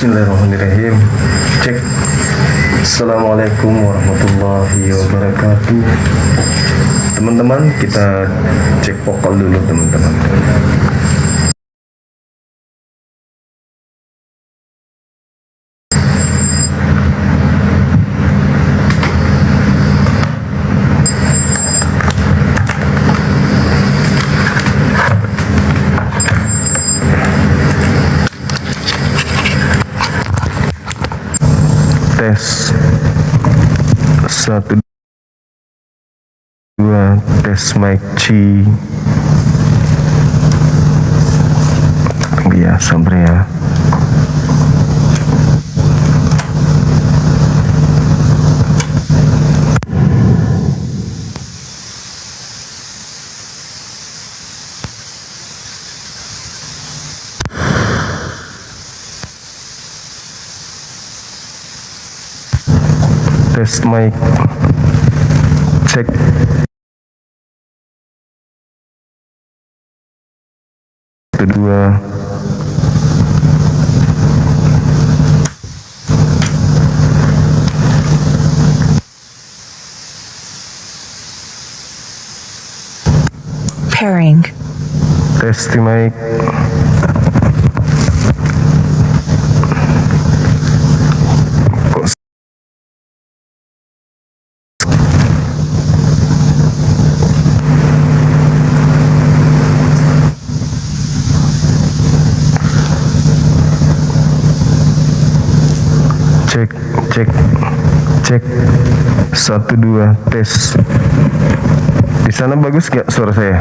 Bismillahirrahmanirrahim. Cek. Assalamualaikum warahmatullahi wabarakatuh. Teman-teman, kita cek vokal dulu teman-teman. Tes 1 2 tes mic C. Ya, sabar ya. Tes mic cek. Kedua pairing. tes mic. Kok cek cek cek 1 2 tes. Di sana bagus gak suara saya?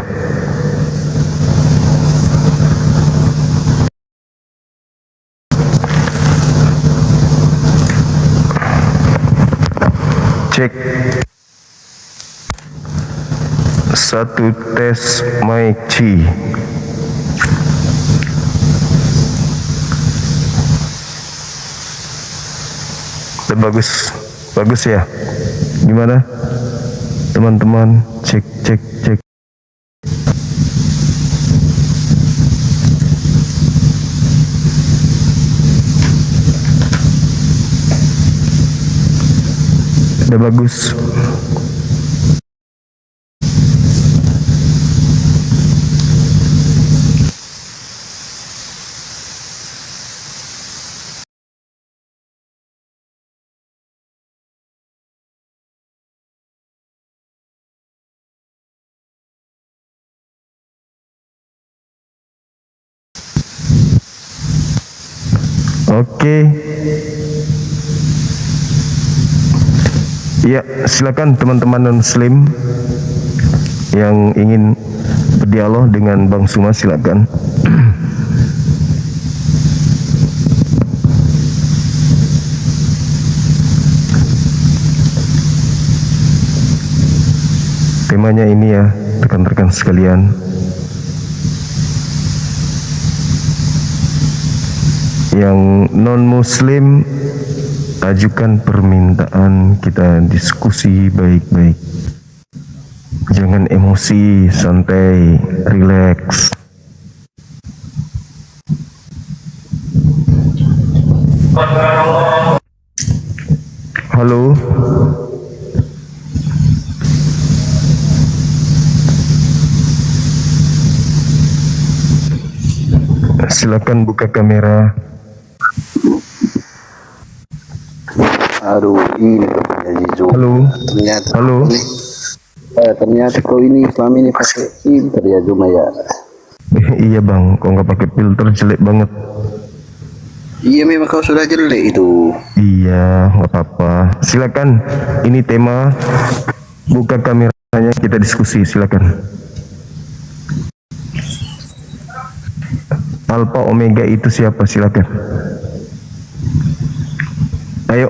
Cek 1 tes mic C. Bagus ya. Gimana teman-teman? Cek cek cek. Udah bagus. Oke. Ya, silakan teman-teman non-muslim yang ingin berdialog dengan Bang Suma, silakan. Temanya ini ya, rekan-rekan sekalian. Yang non-muslim ajukan permintaan, kita diskusi baik-baik. Jangan emosi, santai, rileks. Halo. Silakan buka kamera. Aduh, ini jadi juga. Halo. Ternyata. Halo. Ternyata kau ini selama ini pakai filter ya Juma ya. Iya bang, kok nggak pakai filter jelek banget. Iya memang kau sudah jelek itu. Iya, nggak apa-apa. Silakan. Ini tema. Buka kameranya, kita diskusi. Silakan. Alpha Omega itu siapa? Silakan. Ayo.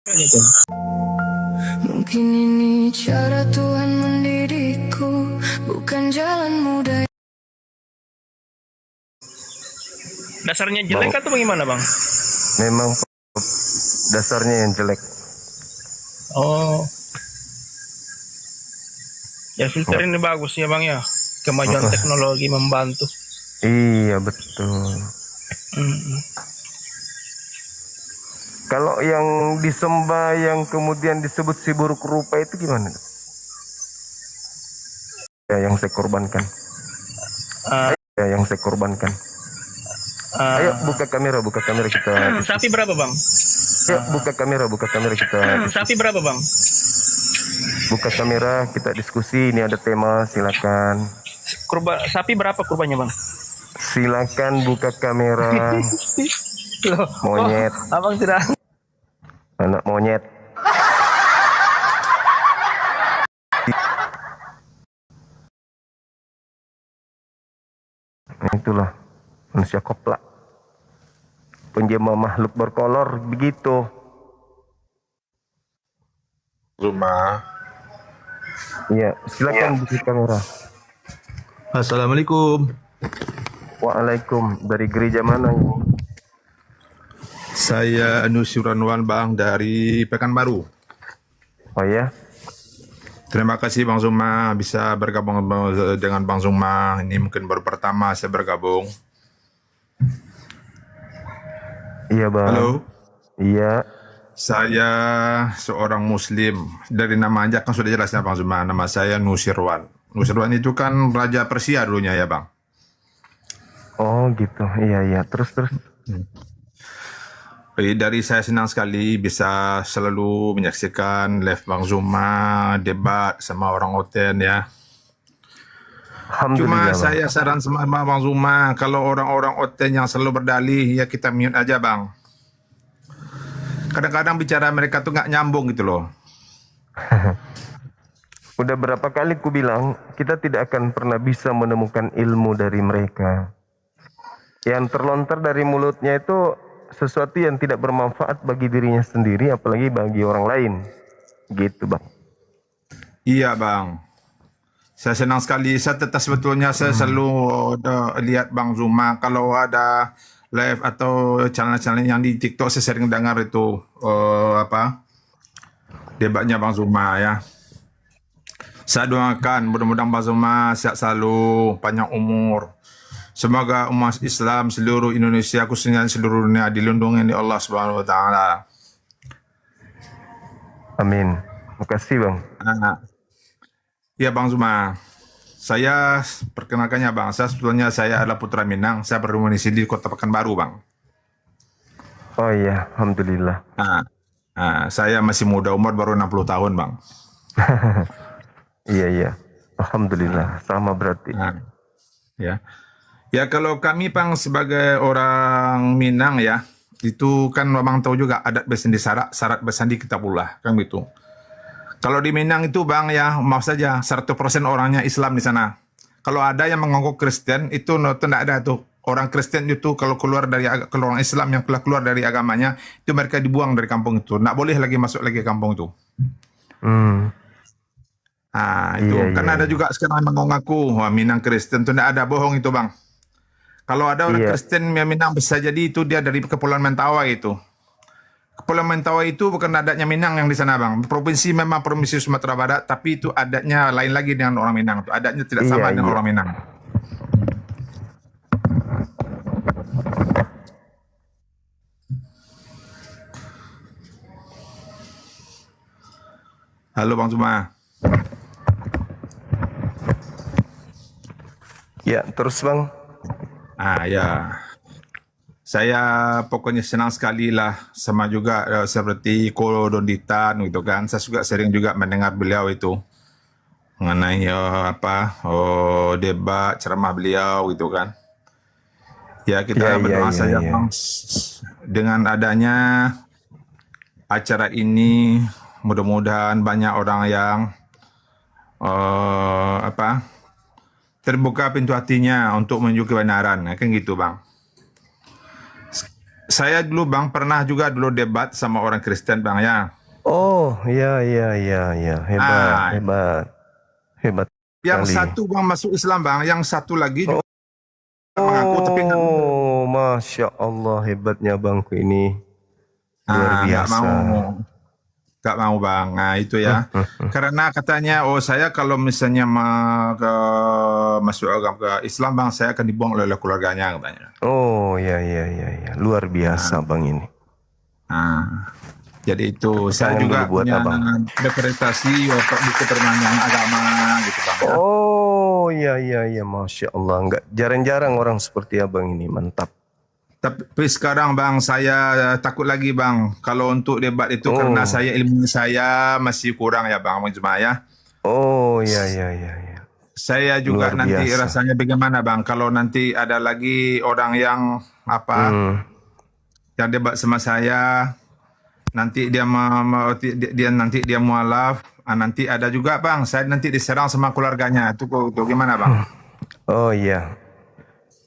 Gitu. Mungkin ini cara Tuhan mendidikku, bukan jalan mudah. Dasarnya jelek atau bagaimana bang? Memang dasarnya yang jelek. Oh, ya filter ini bagus ya bang ya. Kemajuan teknologi membantu. Iya betul. Mm. Kalau yang disembah yang kemudian disebut si buruk rupa itu gimana? Ya yang saya korbankan. Ah, Ya yang saya korbankan. ah. Ayo buka kamera kita. Sapi berapa bang? Ayo buka kamera kita. Sapi berapa bang? Buka kamera kita diskusi. Ini ada tema, silakan. Sapi berapa kurbannya bang? Silakan buka kamera. Loh, Monyet. oh, abang tidak. Anak monyet. Itulah manusia koplak. Penjama makhluk berkolor begitu. Zuma. Iya, silakan buka kamera. Assalamualaikum. Waalaikum. Dari gereja mana ini? Saya Anusyuranwan Bang dari Pekanbaru. Oh ya, Terima kasih Bang Zuma bisa bergabung dengan Bang Zuma. Ini mungkin baru pertama saya bergabung. iya bang. Halo. Iya, Saya seorang Muslim. Dari nama aja kan sudah jelas ya Bang Zuma. Nama saya Nusirwan. Nusirwan itu kan Raja Persia dulunya ya Bang. oh gitu. Iya. Terus. Dari saya senang sekali bisa selalu menyaksikan live Bang Zuma, debat sama orang Oten ya. Alhamdulillah. Cuma Bang. saya saran sama Bang Zuma, kalau orang-orang Oten yang selalu berdalih, ya kita mute aja Bang. Kadang-kadang bicara mereka tuh nggak nyambung gitu loh. Udah berapa kali ku bilang kita tidak akan pernah bisa menemukan ilmu dari mereka. Yang terlontar dari mulutnya itu sesuatu yang tidak bermanfaat bagi dirinya sendiri, apalagi bagi orang lain. Gitu bang. Iya Bang. Saya senang sekali. Saya tetap sebetulnya saya selalu lihat Bang Zuma kalau ada live atau channel-channel yang di TikTok saya sering dengar itu debatnya Bang Zuma ya. Saya doakan mudah-mudahan Bang Zuma sehat selalu, panjang umur. Semoga umat Islam seluruh Indonesia khususnya seluruh dunia dilindungi oleh Allah Subhanahu wa taala. Amin. Makasih bang. Ya Bang Zuma. Saya perkenalkannya Bang, sebetulnya saya adalah putra Minang, saya berdomisili di Kota Pekanbaru Bang. Oh iya, alhamdulillah. Saya masih muda, umur baru 60 tahun Bang. Iya. Alhamdulillah, sama berarti. Ya. Ya kalau kami Bang sebagai orang Minang ya, itu kan Bang tahu juga adat bersandi syarat bersandi kita pula, kan gitu. Kalau di Minang itu Bang ya, maaf saja 100% orangnya Islam di sana. Kalau ada yang mengaku Kristen itu tidak ada tuh. Orang Kristen itu kalau keluar orang Islam yang keluar dari agamanya, itu mereka dibuang dari kampung itu. Nggak boleh lagi masuk lagi ke kampung itu. Itu kan ada juga sekarang yang mengaku wah Minang Kristen itu tidak ada, bohong itu Bang. Kalau ada orang Kristen yang Minang bisa jadi itu dia dari Kepulauan Mentawai itu. Kepulauan Mentawai itu bukan adatnya Minang yang di sana Bang. Provinsi memang provinsi Sumatera Barat, tapi itu adatnya lain lagi dengan orang Minang. Itu adatnya tidak sama dengan orang Minang. Halo Bang Zuma. Ya, terus bang. Ya. Saya pokoknya senang sekali lah sama juga seperti Ko Donditan gitu kan. Saya juga sering juga mendengar beliau itu mengenai debat ceramah beliau gitu kan. Ya kita berdoa saja Bang, dengan adanya acara ini mudah-mudahan banyak orang yang terbuka pintu hatinya untuk menuju kebenaran, kan gitu Bang. Saya dulu Bang pernah juga debat sama orang Kristen Bang ya. Oh, iya, iya, iya, iya. Hebat, Ah, hebat. Hebat yang sekali. satu bang masuk Islam bang, yang satu lagi juga mengaku tapi nggak mau. Oh, Masya Allah, hebatnya bangku ini. Luar Nggak biasa. mau. Nggak mau bang. Nah itu ya. Karena katanya, oh saya kalau misalnya masuk agama ke Islam bang, saya akan dibuang oleh keluarganya katanya. Oh, iya, iya, iya, iya. Luar biasa bang ini. Nah, jadi itu saya tangan juga dulu buat punya abang. representasi buku permainan agama gitu bang ya. Oh, iya, iya, iya. Masya Allah. Nggak jarang-jarang orang seperti abang ini. Mantap. Tapi sekarang bang saya takut lagi bang kalau untuk debat itu karena ilmu saya masih kurang ya bang cuma ya. Oh, iya, iya, iya, iya. Saya juga Luar nanti biasa. rasanya bagaimana bang kalau nanti ada lagi orang yang yang debat sama saya nanti dia nanti dia mualaf nanti ada juga bang saya nanti diserang sama keluarganya itu gimana bang? Oh, iya.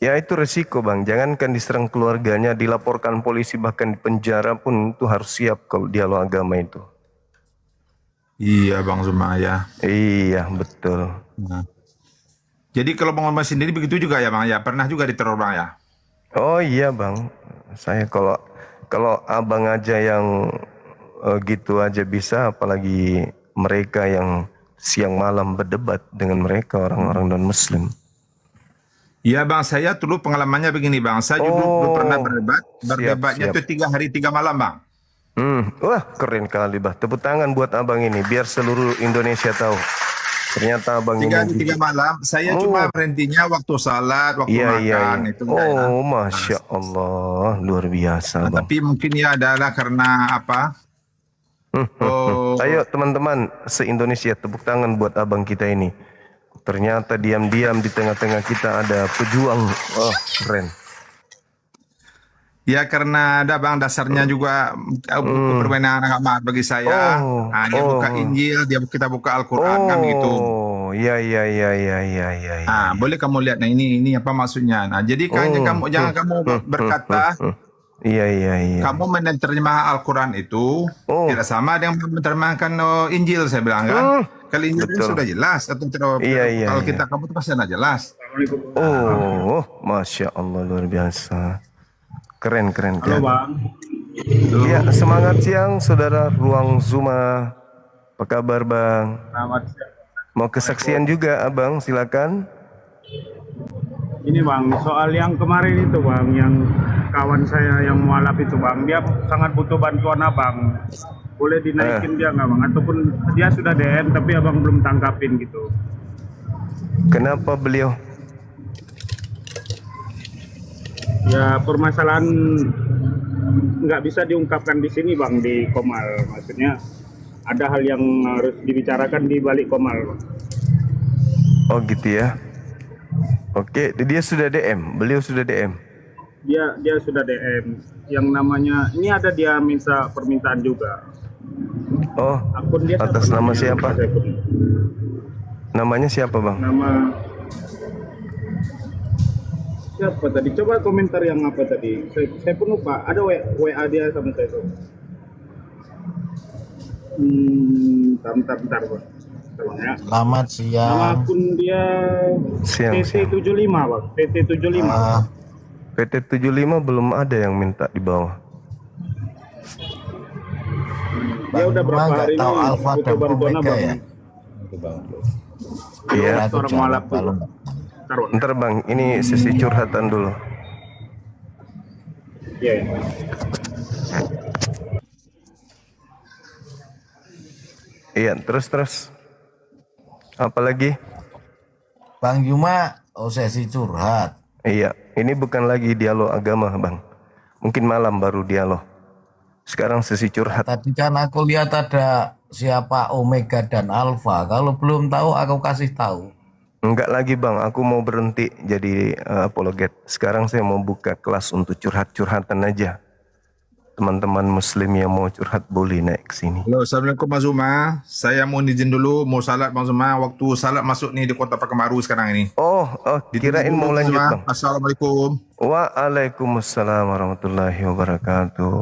Ya itu resiko bang, jangankan diserang keluarganya, dilaporkan polisi bahkan di penjara pun itu harus siap kalau dialog agama itu. Iya bang Zuma ya. Iya betul. Nah. Jadi kalau bang Omar sendiri begitu juga ya bang ya, pernah juga diteror bang ya? Oh iya bang, saya kalau abang aja yang gitu aja bisa, apalagi mereka yang siang malam berdebat dengan mereka orang-orang non Muslim. Iya bang, saya dulu pengalamannya begini bang. Saya dulu pernah berdebat. Berdebatnya siap. itu 3 hari 3 malam bang. Wah keren kali bah. Tepuk tangan buat abang ini biar seluruh Indonesia tahu. Ternyata abang 3 ini. hari 3 malam. Saya cuma berhentinya waktu salat, waktu makan. Iya. Itu enggak ya. Masya Allah luar biasa bang. Tapi mungkin ya adalah karena apa? Ayo teman-teman se-Indonesia tepuk tangan buat abang kita ini. Ternyata diam-diam di tengah-tengah kita ada pejuang. Oh keren. Ya karena ada bang dasarnya juga buku permainan agama bagi saya. Dia buka Injil, kita buka Al-Quran kan gitu. Oh iya. Boleh kamu lihat. Nah ini apa maksudnya? Nah jadi jangan kamu berkata. Iya. Kamu menerjemah Al-Quran itu tidak sama dengan menerjemahkan Injil, saya bilang kan. Kalau Injil itu sudah jelas, atau kalau kita kamu itu pasti sudah jelas. Oh, Masya Allah luar biasa. Keren. Halo bang. Iya, semangat siang saudara Ruang Zuma. Apa kabar bang? Selamat siang. Mau kesaksian juga abang, silakan. Ini bang, soal yang kemarin itu bang, yang kawan saya yang mualaf itu bang, dia sangat butuh bantuan abang. Boleh dinaikin dia nggak bang? Ataupun dia sudah DM tapi abang belum tangkapin gitu. Kenapa beliau? Ya permasalahan nggak bisa diungkapkan di sini bang, di Komal. Maksudnya ada hal yang harus dibicarakan di balik Komal bang. Oh gitu ya. Oke, dia sudah DM, beliau sudah DM. Dia sudah DM. Yang namanya ini ada dia minta permintaan juga. Oh, Akun dia atas nama namanya? siapa? Namanya siapa bang? Nama siapa tadi? Coba komentar yang apa tadi? Saya pun lupa. Ada WA dia sama saya tuh. Bentar, Bang. Tolong ya. Selamat Nama siang. akun dia Siang. PT75 bang. PT75. PT75 belum ada yang minta di bawah. Dia udah berapa Bang, hari nggak tahu ini Alfa butuh dan bantuan Omega abang. ya? Iya. Aku Orang jawab mualaf kalau dulu. nggak. Bentar, Bang. Ntar bang, ini sesi curhatan dulu. Iya. Iya, terus. Apalagi? Bang Juma, sesi curhat. Iya, ini bukan lagi dialog agama bang. Mungkin malam baru dialog. Sekarang sesi curhat. Tadi kan aku lihat ada siapa Omega dan Alpha. Kalau belum tahu, aku kasih tahu. Enggak lagi bang, aku mau berhenti jadi apologet. Sekarang saya mau buka kelas untuk curhat-curhatan aja. Teman-teman muslim yang mau curhat boleh naik ke sini. Halo, Assalamualaikum Bang Zuma. Saya mau izin dulu, mau salat Bang Zuma. Waktu salat masuk nih di Kota Pekanbaru sekarang ini. Oh, kirain mau lanjut bang. Assalamualaikum. Waalaikumsalam warahmatullahi wabarakatuh.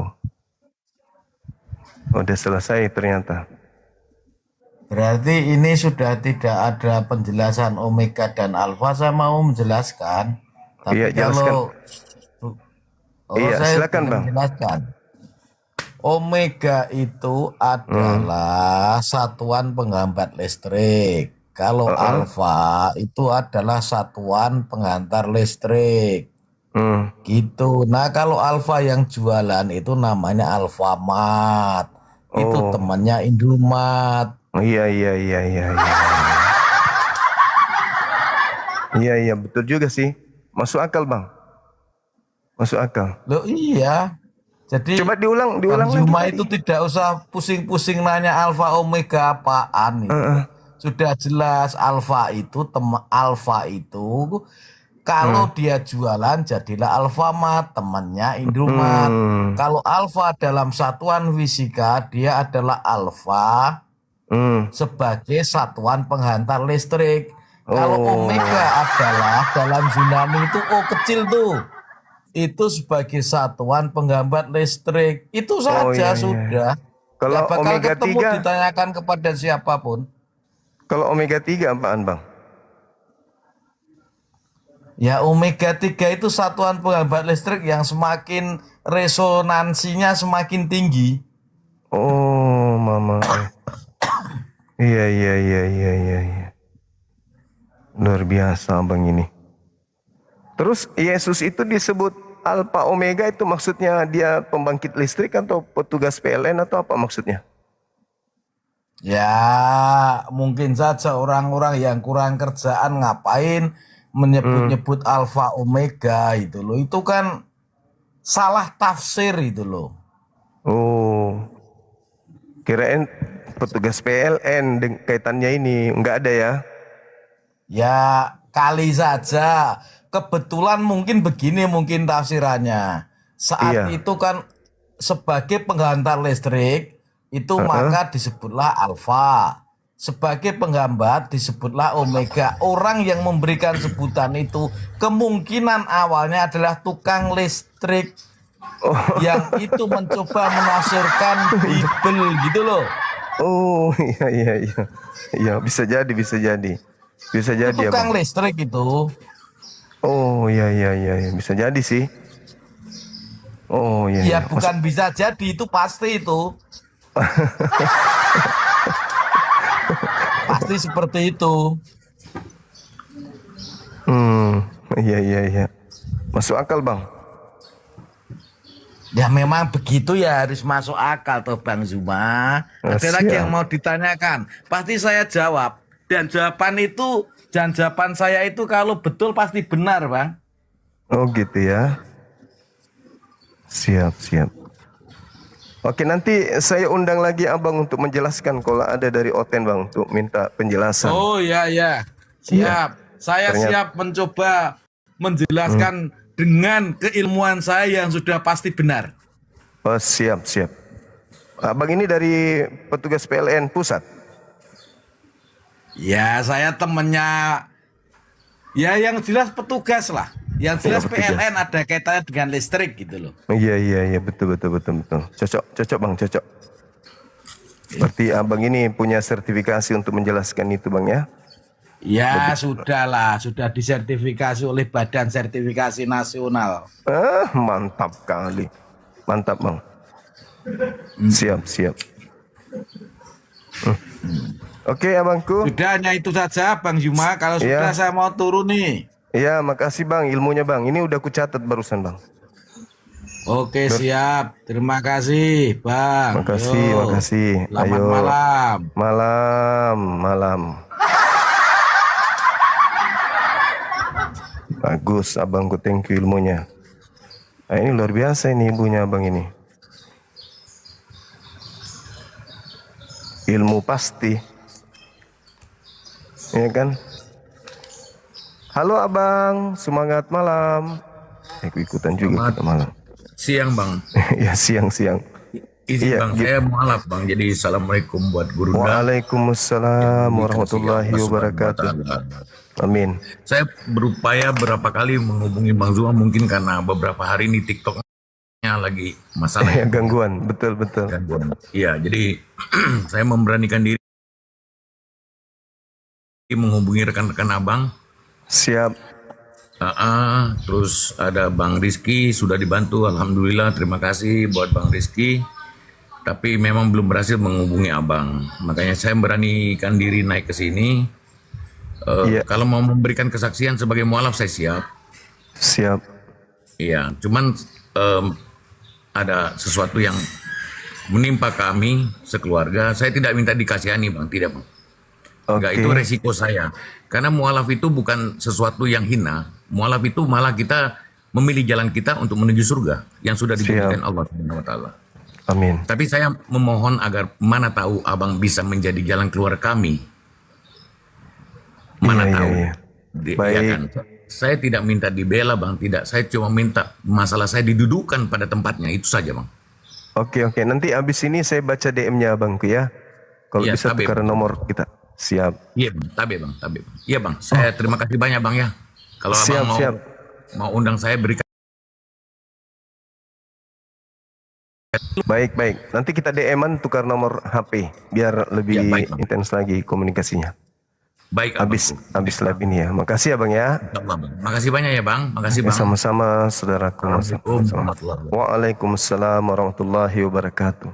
Udah selesai ternyata. Berarti ini sudah tidak ada penjelasan omega dan alfa. Saya mau menjelaskan. Tapi Iya, jelaskan. Iya, saya silakan, ingin Bang. menjelaskan. Omega itu adalah satuan penghambat listrik. Kalau alfa itu adalah satuan penghantar listrik. Gitu. Nah, kalau alfa yang jualan itu namanya Alfamart. Itu temannya Indomaret. Oh, iya. Iya, betul juga sih. Masuk akal, Bang. Masuk akal. Loh iya. Jadi Coba diulang Bang lagi Zuma tadi. itu tidak usah pusing-pusing nanya alfa omega apaan itu. Sudah jelas alfa itu kalau dia jualan jadilah Alfamart, temannya Indomaret. Kalau alfa dalam satuan fisika dia adalah alfa sebagai satuan penghantar listrik. Kalau omega adalah dalam Yunani itu O kecil tuh. Itu sebagai satuan penghambat listrik. Itu saja iya. sudah. Kalau Nggak bakal omega ketemu 3? ditanyakan kepada siapapun. Kalau omega 3 apaan, Bang? Ya omega 3 itu satuan penghambat listrik yang semakin resonansinya semakin tinggi. Oh, mama. Iya. Luar biasa, Bang ini. Terus Yesus itu disebut Alfa Omega, itu maksudnya dia pembangkit listrik atau petugas PLN atau apa maksudnya? Ya mungkin saja orang-orang yang kurang kerjaan ngapain menyebut-nyebut alfa omega itu loh. Itu kan salah tafsir itu loh. Oh, kirain petugas PLN kaitannya ini enggak ada ya? Ya kali saja. Kebetulan mungkin begini mungkin tafsirannya. Saat itu kan sebagai penghantar listrik itu maka disebutlah alfa. Sebagai penghambat disebutlah omega. Orang yang memberikan sebutan itu kemungkinan awalnya adalah tukang listrik yang itu mencoba menafsirkan Bible gitu loh. Oh, iya. Iya, bisa jadi. Bisa jadi ya, Tukang Bang. listrik itu. Oh, iya. Bisa jadi sih. Oh, iya. Ya bukan bisa jadi, itu pasti itu. Pasti seperti itu. Iya. Masuk akal, Bang. Ya memang begitu ya, harus masuk akal toh Bang Zuma. Ada lagi yang mau ditanyakan, pasti saya jawab. Dan jawaban saya itu kalau betul pasti benar, Bang. Oh, gitu ya. Siap. Oke, nanti saya undang lagi Abang untuk menjelaskan kalau ada dari Oten, Bang, untuk minta penjelasan. Oh ya. Siap. Saya siap mencoba menjelaskan dengan keilmuan saya yang sudah pasti benar. Oh, siap. Abang ini dari petugas PLN pusat? Ya, saya temennya. Ya yang jelas petugas lah. Yang jelas PLN ada kaitannya dengan listrik gitu loh. Iya, betul. Cocok, Bang, cocok. Berarti Abang ini punya sertifikasi untuk menjelaskan itu, Bang ya? Ya sudahlah, sudah disertifikasi oleh Badan Sertifikasi Nasional. Mantap kali. Mantap, Bang. Siap. Oke, Abangku. Sudah hanya itu saja Bang Zuma. Kalau sudah saya mau turun nih. Iya, makasih Bang ilmunya, Bang. Ini udah kucatat barusan, Bang. Oke, siap. Terima kasih, Bang. Makasih. Selamat malam. Malam. Bagus, Abangku, thank you ilmunya. Nah, ini luar biasa ini ibunya Abang ini. Ilmu pasti. Iya kan? Halo Abang, semangat malam. Aku ikutan juga kita malam. Siang Bang. Ya siang. Izin Bang, saya mualaf Bang. Jadi assalamualaikum buat guru. Waalaikumsalam warahmatullahi wabarakatuh. Amin. Saya berupaya berapa kali menghubungi Bang Zuma, mungkin karena beberapa hari ini TikToknya lagi masalah ya. Gangguan, betul. Gangguan. Iya, jadi saya memberanikan diri menghubungi rekan-rekan abang. Siap. Terus ada Bang Rizky sudah dibantu, alhamdulillah, terima kasih buat Bang Rizky. Tapi memang belum berhasil menghubungi abang, makanya saya beranikan diri naik ke sini. Iya. Kalau mau memberikan kesaksian sebagai mualaf saya siap. Siap. Iya, cuman ada sesuatu yang menimpa kami sekeluarga. Saya tidak minta dikasihani bang, tidak bang. Enggak, itu resiko saya. Karena mualaf itu bukan sesuatu yang hina. Mualaf itu malah kita memilih jalan kita untuk menuju surga yang sudah diberikan Allah Subhanahu wa taala. Amin. Tapi saya memohon agar mana tahu abang bisa menjadi jalan keluar kami. Mana tahu. Baik. Ya kan? Saya tidak minta dibela bang, tidak. Saya cuma minta masalah saya didudukan pada tempatnya, itu saja bang. Oke. Nanti abis ini saya baca DM-nya abangku ya. Kalau Iya, bisa tabe, tukar bang. nomor kita. Siap. Iya bang, tabe bang. Iya bang, saya terima kasih banyak bang ya. Kalau Siap, abang mau undang saya berikan. Baik. Nanti kita DM-an tukar nomor HP biar lebih Ya, baik, Bang. intens lagi komunikasinya. Baik abang. Abis live ini ya. Makasih ya bang ya. Makasih banyak ya bang. Makasih bang. Sama-sama saudaraku. Assalamualaikum warahmatullahi wabarakatuh. Waalaikumsalam warahmatullahi wabarakatuh.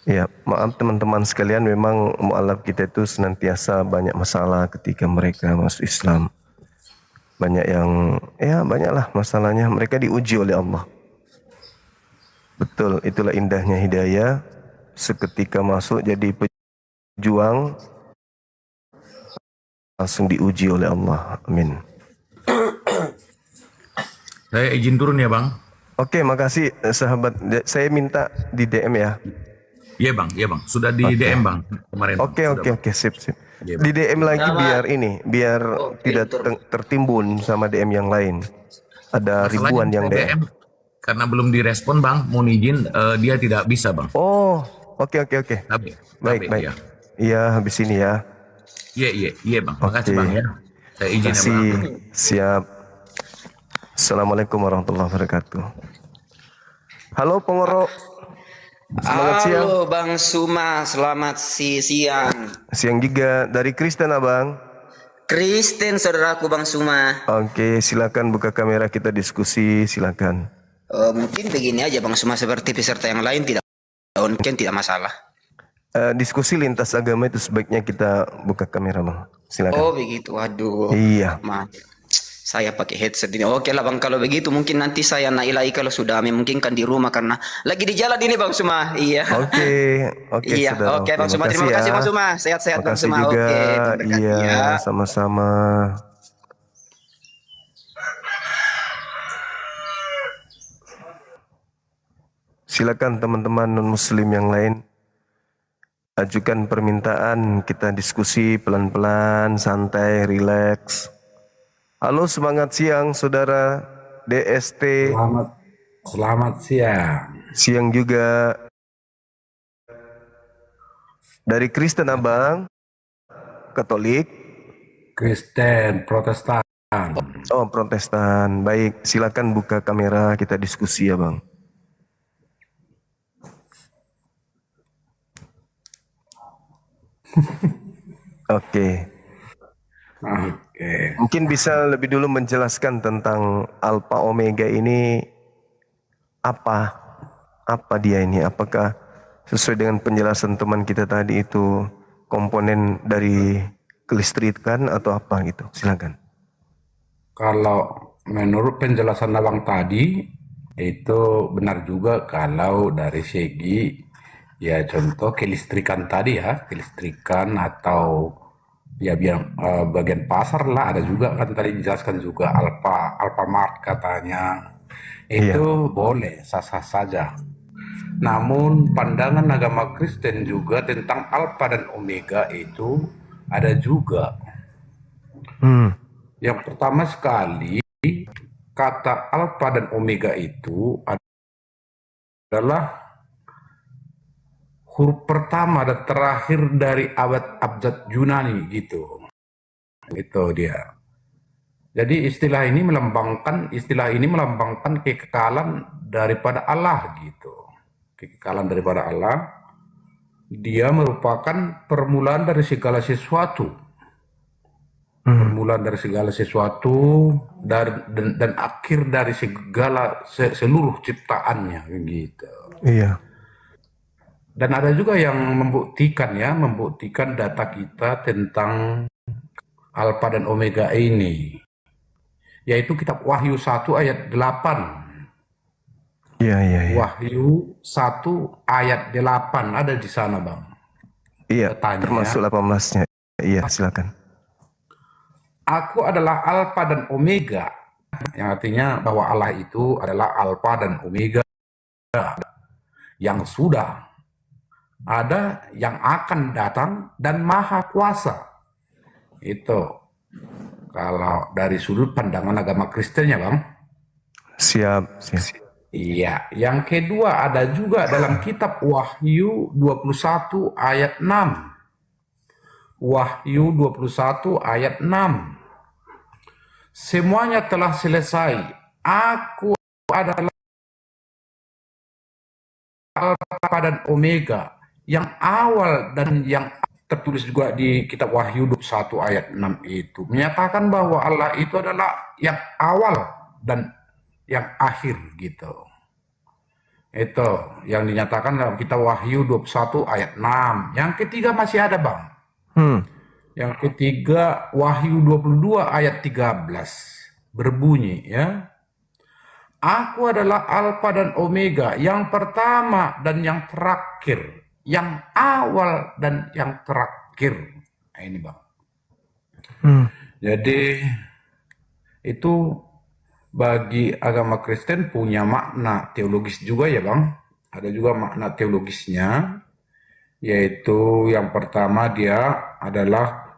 Ya, maaf teman-teman sekalian, memang mualaf kita itu senantiasa banyak masalah ketika mereka masuk Islam. Banyak yang, banyaklah masalahnya. Mereka diuji oleh Allah. Betul, itulah indahnya hidayah. Seketika masuk jadi pejuang, langsung diuji oleh Allah. Amin. Saya izin turun ya bang. Oke, makasih sahabat. Saya minta di DM ya. Iya bang. Sudah di DM bang kemarin. Oke, sip. Iya, Di DM lagi biar tidak tertimbun sama DM yang lain. Ada Masalahnya ribuan yang saya DM. karena belum direspon bang, mohon izin dia tidak bisa bang. Oh, oke. Baik. Iya. Iya, habis ini ya. Iya bang. Makasih Oke. bang ya. Saya izin ya Kasih. bang. Siap. Assalamualaikum warahmatullahi wabarakatuh. Halo Pengoro. Selamat siang. Halo Bang Suma, selamat siang. Siang juga dari Kristen abang. Kristen saudaraku Bang Suma. Oke, silakan buka kamera kita diskusi, silakan. Mungkin begini aja Bang Suma, seperti peserta yang lain mungkin tidak masalah. Diskusi lintas agama itu sebaiknya kita buka kamera bang. Silakan. Oh begitu, waduh. Iya. Maaf. Saya pakai headset ini. Oke lah Bang, kalau begitu mungkin nanti saya naik kalau sudah memungkinkan di rumah karena lagi di jalan ini Bang Suma. Iya. Oke, Iya, saudara. oke Bang Suma, terima kasih Bang Suma. Sehat-sehat Bang Makasih Suma. juga. Oke, terima kasih Iya, ya. sama-sama. Silakan teman-teman non-muslim yang lain ajukan permintaan, kita diskusi pelan-pelan, santai, rileks. Halo, semangat siang saudara DST. Selamat siang. Siang juga. Dari Kristen abang, Katolik, Kristen, Protestan. oh Protestan. Baik, silakan buka kamera, kita diskusi ya bang. Oke. Oke. Mungkin bisa lebih dulu menjelaskan tentang Alpha Omega ini apa? Apa dia ini? Apakah sesuai dengan penjelasan teman kita tadi itu komponen dari kelistrikan atau apa gitu? Silakan. Kalau menurut penjelasan abang tadi, itu benar juga kalau dari segi, ya contoh kelistrikan tadi ya, kelistrikan atau ya bagian pasar lah, ada juga kan tadi dijelaskan juga Alfamart katanya. Itu boleh, sah-sah saja. Namun pandangan agama Kristen juga tentang Alfa dan Omega itu ada juga. Yang pertama sekali, kata Alfa dan Omega itu adalah huruf pertama dan terakhir dari abjad Yunani gitu. Itu dia. Jadi istilah ini melambangkan kekekalan daripada Allah gitu. Kekekalan daripada Allah, dia merupakan permulaan dari segala sesuatu. Permulaan dari segala sesuatu dan akhir dari segala seluruh ciptaannya gitu. Iya. Dan ada juga yang membuktikan data kita tentang Alfa dan Omega ini, yaitu kitab Wahyu 1 ayat 8. Iya. Wahyu 1 ayat 8 ada di sana, Bang. Iya, Katanya, termasuk 18-nya. Iya, silakan. Aku adalah Alfa dan Omega, yang artinya bahwa Allah itu adalah Alfa dan Omega, yang sudah ada, yang akan datang, dan maha kuasa. Itu kalau dari sudut pandangan agama Kristennya, Bang. Siap. Iya, yang kedua ada juga dalam kitab Wahyu 21 ayat 6. Wahyu 21 ayat 6. Semuanya telah selesai. Aku adalah Alfa dan Omega, yang awal dan yang tertulis juga di kitab Wahyu 21 ayat 6 itu menyatakan bahwa Allah itu adalah yang awal dan yang akhir gitu. Itu yang dinyatakan dalam kitab Wahyu 21 ayat 6. Yang ketiga masih ada, Bang. Yang ketiga Wahyu 22 ayat 13 berbunyi ya. Aku adalah Alfa dan Omega, yang pertama dan yang terakhir, yang awal dan yang terakhir. Nah, ini, Bang. Jadi itu bagi agama Kristen punya makna teologis juga ya, Bang. Ada juga makna teologisnya, yaitu yang pertama dia adalah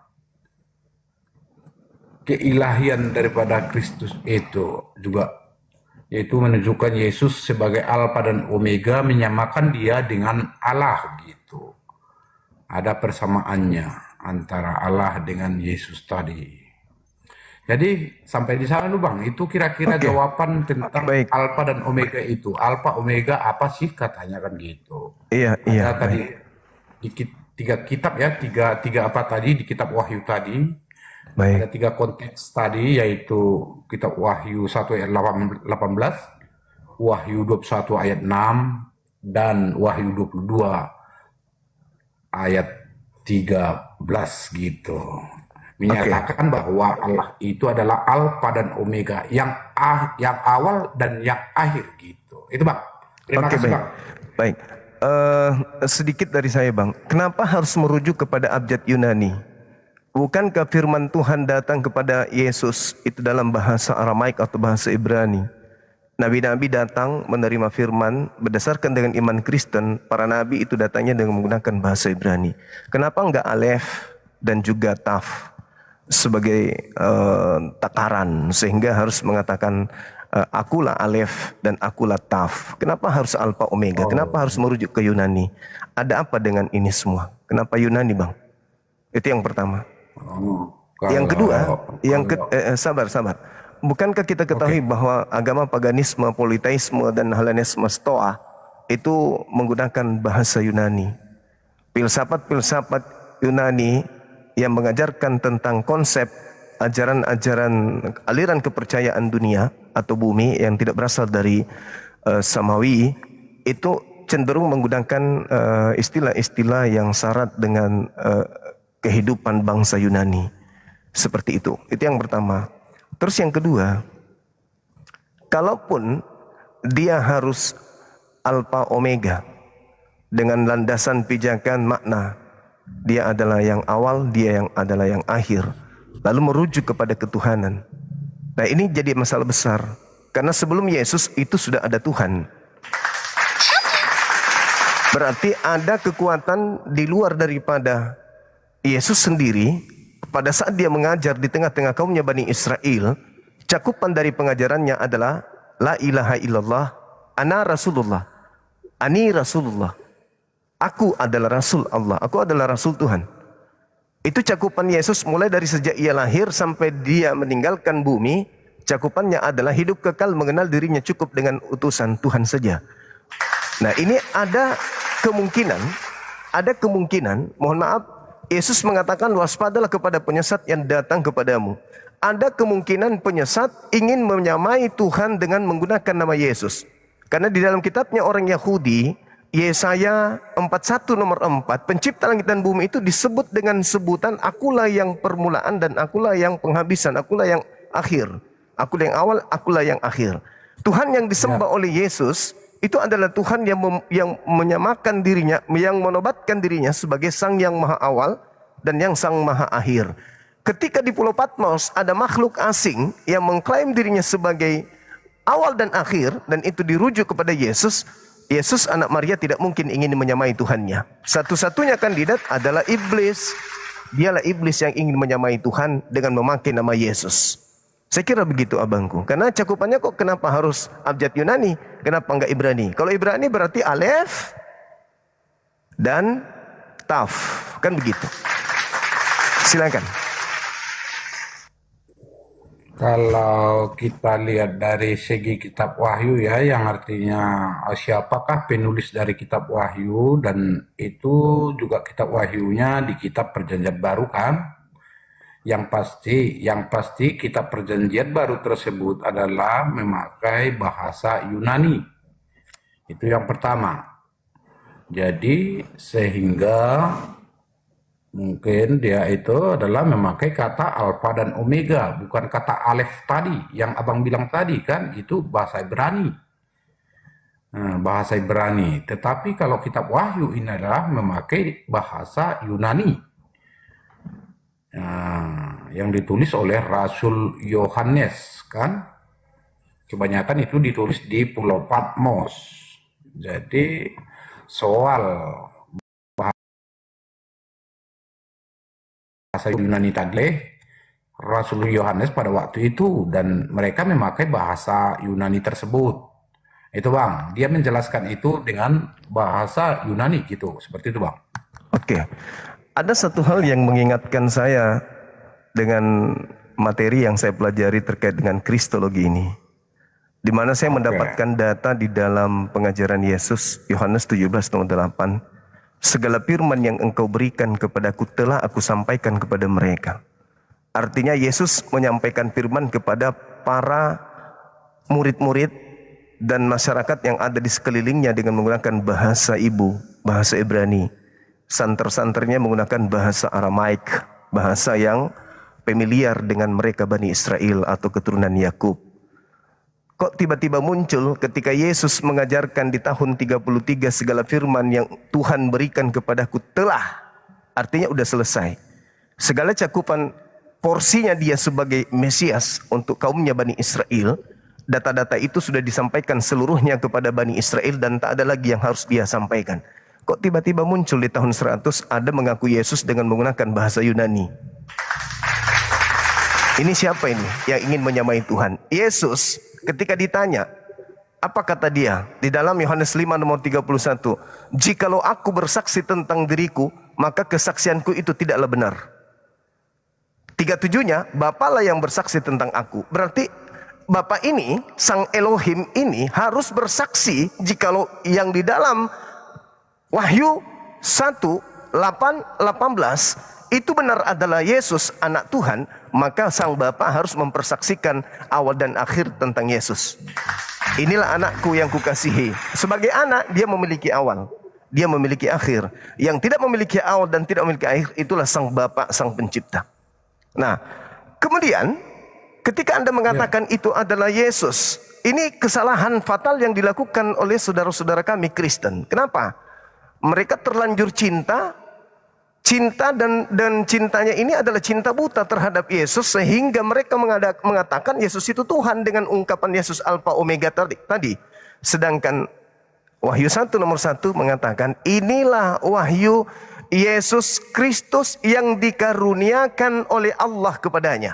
keilahian daripada Kristus itu juga, yaitu menunjukkan Yesus sebagai Alfa dan Omega, menyamakan dia dengan Allah gitu. Ada persamaannya antara Allah dengan Yesus tadi. Jadi sampai di sana dulu, Bang. Itu kira-kira jawaban tentang Alfa dan Omega itu. Alfa Omega apa sih katanya kan gitu. Iya. Tadi di tiga kitab ya, tiga apa tadi di kitab Wahyu tadi. Ada tiga konteks tadi, yaitu kitab Wahyu 1 ayat 18, Wahyu 21 ayat 6, dan Wahyu 22 ayat 13 gitu. Menyatakan bahwa Allah itu adalah Alfa dan Omega, yang awal dan yang akhir gitu. Itu, Bang. Terima kasih, Bang. Baik. Sedikit dari saya, Bang. Kenapa harus merujuk kepada abjad Yunani? Bukankah firman Tuhan datang kepada Yesus itu dalam bahasa Aramaik atau bahasa Ibrani? Nabi-nabi datang menerima firman berdasarkan dengan iman Kristen. Para nabi itu datangnya dengan menggunakan bahasa Ibrani. Kenapa enggak alef dan juga taf sebagai takaran, sehingga harus mengatakan akulah alef dan akulah taf? Kenapa harus alfa omega? Kenapa harus merujuk ke Yunani? Ada apa dengan ini semua? Kenapa Yunani, Bang? Itu yang pertama. Yang kedua, sabar. Bukankah kita ketahui bahwa agama paganisme, politeisme, dan Hellenisme Stoa itu menggunakan bahasa Yunani? Filsafat Yunani yang mengajarkan tentang konsep ajaran-ajaran aliran kepercayaan dunia atau bumi yang tidak berasal dari samawi, itu cenderung menggunakan istilah-istilah yang syarat dengan kehidupan bangsa Yunani. Seperti itu. Itu yang pertama. Terus yang kedua, kalaupun dia harus alfa omega dengan landasan pijakan makna, dia adalah yang awal, dia yang adalah yang akhir, lalu merujuk kepada ketuhanan. Nah, ini jadi masalah besar, karena sebelum Yesus itu sudah ada Tuhan. Berarti ada kekuatan di luar daripada Yesus sendiri. Pada saat dia mengajar di tengah-tengah kaumnya Bani Israel, cakupan dari pengajarannya adalah La ilaha illallah, Ana Rasulullah, Ani Rasulullah. Aku adalah Rasul Allah, aku adalah Rasul Tuhan. Itu cakupan Yesus mulai dari sejak ia lahir sampai dia meninggalkan bumi. Cakupannya adalah hidup kekal mengenal dirinya cukup dengan utusan Tuhan saja. Nah, ini ada kemungkinan, mohon maaf, Yesus mengatakan waspadalah kepada penyesat yang datang kepadamu. Ada kemungkinan penyesat ingin menyamai Tuhan dengan menggunakan nama Yesus. Karena di dalam kitabnya orang Yahudi, Yesaya 41 nomor 4, pencipta langit dan bumi itu disebut dengan sebutan akulah yang permulaan dan akulah yang penghabisan, akulah yang akhir. Akulah yang awal, akulah yang akhir. Tuhan yang disembah oleh Yesus itu adalah Tuhan yang menyamakan dirinya, yang menobatkan dirinya sebagai Sang yang Maha Awal dan yang Sang Maha Akhir. Ketika di Pulau Patmos ada makhluk asing yang mengklaim dirinya sebagai awal dan akhir, dan itu dirujuk kepada Yesus, Yesus anak Maria tidak mungkin ingin menyamai Tuhannya. Satu-satunya kandidat adalah iblis. Dialah iblis yang ingin menyamai Tuhan dengan memakai nama Yesus. Saya kira begitu abangku. Karena cakupannya kok kenapa harus abjad Yunani? Kenapa enggak Ibrani? Kalau Ibrani berarti alef dan taf. Kan begitu. Silakan. Kalau kita lihat dari segi kitab Wahyu ya, yang artinya siapakah penulis dari kitab Wahyu, dan itu juga kitab Wahyunya di kitab Perjanjian Baru kan? Yang pasti kitab Perjanjian Baru tersebut adalah memakai bahasa Yunani. Itu yang pertama. Jadi sehingga mungkin dia itu adalah memakai kata alfa dan omega, bukan kata alef tadi yang abang bilang tadi kan, itu bahasa Ibrani. Bahasa Ibrani. Tetapi kalau kitab Wahyu ini adalah memakai bahasa Yunani. Yang ditulis oleh Rasul Yohanes kan, kebanyakan itu ditulis di Pulau Patmos. Jadi soal bahasa Yunani tadi Rasul Yohanes pada waktu itu, dan mereka memakai bahasa Yunani tersebut. Itu bang, dia menjelaskan itu dengan bahasa Yunani gitu, seperti itu bang. Oke. Ada satu hal yang mengingatkan saya dengan materi yang saya pelajari terkait dengan kristologi ini. Di mana saya mendapatkan data di dalam pengajaran Yesus, Yohanes 17:8. Segala firman yang engkau berikan kepadaku telah aku sampaikan kepada mereka. Artinya Yesus menyampaikan firman kepada para murid-murid dan masyarakat yang ada di sekelilingnya dengan menggunakan bahasa ibu, bahasa Ibrani. Santer-santernya menggunakan bahasa Aramaik, bahasa yang familiar dengan mereka Bani Israel atau keturunan Yakub. Kok tiba-tiba muncul ketika Yesus mengajarkan di tahun 33 segala firman yang Tuhan berikan kepadaku telah, artinya udah selesai. Segala cakupan porsinya dia sebagai Mesias untuk kaumnya Bani Israel, data-data itu sudah disampaikan seluruhnya kepada Bani Israel dan tak ada lagi yang harus dia sampaikan. Kok tiba-tiba muncul di tahun 100 ada mengaku Yesus dengan menggunakan bahasa Yunani? Ini siapa ini yang ingin menyamai Tuhan? Yesus ketika ditanya, apa kata dia? Di dalam Yohanes 5 nomor 31, jikalau aku bersaksi tentang diriku, maka kesaksianku itu tidaklah benar. 37-nya, Bapalah yang bersaksi tentang aku. Berarti Bapa ini, Sang Elohim ini harus bersaksi jikalau yang di dalam Wahyu 1:18 itu benar adalah Yesus anak Tuhan, maka Sang Bapa harus mempersaksikan awal dan akhir tentang Yesus. Inilah anakku yang kukasihi. Sebagai anak dia memiliki awal, dia memiliki akhir. Yang tidak memiliki awal dan tidak memiliki akhir itulah Sang Bapa, Sang Pencipta. Nah, kemudian ketika Anda mengatakan itu adalah Yesus, ini kesalahan fatal yang dilakukan oleh saudara-saudara kami Kristen. Kenapa? Mereka terlanjur cinta dan cintanya ini adalah cinta buta terhadap Yesus, sehingga mereka mengatakan Yesus itu Tuhan dengan ungkapan Yesus Alfa Omega tadi. Sedangkan Wahyu 1 nomor 1 mengatakan inilah wahyu Yesus Kristus yang dikaruniakan oleh Allah kepadanya.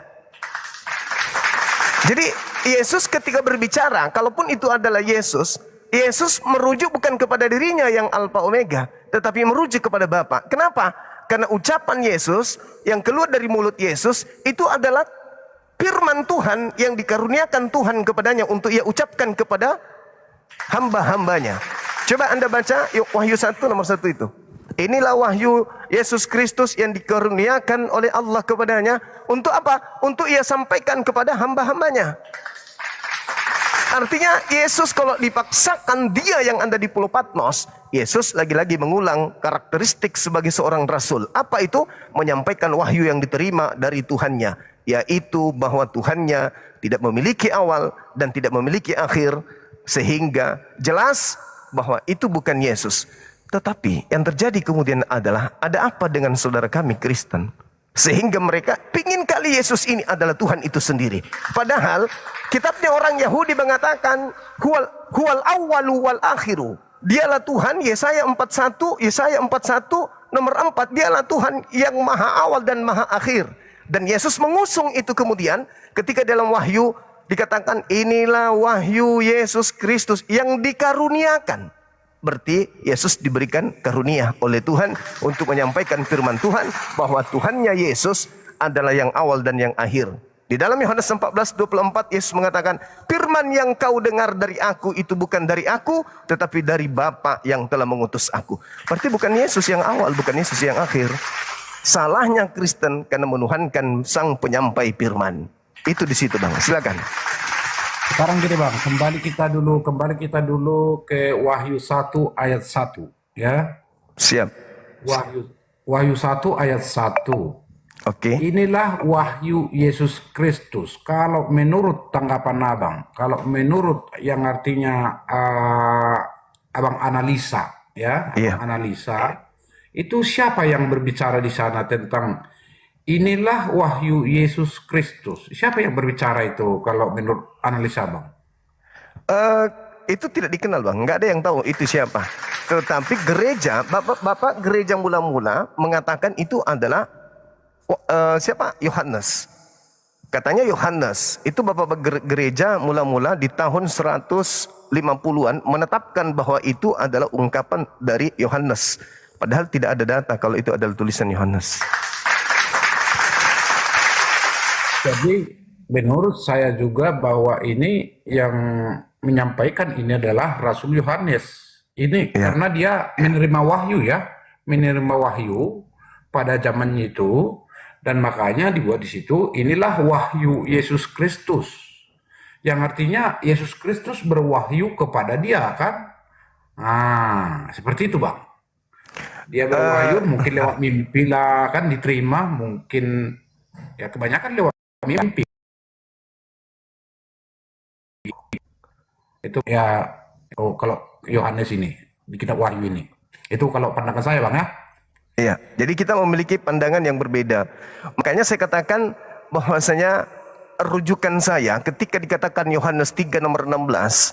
Jadi Yesus ketika berbicara, kalaupun itu adalah Yesus merujuk bukan kepada dirinya yang Alfa Omega, tetapi merujuk kepada Bapa. Kenapa? Karena ucapan Yesus yang keluar dari mulut Yesus itu adalah firman Tuhan yang dikaruniakan Tuhan kepadanya untuk ia ucapkan kepada hamba-hambanya. Coba Anda baca Wahyu 1 nomor 1 itu. Inilah wahyu Yesus Kristus yang dikaruniakan oleh Allah kepadanya. Untuk apa? Untuk ia sampaikan kepada hamba-hambanya. Artinya Yesus kalau dipaksakan dia yang ada di Pulau Patmos, Yesus lagi-lagi mengulang karakteristik sebagai seorang rasul. Apa itu? Menyampaikan wahyu yang diterima dari Tuhannya, yaitu bahwa Tuhannya tidak memiliki awal dan tidak memiliki akhir, sehingga jelas bahwa itu bukan Yesus. Tetapi yang terjadi kemudian adalah, ada apa dengan saudara kami Kristen? Sehingga mereka pingin kali Yesus ini adalah Tuhan itu sendiri. Padahal kitabnya orang Yahudi mengatakan huwal awwalu wal akhiru. Dialah Tuhan, Yesaya 41 nomor 4. Dialah Tuhan yang maha awal dan maha akhir. Dan Yesus mengusung itu kemudian ketika dalam wahyu dikatakan inilah wahyu Yesus Kristus yang dikaruniakan. Berarti Yesus diberikan karunia oleh Tuhan untuk menyampaikan firman Tuhan bahwa Tuhannya Yesus adalah yang awal dan yang akhir. Di dalam Yohanes 14:24 Yesus mengatakan, firman yang kau dengar dari aku itu bukan dari aku, tetapi dari Bapa yang telah mengutus aku. Berarti bukan Yesus yang awal, bukan Yesus yang akhir. Salahnya Kristen karena menuhankan sang penyampai firman. Itu di situ Bang, silakan. Sekarang gini Bang, kembali kita dulu ke Wahyu 1 ayat 1 ya. Siap. Wahyu 1 ayat 1. Oke. Inilah wahyu Yesus Kristus. Kalau menurut tanggapan Abang, kalau menurut yang artinya Abang analisa ya, Abang analisa, itu siapa yang berbicara di sana tentang inilah wahyu Yesus Kristus? Siapa yang berbicara itu kalau menurut analisa Bang? Itu tidak dikenal Bang, nggak ada yang tahu itu siapa. Tetapi gereja, Bapak gereja mula-mula mengatakan itu adalah siapa? Yohanes. Katanya Yohanes. Itu Bapak gereja mula-mula di tahun 150-an menetapkan bahwa itu adalah ungkapan dari Yohanes. Padahal tidak ada data kalau itu adalah tulisan Yohanes. Jadi menurut saya juga bahwa ini yang menyampaikan ini adalah Rasul Yohanes. Ini karena dia menerima wahyu ya, menerima wahyu pada zamannya itu, dan makanya dibuat di situ inilah wahyu Yesus Kristus. Yang artinya Yesus Kristus berwahyu kepada dia kan? Nah, seperti itu Bang. Dia berwahyu mungkin lewat mimpi lah kan diterima, mungkin ya kebanyakan lewat mimpi. Itu ya kalau Yohanes ini di kitab Wahyu ini. Itu kalau pandangan saya Bang ya. Iya, jadi kita memiliki pandangan yang berbeda. Makanya saya katakan bahwasanya rujukan saya ketika dikatakan Yohanes 3 nomor 16,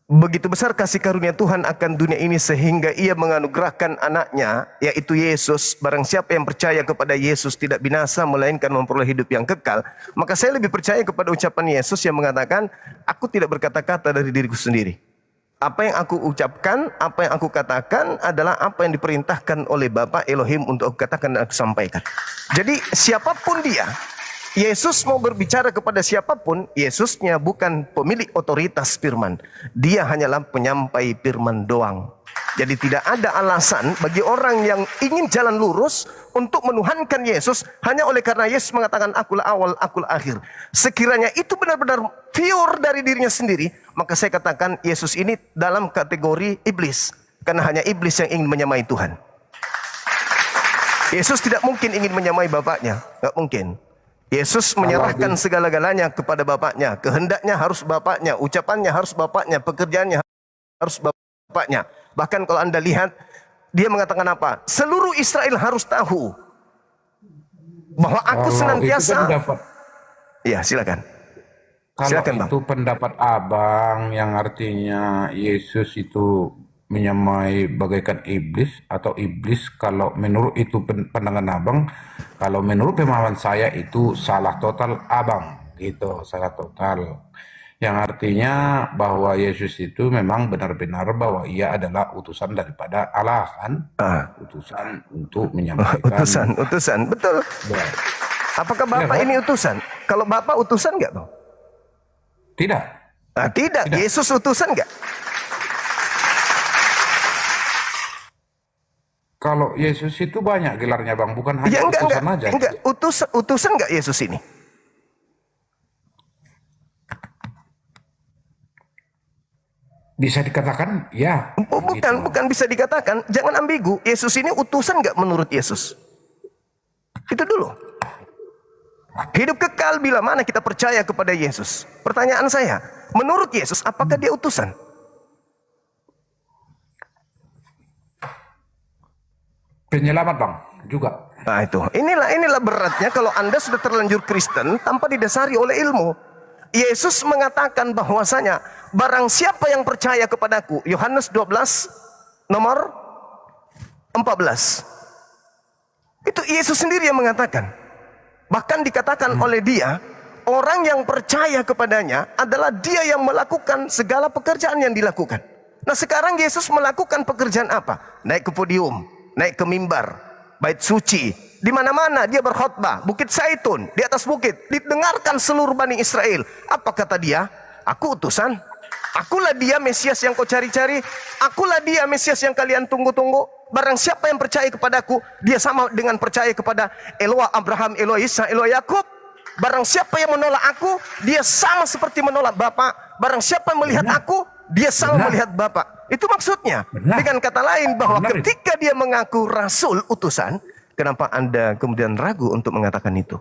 begitu besar kasih karunia Tuhan akan dunia ini sehingga ia menganugerahkan anaknya, yaitu Yesus. Barang siapa yang percaya kepada Yesus tidak binasa melainkan memperoleh hidup yang kekal. Maka saya lebih percaya kepada ucapan Yesus yang mengatakan, aku tidak berkata-kata dari diriku sendiri. Apa yang aku ucapkan, apa yang aku katakan adalah apa yang diperintahkan oleh Bapa Elohim untuk aku katakan dan aku sampaikan. Jadi siapapun dia, Yesus mau berbicara kepada siapapun, Yesusnya bukan pemilik otoritas firman. Dia hanyalah penyampai firman doang. Jadi tidak ada alasan bagi orang yang ingin jalan lurus untuk menuhankan Yesus hanya oleh karena Yesus mengatakan akulah awal, akulah akhir. Sekiranya itu benar-benar pure dari dirinya sendiri, maka saya katakan Yesus ini dalam kategori iblis. Karena hanya iblis yang ingin menyamai Tuhan. Yesus tidak mungkin ingin menyamai Bapaknya, nggak mungkin. Yesus menyerahkan segala-galanya kepada Bapaknya. Kehendaknya harus Bapaknya, ucapannya harus Bapaknya, pekerjaannya harus Bapaknya. Bahkan kalau Anda lihat, dia mengatakan apa? Seluruh Israel harus tahu bahwa aku senantiasa. Iya, silakan. Kalau Silakan, Bang. itu pendapat Abang yang artinya Yesus itu menyamai bagaikan iblis atau iblis, kalau menurut itu pandangan Abang, kalau menurut pemahaman saya itu salah total Abang, gitu, salah total. Yang artinya bahwa Yesus itu memang benar-benar bahwa ia adalah utusan daripada Allah kan, utusan untuk menyampaikan. Utusan, betul. Ya. Apakah Bapak ini utusan? Kalau Bapak utusan nggak, Bang? Tidak. Nah, tidak. Yesus utusan nggak? Kalau Yesus itu banyak gelarnya Bang, bukan hanya Ya, utusan aja. enggak. Utusan nggak Yesus ini? Bisa dikatakan ya. Bukan bisa dikatakan. Jangan ambigu. Yesus ini utusan nggak menurut Yesus? Itu dulu. Hidup kekal bila mana kita percaya kepada Yesus. Pertanyaan saya, menurut Yesus apakah dia utusan? Penyelamat Bang, juga. Nah itu, inilah beratnya kalau Anda sudah terlanjur Kristen tanpa didasari oleh ilmu. Yesus mengatakan bahwasanya barang siapa yang percaya kepadaku, Yohanes 12 nomor 14. Itu Yesus sendiri yang mengatakan. Bahkan dikatakan oleh dia, orang yang percaya kepadanya adalah dia yang melakukan segala pekerjaan yang dilakukan. Nah sekarang Yesus melakukan pekerjaan apa? Naik ke podium, naik ke mimbar, bait suci, di mana-mana dia berkhotbah, Bukit Zaitun, di atas bukit, didengarkan seluruh Bani Israel. Apa kata dia? Aku utusan. Akulah dia Mesias yang kau cari-cari. Akulah dia Mesias yang kalian tunggu-tunggu. Barang siapa yang percaya kepadaku, dia sama dengan percaya kepada Eloah Abraham, Eloah Ishak, Eloah Yakub. Barang siapa yang menolak aku, dia sama seperti menolak Bapa. Barang siapa yang melihat aku, dia sama melihat Bapa. Itu maksudnya. Dengan kata lain bahwa ketika dia mengaku rasul utusan, kenapa Anda kemudian ragu untuk mengatakan itu?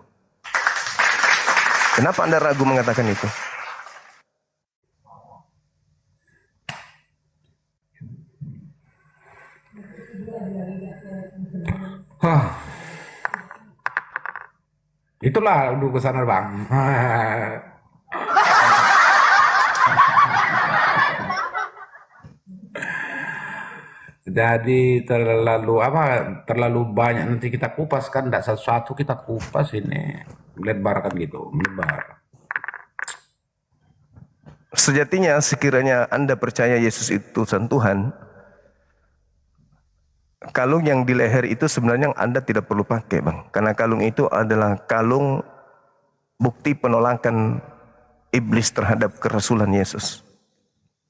Kenapa Anda ragu mengatakan itu? Itulah dulu ke sana Bang. Jadi terlalu banyak nanti kita kupas kan, tidak satu-satu kita kupas ini, melebarkan gitu, melebar. Sejatinya sekiranya Anda percaya Yesus itu utusan Tuhan, kalung yang di leher itu sebenarnya Anda tidak perlu pakai, Bang. Karena kalung itu adalah kalung bukti penolakan iblis terhadap kerasulan Yesus.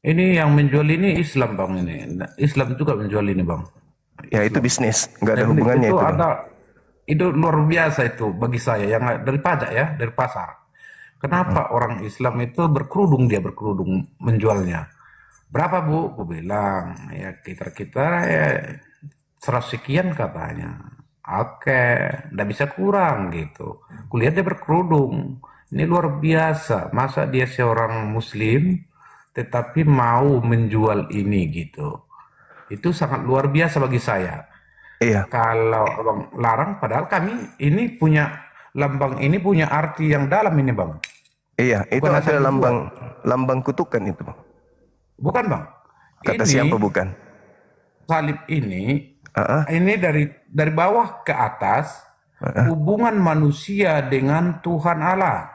Ini yang menjual ini Islam Bang ini. Islam juga menjual ini Bang. Ya itu bisnis, nggak ada hubungannya itu. Itu luar biasa itu bagi saya, yang dari pajak ya, dari pasar. Kenapa orang Islam itu berkerudung, dia berkerudung menjualnya? Berapa Bu? Aku bilang ya kita ya 100 sekian katanya. Oke, nggak bisa kurang gitu. Kulihat dia berkerudung. Ini luar biasa. Masa dia seorang Muslim tetapi mau menjual ini gitu. Itu sangat luar biasa bagi saya. Iya. Kalau Abang larang, padahal kami ini punya lambang ini punya arti yang dalam ini Bang. Iya, itu Bukan adalah asal lambang kutukan itu, Bang. Bukan Bang. Kata Ini siapa bukan? salib ini dari bawah ke atas hubungan manusia dengan Tuhan Allah.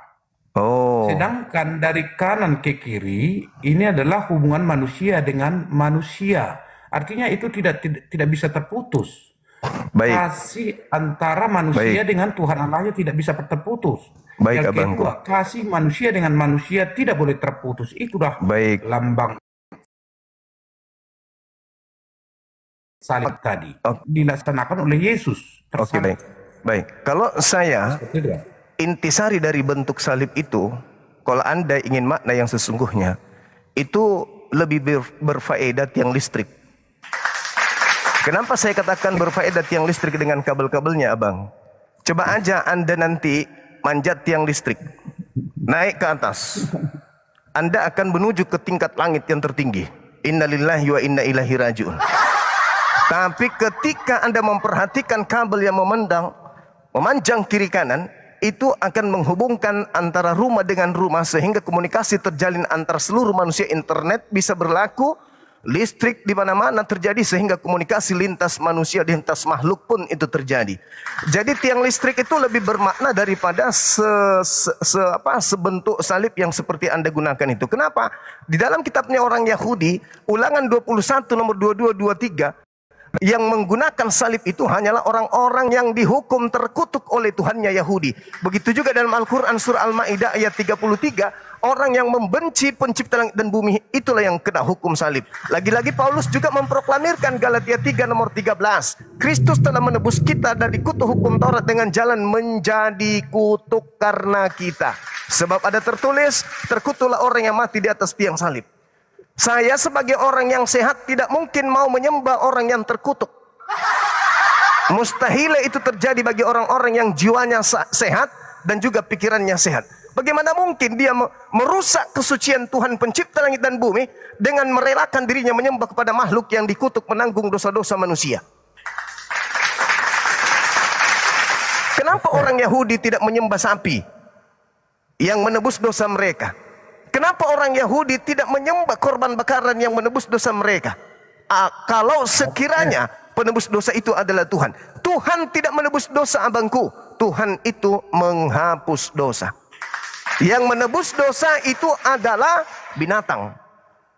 Oh. Sedangkan dari kanan ke kiri ini adalah hubungan manusia dengan manusia. Artinya itu tidak bisa terputus. Baik. Kasih antara manusia dengan Tuhan Allahnya tidak bisa terputus. Baik, Yang abangku. kedua, kasih manusia dengan manusia tidak boleh terputus. Itulah lambang salib tadi. Dilaksanakan oleh Yesus. Oke, baik. Baik. Kalau saya intisari dari bentuk salib itu, kalau Anda ingin makna yang sesungguhnya, itu lebih berfaedah tiang listrik. Kenapa saya katakan berfaedah tiang listrik dengan kabel-kabelnya, Abang? Coba aja Anda nanti manjat tiang listrik, naik ke atas. Anda akan menuju ke tingkat langit yang tertinggi. Innalillahi wa inna ilaihi raji'un. Tapi ketika Anda memperhatikan kabel yang memanjang kiri kanan, itu akan menghubungkan antara rumah dengan rumah sehingga komunikasi terjalin antar seluruh manusia. Internet bisa berlaku, listrik di mana-mana terjadi sehingga komunikasi lintas manusia, lintas makhluk pun itu terjadi. Jadi tiang listrik itu lebih bermakna daripada sebentuk salib yang seperti Anda gunakan itu. Kenapa? Di dalam kitabnya orang Yahudi, Ulangan 21 nomor 22 23, Yang menggunakan salib itu hanyalah orang-orang yang dihukum terkutuk oleh Tuhannya Yahudi. Begitu juga dalam Al-Quran surah Al-Ma'idah ayat 33, orang yang membenci pencipta langit dan bumi, itulah yang kena hukum salib. Lagi-lagi Paulus juga memproklamirkan Galatia 3 nomor 13. Kristus telah menebus kita dari kutuk hukum Taurat dengan jalan menjadi kutuk karena kita. Sebab ada tertulis, terkutuklah orang yang mati di atas tiang salib. Saya sebagai orang yang sehat tidak mungkin mau menyembah orang yang terkutuk. Mustahil itu terjadi bagi orang-orang yang jiwanya sehat dan juga pikirannya sehat. Bagaimana mungkin dia merusak kesucian Tuhan pencipta langit dan bumi dengan merelakan dirinya menyembah kepada makhluk yang dikutuk menanggung dosa-dosa manusia? Kenapa orang Yahudi tidak menyembah sapi yang menebus dosa mereka? Kenapa orang Yahudi tidak menyembah korban bakaran yang menebus dosa mereka? Kalau sekiranya penebus dosa itu adalah Tuhan. Tuhan tidak menebus dosa, abangku. Tuhan itu menghapus dosa. Yang menebus dosa itu adalah binatang.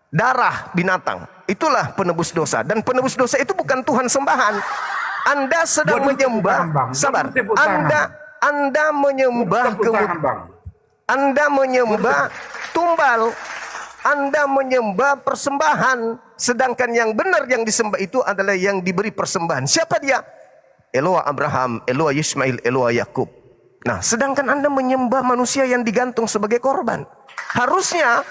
Darah binatang. Itulah penebus dosa. Dan penebus dosa itu bukan Tuhan sembahan. Anda sedang menyembah. Sabar. Anda menyembah Anda menyembah tumbal, Anda menyembah persembahan, sedangkan yang benar yang disembah itu adalah yang diberi persembahan. Siapa dia? Eloa Abraham, Eloa Ismail, Eloa Yakub. Nah, sedangkan Anda menyembah manusia yang digantung sebagai korban. Harusnya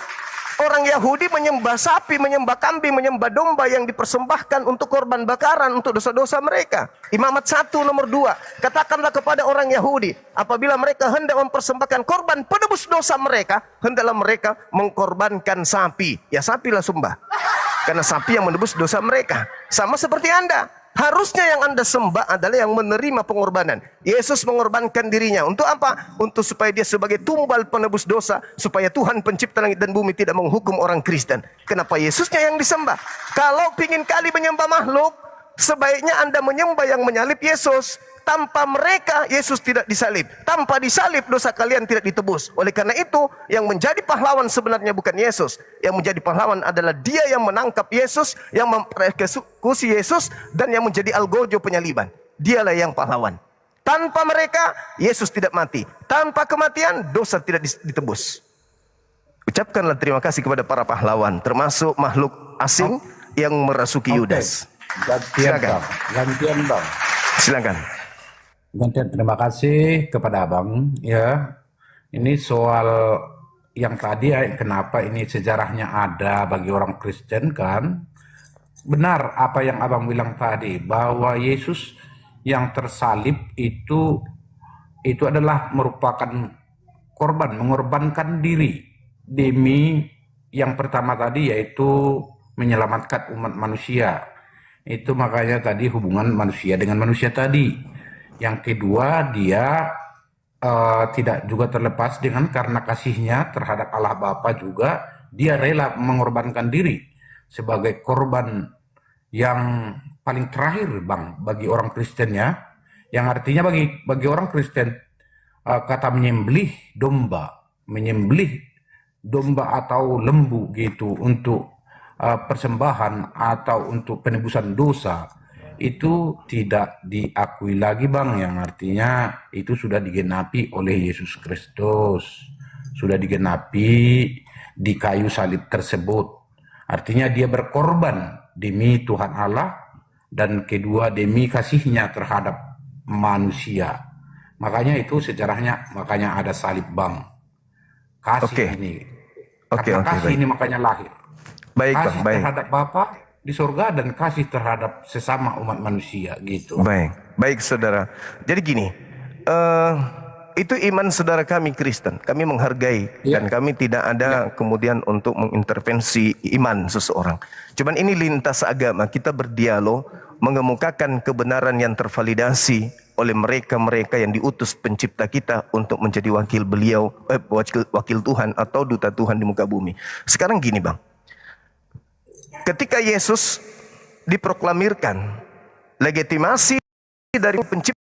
orang Yahudi menyembah sapi, menyembah kambing, menyembah domba yang dipersembahkan untuk korban bakaran untuk dosa-dosa mereka. Imamat 1 nomor 2. Katakanlah kepada orang Yahudi, apabila mereka hendak mempersembahkan korban penebus dosa mereka, hendaklah mereka mengkorbankan sapi. Ya, sapilah sembah. Karena sapi yang menebus dosa mereka. Sama seperti Anda. Harusnya yang Anda sembah adalah yang menerima pengorbanan. Yesus mengorbankan dirinya. Untuk apa? Untuk supaya dia sebagai tumbal penebus dosa. Supaya Tuhan pencipta langit dan bumi tidak menghukum orang Kristen. Kenapa Yesusnya yang disembah? Kalau ingin kali menyembah makhluk, sebaiknya Anda menyembah yang menyalib Yesus. Tanpa mereka, Yesus tidak disalib. Tanpa disalib, dosa kalian tidak ditebus. Oleh karena itu, yang menjadi pahlawan sebenarnya bukan Yesus. Yang menjadi pahlawan adalah dia yang menangkap Yesus, yang mempersekusi Yesus, dan yang menjadi algojo penyaliban. Dialah yang pahlawan. Tanpa mereka, Yesus tidak mati. Tanpa kematian, dosa tidak ditebus. Ucapkanlah terima kasih kepada para pahlawan, termasuk makhluk asing yang merasuki Yudas. Gantian bang. Silakan. Gantian, terima kasih kepada abang. Ya, ini soal yang tadi ya, kenapa ini sejarahnya ada bagi orang Kristen kan? Benar apa yang abang bilang tadi, bahwa Yesus yang tersalib itu adalah merupakan korban, mengorbankan diri demi yang pertama tadi, yaitu menyelamatkan umat manusia. Itu makanya tadi hubungan manusia dengan manusia tadi. Yang kedua, dia tidak juga terlepas dengan karena kasihnya terhadap Allah Bapa juga, dia rela mengorbankan diri sebagai korban yang paling terakhir bang bagi orang Kristen ya. Yang artinya bagi orang Kristen kata menyembelih domba atau lembu gitu untuk persembahan atau untuk penebusan dosa, itu tidak diakui lagi bang, yang artinya itu sudah digenapi oleh Yesus Kristus, sudah digenapi di kayu salib tersebut. Artinya dia berkorban demi Tuhan Allah, dan kedua demi kasihnya terhadap manusia. Makanya itu sejarahnya, makanya ada salib bang. Kasih ini, karena kasih ini makanya lahir. Baik, kasih Bang, baik. terhadap Bapa di surga dan kasih terhadap sesama umat manusia gitu. Baik saudara. Jadi gini, itu iman saudara kami Kristen. Kami menghargai dan kami tidak ada kemudian untuk mengintervensi iman seseorang. Cuman ini lintas agama, kita berdialog, mengemukakan kebenaran yang tervalidasi oleh mereka-mereka yang diutus pencipta kita untuk menjadi wakil beliau, wakil Tuhan atau duta Tuhan di muka bumi. Sekarang gini bang, ketika Yesus diproklamirkan legitimasi dari pencipta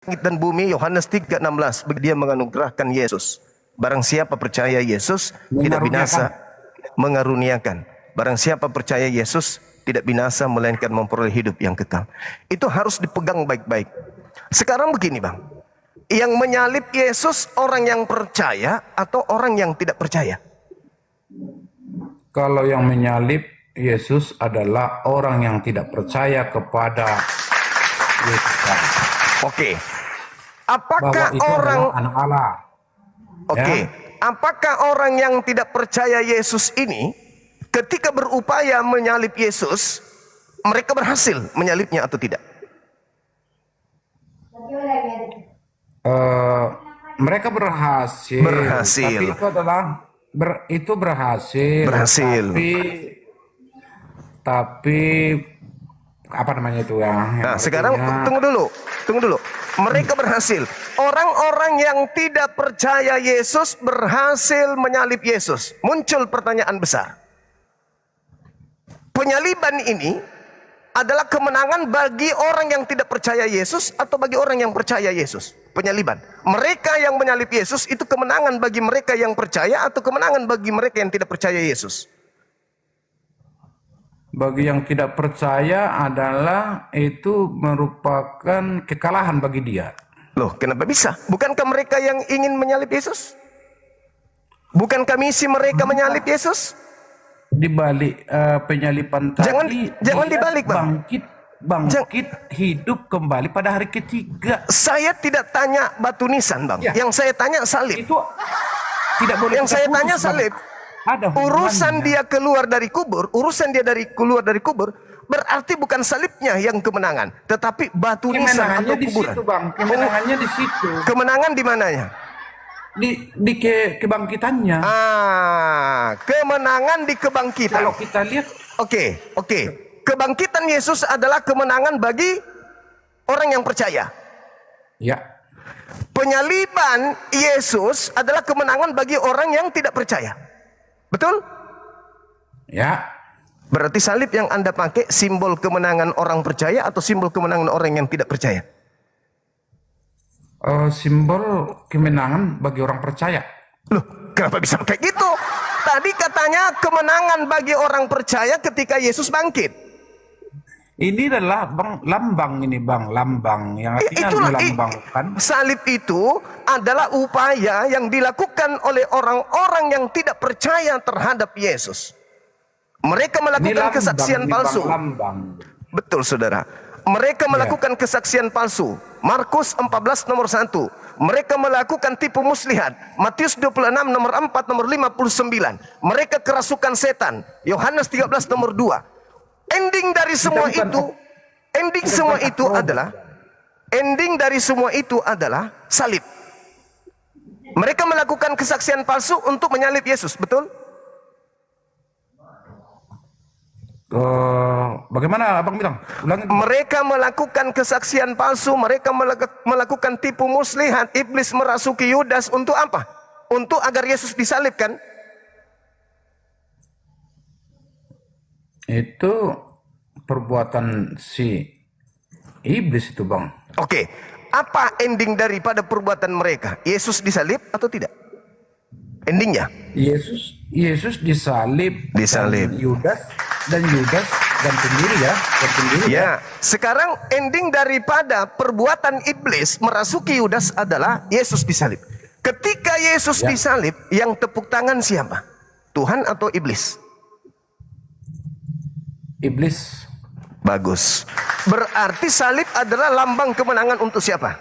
langit dan bumi, Yohanes 3:16, dia menganugerahkan Yesus. Barang siapa percaya Yesus tidak binasa, mengaruniakan. Barang siapa percaya Yesus tidak binasa melainkan memperoleh hidup yang kekal. Itu harus dipegang baik-baik. Sekarang begini Bang, yang menyalib Yesus orang yang percaya atau orang yang tidak percaya? Kalau yang menyalib Yesus adalah orang yang tidak percaya kepada Yesus tadi. Oke. Bahwa Apakah itu orang adalah anak Allah. Oke, Ya. apakah orang yang tidak percaya Yesus ini ketika berupaya menyalib Yesus, mereka berhasil menyalibnya atau tidak? Mereka berhasil. Berhasil. Tapi itu adalah itu berhasil. Berhasil. Tapi apa namanya itu ya? Nah, sekarang tunggu dulu. Mereka berhasil. Orang-orang yang tidak percaya Yesus berhasil menyalib Yesus. Muncul pertanyaan besar. Penyaliban ini adalah kemenangan bagi orang yang tidak percaya Yesus atau bagi orang yang percaya Yesus? Penyaliban. Mereka yang menyalib Yesus itu kemenangan bagi mereka yang percaya atau kemenangan bagi mereka yang tidak percaya Yesus? Bagi yang tidak percaya adalah itu merupakan kekalahan bagi dia. Loh, kenapa bisa? Bukankah mereka yang ingin menyalib Yesus? Bukankah misi mereka menyalib Yesus? Di balik penyalipan tadi, jangan dia dibalik, Bang. bangkit hidup kembali pada hari ketiga. Saya tidak tanya batu nisan, Bang. Ya. Yang saya tanya salib. Itu tidak boleh. Yang kita saya putus, tanya Bang. salib. Ada Urusan hubungannya. dia keluar dari kubur, keluar dari kubur, berarti bukan salibnya yang kemenangan, tetapi batu nisan Kemenangannya atau di kuburan. situ, Bang. Kemenangannya di situ. Kemenangan di mananya? Di kebangkitannya. Kemenangan di kebangkitan. Kalau kita lihat, Oke. Kebangkitan Yesus adalah kemenangan bagi orang yang percaya. ya, Penyaliban Yesus adalah kemenangan bagi orang yang tidak percaya. Betul? ya, Berarti salib yang Anda pakai simbol kemenangan orang percaya atau simbol kemenangan orang yang tidak percaya? simbol kemenangan bagi orang percaya. Loh, kenapa bisa kayak gitu? Tadi katanya kemenangan bagi orang percaya ketika Yesus bangkit. Ini adalah lambang yang artinya melambangkan. Salib itu adalah upaya yang dilakukan oleh orang-orang yang tidak percaya terhadap Yesus. Mereka melakukan kesaksian palsu. Lambang. Betul, saudara. Mereka melakukan kesaksian palsu. Markus 14 nomor 1. Mereka melakukan tipu muslihat. Matius 26 nomor 4 nomor 59. Mereka kerasukan setan. Yohanes 13 nomor 2. Ending dari semua itu adalah salib. Mereka melakukan kesaksian palsu untuk menyalib Yesus, betul? Bagaimana Abang bilang? Ulangi. Mereka melakukan kesaksian palsu, mereka melakukan tipu muslihat. Iblis merasuki Yudas untuk apa? Untuk agar Yesus disalibkan. Itu perbuatan si iblis itu, Bang. Oke, apa ending daripada perbuatan mereka? Yesus disalib atau tidak? Endingnya? Yesus disalib. Dan Yudas gantung diri ya. Ya, sekarang ending daripada perbuatan iblis merasuki Yudas adalah Yesus disalib. Ketika Yesus disalib, yang tepuk tangan siapa? Tuhan atau iblis? Iblis. Bagus. Berarti salib adalah lambang kemenangan untuk siapa?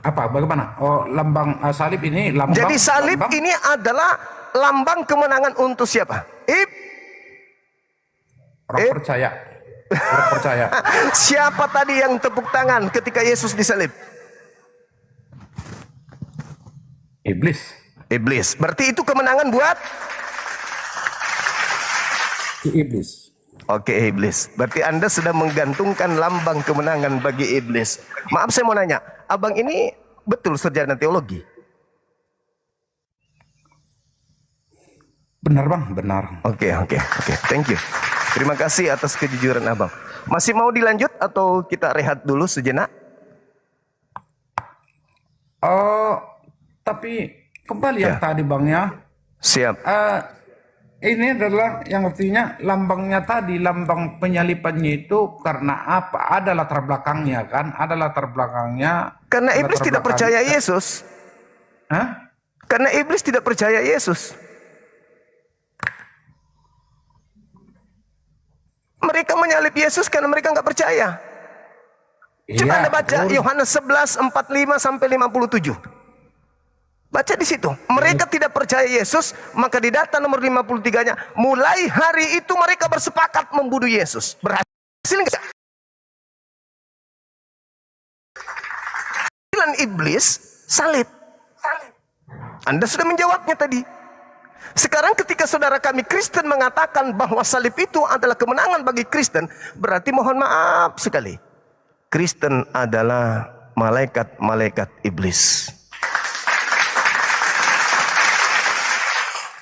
Apa? Bagaimana? Oh, lambang salib ini lambang. Jadi salib ini adalah lambang kemenangan untuk siapa? Orang percaya. Orang percaya. Siapa tadi yang tepuk tangan ketika Yesus disalib? Iblis. Berarti itu kemenangan buat iblis. Oke, iblis. Berarti Anda sudah menggantungkan lambang kemenangan bagi iblis. Maaf, saya mau nanya, Abang ini betul sarjana teologi? Benar, Bang, benar. Oke. Thank you. Terima kasih atas kejujuran Abang. Masih mau dilanjut atau kita rehat dulu sejenak? Tapi kembali yang tadi Bang ya. Siap. Ini adalah yang artinya lambangnya tadi, lambang penyalipannya itu karena apa? Ada latar belakangnya kan? Ada latar belakangnya. Karena iblis latar tidak belakang- percaya Yesus. Hah? Karena iblis tidak percaya Yesus. Mereka menyalib Yesus karena mereka nggak percaya. Coba Anda baca Yohanes 11, 45 sampai 57. Baca di situ. Mereka tidak percaya Yesus, maka di data nomor 53-nya, mulai hari itu mereka bersepakat membunuh Yesus. Berhasil nggak? Iblis salib. Anda sudah menjawabnya tadi. Sekarang ketika saudara kami Kristen mengatakan bahwa salib itu adalah kemenangan bagi Kristen, berarti mohon maaf sekali, Kristen adalah malaikat-malaikat iblis.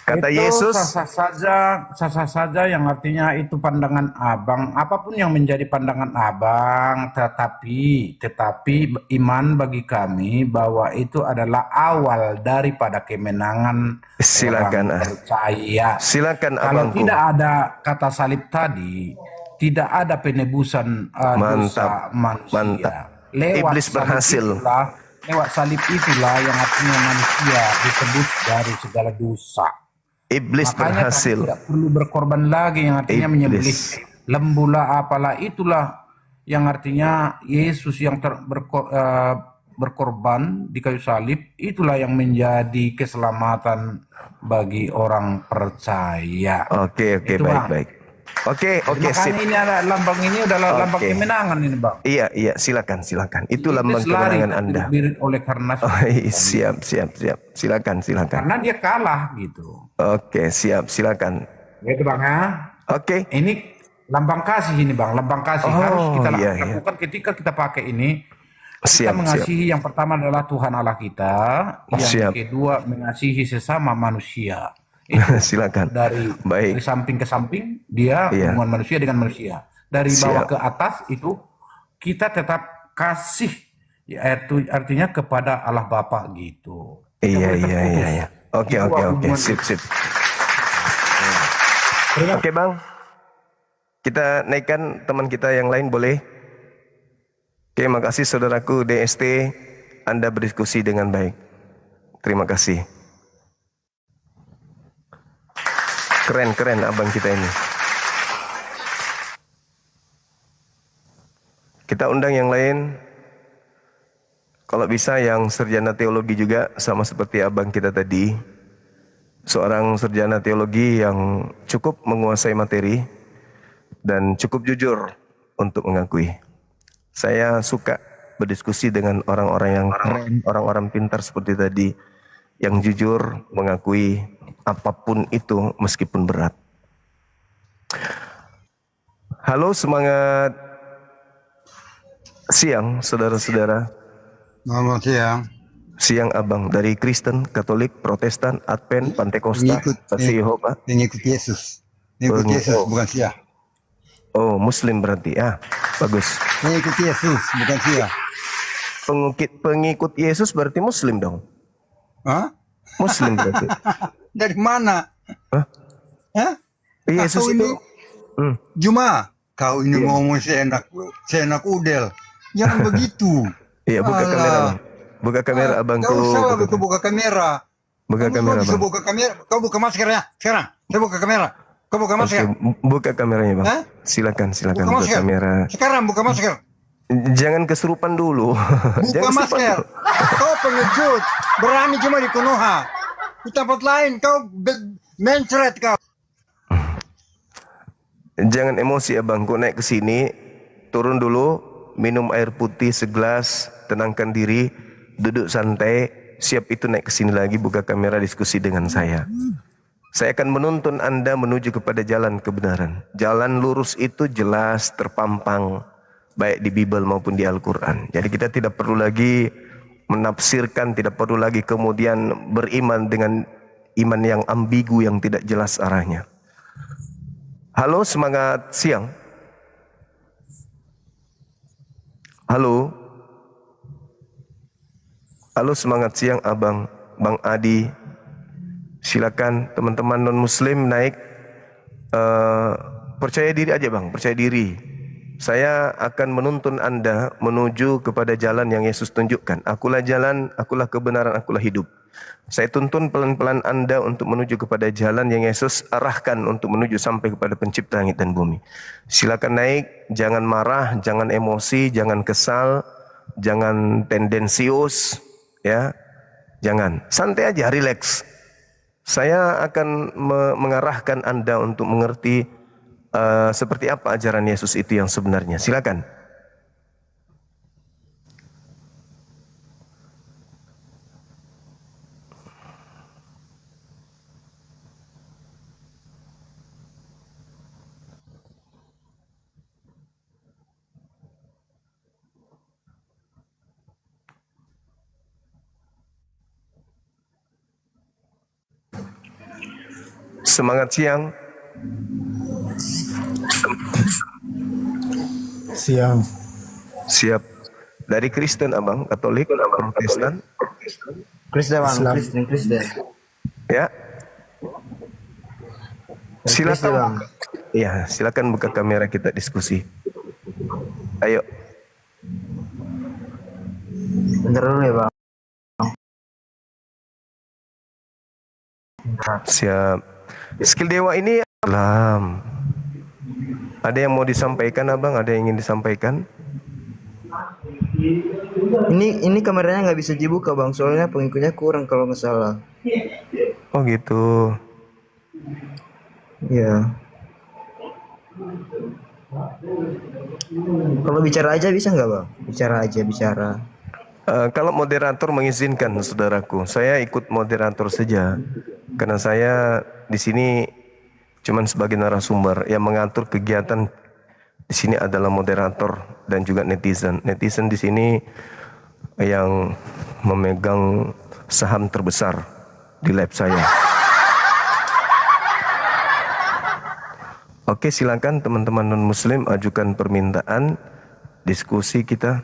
Kata itu Yesus, sah-sah saja yang artinya itu pandangan abang, apapun yang menjadi pandangan abang, tetapi iman bagi kami bahwa itu adalah awal daripada kemenangan silakan, orang percaya. silakan Kalau abangku. tidak ada kata salib tadi, tidak ada penebusan dosa manusia. Mantap. Lewat Iblis berhasil. Lewat salib itulah yang artinya manusia ditebus dari segala dosa. Iblis Makanya berhasil. kami tidak perlu berkorban lagi yang artinya menyembelih lembu lah apalah, itulah yang artinya Yesus yang berkorban di kayu salib, itulah yang menjadi keselamatan bagi orang percaya. Oke, Itu, Bang. baik. Oke, Makanya sip. ini adalah lambang, ini adalah lambang kemenangan ini Bang. Iya, silakan. Itu lambang Iblis lari kemenangan Anda. terbirit oleh karena Siap. Silakan. karena dia kalah gitu. Oke, siap. Silakan. Gitu Bang ya. Oke. Ini lambang kasih ini Bang, lambang kasih harus kita lakukan ketika kita pakai ini. Kita mengasihi yang pertama adalah Tuhan Allah kita, yang kedua mengasihi sesama manusia. Itu silakan. Dari samping ke samping dia hubungan manusia dengan manusia. Dari bawah ke atas itu kita tetap kasih, yaitu artinya kepada Allah Bapa gitu. Iya. Oke. Sip. Oke Bang. Kita naikkan teman kita yang lain boleh? Oke, makasih saudaraku DST, Anda berdiskusi dengan baik. Terima kasih. Keren abang kita ini. Kita undang yang lain. Kalau bisa yang sarjana teologi juga, sama seperti abang kita tadi. Seorang sarjana teologi yang cukup menguasai materi dan cukup jujur untuk mengakui. Saya suka berdiskusi dengan orang-orang yang keren, orang-orang pintar seperti tadi, yang jujur mengakui apapun itu meskipun berat. Halo, semangat siang saudara-saudara. Selamat siang. Siang abang, dari Kristen, Katolik, Protestan, Advent, Pantekosta, Saksi Yehova. Pengikut Yesus. Pengikut Yesus bukan Sia. Oh, Muslim berarti. Bagus. Pengikut Yesus bukan Sia. Pengikut Yesus berarti Muslim dong. Hah? Muslim berarti. Dari mana? Hah? Yesus kau itu. Juma, kau ini ngomong seenak udel. Jangan begitu. Iya, buka kamera bang. Buka kamera abangku. Kau salah buka kamera. Buka kamera bang. Buka kamera. Kau buka maskernya sekarang. Saya buka kamera. Kau buka masker. Buka kameranya bang. Silakan buka kamera. Sekarang buka masker. Jangan kesurupan dulu. Buka masker. Kau pengecut. Berani cuma di Konoha. Di tempat lain kau mencret kau. Jangan emosi abang. Kau naik ke sini, turun dulu, minum air putih segelas, tenangkan diri, duduk santai. Siap itu naik ke sini lagi, buka kamera, diskusi dengan saya. Saya akan menuntun Anda menuju kepada jalan kebenaran. Jalan lurus itu jelas terpampang baik di Bible maupun di Al-Quran. Jadi kita tidak perlu lagi menafsirkan, tidak perlu lagi kemudian beriman dengan iman yang ambigu yang tidak jelas arahnya. Halo, semangat siang. Halo. Halo, semangat siang abang Bang Adi. Silakan teman-teman non-muslim naik. Percaya diri aja Bang, percaya diri. Saya akan menuntun Anda menuju kepada jalan yang Yesus tunjukkan. Akulah jalan, akulah kebenaran, akulah hidup. Saya tuntun pelan-pelan Anda untuk menuju kepada jalan yang Yesus arahkan untuk menuju sampai kepada pencipta langit dan bumi. Silakan naik, jangan marah, jangan emosi, jangan kesal, jangan tendensius, ya. Jangan, santai aja, relax. Saya akan mengarahkan Anda untuk mengerti seperti apa ajaran Yesus itu yang sebenarnya. Silakan. Semangat siang. Siang. Siap. Dari Kristen Abang, Katolik, Protestan? Kristen Bang, Islam. Kristen. Ya. Kristen, Silakan. Bang. Iya, silakan buka kamera kita diskusi. Ayo. Bentar dulu ya Bang. Siap. Skill dewa ini alam. Ada yang mau disampaikan Abang? Ada yang ingin disampaikan? Ini kameranya nggak bisa dibuka Bang, soalnya pengikutnya kurang kalau nggak salah. Oh gitu. Iya. Kalau bicara aja bisa nggak Bang? Bicara aja, bicara. Kalau moderator mengizinkan saudaraku, saya ikut moderator saja. Karena saya di sini cuman sebagai narasumber yang mengatur kegiatan di sini adalah moderator dan juga netizen. Netizen di sini yang memegang saham terbesar di lab saya. Oke, silakan teman-teman non-muslim ajukan permintaan diskusi kita.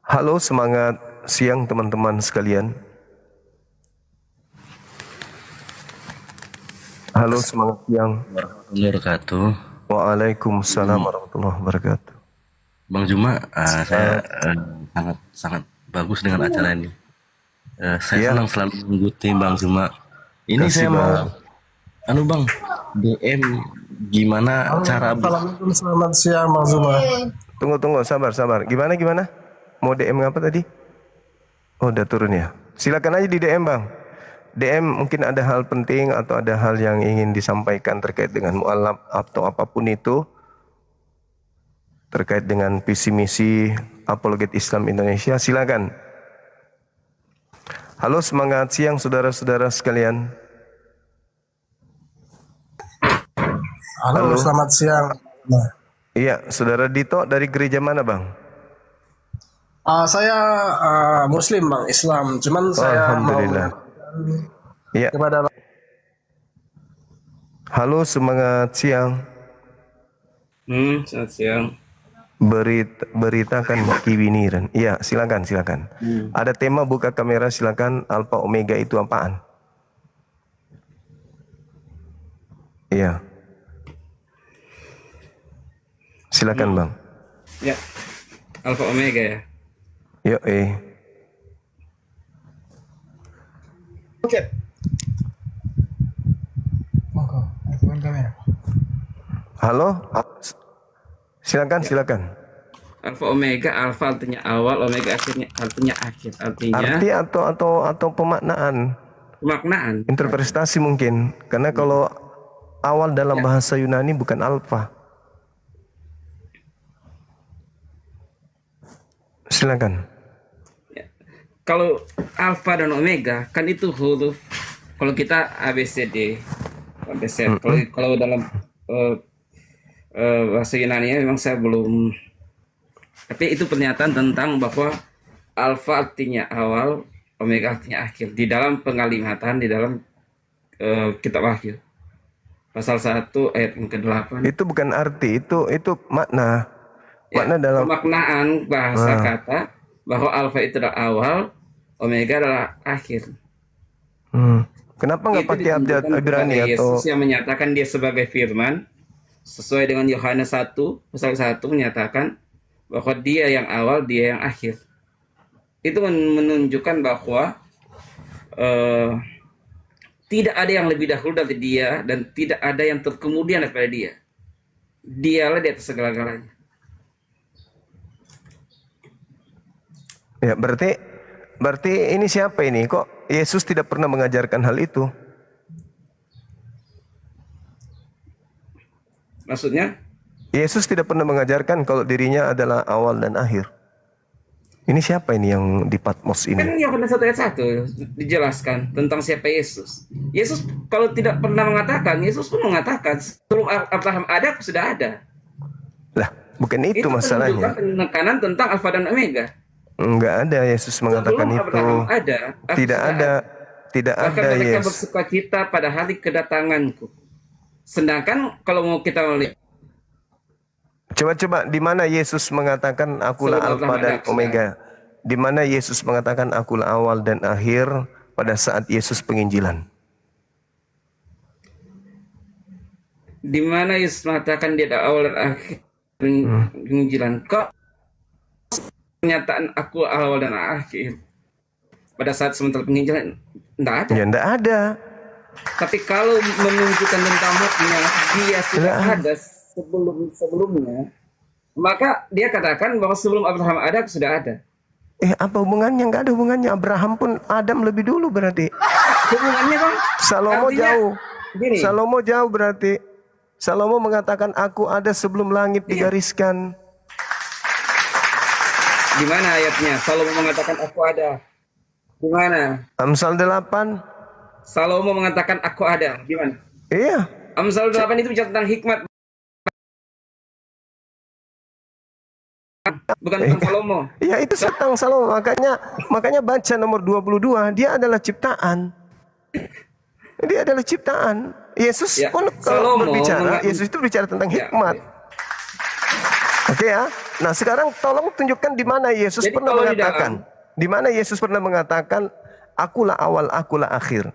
Halo, semangat siang teman-teman sekalian. Halo, semangat siang. Warahmatullahi wabarakatuh. Waalaikumsalam warahmatullahi wabarakatuh. Bang Juma, saya sangat bagus dengan acara ini. Saya senang selalu mengikuti Bang Juma. Ini Kasih, saya mau, Bang. Bang, DM gimana cara. Assalamualaikum, selamat siang Bang Zuma. Tunggu, sabar. Gimana? Mau DM apa tadi? Oh, udah turun ya. Silakan aja di DM Bang. DM mungkin ada hal penting atau ada hal yang ingin disampaikan terkait dengan mualaf atau apapun itu. Terkait dengan visi misi Apologet Islam Indonesia, silakan. Halo, semangat siang saudara-saudara sekalian. Halo, selamat siang. Iya, saudara Dito dari gereja mana Bang? Saya Muslim Bang, Islam. Cuman saya mau Alhamdulillah. Iya. kepada Halo, semangat siang. Selamat siang. Beritakan kiwiniran. Iya, silakan. Ada tema, buka kamera, silakan. Alfa Omega itu apaan? Iya. Silakan Bang. Ya, Alfa Omega ya. Yuk, Oke. Halo? Silakan. Alfa Omega, Alfa artinya awal, Omega artinya akhir. Artinya Arti atau pemaknaan? pemaknaan. Interpretasi mungkin. Karena kalau awal dalam bahasa Yunani bukan alfa. Silakan. Kalau Alfa dan Omega kan itu huruf. Kalau kita ABCD. Kalau dalam bahasa Yunani memang saya belum. Tapi itu pernyataan tentang bahwa Alfa artinya awal, Omega artinya akhir. Di dalam pengalimatan, di dalam kitab Wahyu. Pasal 1 ayat yang ke-8. Itu bukan arti, itu makna. Makna dalam Pemaknaan bahasa kata bahwa alfa itu adalah awal, omega adalah akhir. Kenapa nggak Itu pakai abjad ditunjukkan Ibrani kepada atau Yesus yang menyatakan dia sebagai firman sesuai dengan Yohanes 1 pasal 1 menyatakan bahwa dia yang awal, dia yang akhir. Itu menunjukkan bahwa tidak ada yang lebih dahulu dari dia dan tidak ada yang terkemudian daripada dia. Dialah di atas segala-galanya. ya berarti ini siapa ini? Kok Yesus tidak pernah mengajarkan hal itu? Maksudnya? Yesus tidak pernah mengajarkan kalau dirinya adalah awal dan akhir. Ini siapa ini yang di Patmos ini? Kan Yohanes 1 ayat 1 dijelaskan tentang siapa Yesus. Yesus kalau tidak pernah mengatakan, Yesus pun mengatakan sebelum Abraham ada, aku sudah ada. Lah, bukan itu masalahnya. Itu penekanan tentang Alfa dan Omega. Enggak ada Yesus mengatakan Sebelum itu. Abraham ada, aku Tidak sudah ada. Tidak Bahkan ada mereka Yesus. bersukacita pada hari kedatanganku. Sedangkan kalau mau kita melihat Coba di mana Yesus mengatakan akulah Sebelum Alfa Abraham dan ada, Omega? Di mana Yesus mengatakan akulah awal dan akhir pada saat Yesus penginjilan? di mana Yesus mengatakan dia ada awal dan akhir penginjilan. Kok pernyataan aku awal dan akhir pada saat sementara penginjilan tidak ada. Ya enggak ada. Tapi kalau menunjukkan tentang makna dia sudah ada sebelumnya, maka dia katakan bahwa sebelum Abraham ada, aku sudah ada. Apa hubungannya? Enggak ada hubungannya. Abraham pun Adam lebih dulu berarti. Hubungannya Bang? Salomo Artinya, jauh. gini. Salomo jauh berarti. Salomo mengatakan aku ada sebelum langit digariskan. Di mana ayatnya? Salomo mengatakan aku ada. Di mana? Amsal 8. Salomo mengatakan aku ada. Di mana? Iya. Amsal 8 itu bicara tentang hikmat. Bukan tentang Salomo. Ya itu tentang Salomo. Makanya baca nomor 22. Dia adalah ciptaan. Dia adalah ciptaan. Yesus Ya, pun kalau Salomo berbicara, Yesus itu bicara tentang hikmat. Oke ya. Nah sekarang tolong tunjukkan di mana Yesus Jadi pernah kalau di mengatakan. Di mana Yesus pernah mengatakan, akulah awal, akulah akhir.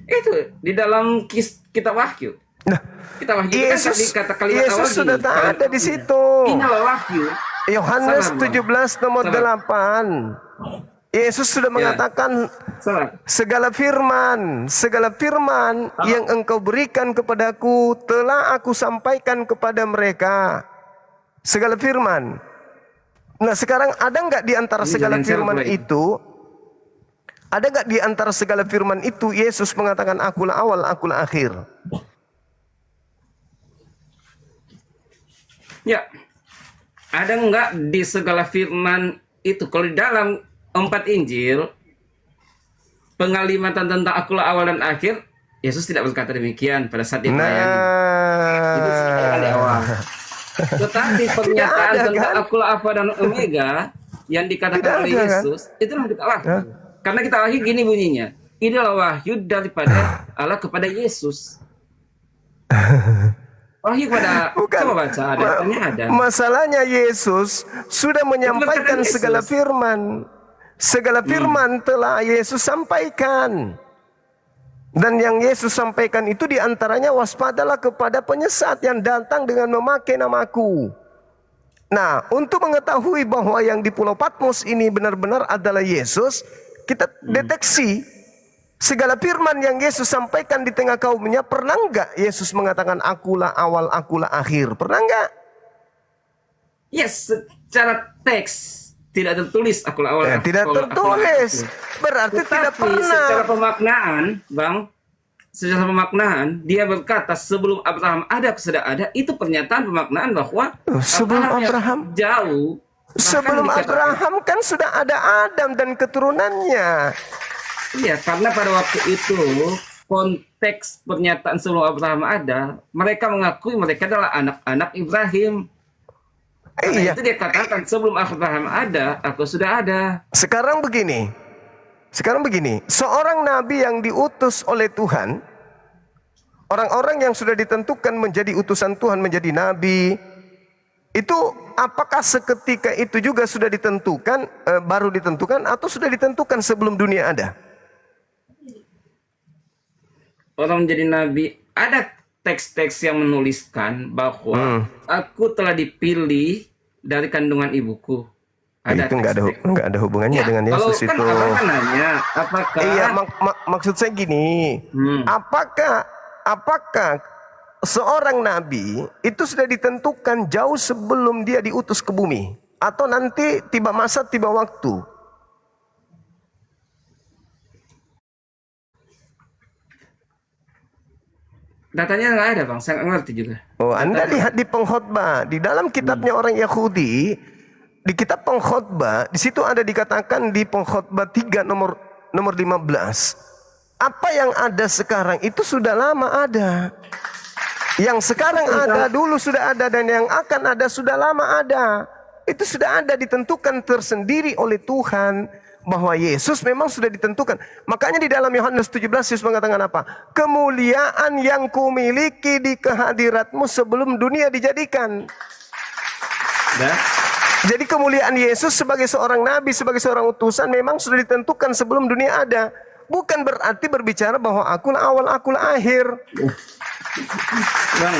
Itu di dalam kitab Wahyu. Nah, Kitab Wahyu Yesus, itu kan kata kalimat Yesus awal sudah gini, tak ada di situ. Inilah Wahyu. Yohanes Salah, Bang. 17 nomor Salah. 8. Yesus sudah mengatakan segala firman yang engkau berikan kepadaku telah aku sampaikan kepada mereka. Segala firman. Nah sekarang ada nggak di antara segala firman itu? Ada nggak di antara segala firman itu Yesus mengatakan akulah awal, akulah akhir? Ya, ada nggak di segala firman itu? Kalau di dalam 4 Injil, pengalimatan tentang akulah awal dan akhir, Yesus tidak berkata demikian pada saat dia melayani. Itu sudah di awal. Tetapi pernyataan tentang akulah Alfa dan Omega yang dikatakan oleh Yesus, itulah kita wahyu. Karena kita wahyu gini bunyinya, inilah wahyu daripada Allah kepada Yesus. Wahyu pada coba baca ada. Masalahnya Yesus sudah menyampaikan segala firman. Segala firman telah Yesus sampaikan. Dan yang Yesus sampaikan itu diantaranya waspadalah kepada penyesat yang datang dengan memakai namaku. Nah, untuk mengetahui bahwa yang di Pulau Patmos ini benar-benar adalah Yesus, kita deteksi segala firman yang Yesus sampaikan di tengah kaumnya. Pernah enggak Yesus mengatakan akulah awal, akulah akhir? Pernah enggak? Yes, secara teks tidak tertulis akulah awal. Tidak tertulis. Berarti tidak pernah. Secara pemaknaan, Bang, secara pemaknaan dia berkata sebelum Abraham ada, aku sudah ada. Itu pernyataan pemaknaan bahwa sebelum Abraham jauh. Sebelum Abraham kan sudah ada Adam dan keturunannya. Iya, karena pada waktu itu konteks pernyataan sebelum Abraham ada, mereka mengakui mereka adalah anak-anak Ibrahim. Karena itu dia katakan sebelum Abraham ada, aku sudah ada. Sekarang begini, Sekarang begini, seorang nabi yang diutus oleh Tuhan, orang-orang yang sudah ditentukan menjadi utusan Tuhan, menjadi nabi, itu apakah seketika itu juga sudah ditentukan, baru ditentukan, atau sudah ditentukan sebelum dunia ada? Orang menjadi nabi, ada teks-teks yang menuliskan bahwa aku telah dipilih dari kandungan ibuku. Ada itu nggak ada hubungannya dengan Yesus kalau itu. Kan abang nanya, apakah? Iya, maksud saya gini, apakah seorang nabi itu sudah ditentukan jauh sebelum dia diutus ke bumi, atau nanti tiba masa tiba waktu? Datanya nggak ada bang, saya nggak ngerti juga. Oh, Anda lihat di pengkhotbah, di dalam kitabnya orang Yahudi, di kitab pengkhotbah, di situ ada dikatakan di pengkhotbah 3 nomor 15. Apa yang ada sekarang itu sudah lama ada. Yang sekarang ada, dulu sudah ada, dan yang akan ada sudah lama ada. Itu sudah ada, ditentukan tersendiri oleh Tuhan. Bahwa Yesus memang sudah ditentukan. Makanya di dalam Yohanes 17 Yesus mengatakan apa? Kemuliaan yang kumiliki di kehadiratmu sebelum dunia dijadikan. Jadi kemuliaan Yesus sebagai seorang nabi, sebagai seorang utusan memang sudah ditentukan sebelum dunia ada. Bukan berarti berbicara bahwa akulah awal, akulah akhir. Bang,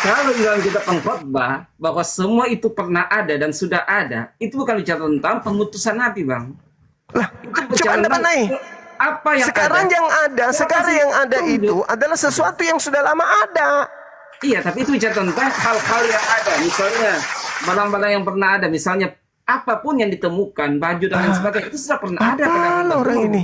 kalau di dalam kitab pengkhotbah bahwa semua itu pernah ada dan sudah ada, itu bukan bicara tentang pengutusan nabi, bang. Lah, coba Anda manai. Apa yang sekarang ada? yang ada, sekarang yang ada itu adalah sesuatu yang sudah lama ada. Iya, tapi itu bicara tentang hal-hal yang ada. Misalnya barang-barang yang pernah ada, misalnya apapun yang ditemukan, baju dan lain sebagainya, itu sudah pernah ada pada orang ini.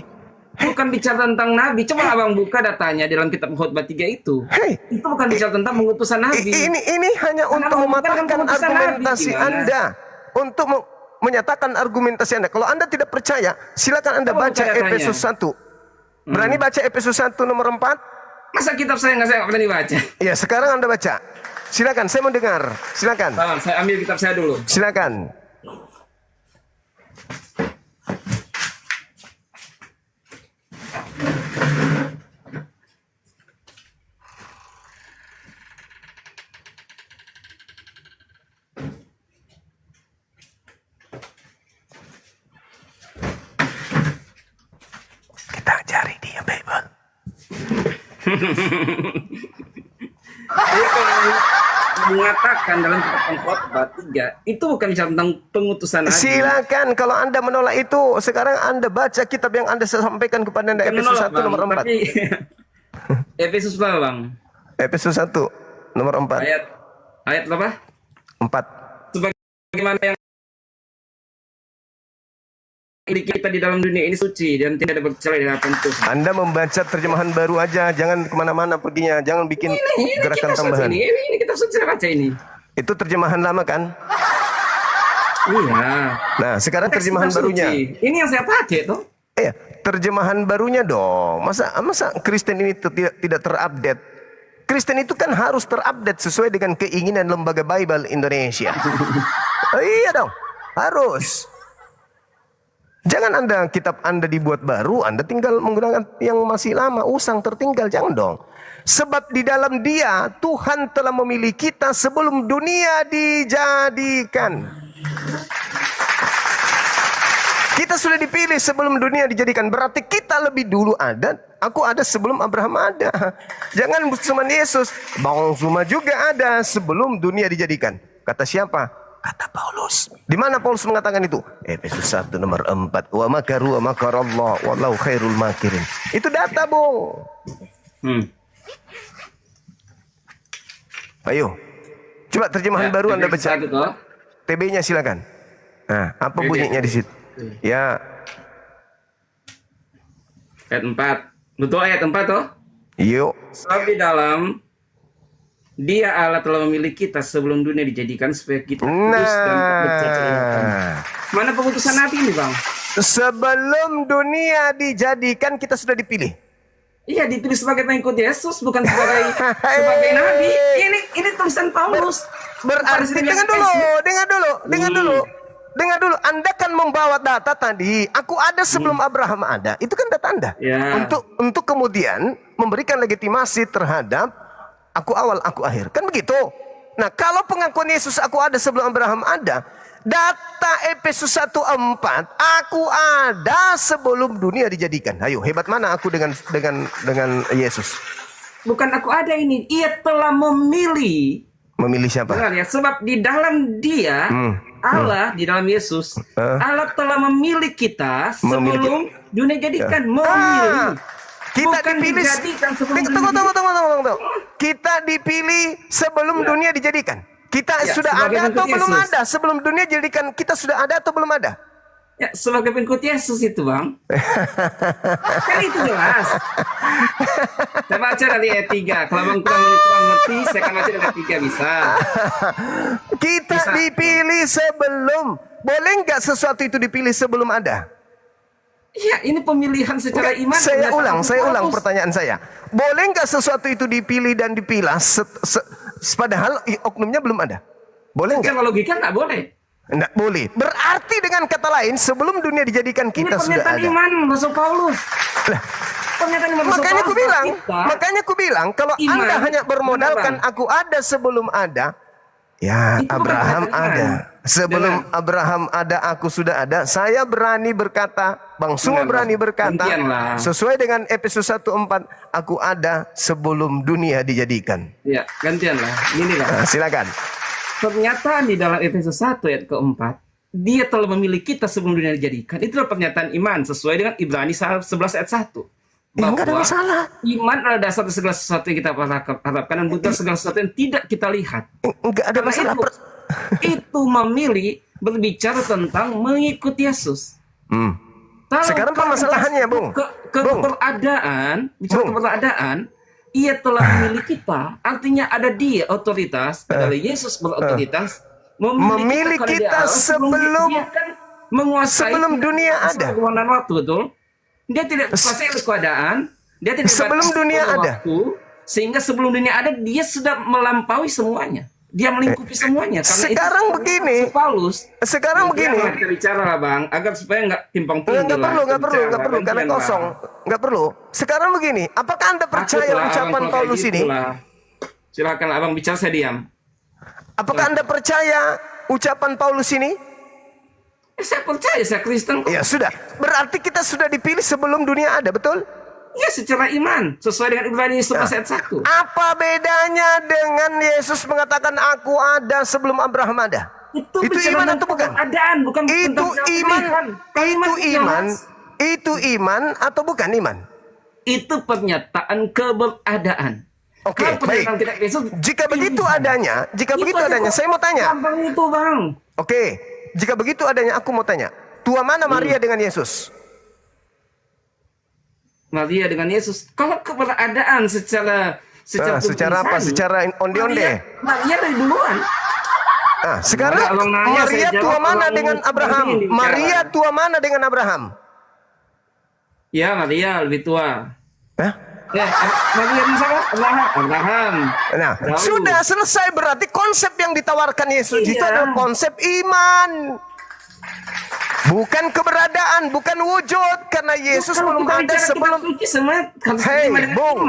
Bukan bicara tentang nabi. Coba abang buka datanya dalam kitab Khotbah 3 itu. Itu bukan bicara tentang pengutusan nabi. Ini hanya untuk mematahkan argumentasi Anda, untuk menyatakan argumentasi Anda. Kalau Anda tidak percaya, silakan Anda baca Efesus 1. Berani baca Efesus 1 nomor 4? Masa kitab saya nggak berani baca? Ya, sekarang Anda baca. Silakan, saya mau dengar. Silakan. Bang, saya ambil kitab saya dulu. Silakan. Kita cari dia Bible. Mengatakan dalam kitab Pengkhotbah 3 itu bukan bicara tentang pengutusan nabi. Silakan, kalau Anda menolak itu, sekarang Anda baca kitab yang Anda sampaikan kepada Anda, Efesus 1 nomor 4. Efesus berapa, Bang? Efesus 1 nomor 4. Ayat berapa? 4. Sebagaimana yang kita di dalam dunia ini suci dan tidak ada bercerai di hadapan Tuhan. Anda membaca terjemahan baru aja, jangan kemana-mana perginya, jangan bikin gerakan tambahan. Ini kita suci baca ini. Itu terjemahan lama kan? Iya. Nah, sekarang terjemahan barunya. Ini yang saya pakai tuh. Iya, terjemahan barunya dong. Masa Kristen ini tidak terupdate? Kristen itu kan harus terupdate sesuai dengan keinginan Lembaga Bible Indonesia. Oh, iya dong, harus. Jangan kitab Anda dibuat baru, Anda tinggal menggunakan yang masih lama, usang tertinggal, jangan dong. Sebab di dalam Dia Tuhan telah memilih kita sebelum dunia dijadikan. Kita sudah dipilih sebelum dunia dijadikan, berarti kita lebih dulu ada. Aku ada sebelum Abraham ada. Jangan cuma Yesus, Bang Zuma juga ada sebelum dunia dijadikan. Kata siapa? Kata Paulus. Di mana Paulus mengatakan itu? Efesus 1 nomor 4. Wa makaru wa makarallah wallahu khairul makirin. Itu data, Bung. Ayo. Coba terjemahan baru Anda baca. TB-nya silakan. Nah, apa bunyinya di situ? Ya. Ayat 4. Betul ayat 4 toh? Yuk. Sebab di dalam Dia Allah telah memilih kita sebelum dunia dijadikan supaya kita kudus dan tak bercacat. Mana pengutusan nabi ini, Bang? Sebelum dunia dijadikan kita sudah dipilih. Iya, dipilih sebagai pengikut Yesus, bukan sebagai nabi. Ini tulisan Paulus. Berarti dengar dulu. dengar dulu. Anda kan membawa data tadi. Aku ada sebelum Abraham ada. Itu kan data Anda. Ya. Untuk kemudian memberikan legitimasi terhadap aku awal, aku akhir. Kan begitu. Nah, kalau pengakuan Yesus aku ada sebelum Abraham ada, data Efesus 1:4, aku ada sebelum dunia dijadikan. Ayo, hebat mana aku dengan Yesus? Bukan aku ada ini, ia telah memilih. Memilih siapa? Dengar ya, sebab di dalam dia, Allah, di dalam Yesus, Allah telah memilih kita sebelum dunia jadikan. Memilih. Kita Bukan dipilih. dijadikan sebelum Tunggu. Kita dipilih sebelum dunia dijadikan. Kita Ya, sudah sebagai ada atau pengikut belum Yesus. ada? Sebelum dunia dijadikan kita sudah ada atau belum ada? Ya, sebagai pengikut Yesus itu, Bang. Kan itu jelas. Saya baca dari ayat 3. Kalau Bang kurang ngerti, saya akan baca dari ayat 3 bisa. Kita Bisa. dipilih sebelum. Boleh nggak sesuatu itu dipilih sebelum ada? Ya, ini pemilihan secara iman. Saya ulang Paulus. pertanyaan saya. Boleh nggak sesuatu itu dipilih dan dipilah padahal oknumnya belum ada? Boleh nggak? Secara logika nggak boleh. Nggak boleh. Berarti dengan kata lain sebelum dunia dijadikan kita Ini sudah pernyataan ada. iman Rasul Paulus. Pernyataan iman Rasul Makanya Paulus. aku bilang kalau Iman, Anda hanya bermodalkan benar, aku ada sebelum ada, ya Itu bukan Abraham perkataan ada. iman. Sebelum Abraham ada aku sudah ada. Saya berani berkata, Bang Suma Benar, berani Bang. berkata Gantianlah. sesuai dengan Efesus 1:4, aku ada sebelum dunia dijadikan. Ya, gantian lah. Ini lah. Nah, silakan. Pernyataan di dalam Efesus 1 ayat ke-4, dia telah memilih kita sebelum dunia dijadikan. Itulah pernyataan iman sesuai dengan Ibrani 11 ayat 1. Ya, nggak ada masalah. Iman adalah dasar segala sesuatu yang kita harapkan dan bukan segala sesuatu yang tidak kita lihat. Nggak ada Karena masalah. itu memilih berbicara tentang mengikuti Yesus. Kalau Sekarang kau permasalahannya, Bung. Keberadaan, bicara keberadaan, ia telah memilih kita. Artinya ada dia otoritas, adalah Yesus berotoritas, Memilih kita Allah, sebelum dia kan menguasai sebelum dunia ada. Kewenangan waktu, betul? Dia tidak kuasai oleh keadaan, dia tidak Sebelum dibatasi dunia oleh ada. waktu, sehingga sebelum dunia ada dia sudah melampaui semuanya. Dia melingkupi semuanya. Karena Sekarang itu, begini. Paulus. Sekarang begini. Kita bicara lah, Bang, agar supaya nggak timpang tindih. Nggak perlu, karena kosong. Nggak perlu. Sekarang begini, apakah Anda percaya ucapan Paulus ini? Silakan Abang bicara, saya diam. Apakah Anda percaya ucapan Paulus ini? Saya percaya, saya Kristen. Ya sudah, berarti kita sudah dipilih sebelum dunia ada, betul? Ya, secara iman, sesuai dengan Ibrani 11 ayat 1. Apa bedanya dengan Yesus mengatakan aku ada sebelum Abraham ada? Itu iman atau bukan? Keadaan, bukan Itu iman. Itu iman atau bukan iman? Itu pernyataan keberadaan. Oke, baik. Jika begitu adanya, saya mau tanya. Gampang itu, Bang. Oke, jika begitu adanya, aku mau tanya. Tua mana Maria dengan Yesus? Maria dengan Yesus. Kalau keberadaan secara apa? Secara onde-onde. Maria dari duluan. Nah, sekarang Maria tua mana dengan Abraham? Maria tua mana dengan Abraham? Ya, Maria lebih tua. Hah? Ya, Maria misalnya Abraham. Nah, sudah selesai, berarti konsep yang ditawarkan Yesus itu adalah konsep iman. Bukan keberadaan, bukan wujud, karena Yesus belum ada sebelum. Hei, Bung,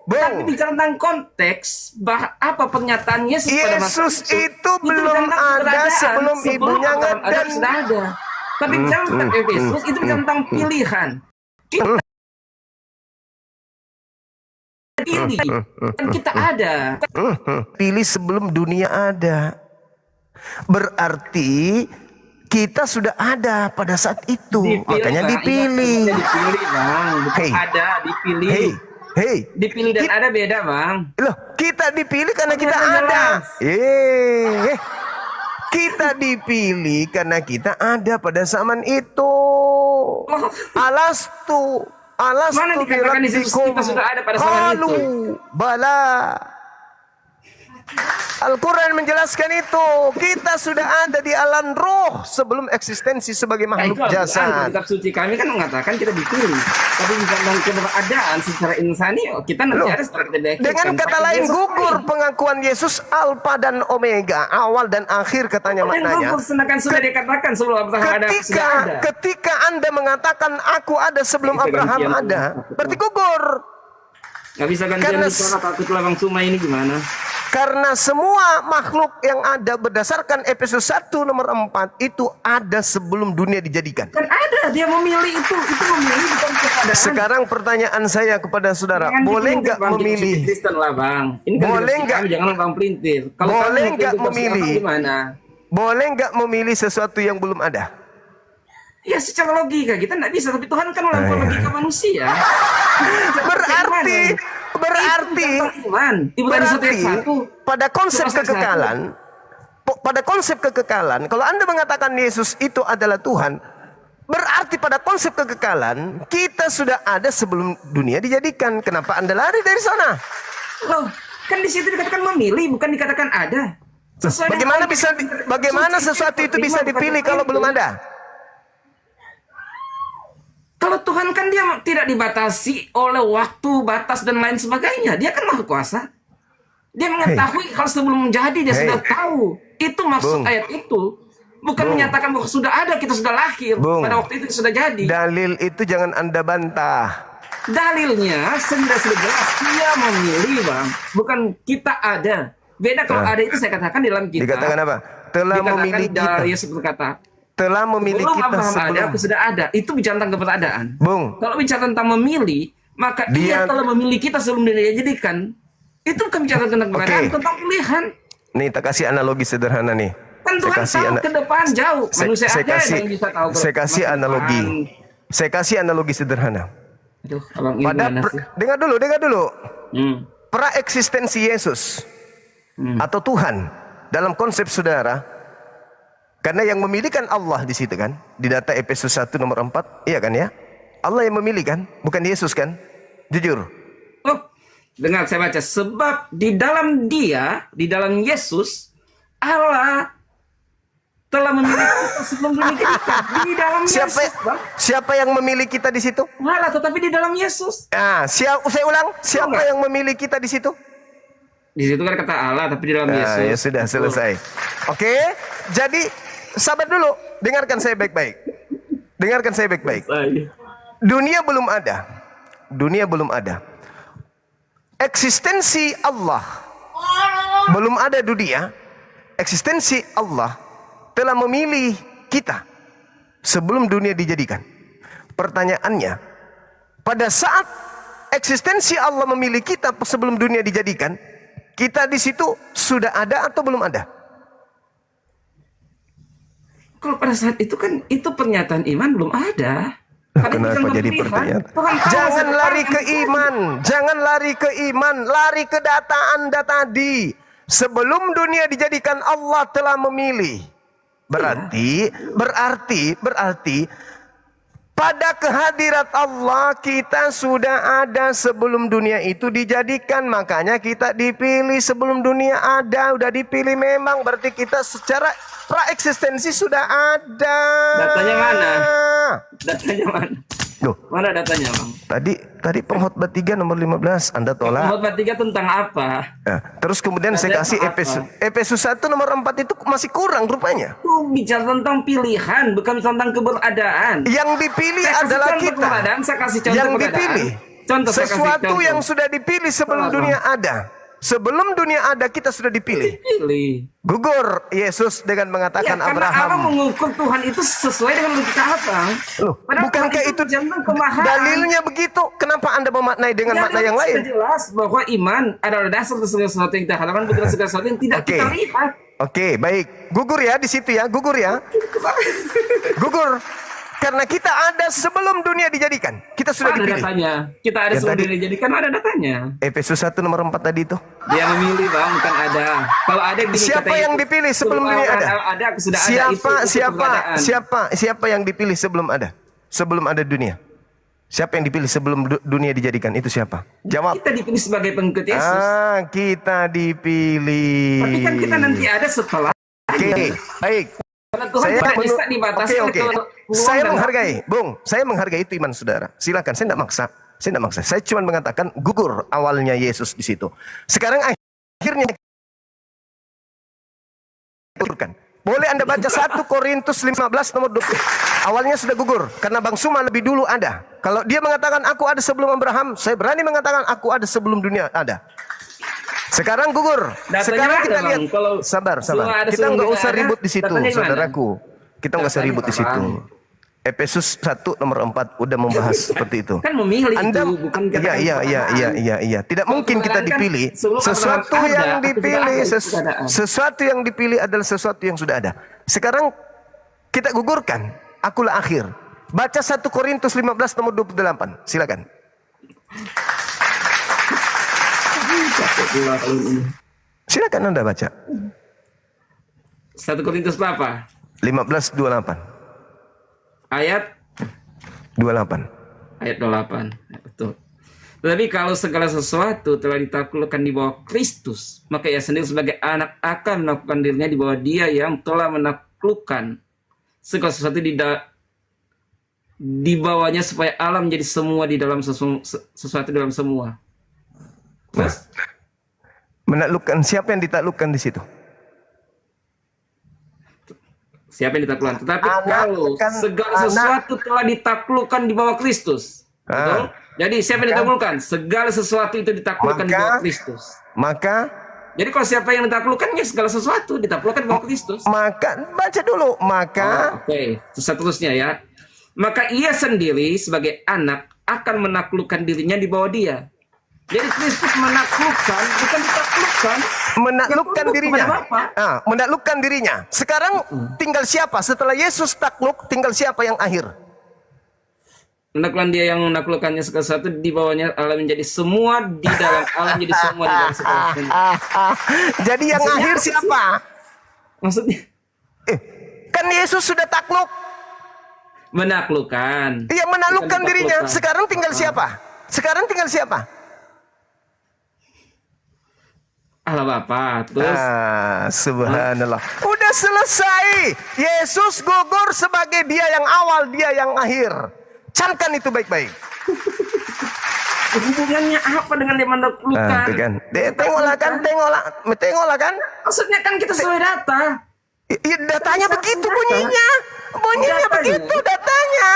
Tapi bicara tentang konteks, apa pernyataan Yesus pada masa Yesus itu belum ada sebelum ibunya ngeden. Sudah ada. Tapi bicara tentang Yesus itu bicara tentang pilihan. Kita pilih, dan kita ada. Pilih sebelum dunia ada. Berarti kita sudah ada pada saat itu, makanya dipilih. Dipilih, Bang. Bukan ada, dipilih. Dipilih dan ada beda, Bang. Loh, kita dipilih karena kita ada. Kita dipilih karena kita ada pada zaman itu. Alastu Mana dikatakan di situ kita sudah ada pada zaman itu? Bala. Al-Quran menjelaskan itu. Kita sudah ada di alam roh sebelum eksistensi sebagai makhluk jasad. Kitab suci kami kan mengatakan kita dipilih. Tapi dalam keberadaan secara insani, kita nanti ada setelah kita dilahirkan. Dengan kata lain, gugur pengakuan Yesus Alfa dan Omega, awal dan akhir katanya maknanya. Sedangkan sudah dikatakan sebelum Abraham ada, sudah ada. Ketika Anda mengatakan aku ada sebelum Abraham ada, berarti gugur. Nggak bisa gantian bicara takut Bang Suma ini gimana? Karena semua makhluk yang ada berdasarkan Efesus 1 nomor 4 itu ada sebelum dunia dijadikan. Kan ada, dia memilih itu memilih bukan keadaan. Sekarang pertanyaan saya kepada saudara, boleh nggak memilih? Kristen lah Bang. Ini kan boleh nggak? Jangan Bang pelintir. Kalau boleh nggak memilih? Gimana? Boleh nggak memilih sesuatu yang belum ada? Ya secara logika kita nggak bisa, tapi Tuhan kan melampaui logika manusia. Berarti pada konsep kekekalan, kalau Anda mengatakan Yesus itu adalah Tuhan, berarti pada konsep kekekalan kita sudah ada sebelum dunia dijadikan. Kenapa Anda lari dari sana? Loh, kan di situ dikatakan memilih, bukan dikatakan ada. Bagaimana sesuatu itu bisa dipilih kalau belum ada? Kalau Tuhan kan dia tidak dibatasi oleh waktu, batas, dan lain sebagainya. Dia kan maha kuasa. Dia mengetahui kalau sebelum menjadi, dia sudah tahu. Itu maksud ayat itu. Bukan menyatakan bahwa sudah ada, kita sudah lahir. Pada waktu itu sudah jadi. Dalil itu jangan Anda bantah. Dalilnya sudah jelas. Dia memilih Bang. Bukan kita ada. Beda kalau ada itu saya katakan di dalam kita. Dikatakan apa? Telah memilih kita. Yesus berkata, telah memilih kita sebelum ada, aku sudah ada. Itu bicara tentang keberadaan. Kalau bicara tentang memilih, maka dia telah memilih kita sebelum dia jadikan. Itu bukan bicara tentang keberadaan, tentang pilihan. Nih, tak kasih analogi sederhana nih. Kan Tuhan tahu ke depan jauh. Manusia aja yang bisa tahu. Saya kasih analogi. Saya kasih analogi sederhana. Aduh, Abang ini dengar dulu. Pra-eksistensi Yesus atau Tuhan dalam konsep saudara. Karena yang memilih kan Allah di situ kan. Di data Efesus 1 nomor 4. Iya kan ya? Allah yang memilih kan? Bukan Yesus kan? Jujur. Dengar saya baca. Sebab di dalam dia, di dalam Yesus, Allah telah memilih kita sebelum dunia kita. Di dalam Yesus. Siapa yang memilih kita di situ? Allah, tetapi di dalam Yesus. Saya ulang. Siapa yang memilih kita di situ? Di situ kan kata Allah, tapi di dalam Yesus. Ya sudah, selesai. Oke, jadi sabar dulu, dengarkan saya baik-baik. Dunia belum ada. Eksistensi Allah belum ada dunia. Eksistensi Allah telah memilih kita sebelum dunia dijadikan. Pertanyaannya, pada saat eksistensi Allah memilih kita sebelum dunia dijadikan, kita di situ sudah ada atau belum ada? Kalau pada saat itu kan itu pernyataan iman belum ada. Kenapa jadi pertanyaan? Jangan lari ke iman, lari ke data Anda tadi. Sebelum dunia dijadikan Allah telah memilih. Berarti pada kehadirat Allah kita sudah ada sebelum dunia itu dijadikan. Makanya kita dipilih sebelum dunia ada. Udah dipilih memang, berarti kita secara pra-eksistensi sudah ada. Datanya mana? Loh, mana datanya Bang? Tadi pengkhotbah 3 nomor 15 Anda tolak. Pengkhotbah 3 tentang apa? Terus kemudian saya kasih Efesus 1 nomor 4 itu masih kurang rupanya. Itu bicara tentang pilihan, bukan tentang keberadaan. Yang dipilih adalah kita. Saya kasih contoh yang dipilih. Sesuatu yang sudah dipilih sebelum dunia ada. Sebelum dunia ada kita sudah dipilih. Gugur Yesus dengan mengatakan Abraham. Karena Allah mengukur Tuhan itu sesuai dengan logika Abang. Bukankah itu dalilnya begitu? Kenapa Anda memaknai dengan makna yang lain? Jelas bahwa iman adalah dasar segala sesuatu yang kita harapkan, bukan segala sesuatu yang tidak kita lihat. Oke, baik. Gugur ya di situ ya, gugur ya. Gugur. Karena kita ada sebelum dunia dijadikan. Kita sudah dipilih. Ada datanya. Kita ada sebelum dunia dijadikan, ada datanya. Efesus 1 nomor 4 tadi itu. Dia memilih Bang, bukan ada. Kalau ada siapa yang dipilih sebelum dunia ada? Ada, sudah siapa yang dipilih sebelum ada? Sebelum ada dunia. Siapa yang dipilih sebelum dunia dijadikan? Itu siapa? Jawab. Kita dipilih sebagai pengikut Yesus. Kita dipilih. Tapi kan kita nanti ada setelah. Oke, baik. Karena Tuhan tidak bisa dibatasi oleh peluang Saya dan menghargai, Bung. Saya menghargai itu iman saudara. Silakan, saya tidak maksa. Saya tidak maksa. Saya cuma mengatakan gugur awalnya Yesus di situ. Sekarang akhirnya gugurkan. Boleh Anda baca 1 Korintus 15 nomor 20. Awalnya sudah gugur karena Bang Suma lebih dulu ada. Kalau dia mengatakan aku ada sebelum Abraham, saya berani mengatakan aku ada sebelum dunia ada. Sekarang gugur. Sekarang kita lihat. Sabar. Kita nggak usah ribut di situ, saudaraku. Kita nggak usah ribut di situ. Efesus 1 nomor 4 udah membahas seperti itu. Kan memilih Anda, itu bukan iya. Tidak mungkin kita dipilih. Sesuatu yang dipilih, sesuatu yang dipilih adalah sesuatu yang sudah ada. Sekarang kita gugurkan. Akulah akhir. Baca 1 Korintus 15 nomor 28. Silakan. Silakan Anda baca. 1 Korintus berapa? 15:28. Ayat 28. Ayat 28. Ya, betul. Tetapi kalau segala sesuatu telah ditaklukkan di bawah Kristus, maka ia sendiri sebagai anak akan menaklukkan dirinya di bawah Dia yang telah menaklukkan segala sesuatu di bawahnya, supaya alam menjadi semua di dalam sesuatu dalam semua. Terus? Menaklukkan, siapa yang ditaklukkan di situ? Siapa yang ditaklukkan? Tetapi kalau segala sesuatu telah ditaklukkan di bawah Kristus. Betul? Jadi siapa yang ditaklukkan? Segala sesuatu itu ditaklukkan di bawah Kristus. Maka? Jadi kalau siapa yang ditaklukkan, ya segala sesuatu ditaklukkan di bawah Kristus. Maka, baca dulu. Maka. Oke. Seterusnya ya. Maka ia sendiri sebagai anak akan menaklukkan dirinya di bawah Dia. Jadi Kristus menaklukkan, bukan ditaklukkan. Menaklukkan dirinya. Menaklukkan dirinya. Sekarang tinggal siapa? Setelah Yesus takluk, tinggal siapa yang akhir? Menaklukkan Dia yang menaklukkannya segala sesuatu, di bawahnya alam menjadi semua, di dalam alam menjadi semua, di dalam segala sesuatu. Jadi yang maksudnya akhir siapa? Maksudnya? Kan Yesus sudah takluk. Menaklukkan. Iya, menaklukkan dirinya. Sekarang tinggal siapa? Sekarang tinggal siapa? Allah Bapa. Terus subhanallah. Udah selesai. Yesus gugur sebagai Dia yang awal, Dia yang akhir. Camkan itu baik-baik. Hubungannya apa dengan dia menaklukkan? Kan. Tengoklah kan. Maksudnya kan kita sesuai data. Datanya begitu bunyinya. Bunyinya begitu datanya.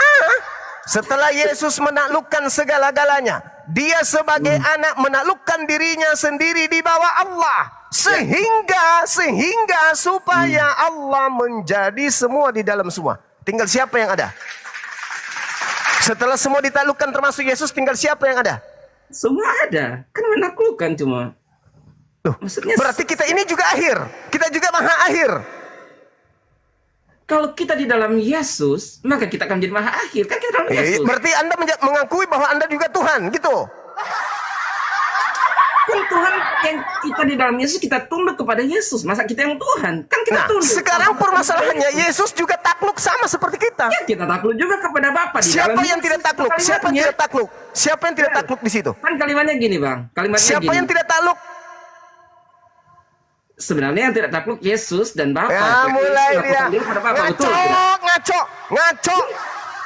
Setelah Yesus menaklukkan segala-galanya, Dia sebagai anak menaklukkan dirinya sendiri di bawah Allah, sehingga supaya Allah menjadi semua di dalam semua. Tinggal siapa yang ada? Setelah semua ditaklukkan termasuk Yesus, tinggal siapa yang ada? Semua ada. Kan menaklukkan cuma. Maksudnya berarti kita ini juga akhir. Kita juga maha akhir. Kalau kita di dalam Yesus, maka kita akan menjadi maha akhir. Kan kita dalam Yesus. Berarti Anda mengakui bahwa Anda juga Tuhan, gitu. Kan Tuhan yang kita di dalam Yesus, kita tunduk kepada Yesus. Masa kita yang Tuhan? Kan kita tunduk. Sekarang permasalahannya, Yesus juga takluk sama seperti kita. Ya, kita takluk juga kepada Bapa. Siapa yang tidak takluk? Siapa yang tidak takluk? Siapa yang tidak takluk di situ? Kan kalimatnya gini, Bang. Kalimatnya siapa gini. yang tidak takluk? Sebenarnya yang tidak takluk Yesus dan Bapa. Ya, mulai dia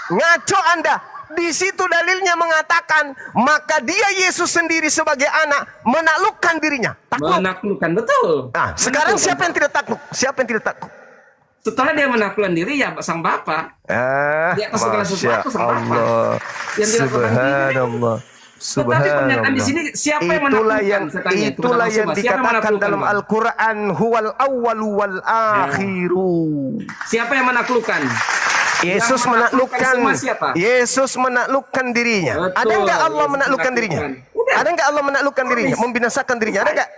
ngaco Anda. Di situ dalilnya mengatakan, maka Dia Yesus sendiri sebagai anak menaklukkan dirinya. Takluk. Menaklukkan, betul. Nah, sekarang siapa yang tidak takluk? Siapa yang tidak takluk? Setelah Dia menaklukkan diri, ya sang Bapa. Di atas segala sesuatu sang Bapa. Subhanallah. Tetapi pernyataan di sini siapa yang menaklukkan? Itulah yang dikatakan dalam Al-Quran, huwal awwalu wal akhiru. Siapa yang menaklukkan? Yesus menaklukkan. Yesus menaklukkan dirinya. Betul. Ada nggak Allah menaklukkan dirinya? Ada nggak Allah menaklukkan dirinya? Membinasakan dirinya? Ada nggak?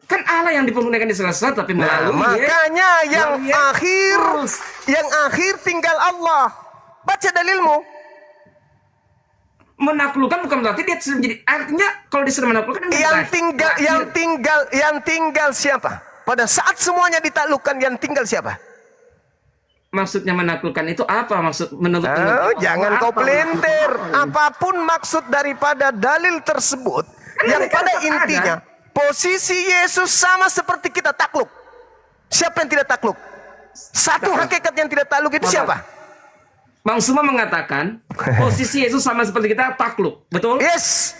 Kan Allah yang dipergunakan di segala sesuatu, tapi melalui makanya yang akhir tinggal Allah. Baca dalilmu. Menaklukkan bukan berarti dia sudah menjadi, artinya kalau dia sudah menaklukkan yang tinggal siapa? Pada saat semuanya ditaklukkan, yang tinggal siapa? maksudnya menaklukkan itu apa? Maksud menurut jangan kau pelintir. Apapun maksud daripada dalil tersebut, yang pada intinya posisi Yesus sama seperti kita, takluk. Siapa yang tidak takluk? Satu hakikat yang tidak takluk itu siapa? Bang Suma mengatakan posisi Yesus sama seperti kita, takluk, betul? Yes.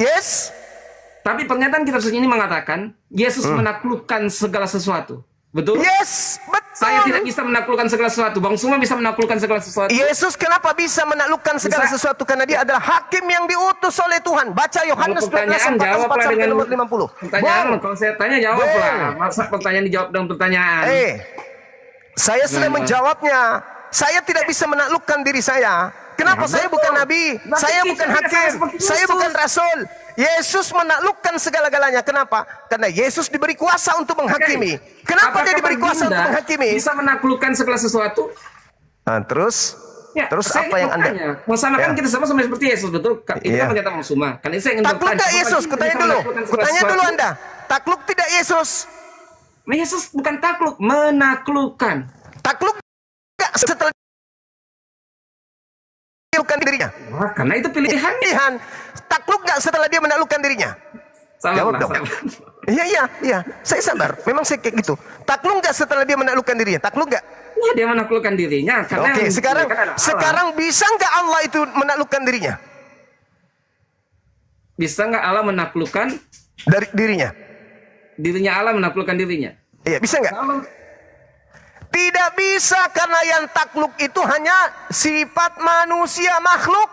Tapi pernyataan kitab suci ini mengatakan Yesus menaklukkan segala sesuatu, betul? Yes, betul. Saya tidak bisa menaklukkan segala sesuatu. Bang Suma bisa menaklukkan segala sesuatu. Yesus kenapa bisa menaklukkan segala sesuatu? Karena dia adalah hakim yang diutus oleh Tuhan. Baca Yohanes 14 sampai nomor 50. Pertanyaan, kalau saya tanya jawablah. Masa pertanyaan dijawab dengan pertanyaan? Saya sudah menjawabnya. Saya tidak bisa menaklukkan diri saya. Kenapa? Saya bukan nabi, saya bukan hakim, saya bukan rasul. Yesus menaklukkan segala-galanya. Kenapa? Karena Yesus diberi kuasa untuk menghakimi. Kenapa dia diberi kuasa untuk menghakimi? Bisa menaklukkan segala sesuatu. Nah, terus apa yang Anda? Mensamakan kita sama seperti Yesus, betul? Itu kan pernyataan Bang Suma. Karena saya ingin takluk tidak Yesus? Kutanya dulu. Kutanya dulu Anda. Takluk tidak Yesus? Yesus bukan takluk, menaklukkan. Takluk tidak setelah menaklukkan dirinya? Karena itu pilihan. Takluk nggak setelah dia menaklukkan dirinya? Jawab dong. Iya. Saya sabar. Memang saya kayak gitu. Takluk nggak setelah dia menaklukkan dirinya? Takluk nggak? Ya, dia menaklukkan dirinya. Oke, sekarang bisa nggak Allah itu menaklukkan dirinya? Bisa nggak Allah menaklukkan dari dirinya? Dirinya Allah menaklukkan dirinya. Iya, bisa nggak? Tidak bisa, karena yang takluk itu hanya sifat manusia, makhluk.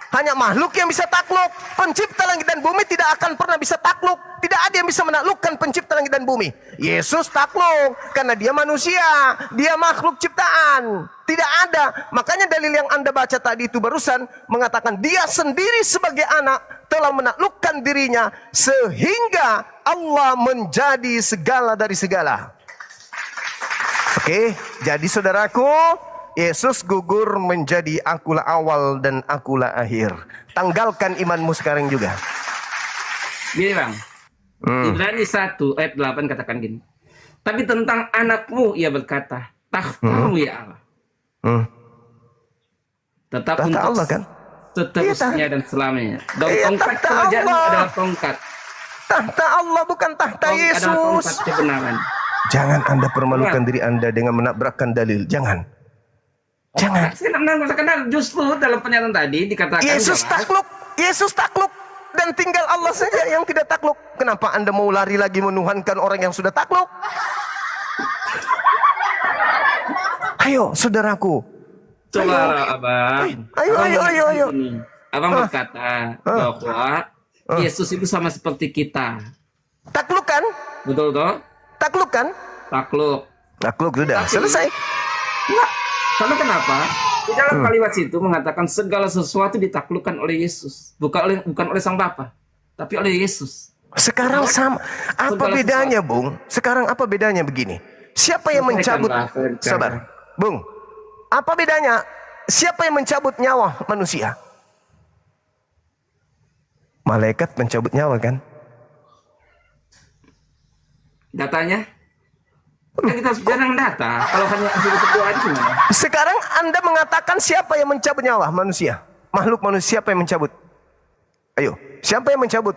Hanya makhluk yang bisa takluk. Pencipta langit dan bumi tidak akan pernah bisa takluk. Tidak ada yang bisa menaklukkan pencipta langit dan bumi. Yesus takluk karena dia manusia, dia makhluk ciptaan. Tidak ada. Makanya dalil yang Anda baca tadi itu barusan mengatakan dia sendiri sebagai anak telah menaklukkan dirinya sehingga Allah menjadi segala dari segala. Oke, jadi saudaraku, Yesus gugur menjadi akulah awal dan akulah akhir. Tanggalkan imanmu sekarang juga. Gini Bang, Ibrani 1 ayat 8 katakan gini. Tapi tentang anakmu ia berkata, takhtamu ya Allah. Tetap tahta untuk Allah kan? seterusnya dan selamanya. Dan tongkat kerajaan adalah tongkat. Tahta Allah bukan tahta Yesus. Adalah tongkat kebenaran. Jangan Anda permalukan diri Anda dengan menabrakkan dalil. Jangan. Saya tidak menabrakkan. Justru dalam pernyataan tadi dikatakan Yesus takluk. Yesus takluk. Dan tinggal Allah saja yang tidak takluk. Kenapa Anda mau lari lagi menuhankan orang yang sudah takluk? Ayo, saudaraku. Coba Abang. Ayo. Abang berkata bahwa Yesus itu sama seperti kita. Takluk kan? Betul toh? Takluk kan? Takluk. Takluk sudah selesai. Enggak. Karena kenapa? Di dalam kalimat itu mengatakan segala sesuatu ditaklukkan oleh Yesus, bukan oleh Sang Bapa, tapi oleh Yesus. Sekarang sama. Apa bedanya, Bung? Sekarang apa bedanya begini? Siapa yang mencabut? Sabar, Bung. Apa bedanya? Siapa yang mencabut nyawa manusia? Malaikat mencabut nyawa kan? Datanya? Kan kita harus bicara data. Kalau hanya sebuah aja gimana? Sekarang Anda mengatakan siapa yang mencabut nyawa manusia? Makhluk manusia siapa yang mencabut? Ayo, siapa yang mencabut?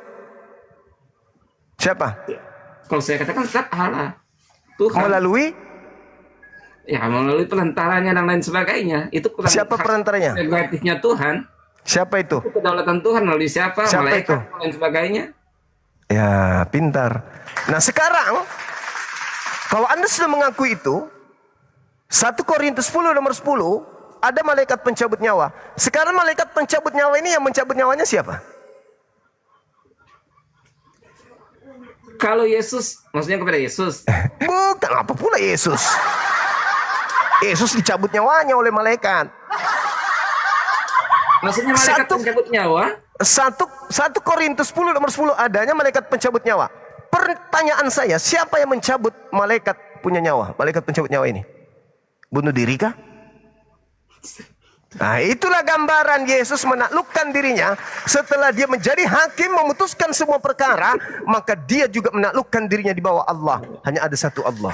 Siapa? Kalau saya katakan tetap Allah. Tuhan. Melalui? Ya, melalui perantaranya dan lain sebagainya. Itu siapa perantaranya? Negatifnya Tuhan. Siapa itu? Itu kedaulatan Tuhan melalui siapa? Malaikat dan lain sebagainya. Ya, pintar. Nah, sekarang kalau Anda sudah mengakui itu, 1 Korintus 10 nomor 10, ada malaikat pencabut nyawa. Sekarang malaikat pencabut nyawa ini yang mencabut nyawanya siapa? Kalau Yesus, maksudnya kepada Yesus? Bukan, apa pula Yesus? Yesus dicabut nyawanya oleh malaikat. Maksudnya malaikat pencabut nyawa? 1 Korintus 10 nomor 10 adanya malaikat pencabut nyawa. Pertanyaan saya, siapa yang mencabut malaikat punya nyawa? Malaikat pencabut nyawa ini? Bunuh diri kah? Nah, itulah gambaran Yesus menaklukkan dirinya. Setelah dia menjadi hakim memutuskan semua perkara, maka dia juga menaklukkan dirinya di bawah Allah. Hanya ada satu Allah.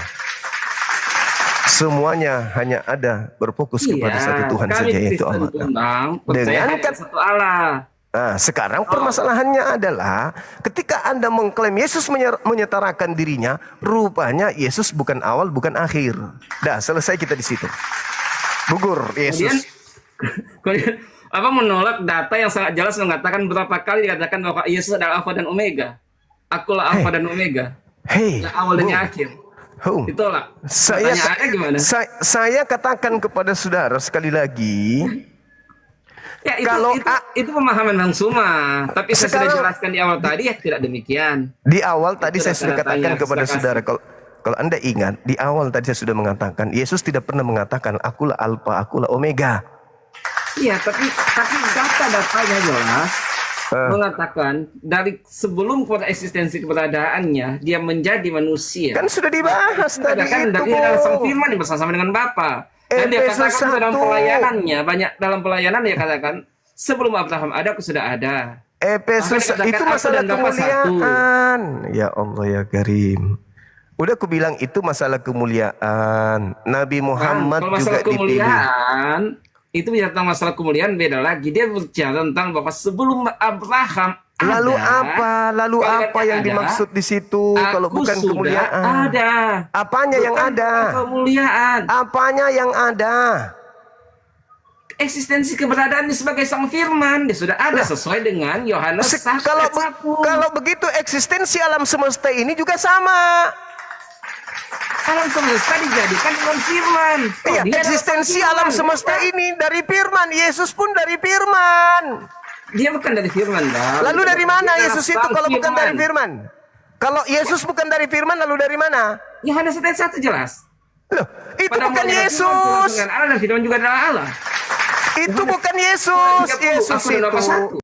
Semuanya hanya ada berfokus kepada satu Tuhan kami saja, yaitu Kristen Allah. pun, Bang, percaya Dengan hanya satu Allah. Nah, sekarang permasalahannya adalah ketika Anda mengklaim Yesus menyetarakan dirinya, rupanya Yesus bukan awal, bukan akhir. Dah, selesai kita di situ. Gugur Yesus. Kemudian apa menolak data yang sangat jelas mengatakan berapa kali dikatakan bahwa Yesus adalah Alfa dan Omega. Akulah Alfa dan Omega. Yang awal dan yang akhir. Ditolak. Pertanyaannya gimana? Saya katakan kepada saudara sekali lagi. Ya, itu pemahaman Bang Suma. Tapi saya sudah jelaskan di awal tadi, ya tidak demikian. Di awal tadi saya sudah katakan tanya, kepada silakan. saudara, kalau Anda ingat, di awal tadi saya sudah mengatakan, Yesus tidak pernah mengatakan, akulah Alfa, akulah Omega. Iya, tapi data-datanya jelas mengatakan dari sebelum pada eksistensi keberadaannya, dia menjadi manusia. Kan sudah dibahas tadi kan, itu, dari dalam sang firman yang bersama dengan Bapa. Dan dia katakan dalam pelayanannya, dalam pelayanan dia katakan, sebelum Abraham ada, aku sudah ada. Efesus itu masalah kemuliaan. Ya Allah ya Karim. Udah aku bilang itu masalah kemuliaan. Nabi Muhammad kalau juga masalah kemuliaan, itu bicara tentang masalah kemuliaan beda lagi. Dia bicara tentang bahwa sebelum Abraham Lalu ada, apa yang dimaksud di situ kalau bukan kemuliaan? Ada. Apanya yang ada? Kemuliaan. Apanya yang ada? Eksistensi keberadaannya sebagai sang firman dia sudah ada sesuai dengan Yohanes 1. Kalau begitu eksistensi alam semesta ini juga sama. Alam semesta dijadikan dengan firman. Iya, eksistensi alam semesta ini dari firman. Yesus pun dari firman. Dia bukan dari firman, Bang. Lalu dari mana Yesus itu kalau bukan dari firman? Kalau Yesus bukan dari firman, lalu dari mana? Yohanes 1 jelas. Loh, itu Pada bukan mulanya Yesus. Firman dengan Allah dan firman juga adalah Allah. Itu bukan Yesus. Yesus itu.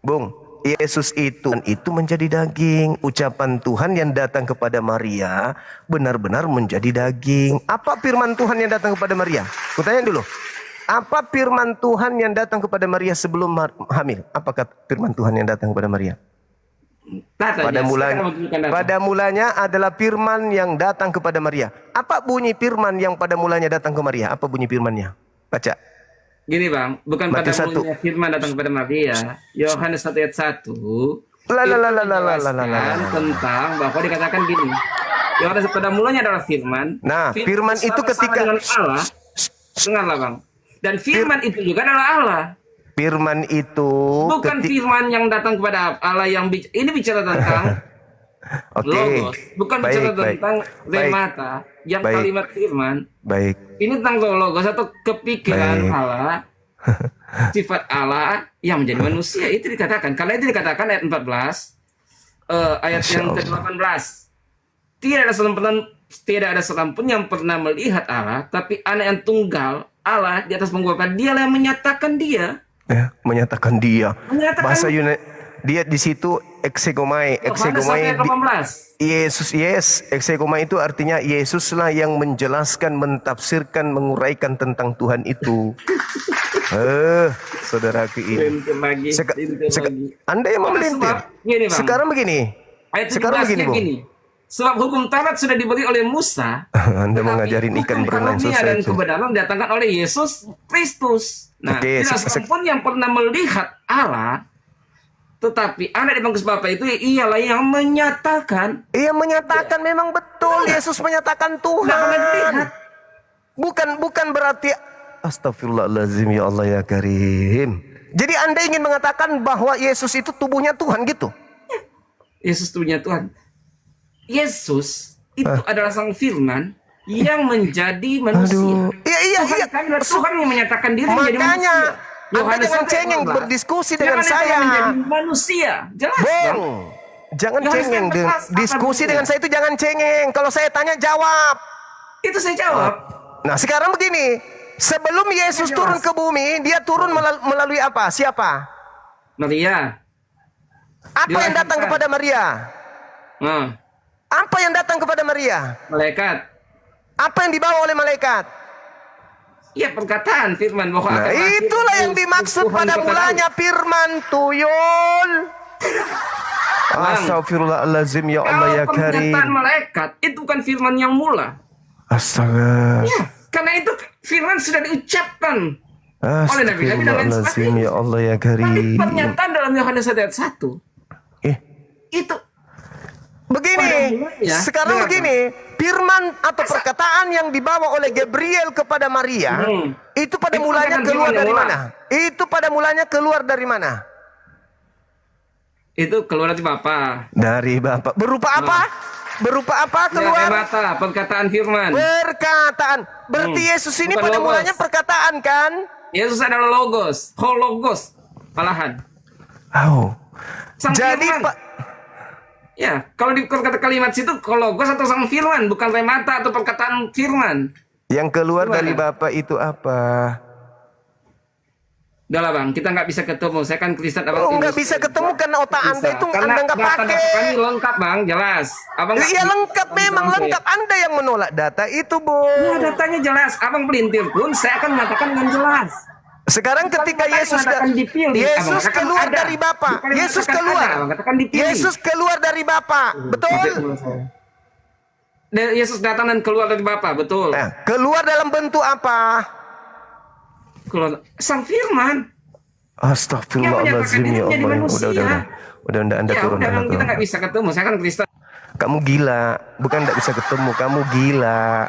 Bung, Yesus itu menjadi daging. Ucapan Tuhan yang datang kepada Maria benar-benar menjadi daging. Apa firman Tuhan yang datang kepada Maria? Kutanya dulu. Apa firman Tuhan yang datang kepada Maria sebelum hamil? Apakah firman Tuhan yang datang kepada Maria? Pada mulanya adalah firman yang datang kepada Maria. Apa bunyi firman yang pada mulanya datang ke Maria? Apa bunyi firmannya? Baca. Gini Bang, bukan pada mulanya firman datang kepada Maria. Yohanes 1 ayat 1. Tentang bahwa dikatakan gini. Yohanes pada mulanya adalah firman. Nah, firman itu ketika dengan Allah. Dengarlah Bang. Dan firman itu juga adalah Allah. Firman itu bukan firman yang datang kepada Allah yang ini bicara tentang logos, bukan bicara tentang remata yang kalimat firman. Ini tentang logos atau kepikiran Allah, sifat Allah yang menjadi manusia. Itu dikatakan. Karena itu dikatakan ayat 14, ayat yang ke-18. Tidak ada seorang pun yang pernah melihat Allah, tapi anak yang tunggal Allah di atas penggenapan dialah yang menyatakan dia. Ya, menyatakan dia. Bahasa Yunani dia di situ exegomai. Yesus, exegomai itu artinya Yesuslah yang menjelaskan, mentafsirkan, menguraikan tentang Tuhan itu. Saudaraku ini. Anda yang memelintir. Sekarang begini. Sekarang begini, Bung. Sebab hukum Taurat sudah diberi oleh Musa. Anda mengajarin ikan berenang susah. Dan itu. kebenaran datangkan oleh Yesus Kristus. Nah, tidak seorang pun yang pernah melihat Allah, tetapi anak di bangkus Bapa itu ialah yang menyatakan. Ia menyatakan memang betul. Yesus menyatakan Tuhan. Bukan berarti astagfirullahaladzim ya Allah ya Karim. Jadi Anda ingin mengatakan bahwa Yesus itu tubuhnya Tuhan gitu? Yesus tubuhnya Tuhan. Yesus itu adalah sang firman yang menjadi manusia. Iya. Tuhan yang menyatakan diri menjadi manusia. Anda jangan cengeng berdiskusi dengan saya. Menjadi manusia. Jelas, Bang. Jangan cengeng. Diskusi dengan saya itu jangan cengeng. Kalau saya tanya jawab. Itu saya jawab. Nah, sekarang begini. Sebelum Yesus turun ke bumi, dia turun melalui apa? Siapa? Maria. Apa yang datang kepada Maria? Apa yang datang kepada Maria? Malaikat. Apa yang dibawa oleh malaikat? Ya, perkataan firman bahwa itulah yang dimaksud pada mulanya firman tuyul. Astagfirullahalazim ya Allah ya Kalau Karim. pernyataan malaikat itu bukan firman yang mula. Astaga. Ya, karena itu firman sudah diucapkan oleh Nabi-Nabi dan lain Astagfirullahalazim sebagainya. ya Allah ya Tapi Karim. pernyataan dalam Yohanes ayat 1 itu Begini, ya, sekarang dengar, begini, firman atau perkataan yang dibawa oleh Gabriel kepada Maria, itu pada Itu mulanya bukan keluar firman dari yang mana? Itu pada mulanya keluar dari mana? itu keluar dari Bapa. Dari Bapa. Berupa apa? Berupa apa keluar? Ya, mata, perkataan firman. Perkataan. Berarti Yesus ini Bukan pada logos. mulanya perkataan kan? Yesus adalah logos, hologos, malahan. Oh. Sang Jadi firman. Pak, Ya, kalau di kata kalimat situ hologos atau sang firman, bukan remata atau perkataan firman. yang keluar Gimana? dari Bapa itu apa? Udah lah bang, kita nggak bisa ketemu. Saya kan Kristen abang. Oh, nggak bisa ketemu karena otak Anda itu Anda nggak pakai. Kami lengkap bang, jelas. Abang Iya lengkap, memang lengkap. Anda yang menolak data itu, Bu. Ya, datanya jelas. Abang pelintir pun saya akan mengatakan dengan jelas. Sekarang ketika Yesus Yesus keluar dari Bapa, Yesus keluar. Yesus keluar dari Bapa, betul? Yesus datang dan keluar dari Bapa, betul. Keluar dalam bentuk apa? Keluar sang firman. Astagfirullahaladzim ya Allah. Udah Anda Ya, turun. udah, Anda kita turun. nggak bisa ketemu. Saya kan Kristen. Kamu gila, bukan tidak bisa ketemu, kamu gila.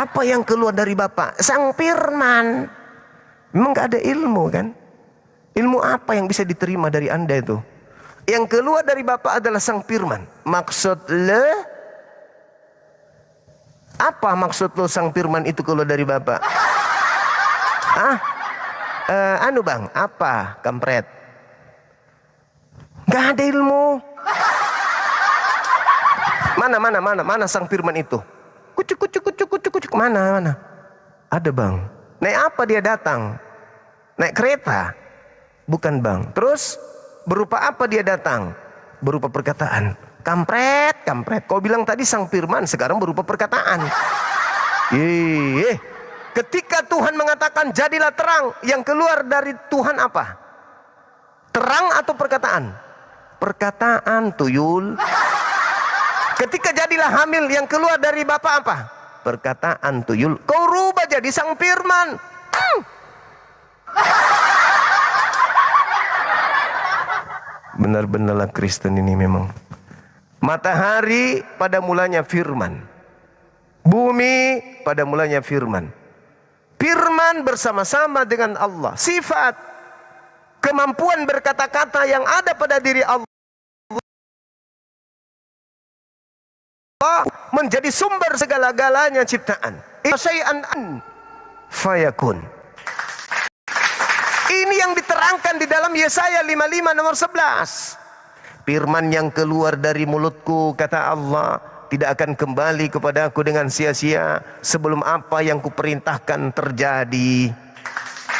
Apa yang keluar dari Bapa? Sang firman. Memang gak ada ilmu kan? Ilmu apa yang bisa diterima dari Anda itu? Yang keluar dari Bapa adalah sang firman. Maksud lo? Apa maksud lo sang firman itu keluar dari Bapa? Anu bang, apa kampret? Gak ada ilmu. Mana sang firman itu? Kucuk. Mana? Ada bang. Naik apa dia datang? Naik kereta? Bukan bang. Terus berupa apa dia datang? Berupa perkataan. Kampret. Kau bilang tadi sang firman, sekarang berupa perkataan. Ketika Tuhan mengatakan jadilah terang, yang keluar dari Tuhan apa? Terang atau perkataan? Perkataan, tuyul. Ketika jadilah hamil, yang keluar dari Bapa apa? Perkataan, tuyul. Kau rubah jadi sang firman. Benar-benarlah Kristen ini memang. Matahari pada mulanya firman. Bumi pada mulanya firman. Firman bersama-sama dengan Allah. Sifat kemampuan berkata-kata yang ada pada diri Allah menjadi sumber segala-galanya ciptaan. Syai'an fayakun. Ini yang diterangkan di dalam Yesaya 55 nomor 11. Firman yang keluar dari mulutku, kata Allah, tidak akan kembali kepadaku dengan sia-sia sebelum apa yang kuperintahkan terjadi.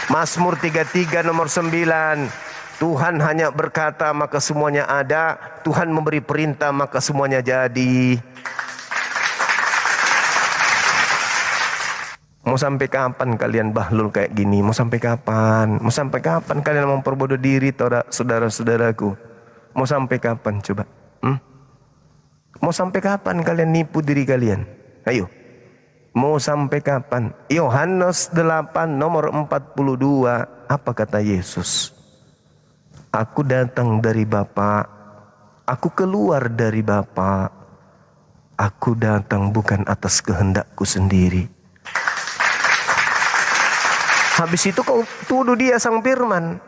Mazmur 33 nomor 9. Tuhan hanya berkata maka semuanya ada. Tuhan memberi perintah maka semuanya jadi. Mau sampai kapan kalian bahlul kayak gini? Mau sampai kapan? Mau sampai kapan kalian memperbodoh diri, saudara-saudaraku? Mau sampai kapan coba? Mau sampai kapan kalian nipu diri kalian? Ayo. Mau sampai kapan? Yohanes 8 nomor 42. Apa kata Yesus? Aku datang dari Bapa. Aku keluar dari Bapa. Aku datang bukan atas kehendakku sendiri. Habis itu kau tuduh dia sang firman.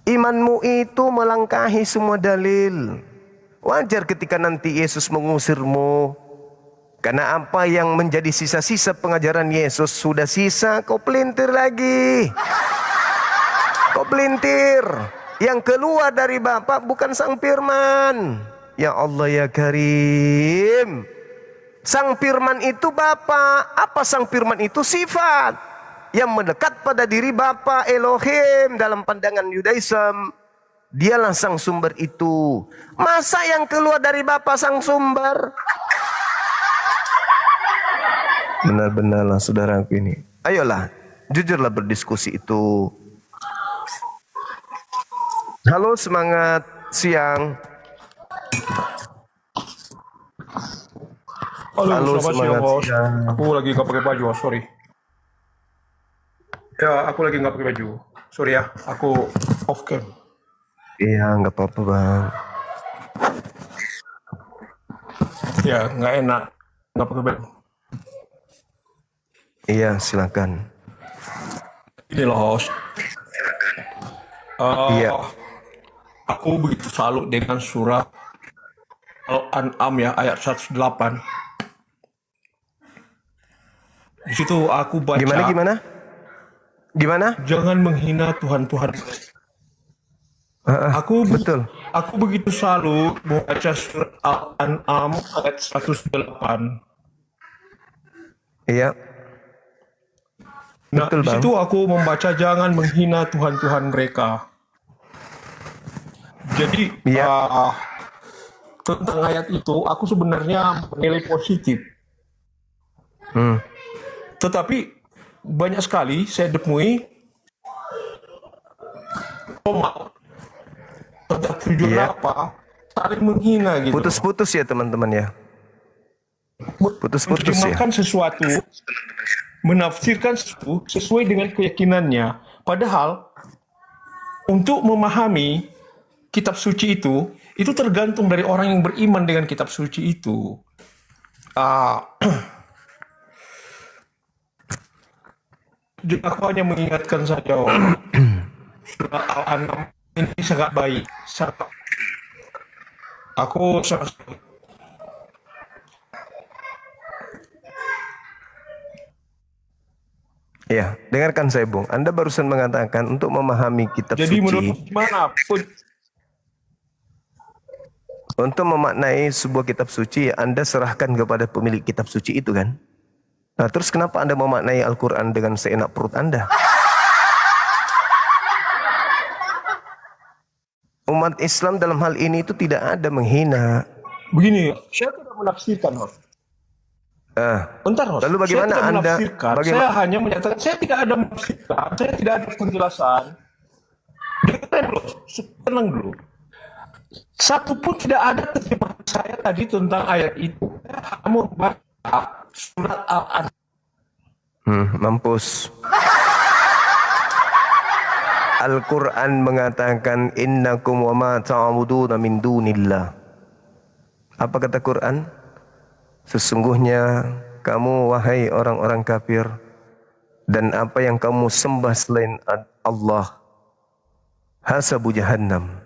Imanmu itu melangkahi semua dalil. Wajar ketika nanti Yesus mengusirmu. Karena apa yang menjadi sisa-sisa pengajaran Yesus sudah sisa, kau pelintir lagi. Kau pelintir. Yang keluar dari Bapa bukan sang firman. Ya Allah ya Karim. Sang firman itu Bapa. Apa sang firman itu? Sifat yang mendekat pada diri Bapa Elohim dalam pandangan Yudaism. Dialah sang sumber itu. Masa yang keluar dari Bapa sang sumber? Benar-benarlah saudaraku ini. Ayolah, jujurlah berdiskusi itu. Halo, semangat siang. Halo, selamat siang, semangat bos. siang. Aku lagi nggak pakai baju, Bos. Sorry. Ya, aku lagi nggak pakai baju. Sorry ya, aku off cam. Iya, nggak apa-apa bang. Ya, nggak enak nggak pakai baju. Iya, silakan. Ini loh, host. Iya. Aku begitu salut dengan surat Al-An'am ya, ayat 108. Di situ aku baca. Gimana? Jangan menghina Tuhan-Tuhan. Betul. Aku begitu salut membaca surat Al-An'am ayat 108. Iya. Nah, Betul, di situ aku membaca jangan menghina Tuhan-Tuhan mereka. Jadi tentang ayat itu aku sebenarnya menilai positif. Tetapi banyak sekali saya temui tentang tujuan apa saling menghina gitu. Putus-putus ya teman-teman ya. Putus-putus ya. Menerjemahkan sesuatu, menafsirkan sesuatu sesuai dengan keyakinannya. Padahal untuk memahami kitab suci itu tergantung dari orang yang beriman dengan kitab suci itu. Jadi aku hanya mengingatkan saja surat Al-An'am ini sangat baik. Aku sangat Ya, dengarkan saya Bung. Anda barusan mengatakan untuk memahami kitab jadi suci. menurut gimana pun Untuk memaknai sebuah kitab suci, Anda serahkan kepada pemilik kitab suci itu kan? Nah, terus kenapa Anda memaknai Al-Quran dengan seenak perut Anda? Umat Islam dalam hal ini itu tidak ada menghina. Begini, saya tidak menafsirkan, Host. Bentar, Host. Lalu bagaimana saya tidak Anda? menafsirkan. Saya hanya menyatakan, saya tidak ada menafsirkan, saya tidak ada penjelasan. Dengarkan dulu, tenang dulu. Satu pun tidak ada terjemahan saya tadi tentang ayat itu. Saya hanya membaca surat Al-An'am. Mampus. Al-Quran mengatakan innakum wa ma ta'buduna min dunillah. Apa kata Quran? Sesungguhnya kamu wahai orang-orang kafir dan apa yang kamu sembah selain Allah hasabu jahannam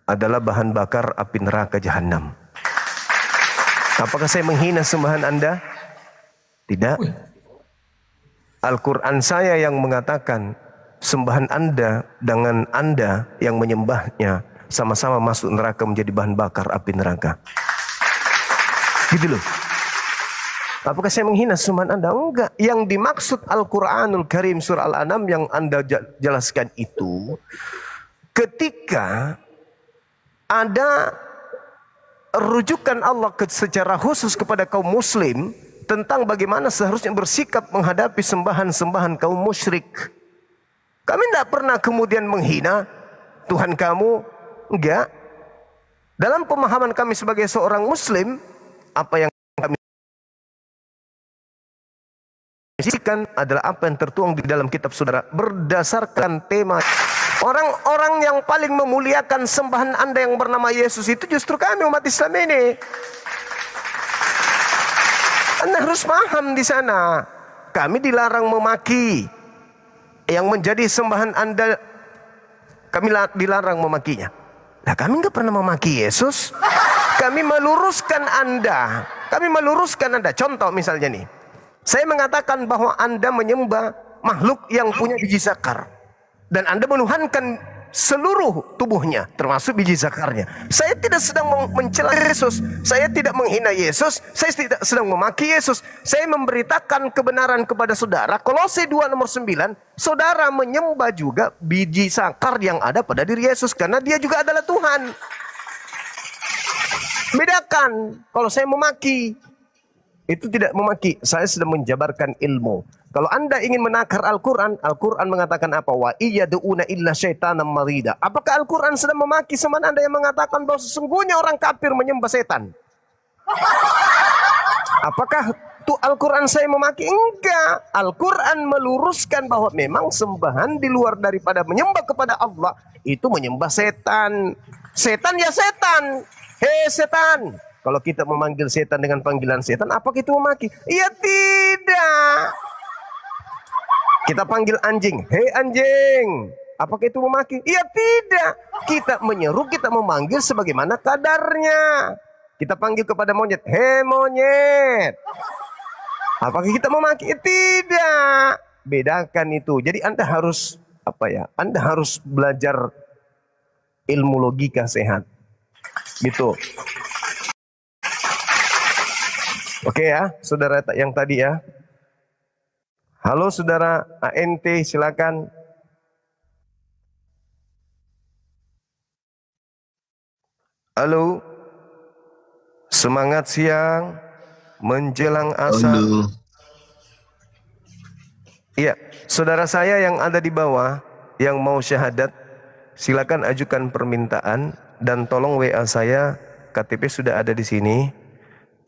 adalah bahan bakar api neraka jahannam. Apakah saya menghina sembahan Anda? Tidak. Al-Quran saya yang mengatakan sembahan Anda dengan Anda yang menyembahnya sama-sama masuk neraka menjadi bahan bakar api neraka. Gitu loh. Apakah saya menghina sembahan Anda? Enggak. Yang dimaksud Al-Quranul Karim surah Al-An'am yang Anda jelaskan itu ketika ada rujukan Allah secara khusus kepada kaum muslim tentang bagaimana seharusnya bersikap menghadapi sembahan-sembahan kaum musyrik. Kami tidak pernah kemudian menghina Tuhan kamu. Enggak. Dalam pemahaman kami sebagai seorang muslim, apa yang kami isikan adalah apa yang tertuang di dalam kitab saudara berdasarkan tema. Orang-orang yang paling memuliakan sembahan Anda yang bernama Yesus itu justru kami umat Islam ini. Anda harus paham di sana. Kami dilarang memaki yang menjadi sembahan Anda. Kami dilarang memakinya. Nah, kami nggak pernah memaki Yesus. Kami meluruskan Anda. Contoh misalnya nih. Saya mengatakan bahwa Anda menyembah makhluk yang punya biji zakar. Dan Anda menuhankan seluruh tubuhnya, termasuk biji zakarnya. Saya tidak sedang mencela Yesus. Saya tidak menghina Yesus. Saya tidak sedang memaki Yesus. Saya memberitakan kebenaran kepada saudara. Kolose 2 nomor 9. Saudara menyembah juga biji zakar yang ada pada diri Yesus. Karena dia juga adalah Tuhan. Bedakan. Kalau saya memaki, itu tidak memaki. Saya sedang menjabarkan ilmu. Kalau Anda ingin menakar Al-Quran, Al-Quran mengatakan apa? Wa iyyaduuna illa syaitanan marida. Apakah Al-Quran sedang memaki sama Anda yang mengatakan bahwa sesungguhnya orang kafir menyembah setan? Apakah itu Al-Quran saya memaki? Enggak. Al-Quran meluruskan bahwa memang sembahan di luar daripada menyembah kepada Allah itu menyembah setan. Setan ya setan. Hei setan. Kalau kita memanggil setan dengan panggilan setan, apakah itu memaki? Ya tidak. Kita panggil anjing. Hei anjing. Apakah itu memaki? Ya tidak. Kita menyeru, kita memanggil sebagaimana kadarnya. Kita panggil kepada monyet, hei monyet. Apakah kita memaki? Tidak. Bedakan itu. Jadi Anda harus Anda harus belajar ilmu logika sehat. Gitu. Oke ya, saudara yang tadi ya. Halo saudara ANT, silakan. Halo. Semangat siang menjelang asar. Iya, saudara saya yang ada di bawah yang mau syahadat, silakan ajukan permintaan dan tolong WA saya, KTP sudah ada di sini.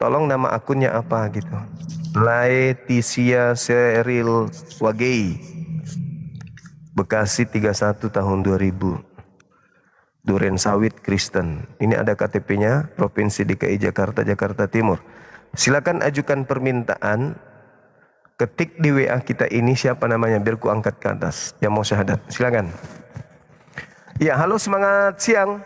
Tolong nama akunnya apa gitu. Laeticia Seril Wagei. Bekasi 31 tahun 2000. Duren Sawit Kristen. Ini ada KTP-nya, Provinsi DKI Jakarta, Jakarta Timur. Silakan ajukan permintaan. Ketik di WA kita ini siapa namanya biar ku angkat ke atas yang mau syahadat. Silakan. Ya, halo semangat siang.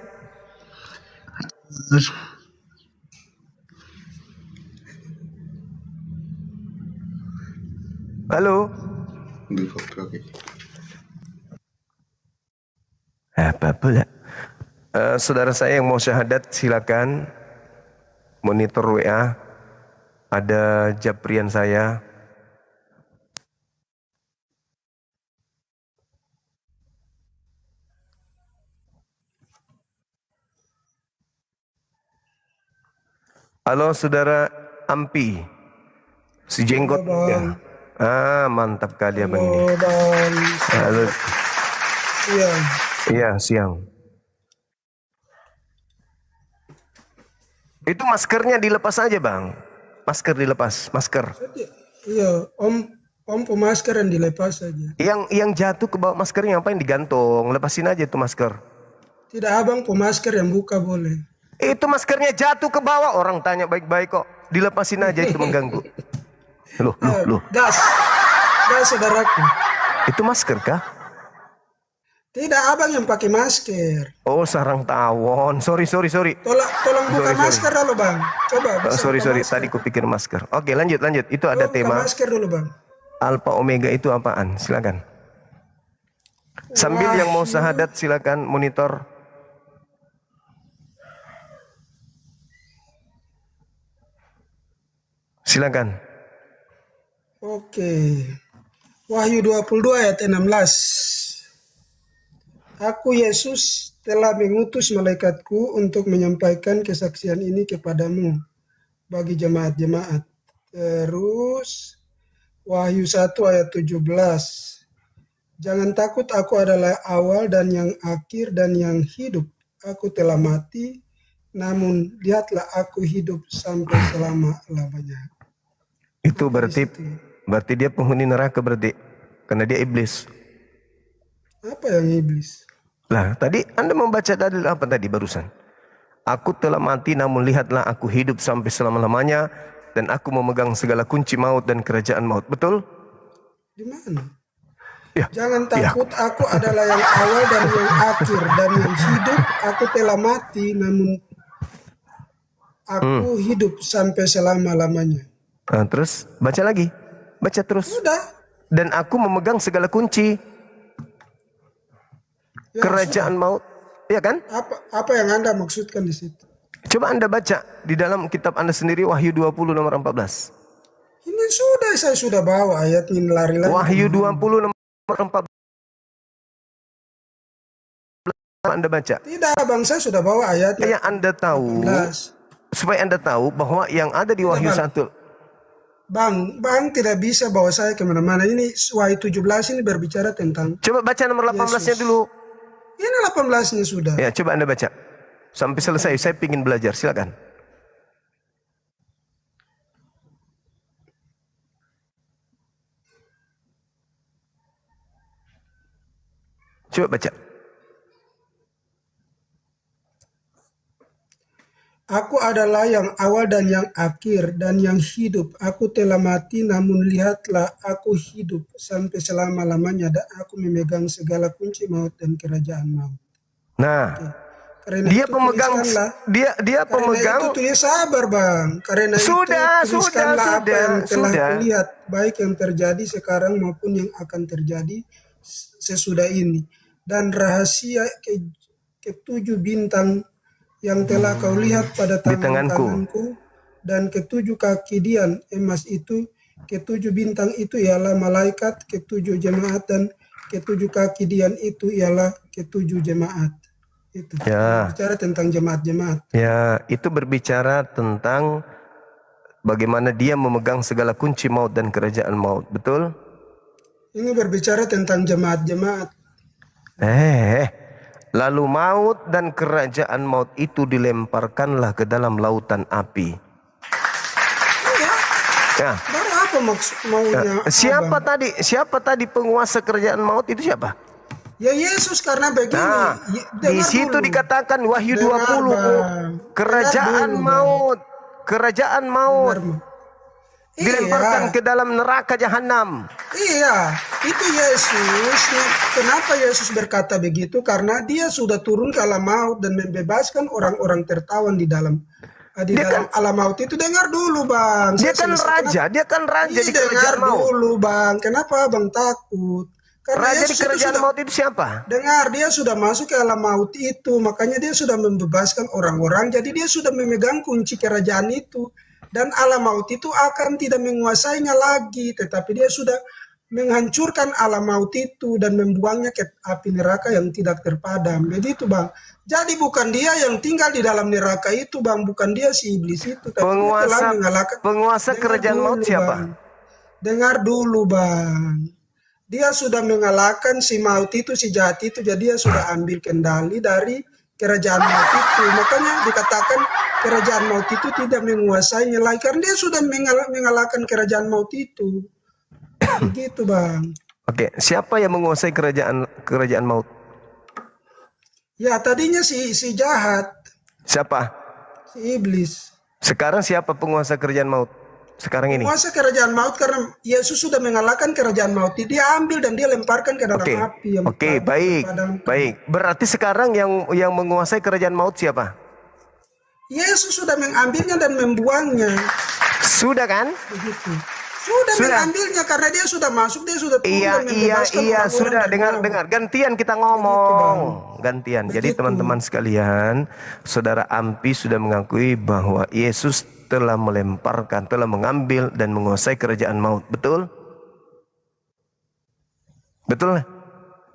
Halo. Apa pula? Saudara saya yang mau syahadat silakan monitor WA. Ada Japrian saya. Halo saudara Ampi. Si jenggot ya. Mantap kali abang ini. Halo. Siang. Iya, siang. Itu maskernya dilepas aja, Bang. Masker dilepas, masker. Iya, Om pemasker yang dilepas aja. Yang jatuh ke bawah maskernya ngapain digantung? Lepasin aja tuh masker. Tidak, Abang pemasker yang buka boleh. Itu maskernya jatuh ke bawah, orang tanya baik-baik kok. Dilepasin aja itu mengganggu. Loh. Gas, saudaraku. Itu masker kah? Tidak, Abang yang pakai masker. Oh, sarang tawon. Sorry. Tolong buka masker dulu, Bang. Coba. Sorry. Tadi kupikir masker. Oke, lanjut. Itu ada tema. Buka masker dulu, Bang. Alpha Omega itu apaan? Silakan. Sambil yang mau syahadat silakan monitor. Silakan. Oke. Wahyu 22 ayat 16. Aku Yesus telah mengutus malaikatku untuk menyampaikan kesaksian ini kepadamu bagi jemaat-jemaat. Terus Wahyu 1 ayat 17. Jangan takut, aku adalah awal dan yang akhir dan yang hidup. Aku telah mati, namun lihatlah aku hidup sampai selama-lamanya. Itu berarti dia penghuni neraka berarti. Karena dia iblis. Apa yang iblis? Lah, tadi Anda membaca dalil apa tadi barusan? Aku telah mati namun lihatlah aku hidup sampai selama-lamanya dan aku memegang segala kunci maut dan kerajaan maut. Betul? Di mana? Ya. Jangan takut, aku adalah yang awal dan yang akhir dan yang hidup. Aku telah mati namun aku hidup sampai selama-lamanya. Nah, terus baca lagi. Baca terus. Sudah. Dan aku memegang segala kunci kerajaan maut. Iya kan? Apa yang Anda maksudkan di situ? Coba Anda baca di dalam kitab Anda sendiri Wahyu 20 nomor 14. Ini saya sudah bawa ayat ini lari-lari. Wahyu 20 nomor 14. Anda baca. Tidak, Bang, saya sudah bawa ayat. Supaya Anda tahu, 18. supaya Anda tahu bahwa yang ada di Wahyu 1. Bang tidak bisa bawa saya kemana-mana. Ini Wahyu 17 ini berbicara tentang Coba baca nomor 18-nya Yesus. dulu. Ini 18-nya sudah. Ya, coba Anda baca. Sampai selesai, saya ingin belajar, silakan. Coba baca. Aku adalah yang awal dan yang akhir dan yang hidup. Aku telah mati, namun lihatlah aku hidup sampai selama-lamanya, dan aku memegang segala kunci maut dan kerajaan maut. Nah, Karena dia itu pemegang, tuliskanlah. dia Karena pemegang. itu tulis sabar, Bang. Karena Sudah, itu tuliskanlah apa yang telah sudah. kulihat, baik yang terjadi sekarang maupun yang akan terjadi sesudah ini. Dan rahasia ketujuh bintang yang telah kau lihat pada Di tangan tanganku. kananku, dan ketujuh kaki dian emas itu, ketujuh bintang itu ialah malaikat ketujuh jemaat, dan ketujuh kaki dian itu ialah ketujuh jemaat. Itu Ya. bicara tentang jemaat-jemaat. Ya, itu berbicara tentang bagaimana dia memegang segala kunci maut dan kerajaan maut, betul? Ini berbicara tentang jemaat-jemaat. Lalu maut dan kerajaan maut itu dilemparkanlah ke dalam lautan api. Ya. Baru apa maksud maunya? Siapa Abang? tadi? Siapa tadi penguasa kerajaan maut itu siapa? Ya Yesus, karena begini. Nah, di Dengar situ dulu. dikatakan Wahyu Dengar, 20, Bang. kerajaan Dengar dulu, maut, kerajaan maut dilemparkan Iya. ke dalam neraka jahanam. Iya, itu Yesus. Kenapa Yesus berkata begitu? Karena dia sudah turun ke alam maut dan membebaskan orang-orang tertawan di dalam alam maut itu. Dengar dulu, Bang. Dia Saya kan selesai. raja, dia kan raja di Dengar kerajaan maut. dulu, Bang. Kenapa Bang takut? Karena Raja di Yesus itu kerajaan sudah, maut itu siapa? dengar, dia sudah masuk ke alam maut itu. Makanya dia sudah membebaskan orang-orang. Jadi dia sudah memegang kunci kerajaan itu. Dan alam maut itu akan tidak menguasainya lagi. Tetapi dia sudah menghancurkan alam maut itu dan membuangnya ke api neraka yang tidak terpadam. Begitu, Bang. Jadi bukan dia yang tinggal di dalam neraka itu, Bang. Bukan dia si iblis itu. Tapi dia telah mengalahkan. Penguasa kerajaan maut siapa? Bang. Dengar dulu, Bang. Dia sudah mengalahkan si maut itu, si jahat itu. Jadi dia sudah ambil kendali dari kerajaan maut itu. Makanya dikatakan kerajaan maut itu tidak menguasainya lagi. Karena dia sudah mengalahkan kerajaan maut itu. Begitu, Bang. Oke, siapa yang menguasai kerajaan maut? Ya, tadinya si jahat, Siapa? si iblis. Sekarang siapa penguasa kerajaan maut? Sekarang ini. Penguasa kerajaan maut, karena Yesus sudah mengalahkan kerajaan maut. Dia ambil dan dia lemparkan ke dalam api. Oke, baik. Baik. Berarti sekarang yang menguasai kerajaan maut siapa? Yesus sudah mengambilnya dan membuangnya. Sudah kan? Begitu. Sudah mengambilnya karena dia sudah masuk, dia sudah turun dan membebaskan orang-orang sudah. dari Dengar. Gantian kita ngomong. Gantian. Jadi teman-teman sekalian, Saudara Ampi sudah mengakui bahwa Yesus telah melemparkan, telah mengambil dan menguasai kerajaan maut. Betul? Betul?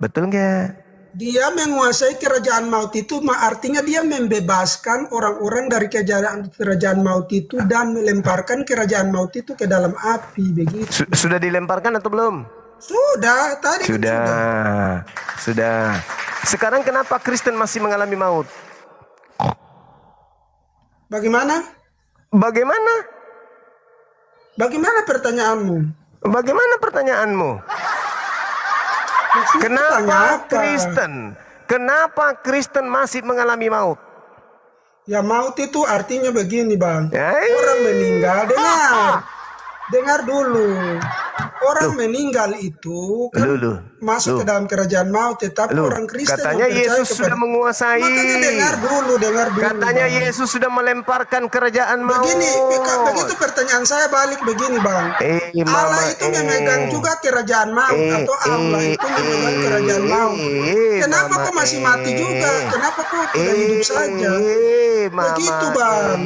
Betul nggak? Dia menguasai kerajaan maut itu, artinya dia membebaskan orang-orang dari kerajaan maut itu dan melemparkan kerajaan maut itu ke dalam api. Begitu. Sudah dilemparkan atau belum? Sudah, tadi Sudah. Sekarang kenapa Kristen masih mengalami maut? Bagaimana? Bagaimana pertanyaanmu? Bagaimana pertanyaanmu? Kenapa Kristen masih mengalami maut? Ya, maut itu artinya begini, Bang. Orang meninggal, dengar dulu. Orang meninggal itu kan masuk ke dalam kerajaan maut, tetapi orang Kristen katanya yang percaya Yesus sudah menguasai. Makanya dengar dulu. Katanya Bang. Yesus sudah melemparkan kerajaan maut. Begitu pertanyaan saya balik begini, Bang. Allah itu memegang juga kerajaan maut, atau Allah itu memegang kerajaan maut. Kenapa kok masih mati juga? Kenapa kok tidak hidup saja? Begitu, Bang.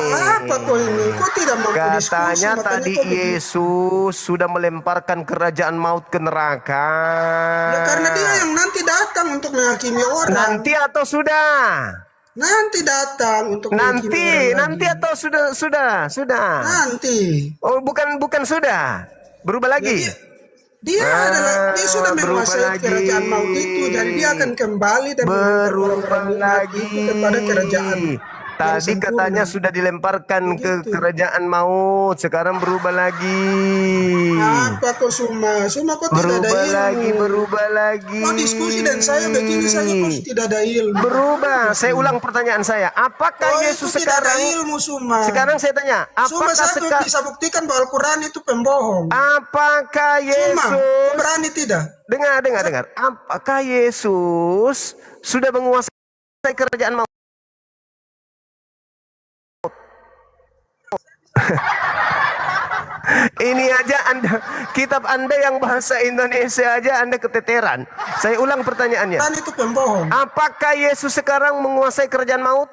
Apa kok ini? Kok tidak mau diskusi? Katanya tadi Yesus sudah melemparkan kerajaan maut ke neraka. Ya karena dia yang nanti datang untuk menghakimi orang. Nanti atau sudah? Nanti datang untuk menghakimi orang Nanti lagi. atau sudah. Nanti. Oh, bukan sudah. Berubah lagi. Dia sudah menguasai kerajaan maut itu, jadi dia akan kembali dan mengangkat orang-orang lagi itu kepada kerajaan. Tadi katanya sudah dilemparkan ke kerajaan maut, sekarang berubah lagi. Apa kok Suma kok tidak ada ilmu? Berubah lagi. Mau diskusi dan saya begini saja kok tidak ada ilmu. Berubah. Saya ulang pertanyaan saya. Apakah Yesus itu tidak sekarang? ada ilmu Suma. Sekarang saya tanya. Suma saya bisa buktikan bahwa Al-Quran itu pembohong. Apakah Yesus? Suma, berani tidak? Dengar. Apakah Yesus sudah menguasai kerajaan maut? Ini aja kitab Anda yang bahasa Indonesia aja Anda keteteran. Saya ulang pertanyaannya. Itu pembohong. Apakah Yesus sekarang menguasai kerajaan maut?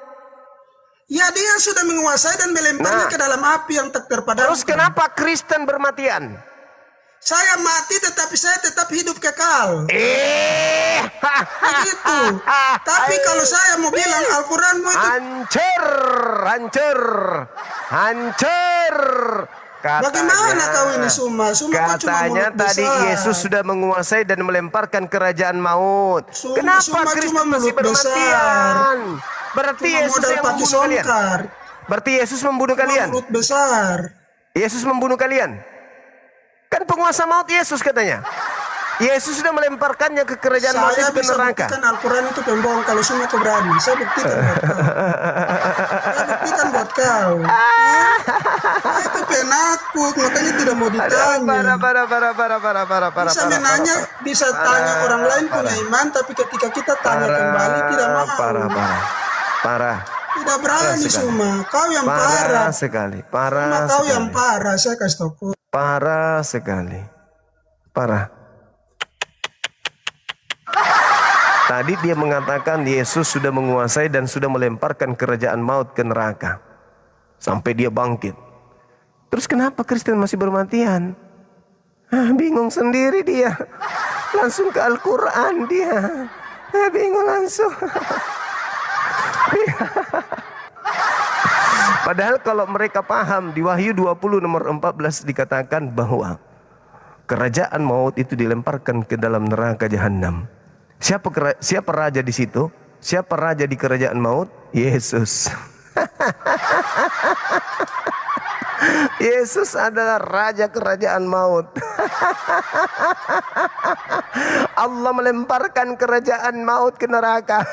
Ya, dia sudah menguasai dan melemparnya ke dalam api yang tak terpadamkan. Terus kenapa Kristen bermatian? Saya mati tetapi saya tetap hidup kekal. Begitu. Tapi kalau saya mau bilang Al-Quranmu itu hancur. Bagaimana kau ini Suma? Katanya tadi Yesus sudah menguasai dan melemparkan kerajaan maut. Kenapa Kristen masih bermatian? Berarti Yesus yang membunuh kalian. Berarti Yesus membunuh kalian. Yesus membunuh kalian. Kan penguasa maut Yesus katanya. Yesus sudah melemparkannya ke kerajaan maut itu ke neraka. Saya bisa buktikan Al-Quran itu pembohong kalau semua kau berani. Saya buktikan buat kau. Itu penakut, makanya tidak mau ditanya. Bisa menanya, bisa tanya orang lain punya iman, tapi ketika kita tanya kembali tidak mau. Parah. Tidak berani Suma. Kau yang parah. Sekali. Kau yang parah. Saya kasih tahu. Parah sekali. Parah. Tadi dia mengatakan Yesus sudah menguasai dan sudah melemparkan kerajaan maut ke neraka. Sampai dia bangkit. Terus kenapa Kristen masih bermatian? Bingung sendiri dia. Langsung ke Al-Quran dia. Bingung langsung. Padahal kalau mereka paham di Wahyu 20 nomor 14 dikatakan bahwa kerajaan maut itu dilemparkan ke dalam neraka jahanam. Siapa raja di situ? Siapa raja di kerajaan maut? Yesus. Yesus adalah raja kerajaan maut. Allah melemparkan kerajaan maut ke neraka.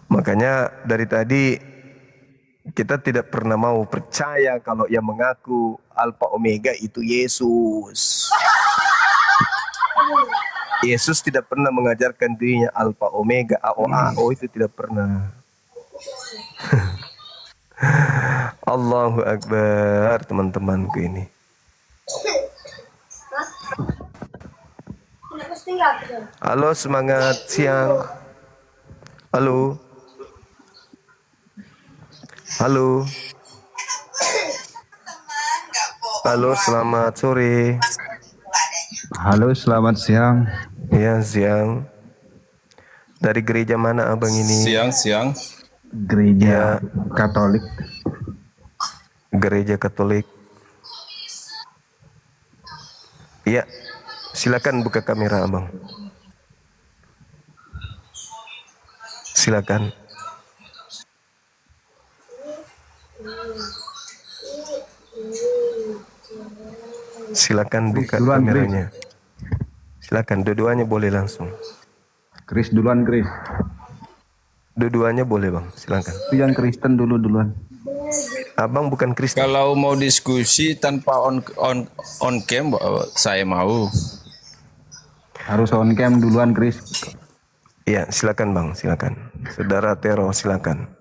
Makanya dari tadi kita tidak pernah mau percaya kalau yang mengaku Alfa Omega itu Yesus. Yesus tidak pernah mengajarkan dirinya Alfa Omega, AO itu tidak pernah. Allahu Akbar, teman-temanku ini. Halo, semangat siang. Halo. Halo. Halo, selamat sore. Halo, selamat siang. Ya, siang. Dari gereja mana abang ini? Siang. Gereja Katolik. Gereja Katolik. Iya, silakan buka kamera abang. Silakan. Silakan buka kameranya. Silakan, dua-duanya boleh langsung. Chris duluan, Chris. Dua-duanya boleh bang, silakan. Itu yang Kristen duluan. Abang bukan Kristen. Kalau mau diskusi tanpa on cam, saya mau. Harus on cam duluan, Chris. Iya, silakan bang, silakan. Saudara Tero, silakan.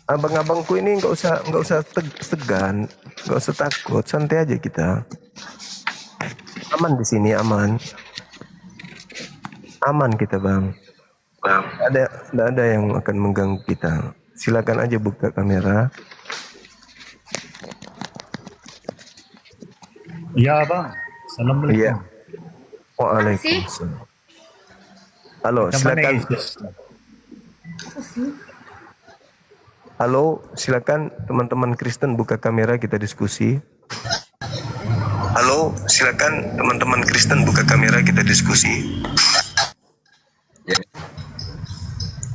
Abang-abangku ini nggak usah segan, nggak usah takut, santai aja kita. Aman di sini, aman. Aman kita bang. Tidak ada yang akan mengganggu kita. Silakan aja buka kamera. Ya bang. Assalamualaikum. Iya. Waalaikumsalam. Halo, silakan. Halo, silakan teman-teman Kristen buka kamera kita diskusi. Halo, silakan teman-teman Kristen buka kamera kita diskusi.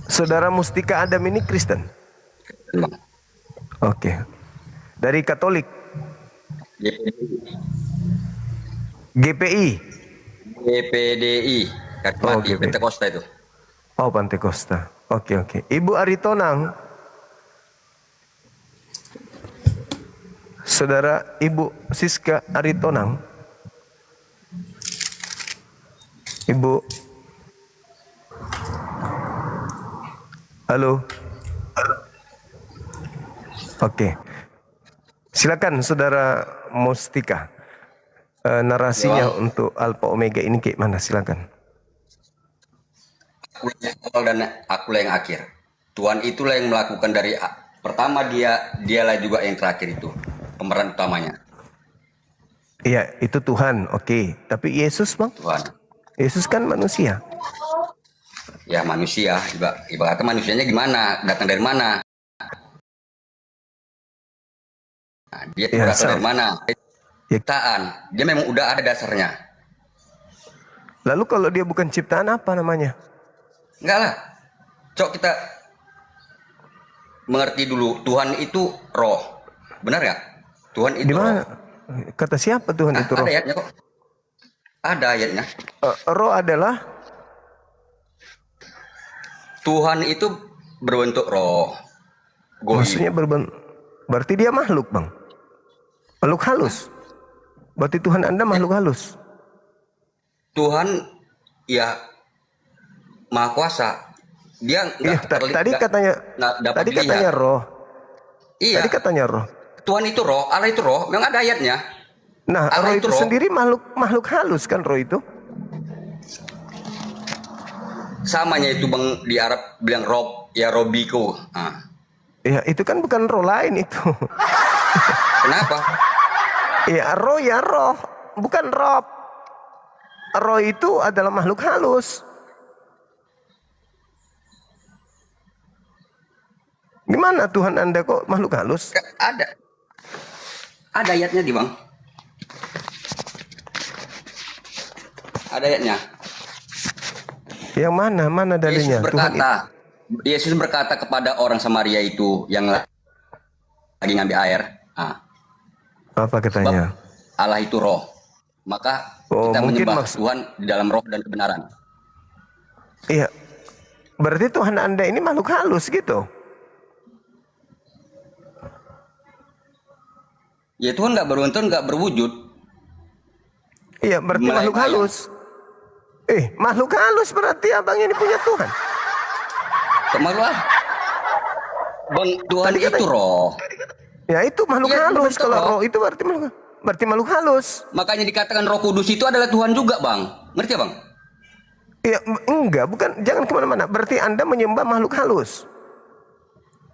Saudara Mustika Adam ini Kristen? Oke. Dari Katolik? GPI? GPDI. Kakmati, Pentakosta itu. Oh, Pentakosta. Oke. Ibu Aritonang? Saudara Ibu Siska Aritonang? Ibu? Halo? Oke. Silakan Saudara Mustika. Narasinya untuk Alpha Omega ini kayak mana? Silakan. Awal dan akulah yang akhir. Tuhan itulah yang melakukan dari pertama dialah juga yang terakhir itu. Pemeran utamanya. Iya, itu Tuhan. Oke. Tapi Yesus, Bang? Tuhan. Yesus kan manusia. Ya manusia. Ibaratnya manusianya gimana? Datang dari mana? Nah, dia datang dari mana? Ciptaan. Dia memang udah ada dasarnya. Lalu kalau dia bukan ciptaan apa namanya? Enggak lah. Cok kita mengerti dulu. Tuhan itu roh. Benar ya? Tuhan itu Dimana? roh. Kata siapa Tuhan itu roh? Ada ayatnya kok. Ada ayatnya. Roh adalah? Tuhan itu berbentuk roh. Maksudnya berarti dia makhluk, Bang? Makhluk halus? Berarti Tuhan Anda makhluk halus? Tuhan ya Maha Kuasa. Dia tadi katanya roh. Iya. Tadi katanya roh. Tuhan itu roh, Allah itu roh. Memang ada ayatnya. Nah, Allah roh itu roh. sendiri makhluk halus kan roh itu? Samanya itu Bang di Arab bilang rob, ya robiku. Nah. Ya, itu kan bukan roh lain itu. Kenapa? Ya roh, bukan rob. Roh itu adalah makhluk halus. Gimana Tuhan Anda kok makhluk halus? Ada. Ada ayatnya di Bang. Ada ayatnya. Yang mana? Mana dalilnya? Yesus berkata kepada orang Samaria itu yang lagi ngambil air. Nah, apa katanya? Allah itu roh. Maka kita menyembah Tuhan di dalam roh dan kebenaran. Iya. Berarti Tuhan Anda ini makhluk halus gitu? Ya Tuhan nggak berbentuk, nggak berwujud. Iya, berarti makhluk halus. Makhluk halus berarti abang ini punya Tuhan. Makhluk halus. Bang, Tuhan itu roh. Ya itu makhluk halus. Kalau roh itu berarti makhluk halus. Makanya dikatakan Roh Kudus itu adalah Tuhan juga, Bang. Ngerti ya, Bang? Iya, enggak, bukan. Jangan kemana-mana. Berarti Anda menyembah makhluk halus.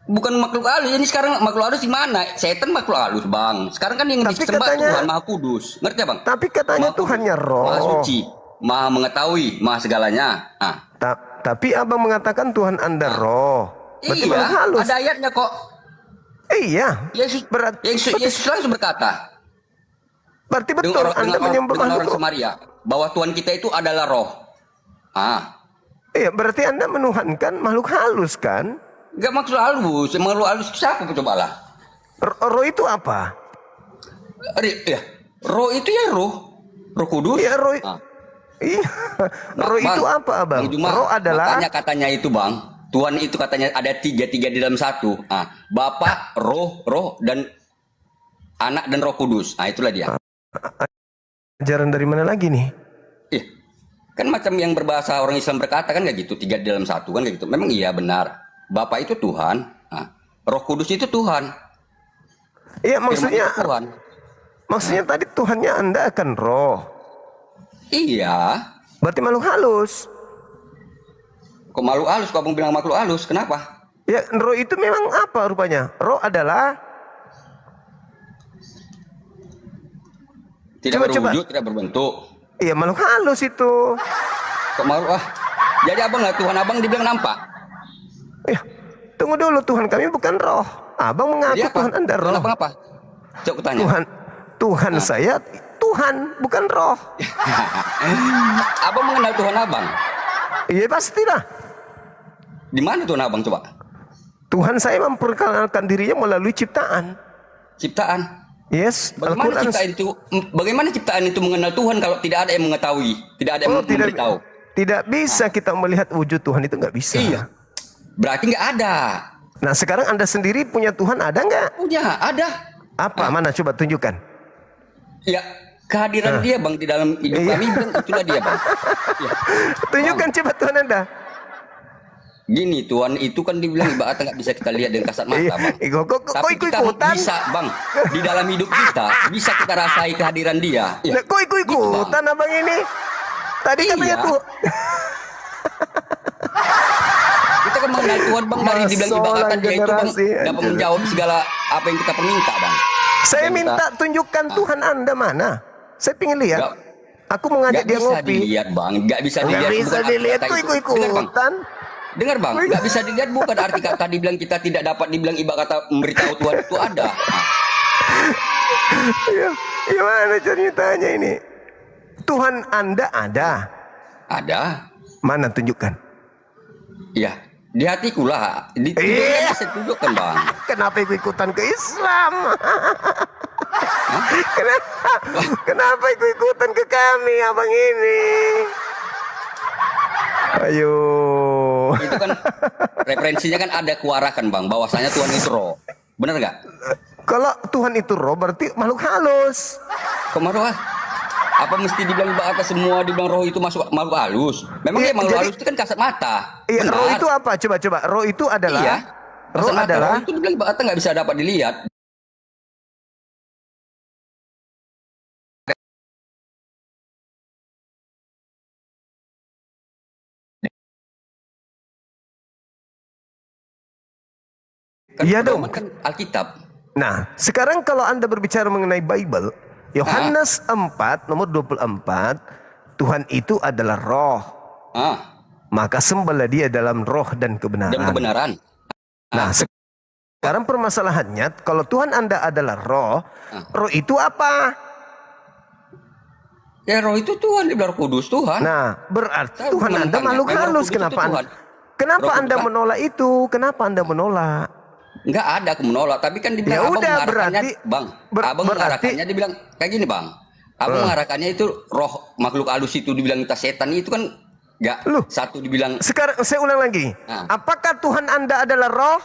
Bukan makhluk halus. Ini sekarang makhluk halus di mana? Setan makhluk halus, Bang. Sekarang kan yang disembah Tuhan Maha Kudus. Ngerti ya, Bang? Tapi katanya Tuhannya roh. Maha suci, Maha mengetahui, Maha segalanya. Tapi abang mengatakan Tuhan Anda roh. Berarti iya, makhluk halus. ada ayatnya kok. Iya. Yesus langsung berkata. Berarti betul Anda menyembah orang Samaria bahwa Tuhan kita itu adalah roh. Iya, berarti Anda menuhankan makhluk halus kan? Enggak makhluk halus. Makhluk halus siapa cobalah? Roh itu apa? Ya, roh itu ya roh. Roh Kudus. Iya, roh. Iya. Roh itu apa, Bang? Roh adalah katanya itu, Bang. Tuhan itu katanya ada tiga di dalam satu. Bapa, roh dan anak dan Roh Kudus. Itulah dia. Ajaran dari mana lagi nih? Kan macam yang berbahasa orang Islam berkata kan nggak gitu, tiga di dalam satu kan nggak gitu. Memang iya benar. Bapa itu Tuhan, Roh Kudus itu Tuhan. Iya, maksudnya Tuhan. Maksudnya tadi Tuhannya Anda akan roh. Iya. Berarti makhluk halus. Kok makhluk halus? Kok abang bilang makhluk halus? Kenapa? Ya, roh itu memang apa rupanya? Roh adalah Tidak berwujud, tidak berbentuk. Iya, makhluk halus itu. Kok makhluk Jadi abang nggak Tuhan abang dibilang nampak? Ya, tunggu dulu, Tuhan kami bukan roh. Abang mengaku Tuhan Anda roh. Tuhan abang apa? Coba tanya. Tuhan saya Tuhan, bukan roh. Abang mengenal Tuhan abang? Iya pastilah. Di mana Tuhan abang coba? Tuhan saya memperkenalkan dirinya melalui ciptaan. Ciptaan? Yes. Bagaimana ciptaan itu mengenal Tuhan kalau tidak ada yang mengetahui, tidak ada yang memberitahu? Tidak bisa kita melihat wujud Tuhan, itu nggak bisa. Iya. Berarti nggak ada. Nah sekarang Anda sendiri punya Tuhan ada nggak? Punya, ada. Apa? Mana coba tunjukkan. Ya, kehadiran dia bang di dalam hidup kami, bang, itulah dia bang. Ya. Tunjukkan coba Tuhan Anda. Gini, Tuhan itu kan dibilang ibaratnya nggak bisa kita lihat dengan kasat mata bang. Tapi kita bisa bang, di dalam hidup kita bisa kita rasai kehadiran dia. Ya. Kok ikut-ikutan abang ini? Tadi katanya tuh. Kita kan mengenal Tuhan bang dari dibilang ibaratnya dia itu bang dapat menjawab segala apa yang kita perminta bang. Saya minta tunjukkan Tuhan Anda mana. Saya pengen lihat. Aku mengajak dia ngopi. Gak bisa dilihat bang, gak bisa dilihat. Gak bisa dilihat, kok ikut-ikutan. Dengar bang, nggak bisa dilihat bukan arti kata dibilang kita tidak dapat dibilang ibarat kata memberitahu Tuhan itu ada. Ya, gimana ceritanya ini? Tuhan Anda ada? Ada. Mana tunjukkan? Iya, di hatiku lah. Di saya tunjukkan bang. Kenapa ikut-ikutan ke Islam? Kenapa ikut-ikutan ke kami abang ini? Ayo. Itu kan referensinya kan ada kuarakan bang, bahwasanya Tuhan itu roh. Benar nggak? Kalau Tuhan itu roh berarti makhluk halus. Kok makhluk apa mesti dibilang bahasa semua dibilang roh itu masuk makhluk halus? Memang ya, makhluk halus itu kan kasat mata. Iya, roh itu apa? Coba. Roh itu adalah roh adalah roh itu dibilang bahasa nggak bisa dapat dilihat. Iya dong. Kan Alkitab. Nah, sekarang kalau Anda berbicara mengenai Bible, Yohanes 4 nomor 24, Tuhan itu adalah roh. Maka sembahlah dia dalam roh dan kebenaran. Dan kebenaran. Nah, sekarang permasalahannya, kalau Tuhan Anda adalah roh, roh itu apa? Ya roh itu Tuhan, dibilang Kudus Tuhan. Nah, berarti Tuhan Anda makhluk halus. Kenapa Anda menolak itu? Kenapa Anda menolak? Enggak ada aku menolak, tapi kan dibilang abang mengarahkannya, bang. Abang mengarahkannya dibilang kayak gini bang. Abang mengarahkannya itu roh makhluk halus itu dibilang kita setan itu kan enggak satu dibilang. Sekarang saya ulang lagi. Apakah Tuhan Anda adalah roh?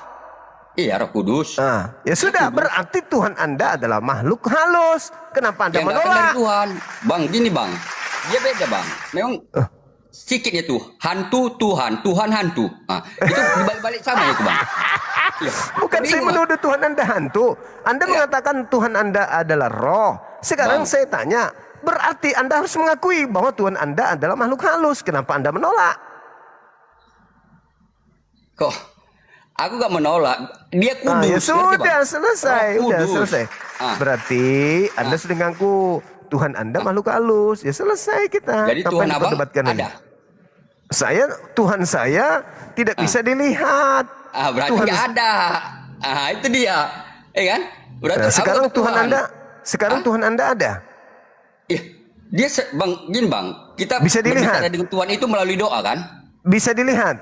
Iya, Roh Kudus. Ya sudah, berarti Tuhan Anda adalah makhluk halus. Kenapa Anda menolak? Dari Tuhan, bang. Gini bang, dia beda bang. Memang sikitnya tuh hantu Tuhan, Tuhan hantu. Itu dibalik-balik sama itu bang. Ya, bukan saya menuduh Tuhan Anda hantu. Anda mengatakan Tuhan Anda adalah roh. Sekarang saya tanya, berarti Anda harus mengakui bahwa Tuhan Anda adalah makhluk halus. Kenapa Anda menolak? Kok aku gak menolak. Dia kudus. Ya sudah, selesai. Sudah selesai. Berarti Anda sudah ngaku Tuhan Anda makhluk halus. Ya selesai kita. Jadi Tuhan abang ada? Tuhan saya tidak bisa dilihat. Berarti nggak ada. Itu dia, kan? Berarti sekarang Tuhan Anda ada. Iya, dia bang, gini bang, kita bisa dilihat dengan Tuhan itu melalui doa kan? Bisa dilihat.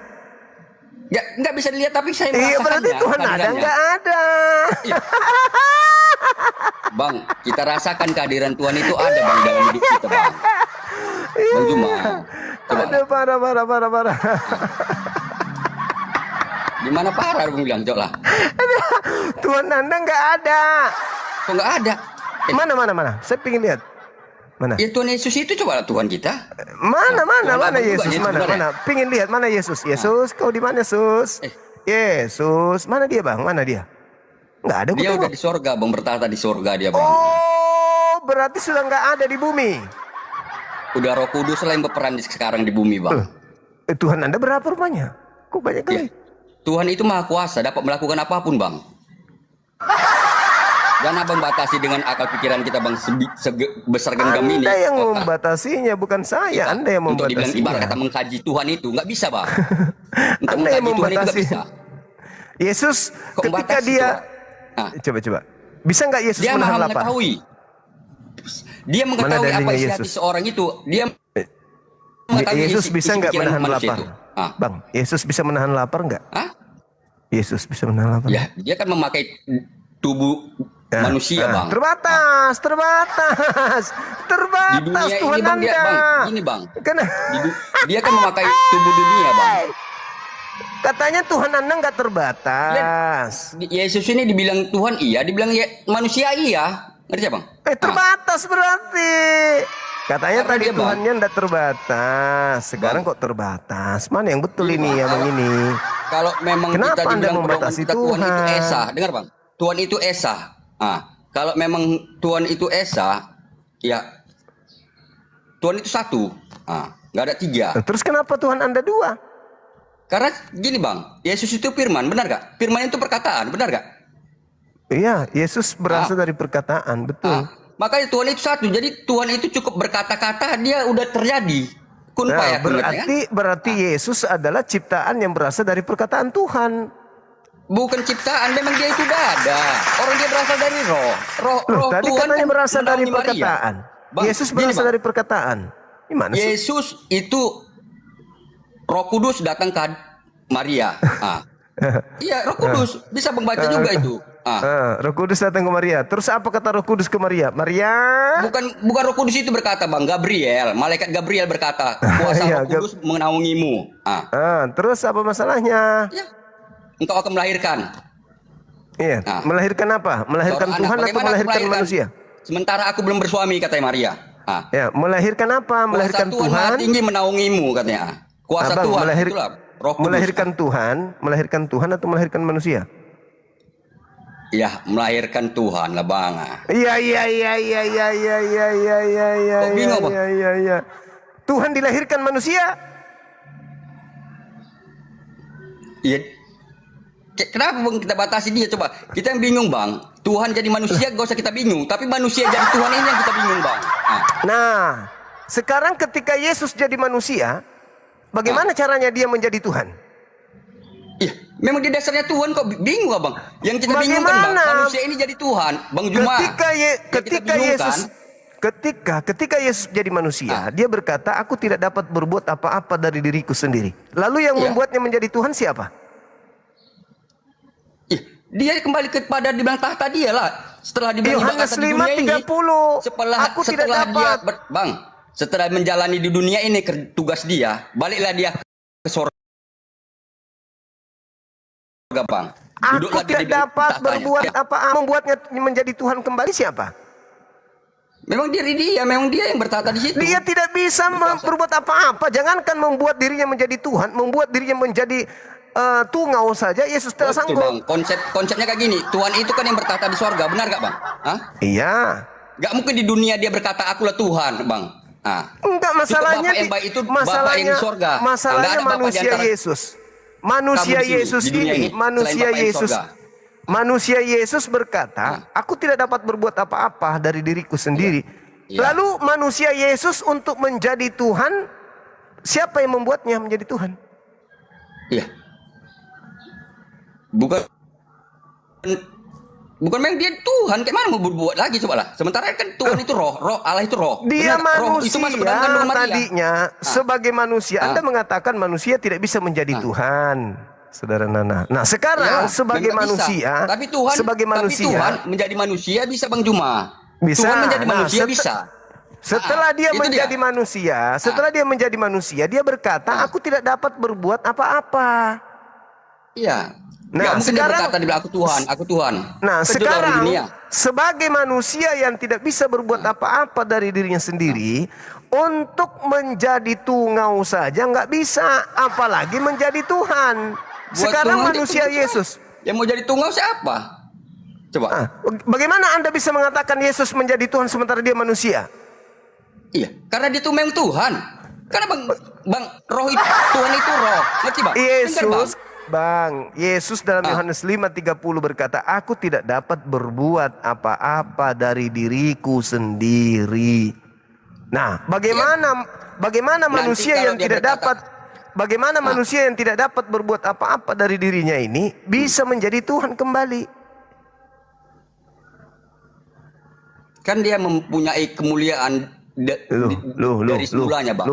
Ya, nggak bisa dilihat tapi saya merasakannya. Iya, berarti Tuhan ada nggak ada. Iya. Bang, kita rasakan kehadiran Tuhan itu ada bang dalam hidup kita bang. Bang Juma. Ada parah. Gimana parah aku bilang, Jok lah. Tuhan Anda nggak ada. Kok nggak ada? Mana? Saya pengen lihat. Mana? Ya Tuhan Yesus itu coba Tuhan kita. Mana Yesus? Mana? Pengen lihat mana Yesus? Yesus, kau di mana Yesus? Yesus, mana dia bang? Mana dia? Nggak ada. Dia udah di sorga bang, bertahta di sorga dia bang. Oh, berarti sudah nggak ada di bumi. Udah Roh Kudus lah yang berperan sekarang di bumi bang. Tuhan Anda berapa rupanya? Kok banyak kali? Tuhan itu maha kuasa, dapat melakukan apapun, Bang. Dan abang batasi dengan akal pikiran kita, Bang, sebesar genggam ini. Anda yang membatasinya, bukan saya. Anda yang Untuk dibilang membatasinya. ibarat kata mengkaji Tuhan itu nggak bisa, Bang. Untuk Anda yang mengkaji Tuhan itu nggak membatasi. bisa. Yesus Kok ketika membatasi, dia Tuhan? coba. Bisa nggak Yesus Dia menahan maha lapar? mengetahui. Dia Mana mengetahui apa dalilnya isi Yesus? hati seorang itu. Dia mengetahui Yesus isi bisa nggak pikiran menahan manusia lapar? itu. Bang, Yesus bisa menahan lapar nggak? Yesus bisa menahan lapar. Ya, dia kan memakai tubuh manusia, Bang. Terbatas. Di dunia Tuhan ini, Bang, dia, Anda. Bang, gini, Bang. Karena Dia kan memakai tubuh dunia, Bang. katanya Tuhan Anda nggak terbatas. Yesus ini dibilang Tuhan iya, dibilang manusia iya. Ngerti ya, Bang? Terbatas berarti. Katanya Karena tadi dia, Bang. Tuhannya nggak terbatas. Sekarang kok terbatas? Mana yang betul ini ya, Bang ini? Kalau memang Kenapa kita Anda dibilang membatasi Tuhan itu Tuhan? esa, dengar, Bang. Tuhan itu esa. Kalau memang Tuhan itu esa, ya Tuhan itu satu. Nggak ada tiga. Terus kenapa Tuhan Anda dua? Karena gini, Bang, Yesus itu firman, benar gak? Firman itu perkataan, benar gak? Iya, Yesus berasal dari perkataan, betul. Makanya Tuhan itu satu. Jadi Tuhan itu cukup berkata-kata, dia udah terjadi. Kun Nah, fayakun, berarti Yesus adalah ciptaan yang berasal dari perkataan Tuhan. Bukan ciptaan, memang dia itu udah ada. Orang dia berasal dari roh. Roh Tadi Tuhan katanya kan berasal dari menaungi Maria. perkataan. Bang, Yesus gini, berasal Bang. dari perkataan. Gimana sih? Yesus itu Roh Kudus datang ke Maria. Iya, Roh Kudus bisa membaca juga itu. Roh Kudus datang ke Maria. Terus apa kata Roh Kudus ke Maria? Maria. Bukan Roh Kudus itu berkata, Bang, Gabriel, malaikat Gabriel berkata, kuasa Iya, Roh Kudus menaungimu. Terus apa masalahnya? Engkau akan melahirkan. Iya. Melahirkan apa? Melahirkan Seorang Tuhan anak. atau Bagaimana aku melahirkan melahirkan? manusia? Sementara aku belum bersuami, katanya Maria. Ya, melahirkan apa? Melahirkan Kuasa Tuhan Maha Tinggi menaungimu, katanya. Kuasa Abang, Tuhan itulah Roh Kudus. melahirkan Tuhan atau melahirkan manusia? Ya, melahirkan Tuhan lah, Bang. Iya. Kok bingung, Bang? Iya. Tuhan dilahirkan manusia? Iya. Kenapa, Bang, kita batasi dia? Coba, kita yang bingung, Bang. Tuhan jadi manusia, gak usah kita bingung. Tapi manusia jadi Tuhan ini yang kita bingung, Bang. Nah, sekarang ketika Yesus jadi manusia, bagaimana caranya dia menjadi Tuhan? Iya, memang di dasarnya Tuhan, kok bingung, Bang? Yang kita bingung kan, Bang, manusia ini jadi Tuhan, Bang Juma. Ketika Yesus jadi manusia, dia berkata, aku tidak dapat berbuat apa-apa dari diriku sendiri. Lalu yang membuatnya menjadi Tuhan siapa? Dia kembali kepada dibilang tahta dia lah. Setelah dibilang Yohanes tahta di dunia ini, 5:30. Aku tidak setelah dia dapat. Bang, setelah menjalani di dunia ini tugas dia, baliklah dia ke surga, Bang. Aku Duduklah dia tidak di dapat tahtanya. berbuat apa-apa. Membuatnya menjadi Tuhan kembali siapa? Memang dia yang bertahta di situ. Dia tidak bisa berbuat apa-apa. Jangankan membuat dirinya menjadi Tuhan, membuat dirinya menjadi tungau saja Yesus tidak Betul, sanggup. Bang. Konsepnya kayak gini. Tuhan itu kan yang bertahta di sorga, benar gak, Bang? Iya. Gak mungkin di dunia dia berkata akulah Tuhan, Bang. Enggak, masalahnya Bapak yang baik itu Bapak yang di sorga. Masalahnya Nggak ada Bapak di manusia antara Yesus. Manusia kamu di sini, Yesus di dunia ini, ini, selain Bapak yang sorga. Manusia Yesus berkata, aku tidak dapat berbuat apa-apa dari diriku sendiri. Lalu manusia Yesus untuk menjadi Tuhan, siapa yang membuatnya menjadi Tuhan? Iya. Bukan memang dia Tuhan, kayak mana mau berbuat lagi coba lah. Sementara kan Tuhan itu roh Allah itu roh. Dia Benar, roh itu manusia masuk ke dalam kandungan Maria. tadinya sebagai manusia. Anda mengatakan manusia tidak bisa menjadi Tuhan, Saudara Nana. Nah sekarang sebagai memang bisa. manusia, tapi Tuhan Tuhan menjadi manusia bisa, Bang Juma. Bisa. Tuhan menjadi manusia Nah, bisa. Setelah dia itu menjadi manusia, dia berkata, aku tidak dapat berbuat apa-apa. Iya. Nah, mungkin sekarang dia berkata dia bilang, aku Tuhan. Nah, Itu sekarang dunia. sebagai manusia yang tidak bisa berbuat apa-apa dari dirinya sendiri, untuk menjadi tungau saja nggak bisa, apalagi menjadi Tuhan. Sekarang tungau manusia itu Yesus. Yang mau jadi tungau siapa? Coba. Bagaimana Anda bisa mengatakan Yesus menjadi Tuhan sementara dia manusia? Iya, karena dia itu memang Tuhan. Karena bang roh itu Tuhan itu roh, ngerti bang? Yesus, Bang. Yesus dalam Yohanes 5:30 berkata, aku tidak dapat berbuat apa-apa dari diriku sendiri. Nah, bagaimana manusia yang tidak dapat, manusia yang tidak dapat berbuat apa-apa dari dirinya ini bisa menjadi Tuhan kembali? Kan dia mempunyai kemuliaan dari semulanya bang.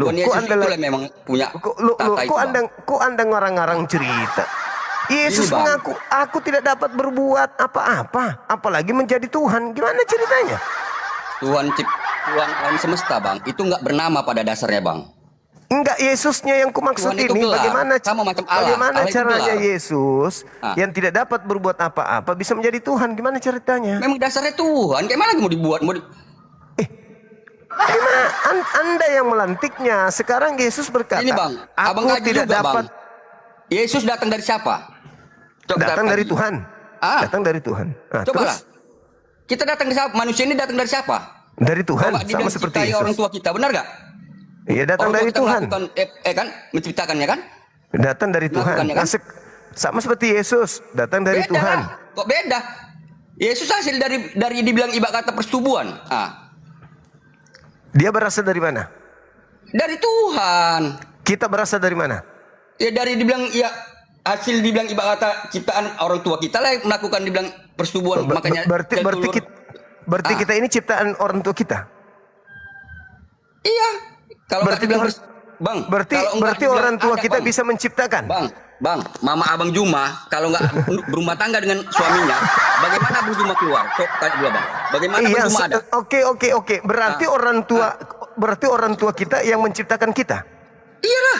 Tuhan Yesus itulah memang punya tata itu. Kok anda ngarang-ngarang cerita? Yesus mengaku, aku tidak dapat berbuat apa-apa, apalagi menjadi Tuhan. Gimana ceritanya? Tuhan alam semesta bang, itu nggak bernama pada dasarnya bang. Enggak, Yesusnya yang kumaksud Tuhan itu ini. gelar, Bagaimana sama macam Allah. bagaimana Allah itu caranya gelar. Yesus yang tidak dapat berbuat apa-apa bisa menjadi Tuhan? Gimana ceritanya? Memang dasarnya Tuhan, kayak mana lagi mau dibuat? Bagaimana Anda yang melantiknya? Sekarang Yesus berkata, Ini bang, abang aku kaji tidak juga dapat. bang. Yesus datang dari siapa? Datang dari Tuhan. Datang dari Tuhan. Nah, Coba lah. terus? Kita datang dari siapa? Manusia ini datang dari siapa? Dari Tuhan, Kalau sama seperti diciptai Yesus. orang tua kita, benar gak? Iya, datang Orang tua dari kita Tuhan. melakukan, kan? Menciptakannya kan? Datang dari Tuhan. Melakukannya, kan? Sama seperti Yesus, datang dari Beda Tuhan. lah. Kok beda? Yesus hasil dari dibilang ibarat kata persetubuhan. Dia berasal dari mana? Dari Tuhan. Kita berasal dari mana? Ya dari dibilang ya hasil dibilang ibarat kata ciptaan orang tua kita lah yang melakukan dibilang persetubuhan. Makanya berarti kita ini ciptaan orang tua kita. Iya. Kalau berarti bang, berarti orang tua kita bisa menciptakan. Bang, mama abang Juma kalau nggak berumah tangga dengan suaminya, bagaimana abang Juma keluar? Cok, tanya dulu bang. Bagaimana abang Juma ada? Oke. Berarti orang tua kita yang menciptakan kita. Iyalah.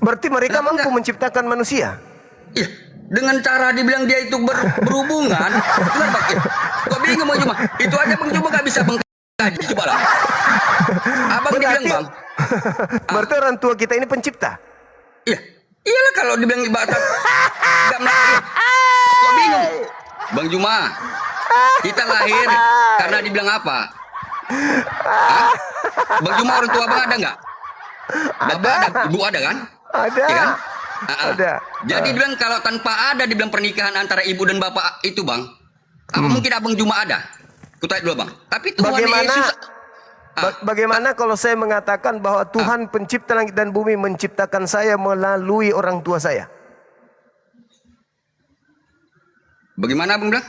Berarti mereka mampu menciptakan manusia. Iya. Dengan cara dibilang dia itu berhubungan, benar bang? Kok bingung bang Juma? Itu aja bang Juma nggak bisa kaji, coba lah. Abang dibilang bang. Berarti orang tua kita ini pencipta. Iya. Iyalah kalau dibilang ibarat nggak melakukan. Kok bingung? Bang Juma, kita lahir karena dibilang apa? Bang Juma orang tua abang ada nggak? Bapak ada, ibu ada kan? Ada. Ya kan? Ada. Jadi dibilang kalau tanpa ada dibilang pernikahan antara ibu dan bapak itu bang, apa mungkin abang Juma ada? Kutanya dulu bang. Tapi Tuhan Yesus. Bagaimana kalau saya mengatakan bahwa Tuhan pencipta langit dan bumi menciptakan saya melalui orang tua saya? Bagaimana abang bilang?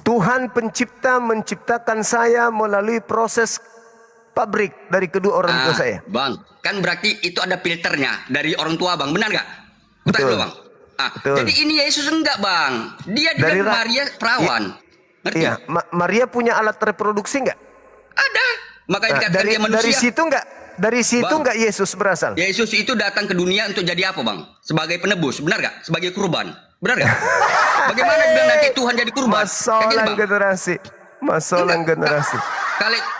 Tuhan pencipta menciptakan saya melalui proses pabrik dari kedua orang tua saya. Bang, kan berarti itu ada filternya dari orang tua bang, benar nggak? Kutanya dulu bang. Jadi ini Yesus enggak bang? Dia dari Maria perawan. Ngerti? Iya, Maria punya alat reproduksi enggak? Ada. Makanya dikatakan dia manusia. Dari situ enggak Yesus berasal? Yesus itu datang ke dunia untuk jadi apa bang? Sebagai penebus, benar nggak? Sebagai kurban, benar nggak? Bagaimana bilang nanti Tuhan jadi kurban? Masalah generasi. Masalah generasi.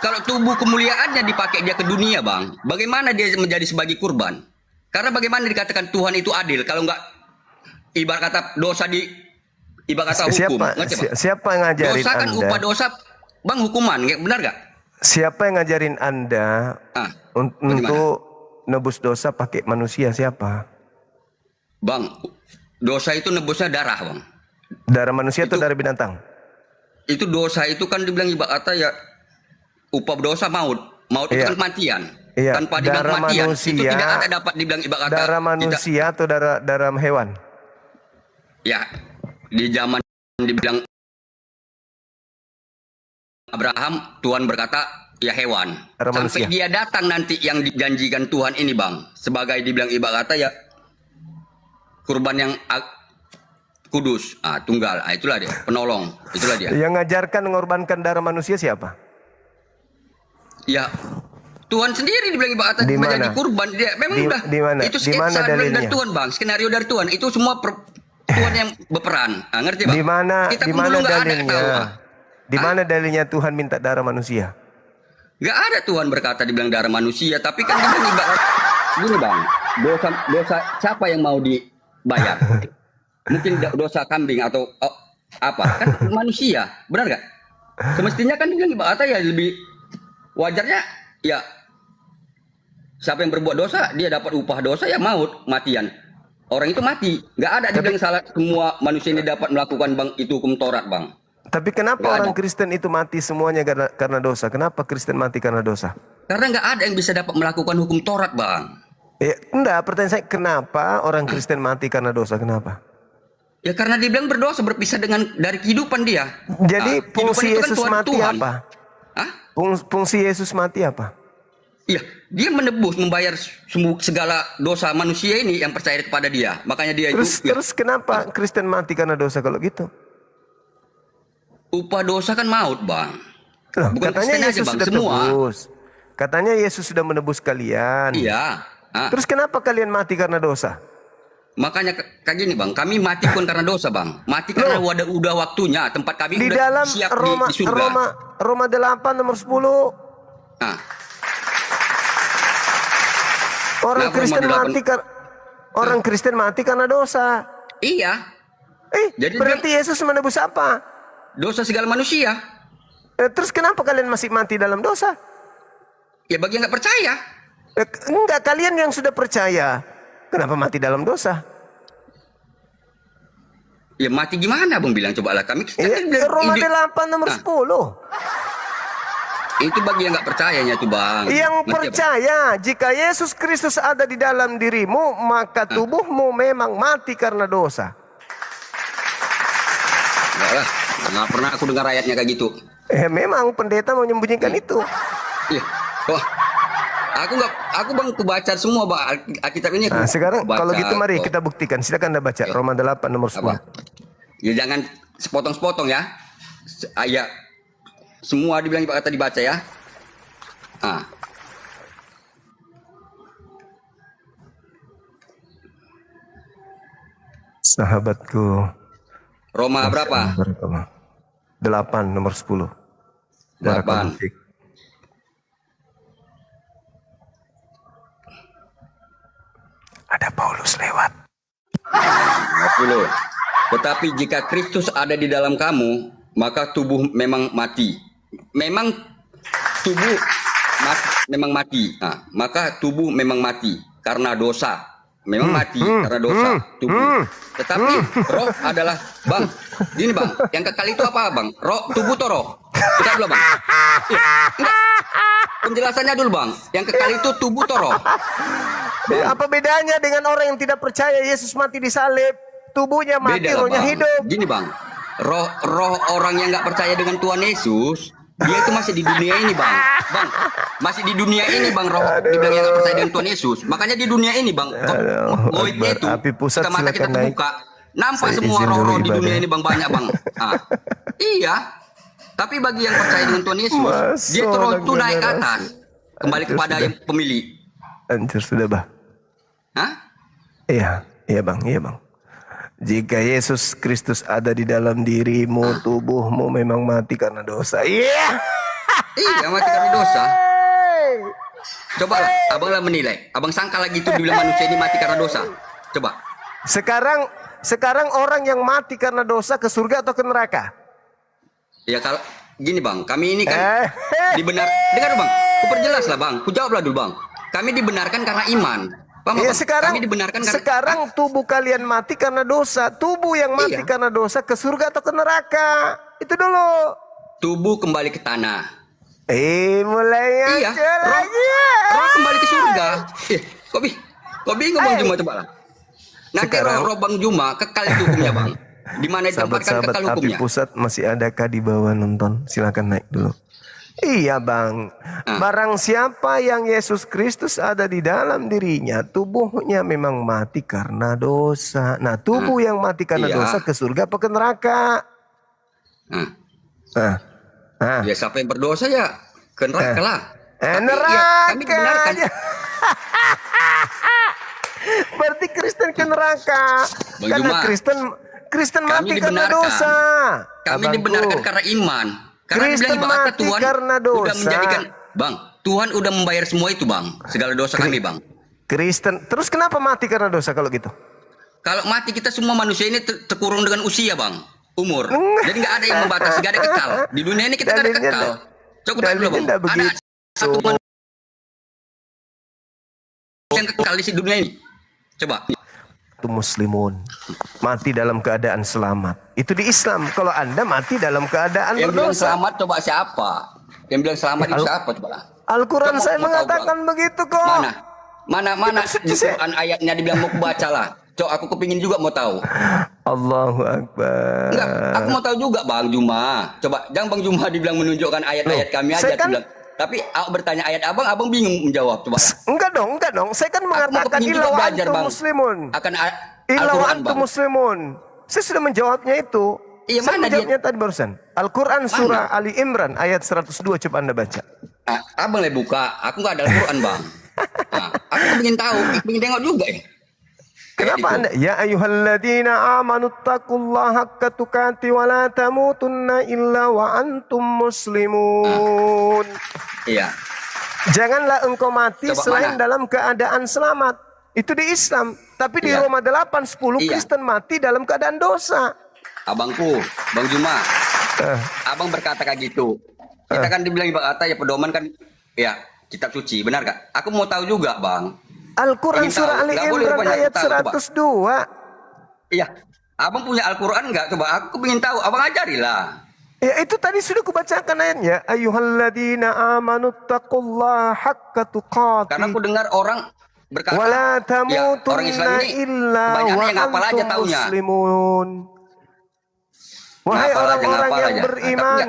Kalau tubuh kemuliaannya dipakai dia ke dunia bang, bagaimana dia menjadi sebagai kurban? Karena bagaimana dikatakan Tuhan itu adil? Kalau enggak ibarat kata dosa di ibarat kata hukum. Siapa yang ngajarin dosa kan Anda? upah dosa bang hukuman, benar gak? Siapa yang ngajarin Anda untuk nebus dosa pakai manusia? Siapa? Bang, dosa itu nebusnya darah bang. Darah manusia atau darah binatang? Itu dosa itu kan dibilang ibarat kata ya upah dosa maut. Maut itu kan kematian. Iya. Tanpa dibilang kematian itu tidak ada dapat dibilang ibarat kata darah manusia atau darah hewan? Ya, di zaman dibilang Abraham, Tuhan berkata ya hewan. Sampai dia datang nanti yang dijanjikan Tuhan ini bang, sebagai dibilang ibarat kata ya kurban yang kudus, tunggal, itulah dia, penolong, itulah dia. Yang ngajarkan mengorbankan darah manusia siapa? Ya Tuhan sendiri dibilang ibarat kata menjadi kurban. Dia memang udah itu sketsa dari Tuhan bang, skenario dari Tuhan itu semua Tuhan yang berperan. Ngerti bang? Kita pun dulu nggak ada tahu. Di mana dalilnya Tuhan minta darah manusia? Gak ada Tuhan berkata dibilang darah manusia, tapi kan dibilang ibarat gini bang, dosa siapa yang mau dibayar? Mungkin dosa kambing atau apa? Kan manusia, benar gak? Semestinya kan dibilang ibarat ya lebih wajarnya ya siapa yang berbuat dosa, dia dapat upah dosa ya maut, matian. Orang itu mati. Nggak ada dibilang salah semua manusia ini dapat melakukan bang itu hukum Taurat bang. Tapi kenapa Nggak orang ada. Kristen itu mati semuanya karena dosa? Kenapa Kristen mati karena dosa? Karena nggak ada yang bisa dapat melakukan hukum Taurat bang. Ya, enggak, pertanyaan saya kenapa orang Kristen mati karena dosa? Kenapa? Ya karena dia bilang berdosa berpisah dari kehidupan dia. Jadi fungsi kehidupan itu kan Yesus mati Tuhan. apa? Fungsi Yesus mati apa? Iya, dia menebus, membayar segala dosa manusia ini yang percaya kepada dia. Makanya dia Terus kenapa Kristen mati karena dosa kalau gitu? Upah dosa kan maut, bang. Loh, Bukan katanya Kristen aja, Yesus bang, sudah semua. tebus. Katanya Yesus sudah menebus kalian. Iya. Terus kenapa kalian mati karena dosa? Makanya kayak gini bang, kami mati pun karena dosa bang. Mati karena udah waktunya, tempat kami Di udah dalam siap Roma, di surga. Roma 8 nomor 10. Nah. Orang Nah, Kristen Roma 8. mati orang Kristen mati karena dosa. Iya. Jadi berarti Yesus menebus apa? Dosa segala manusia. Terus kenapa kalian masih mati dalam dosa? Ya bagi yang nggak percaya. Enggak, kalian yang sudah percaya. Kenapa mati dalam dosa? Ya mati gimana bang bilang coba lah kami. Roma 8 nomor 10. Itu bagi yang nggak percayanya tuh bang. Yang Ngerti, percaya jika Yesus Kristus ada di dalam dirimu, maka tubuhmu memang mati karena dosa. Enggak lah, nggak pernah aku dengar ayatnya kayak gitu. Memang pendeta mau menyembunyikan itu. Iya. Wah, aku bang baca semua bang Alkitab ini. Nah, sekarang baca, kalau gitu mari kita buktikan. Silakan Anda baca Roma 8 nomor 10. Ya jangan sepotong-sepotong ya. Ayat semua dibilang kata dibaca ya. Sahabatku. Roma berapa? 8 nomor 10. 8. Ada Paulus lewat. 50. Tetapi jika Kristus ada di dalam kamu, maka tubuh memang mati. Memang tubuh memang mati. Nah, maka tubuh memang mati karena dosa. Memang mati karena dosa tubuh. Tetapi roh adalah bang. Gini bang, yang kekal itu apa bang? Roh, tubuh atau roh? Kita dulu bang. Enggak. Penjelasannya dulu bang. Yang kekal itu tubuh atau roh? Apa bedanya dengan orang yang tidak percaya Yesus mati di salib? Tubuhnya mati, Beda lah, rohnya bang. hidup. Gini bang, roh orang yang nggak percaya dengan Tuhan Yesus, dia itu masih di dunia ini bang. Bang, masih di dunia ini bang, roh dibilang yang nggak percaya dengan Tuhan Yesus. Makanya di dunia ini bang, goibnya itu, pusat kita mata kita silakan naik. terbuka, nampak Saya semua izin dulu roh-roh di ibadah. dunia ini bang, banyak bang. Iya, tapi bagi yang percaya dengan Tuhan Yesus, dia tuh roh itu naik ke atas, kembali kepada yang pemilik. Anjir sudah bah. Iya bang, iya bang. Jika Yesus Kristus ada di dalam dirimu, tubuhmu memang mati karena dosa. Iya. Iya, mati karena dosa. Coba lah, abang lah menilai. Abang sangka lagi itu dibilang manusia ini mati karena dosa. Coba. Sekarang orang yang mati karena dosa ke surga atau ke neraka? Ya kalau gini bang, kami ini kan dengar bang, aku perjelas lah bang, aku jawab lah dulu bang. Kami dibenarkan karena iman. Paham, Ya, bang? Kami dibenarkan karena sekarang tubuh kalian mati karena dosa. Tubuh yang mati karena dosa ke surga atau ke neraka? Itu dulu. Tubuh kembali ke tanah. Mulai roh kembali ke surga. Kok bingung bang Juma, coba lah. Nanti roh bang Juma kekal itu hukumnya bang. Di mana ditempatkan kekal Sahabat hukumnya. Api Pusat masih adakah di bawah nonton? Silakan naik dulu. Iya bang, barang siapa yang Yesus Kristus ada di dalam dirinya, tubuhnya memang mati karena dosa. Nah, tubuh yang mati karena dosa ke surga apa ke neraka? Ya siapa yang berdosa ya ke neraka lah. Neraka. Kami dibenarkan. Berarti Kristen ke neraka. Bang Karena Juma, Kristen kami mati karena dibenarkan. dosa. Kami Abangku. dibenarkan karena iman. Karena Kristen dibilang bahwa mati Tuhan karena dosa. udah menjadikan bang, Tuhan udah membayar semua itu bang, segala dosa kami bang. Kristen, terus kenapa mati karena dosa kalau gitu? Kalau mati kita semua manusia ini terkurung dengan usia bang, umur. Jadi nggak ada yang membatasi, nggak ada kekal. Di dunia ini kita nggak ada kekal. Coba tanya dulu bang, ada satu yang kekal di dunia ini. Coba. Itu muslimun. Mati dalam keadaan selamat. Itu di Islam. Kalau Anda mati dalam keadaan Yang bilang berdosa. selamat coba siapa? Yang bilang selamat itu siapa coba? Al-Quran Coba saya mau tahu, mengatakan Bang. begitu kok. Mana di Quran ayatnya dibilang mau kubaca lah. Cok, aku kepingin juga mau tahu. Allahu Akbar. Enggak, aku mau tahu juga Bang Juma. Coba, jangan Bang Juma dibilang menunjukkan ayat-ayat kami aja. saya kan- Bilang. Tapi aku bertanya ayat abang bingung menjawab. Coba. Enggak dong. Saya kan mengatakan kepingin juga illa wa belajar, antum Bang. muslimun. Akan Illa wa Al-Quran, antum Bang. muslimun. Saya sudah menjawabnya itu. Iya, Saya mana menjawabnya tadi barusan. Al-Quran surah Ali Imran ayat 102 coba Anda baca. Abang lah buka. Aku nggak ada Al-Quran Bang. Aku pengen tahu, pengen tengok juga ya. Kenapa Anda? Ya ayyuhalladzina amanu taqullaha haqqa tuqati wa la tamutunna illa wa antum muslimun. Iya. Janganlah engkau mati Coba selain mana? dalam keadaan selamat. Itu di Islam. Tapi di Iya. Roma 8:10 Iya. Kristen mati dalam keadaan dosa. Abangku, Bang Juma. Abang berkata kayak gitu. Kita kan dibilang kata ya pedoman kan ya kitab suci, benar gak? Aku mau tahu juga, Bang. Al-Quran Ingin surah tahu. Ali Nggak boleh Imran banyak ayat tahu, coba. 102. Iya. Abang punya Al-Quran nggak? Coba aku pengen tahu. Abang ajarilah. Ya itu tadi sudah kubacakan ayatnya. Ayyuhalladzina amanu taqullaha haqqa tuqati. Karena aku dengar orang berkata, Wala ya, orang Islam tamutunna ini illa kebanyakan wa yang hafal aja antum taunya. muslimun. Wahai Ngapal aja, orang-orang ngapal yang aja. beriman,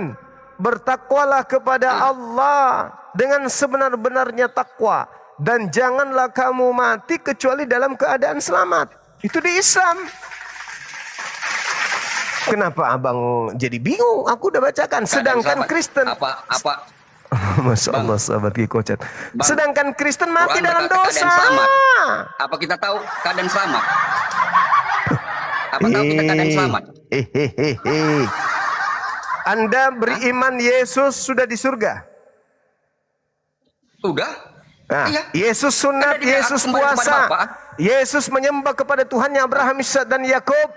bertakwalah kepada Allah dengan sebenar-benarnya takwa dan janganlah kamu mati kecuali dalam keadaan selamat. Itu di Islam. Kenapa abang jadi bingung? Aku udah bacakan. Sedangkan Selamat. Kristen, Apa Masya Allah sahabat Kikocat. Sedangkan Kristen mati Quran dalam berkata dosa. keadaan selamat. Apa kita tahu keadaan selamat? Apa tahu kita keadaan selamat? Anda beriman Yesus sudah di surga? Sudah? Nah, Iya. Yesus sunat, Kan dia Yesus kembali kepada puasa, Bapa. Yesus menyembah kepada Tuhannya Abraham, Ishak dan Yakub.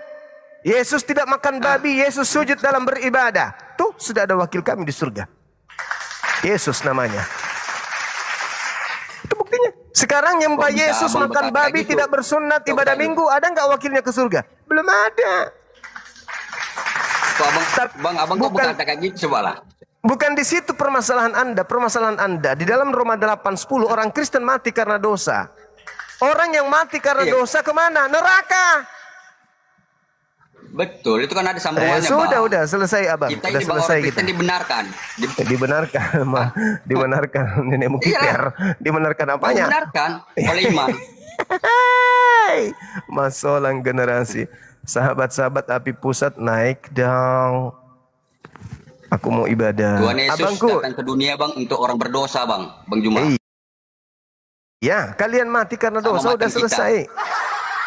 Yesus tidak makan babi, Yesus sujud dalam beribadah. Tuh sudah ada wakil kami di surga. Yesus namanya. Itu buktinya. Sekarang nyembah Kok bisa Yesus abang makan berkata babi gitu? tidak bersunat ibadah minggu, ada nggak wakilnya ke surga? Belum ada. Kok abang kok berkata kayak gitu coba lah. Bukan di situ permasalahan Anda. Permasalahan Anda di dalam Roma 8:10 orang Kristen mati karena dosa. Orang yang mati karena dosa kemana? Neraka. Betul, itu kan ada sambungannya, Sudah, selesai abang. Kita Sudah ini bang selesai orang kita. Kristen dibenarkan. Dibenarkan, dibenarkan nenekmu kiper. Dibenarkan apanya? Dibenarkan oleh iman. Masolang generasi. Sahabat-sahabat api pusat naik dong. Aku mau ibadah. Tuhan Yesus Abangku. datang ke dunia bang untuk orang berdosa bang Juma. Ya, kalian mati karena dosa udah selesai.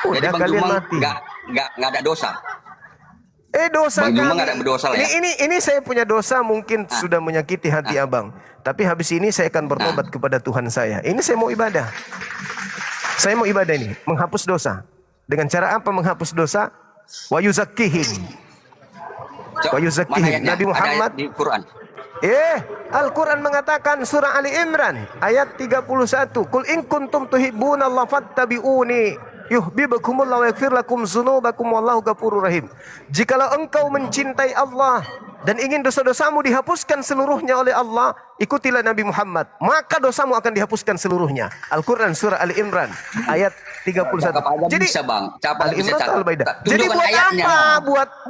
Jadi Udah bang kalian Juma mati. nggak ada dosa. Dosa Bang Juma kami. nggak ada berdosa lah ya. Ini saya punya dosa mungkin sudah menyakiti hati abang. Tapi habis ini saya akan bertobat kepada Tuhan saya. Ini saya mau ibadah. Saya mau ibadah ini, menghapus dosa. Dengan cara apa menghapus dosa? Wa yuzakkihim. Wa yuzakkihim. Nabi Muhammad di Quran. Al-Quran mengatakan surah Ali Imran ayat 31. Qul in kuntum tuhibbunallaha fattabi'uni yuhibbukumullah wa yaghfir lakum dzunubakum wallahu ghafurur rahim. Jikalau engkau mencintai Allah dan ingin dosa-dosamu dihapuskan seluruhnya oleh Allah, ikutilah Nabi Muhammad, maka dosamu akan dihapuskan seluruhnya. Al-Quran surah Ali Imran ayat 31. Jadi bisa bang, Ali Imran atau Al-Baidah. Jadi Tunjukkan buat ayatnya. apa?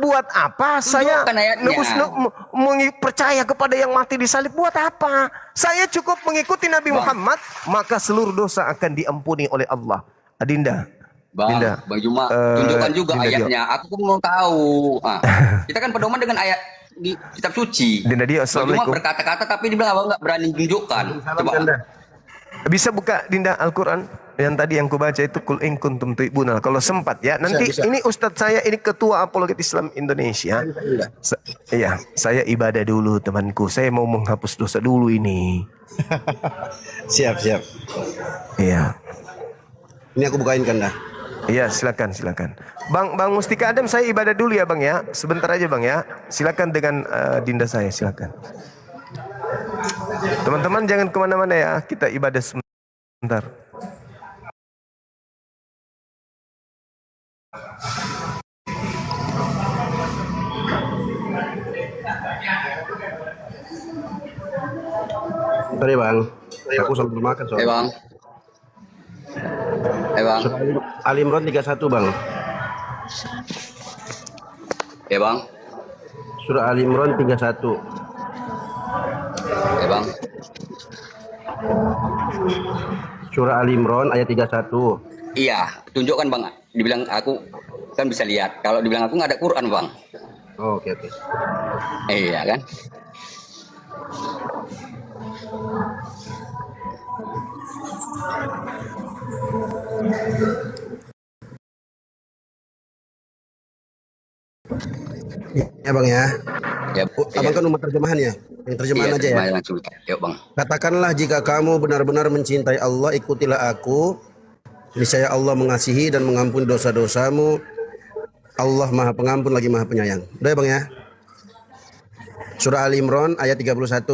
Buat apa saya Tunjukkan ayatnya. percaya kepada yang mati di salib? Buat apa? Saya cukup mengikuti Nabi Muhammad, maka seluruh dosa akan diampuni oleh Allah. Adinda. Bang Juma, tunjukkan juga Dinda ayatnya. Aku pun mau tahu. Kita kan pedoman dengan ayat di kitab suci. Dinda Dio, Bang Juma Assalamualaikum. berkata-kata tapi dibilang abang nggak berani tunjukkan. Coba. Bisa buka Dinda Al-Quran yang tadi yang kubaca itu kul in kuntum tuhibbuna. Kalau sempat ya. Nanti Bisa. ini Ustadz saya, ini ketua apologet Islam Indonesia. Iya, saya ibadah dulu temanku. Saya mau menghapus dosa dulu ini. Siap. Iya. Ini aku bukain kan dah. Iya, silakan. Bang Mustika Adam, saya ibadah dulu ya Bang ya. Sebentar aja Bang ya. Silakan dengan Dinda saya, silakan. Teman-teman jangan kemana-mana ya. Kita ibadah sebentar. Bentar ya bang, aku sambil makan soalnya. Bang. Bang. Surah Ali Imran 31 bang. Bang. Surah Ali Imran 31. Bang. Surah Ali Imran ayat 31. Iya, tunjukkan bang. Dibilang aku kan bisa lihat. Kalau dibilang aku nggak ada Quran bang. Oh, oke. Iya kan. Ya bang ya. Ya, abang kan umat terjemahan ya. Yang terjemahan aja ya. Yuk bang. Katakanlah jika kamu benar-benar mencintai Allah, ikutilah aku. Niscaya Allah mengasihi dan mengampuni dosa-dosamu. Allah Maha Pengampun lagi Maha Penyayang. Udah ya bang ya. Surah Ali Imran ayat 31.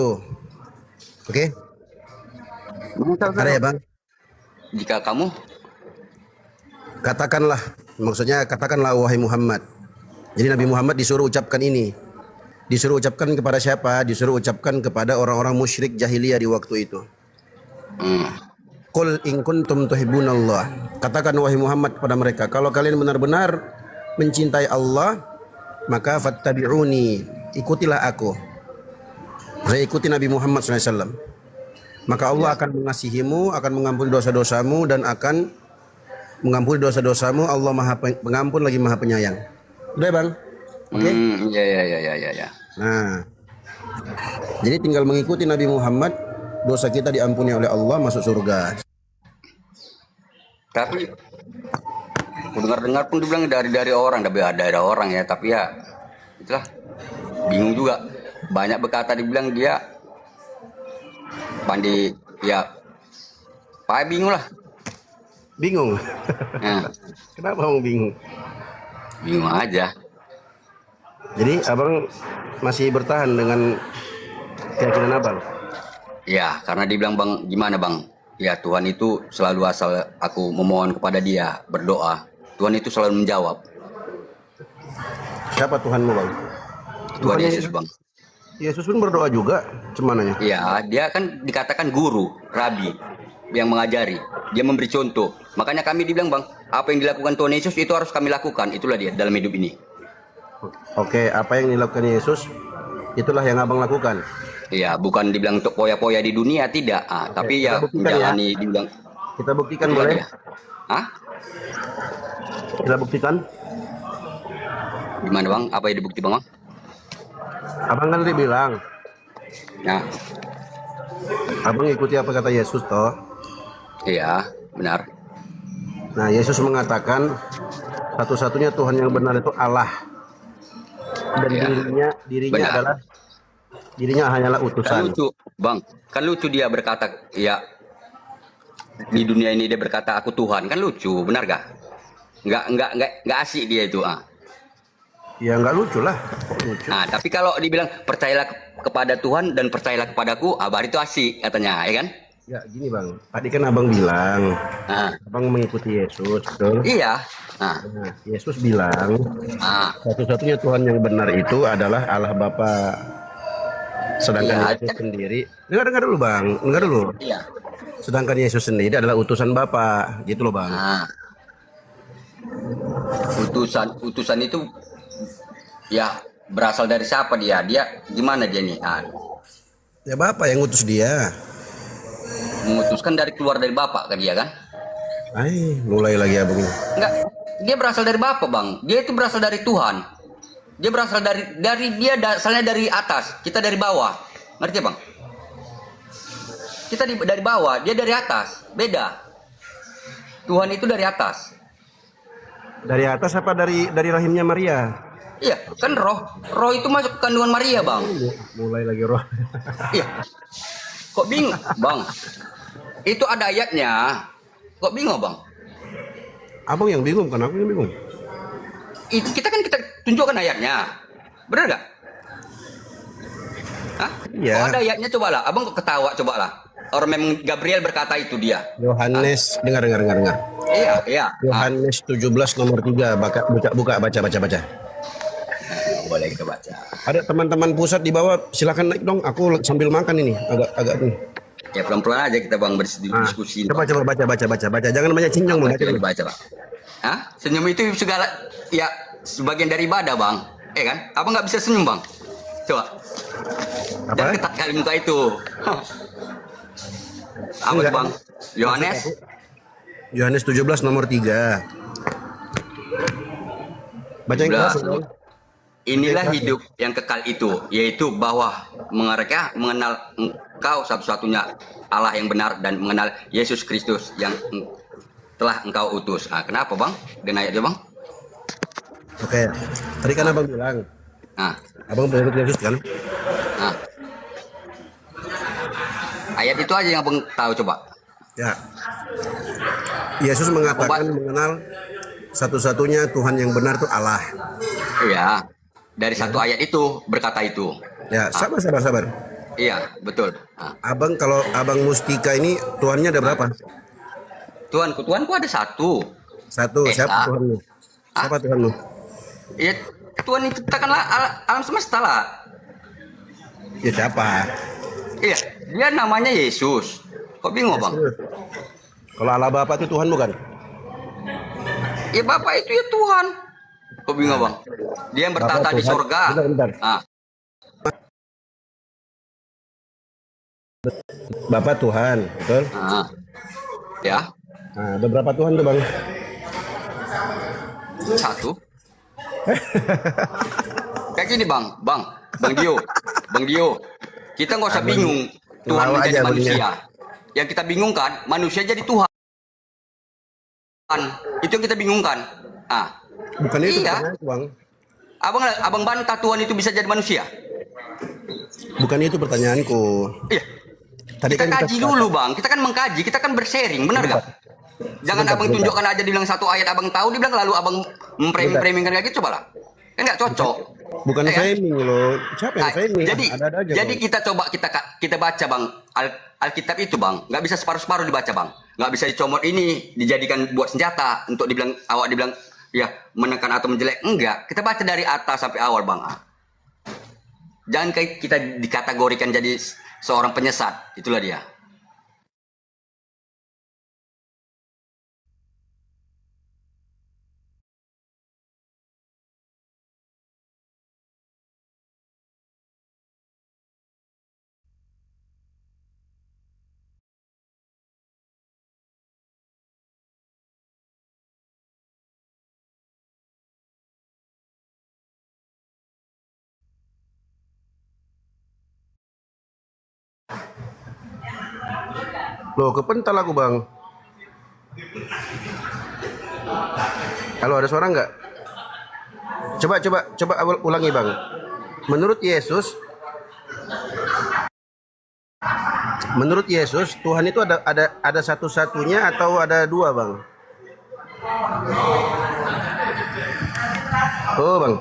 Oke? Ada ya bang? Jika kamu katakanlah, maksudnya katakanlah wahai Muhammad. Jadi Nabi Muhammad disuruh ucapkan ini. Disuruh ucapkan kepada siapa? Disuruh ucapkan kepada orang-orang musyrik jahiliyah di waktu itu. Qul in kuntum tuhibbunallah. Katakan wahai Muhammad kepada mereka, kalau kalian benar-benar mencintai Allah, maka fattabi'uni, ikutilah aku. Saya ikuti Nabi Muhammad SAW. Maka Allah akan mengasihimu, akan mengampuni dosa-dosamu, dan akan mengampuni dosa-dosamu. Allah Maha Pengampun lagi Maha Penyayang. Udah bang? Oke? Ya. Nah, jadi tinggal mengikuti Nabi Muhammad, dosa kita diampuni oleh Allah, masuk surga. Tapi aku dengar pun dibilang dari orang, dari orang ya, tapi ya itulah bingung juga. Banyak berkata dibilang dia pandi ya, Pak bingung lah. Bingung? Nah. Kenapa kamu bingung? Bingung aja. Jadi abang masih bertahan dengan keyakinan abang? Ya, karena dibilang bang, gimana bang? Ya Tuhan itu selalu asal aku memohon kepada Dia, berdoa, Tuhan itu selalu menjawab. Siapa Tuhanmu bang? Tuhan Yesus bang. Yesus pun berdoa juga, cumananya? Iya, dia kan dikatakan guru, rabi, yang mengajari, dia memberi contoh. Makanya kami dibilang bang, apa yang dilakukan Tuhan Yesus itu harus kami lakukan, itulah dia dalam hidup ini. Oke, apa yang dilakukan Yesus, itulah yang abang lakukan. Iya, bukan dibilang untuk poya-poya di dunia, tidak. Tapi ya menjalani ya. Dibilang. Kita buktikan boleh? Hah? Kita buktikan? Gimana bang? Apa yang dibukti bang? Abang kan tadi bilang. Nah. Abang ikuti apa kata Yesus toh? Iya, benar. Nah, Yesus mengatakan satu-satunya Tuhan yang benar itu Allah. Dan ya. dirinya adalah dirinya hanyalah utusan. Kan lucu, bang. Kan lucu dia berkata, ya di dunia ini dia berkata aku Tuhan, kan lucu, benar gak? Nggak asik dia itu. Ya nggak lucu lah. Lucu. Nah, tapi kalau dibilang percayalah kepada Tuhan dan percayalah kepadaku, baru itu asik katanya, ya kan? Ya gini bang, tadi kan abang bilang, abang mengikuti Yesus, betul? Iya. Nah, Yesus bilang, satu-satunya Tuhan yang benar itu adalah Allah Bapa. Sedangkan Yesus sendiri, dengar dulu bang, dengar dulu. Iya. Sedangkan Yesus sendiri adalah utusan Bapa, gitu loh bang. Utusan itu ya berasal dari siapa dia? Dia gimana dia nih? Ya Bapa yang utus dia. Mengutuskan keluar dari Bapak kan dia kan? Mulai lagi abang. Enggak, dia berasal dari Bapak bang. Dia itu berasal dari Tuhan. Dia berasal dari dia asalnya dari atas, kita dari bawah. Ngerti bang? Kita dari bawah, dia dari atas. Beda. Tuhan itu dari atas. Dari atas apa dari rahimnya Maria? Iya, kan roh itu masuk ke kandungan Maria bang. Mulai lagi roh. Iya. Kok bingung bang? Itu ada ayatnya. Kok bingung bang? Abang yang bingung kan, aku yang bingung. Kita tunjukkan ayatnya, benar nggak? Hah? Iya. Oh, ada ayatnya, cobalah. Abang kok ketawa, cobalah. Orang memang Gabriel berkata itu dia. Yohanes, dengar. Iya. Yohanes 17 nomor 3, baca. Boleh kita baca. Ada teman-teman pusat di bawah, silakan naik dong. Aku sambil makan ini, agak nih. Ya pelan-pelan aja kita bang berdiskusi. Coba baca. Jangan banyak cincong bang. Coba baca bang. Hah? Senyum itu segala ya sebagian dari ibadah bang. Kan? Abang nggak bisa senyum bang. Coba. Jangan ketat kali muka itu. Apa tuh bang? Yohanes 17 nomor 3. Baca yang keras. Inilah hidup yang kekal itu, yaitu bahwa mereka mengenal Engkau satu-satunya Allah yang benar dan mengenal Yesus Kristus yang telah Engkau utus. Nah, kenapa bang? Dan ayat dia bang? Oke, tadi kan abang bilang, abang berikut Yesus kan? Ayat itu aja yang abang tahu coba. Ya, Yesus mengatakan mengenal satu-satunya Tuhan yang benar itu Allah. Iya. Dari satu ayat itu berkata itu. Ya, sabar. Iya, betul. Abang kalau abang Mustika ini Tuhannya ada berapa? Tuhanku ada satu. Satu. Siapa Tuhanmu? Siapa Tuhanmu? Ya, Tuhan itu katakanlah alam semesta lah. Ya siapa? Iya, dia namanya Yesus. Kok bingung bang? Kalau Allah Bapa itu Tuhan bukan? Ya Bapak itu ya Tuhan. Kok bingung bang? Dia yang bertata di sorga. Bentar. Bapak Tuhan, betul? Ya. Nah, ada berapa Tuhan tuh bang? Satu. Kayak gini bang Dio. Kita nggak usah bingung Tuhan menjadi manusia. Yang kita bingungkan manusia jadi Tuhan. Itu yang kita bingungkan. Bukan itu iya. Bang. Abang bantah Tuhan itu bisa jadi manusia. Bukan itu pertanyaanku. Iya. Tadi kita kaji dulu bang. Kita kan mengkaji. Kita kan bersharing. Benar gak? Jangan abang tunjukkan aja dibilang satu ayat abang tahu, dibilang lalu abang memframing-framingkan kayak gitu, coba lah. Kan nggak cocok. Bukan framing loh. Siapa yang framing? Jadi kita coba kita baca bang Alkitab itu bang. Nggak bisa separuh-separuh dibaca bang. Nggak bisa dicomot ini dijadikan buat senjata untuk dibilang ya menekan atau menjelek. Enggak. Kita baca dari atas sampai awal bang. Jangan kita dikategorikan jadi seorang penyesat. Itulah dia. Loh, kepental aku bang. Halo, ada suara nggak? Coba ulangi bang. Menurut Yesus Tuhan itu ada satu-satunya atau ada dua bang? Oh bang.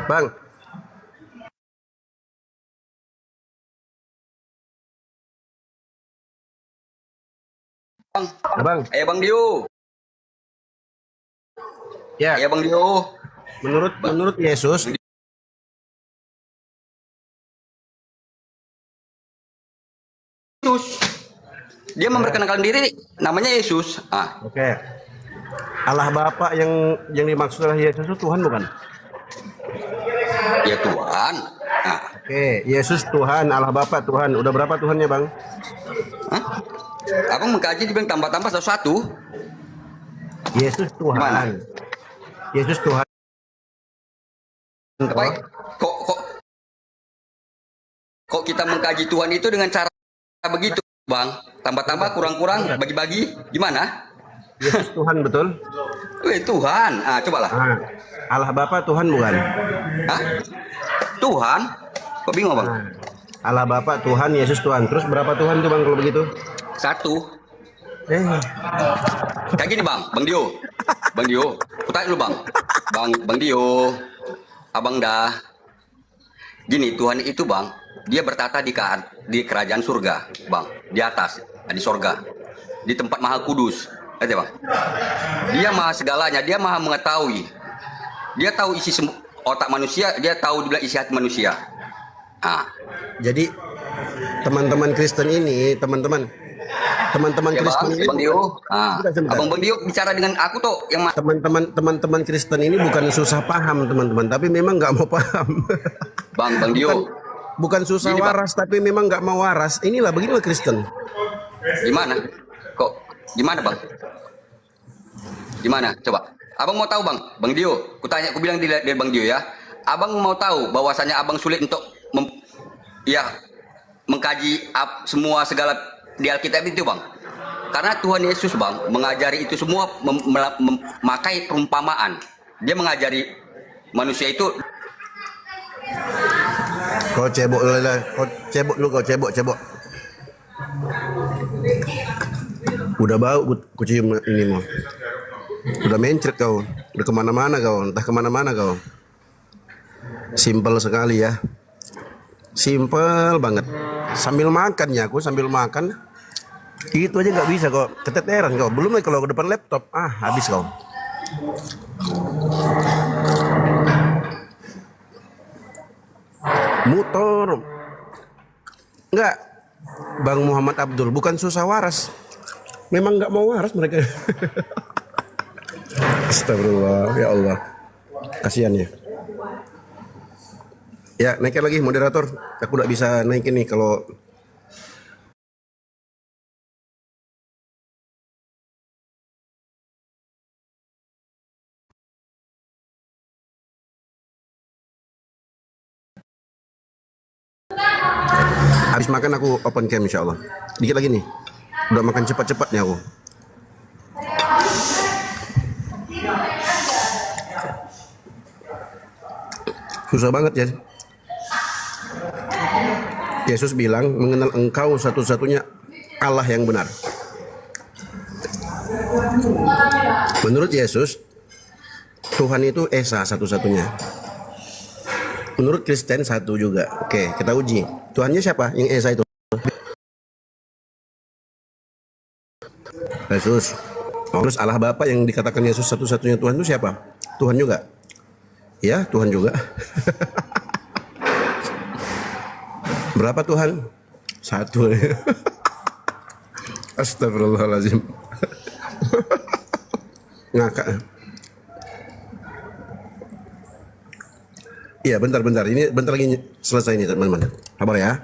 Bang. Bang. Bang Dio. Ya. Bang Dio. Menurut Yesus. Dia memperkenalkan diri namanya Yesus. Oke. Allah Bapa yang dimaksud oleh Yesus itu Tuhan bukan? Ya Tuhan. Oke, Yesus Tuhan, Allah Bapa Tuhan. Udah berapa Tuhannya bang? Abang mengkaji dibilang tambah-tambah satu-satu. Yesus Tuhan. Mana? Yesus Tuhan. Kok kita mengkaji Tuhan itu dengan cara begitu, bang? Tambah-tambah, kurang-kurang, bagi-bagi, gimana? Yesus Tuhan betul? Tuhan. Cobalah. Allah Bapa Tuhan bukan? Tuhan? Kok bingung bang? Allah Bapa Tuhan, Yesus Tuhan. Terus berapa Tuhan tuh bang kalau begitu? Satu. Kayak gini bang Dio. Aku tanya dulu bang Dio. Abang dah. Gini, Tuhan itu bang, dia bertata di kerajaan surga, bang, di atas, di sorga, di tempat maha kudus, bang. Dia maha segalanya, dia maha mengetahui, dia tahu isi otak manusia, dia tahu dibilang isi hati manusia. Jadi teman-teman Kristen ini, teman-teman Ya Kristen bang, ini Bang Dio. sebentar. Abang Bang Dio bicara dengan aku tuh yang teman-teman Kristen ini bukan susah paham teman-teman, tapi memang nggak mau paham. Bang Dio. Bukan susah Gini, waras, tapi memang nggak mau waras. Beginilah Kristen. Gimana? Gimana bang? Gimana? Coba. Abang mau tahu bang? Bang Dio. Aku bilang di Bang Dio ya. Abang mau tahu bahwasannya abang sulit untuk mengkaji semua segala di Alkitab itu bang. Karena Tuhan Yesus bang mengajari itu semua memakai perumpamaan. Dia mengajari manusia itu. Kau cebok dulu, kau cebok. Udah bau ku cium ini mau. Udah mencret kau, udah kemana-mana kau, entah kemana-mana kau. Simpel sekali ya, simpel banget. Sambil makan ya, aku sambil makan. Itu aja nggak bisa kok, keteteran kau. Belum lagi kalau ke depan laptop, habis kau. Motor, enggak. Bang Muhammad Abdul bukan susah waras, memang nggak mau waras mereka. Astagfirullah, ya Allah, kasihan ya. Ya naikin lagi moderator, aku nggak bisa naikin nih kalau. Habis makan aku open cam insya Allah. Dikit lagi nih, udah makan cepat-cepatnya aku. Susah banget ya. Yesus bilang mengenal engkau satu-satunya Allah yang benar. Menurut Yesus, Tuhan itu Esa satu-satunya. Menurut Kristen satu juga. Oke, kita uji. Tuhannya siapa yang Esa itu? Yesus. Terus Allah Bapa yang dikatakan Yesus satu-satunya Tuhan itu siapa? Tuhan juga. Ya, Tuhan juga. Berapa Tuhan? Satu. Astagfirullahaladzim. Ngakak. Iya, bentar. Ini bentar lagi selesai nih teman-teman. Sabar ya.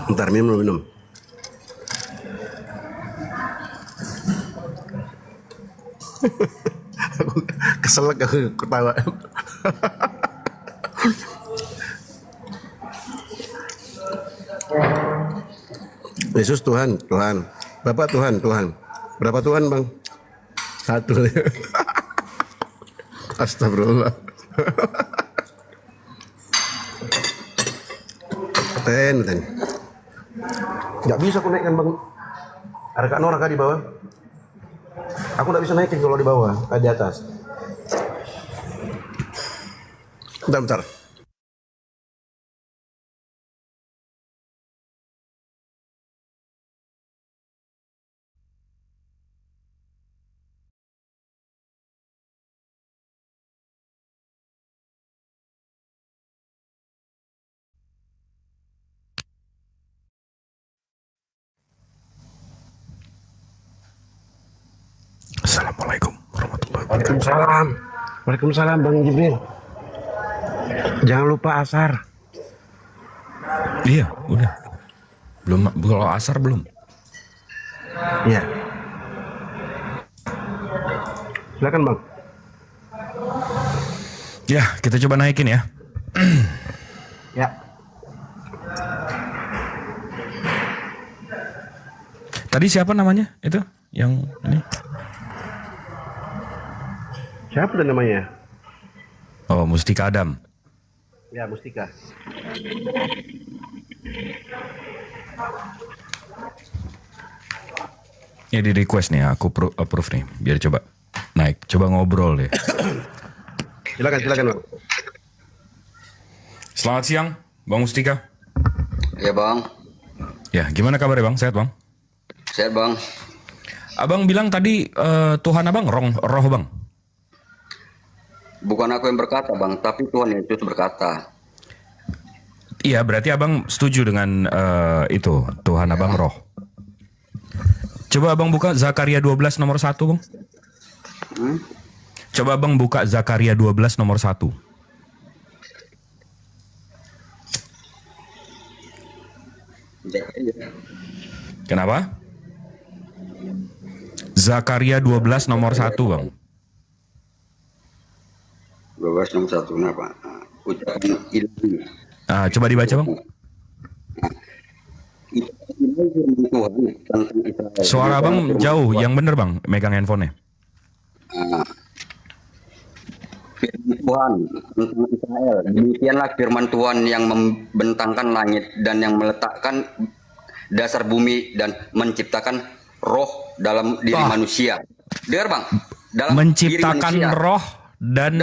Bentar, minum. Aku kesel aku ketawa. Yesus Tuhan. Bapak Tuhan. Berapa Tuhan bang? Satu. Astagfirullah. Ten. Gak bisa aku naikkan bang. Ada Kak Nora di bawah. Aku gak bisa naikin kalau di bawah, di atas. Bentar. Assalamualaikum warahmatullahi wabarakatuh. Waalaikumsalam Bang Jibril. Jangan lupa asar. Iya, udah. Belum, kalau asar belum. Iya. Silakan Bang. Ya, kita coba naikin ya. Ya. Tadi siapa namanya itu? Yang ini? Siapa tuh namanya? Oh, Mustika Adam. Ya, Mustika. Ya di request nih, aku approve nih, biar coba naik, coba ngobrol deh. Silakan Bang. Selamat siang, Bang Mustika. Ya bang. Ya, gimana kabarnya Bang? Sehat Bang? Sehat bang. Abang bilang tadi Tuhan abang roh Bang? Bukan aku yang berkata, Bang, tapi Tuhan Yesus berkata. Iya, berarti abang setuju dengan itu, Tuhan abang roh. Coba abang buka Zakaria 12 nomor 1, Bang. Coba abang buka Zakaria 12 nomor 1. Kenapa? Zakaria 12 nomor 1, Bang. 12 nomor 1, kenapa? Ucapan ilahi. Coba dibaca, Bang. Suara abang jauh, yang bener, Bang, megang handphonenya. Firman Tuhan tentang Israel. Demikianlah firman Tuhan yang membentangkan langit dan yang meletakkan dasar bumi dan menciptakan roh dalam diri manusia. Dengar, Bang. Dalam menciptakan diri manusia. roh dan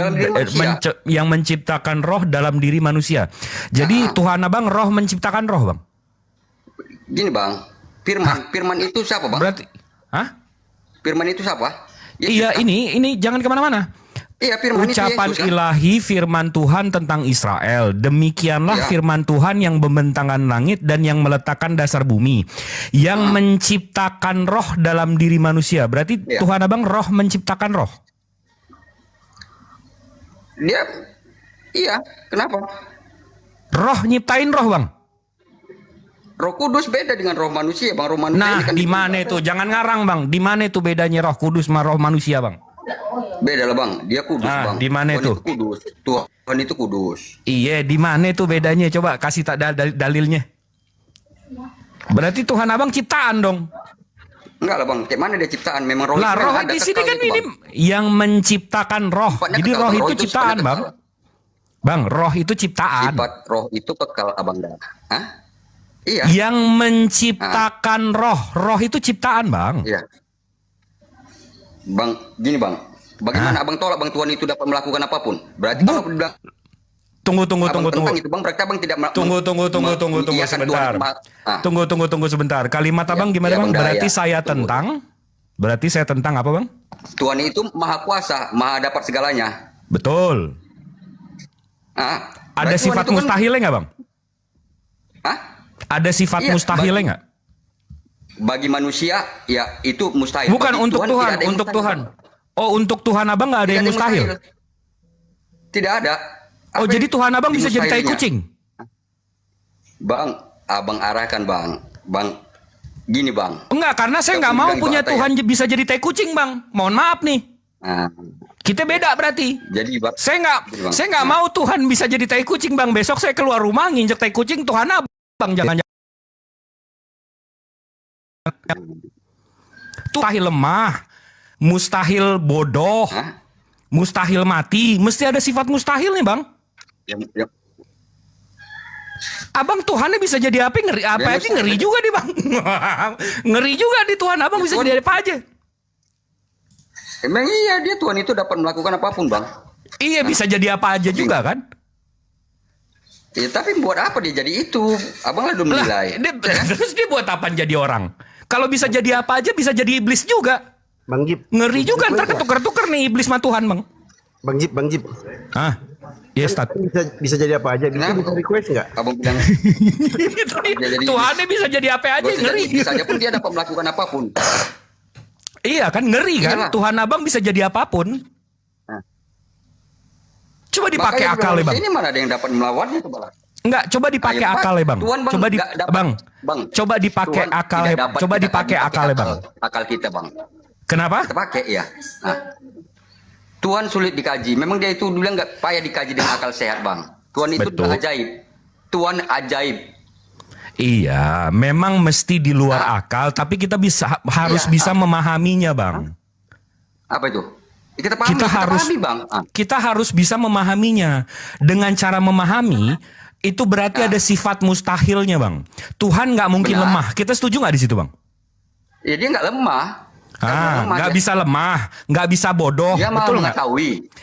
yang menciptakan roh dalam diri manusia. Jadi Tuhan abang roh menciptakan roh, Bang. Gini, Bang. Firman itu siapa, Bang? Berarti Firman itu siapa? Iya, ini jangan kemana-mana. Iya, firman Ucapan itu Yesus, kan? ilahi firman Tuhan tentang Israel. Demikianlah firman Tuhan yang membentangkan langit dan yang meletakkan dasar bumi, yang menciptakan roh dalam diri manusia. Berarti Tuhan abang roh menciptakan roh. Iya, kenapa? Roh nyiptain roh, Bang. Roh Kudus beda dengan roh manusia, Bang. Roh manusia Nah, ini kan di mana itu? Jangan ngarang, Bang. Di mana itu bedanya roh kudus sama roh manusia, Bang? Beda lah, Bang. Dia kudus, Bang. Di mana itu? Kudus. Tuhan itu kudus. Iya, di mana itu bedanya? Coba kasih dalilnya. Berarti Tuhan abang ciptaan dong. Enggak lah, Bang. Kayak mana dia ciptaan? Memang roh Lah, itu roh ada di sini kekal kan gitu, ini Bang. yang menciptakan roh. Sifatnya Jadi kekal, roh Bang. itu Roh ciptaan, sifatnya Bang. kekal. Bang, roh itu ciptaan. Sifat roh itu kekal, Abang. Hah? Iya. Yang menciptakan roh. Roh itu ciptaan, Bang. Iya. Bang, gini, Bang. Bagaimana Abang tolak, Bang, Tuhan itu dapat melakukan apapun? Berarti kalau bilang Tunggu. itu, Bang, berarti Abang tidak Tunggu sebentar. Tunggu sebentar. Kalimat abang gimana, Bang? Berarti saya tentang. Berarti saya tentang apa, Bang? Tuhan itu maha kuasa, maha dapat segalanya. Betul. Ada sifat mustahilnya nggak, Bang? Ada sifat mustahilnya nggak? Bagi manusia, ya itu mustahil. Bukan Bagi untuk Tuhan, untuk Tuhan. Oh, untuk Tuhan abang nggak ada yang mustahil? Tidak ada. Oh, jadi Tuhan abang bisa jadi tai kucing? Bang, abang arahkan, Bang. Bang, gini, Bang. Enggak, karena saya nggak mau punya Tuhan bisa jadi tai kucing, Bang. Mohon maaf nih. Kita beda berarti. Jadi, Bang, saya nggak mau Tuhan bisa jadi tai kucing, Bang. Besok saya keluar rumah nginjek tai kucing, Tuhan abang jangan. Mustahil lemah, mustahil bodoh, mustahil mati. Mesti ada sifat mustahil nih, Bang. Abang Tuhannya bisa jadi apa? Ngeri apa aja, ngeri juga nih, Bang. Ngeri juga di Tuhan abang bisa jadi apa aja. Emang iya, dia Tuhan itu dapat melakukan apapun, Bang. Iya, bisa jadi apa aja juga kan? Ya, tapi buat apa dia jadi itu? Abang lah udah menilai. Terus dia buat apa jadi orang? Kalau bisa jadi apa aja, bisa jadi iblis juga. Bang Jip. Ngeri juga, ntar ketuker-tuker nih iblis sama Tuhan, Bang. Bang Jip. Yes, Tat. Bisa jadi apa aja? Bisa request nggak? Abang bilang. Tuhannya bisa jadi apa aja, ngeri. Bisa aja pun dia dapat melakukan apapun. Iya kan, ngeri kan? Iyalah. Tuhan abang bisa jadi apapun. Coba dipakai akal ya, Bang. Ini mana ada yang dapat melawannya, coba. Enggak, coba dipakai akal ya, Bang. Tuhan, Bang, Coba Bang. Coba dipakai akal ya. Coba dipakai akal ya, Bang. Akal kita, Bang. Kenapa? Kita pakai ya. Tuhan sulit dikaji. Memang dia itu bilang nggak payah dikaji dengan akal sehat, Bang. Tuhan itu ajaib. Tuhan ajaib. Iya, memang mesti di luar akal, tapi kita harus bisa memahaminya, Bang. Apa itu? Kita pahami, Bang. Kita harus bisa memahaminya. Dengan cara memahami, itu berarti ada sifat mustahilnya, Bang. Tuhan nggak mungkin lemah. Kita setuju nggak di situ, Bang? Ya, dia nggak lemah. Nggak bisa lemah, nggak bisa bodoh, dia betul nggak?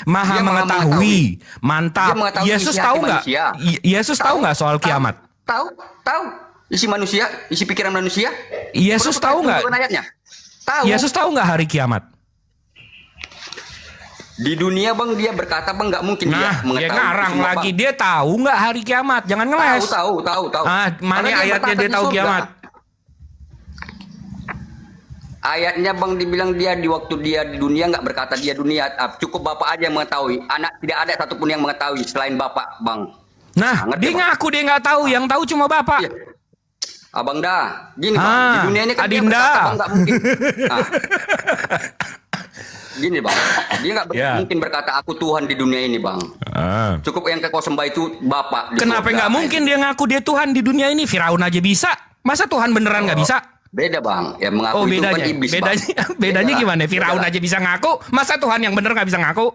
Maha mengetahui, mantap. Yesus tahu nggak? Yesus tahu nggak soal kiamat? Tahu. Isi manusia, isi pikiran manusia. Yesus tahu nggak? Tahu. Yesus tahu nggak hari kiamat? Di dunia bang dia berkata bang nggak mungkin dia Nah, mengetahui dia itu ngarang semua, lagi. Bang. Dia tahu nggak hari kiamat? Jangan ngeles. Tahu. Ah, mana Karena ayatnya berkata dia di tahu surga. kiamat? Ayatnya bang dibilang dia di waktu dia di dunia nggak berkata dia dunia, cukup bapak aja yang mengetahui. Anak tidak ada satupun yang mengetahui selain bapak bang. Nah, dia ngaku dia nggak tahu. Yang tahu cuma bapak. Iya. Abang dah, gini bang, di dunia ini kan dia Adinda. berkata bang nggak mungkin. Nah. Gini bang, dia nggak mungkin berkata aku Tuhan di dunia ini bang. Cukup yang kau sembah itu bapak. di Kenapa surga. nggak mungkin dia ngaku dia Tuhan di dunia ini? Firaun aja bisa. Masa Tuhan beneran nggak bisa? Beda bang, yang mengaku Oh, itu bedanya. kan iblis bedanya, bang. bedanya Beda. gimana? Firaun Beda. aja bisa ngaku, masa Tuhan yang bener nggak bisa ngaku?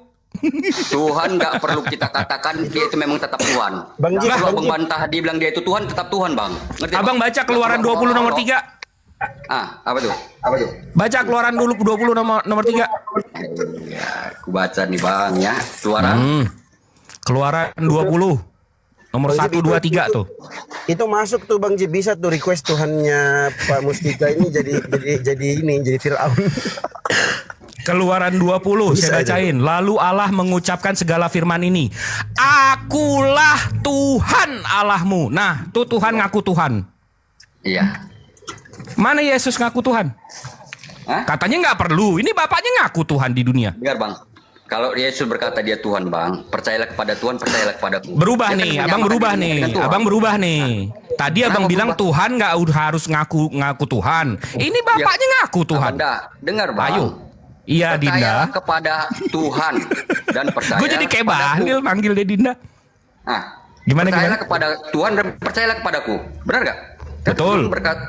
Tuhan nggak perlu kita katakan dia itu memang tetap Tuhan. Bang Jib, Kalau Bang Jib. pembantah dia bilang dia itu Tuhan, tetap Tuhan bang. Ngerti, Abang bang? baca Keluaran 20 nomor 3. Apa tuh? Baca Keluaran dulu 20 nomor 3. Ya, aku baca nih bang ya. Keluaran. Keluaran 20 nomor 1, 2, 3 tuh. Itu masuk tuh Bang Jib, bisa tuh request Tuhannya Pak Mustika ini jadi Firaun. Keluaran 20 Bisa saya bacain. Lalu Allah mengucapkan segala firman ini. Akulah Tuhan Allahmu. Nah, tuh Tuhan ngaku Tuhan. Iya. Mana Yesus ngaku Tuhan? Hah? Katanya nggak perlu. Ini bapaknya ngaku Tuhan di dunia. Biar bang. Kalau Yesus berkata dia Tuhan bang, percayalah kepada Tuhan, percayalah kepadaku. Berubah Dia kan nih, menyamakan abang berubah dirinya nih, dengan Tuhan. abang berubah nih. Tadi abang bilang berubah? Tuhan nggak harus ngaku Tuhan. Ini bapaknya ngaku Tuhan. Abang dah, dengar bang. Ayo. Iya Percayalah Dinda. kepada Tuhan dan percaya. Gue jadi kayak Bahlil manggil dia Dinda. Nah, Gimana percayalah kepada Tuhan dan percayalah kepadaku. Benar nggak? Kan Betul.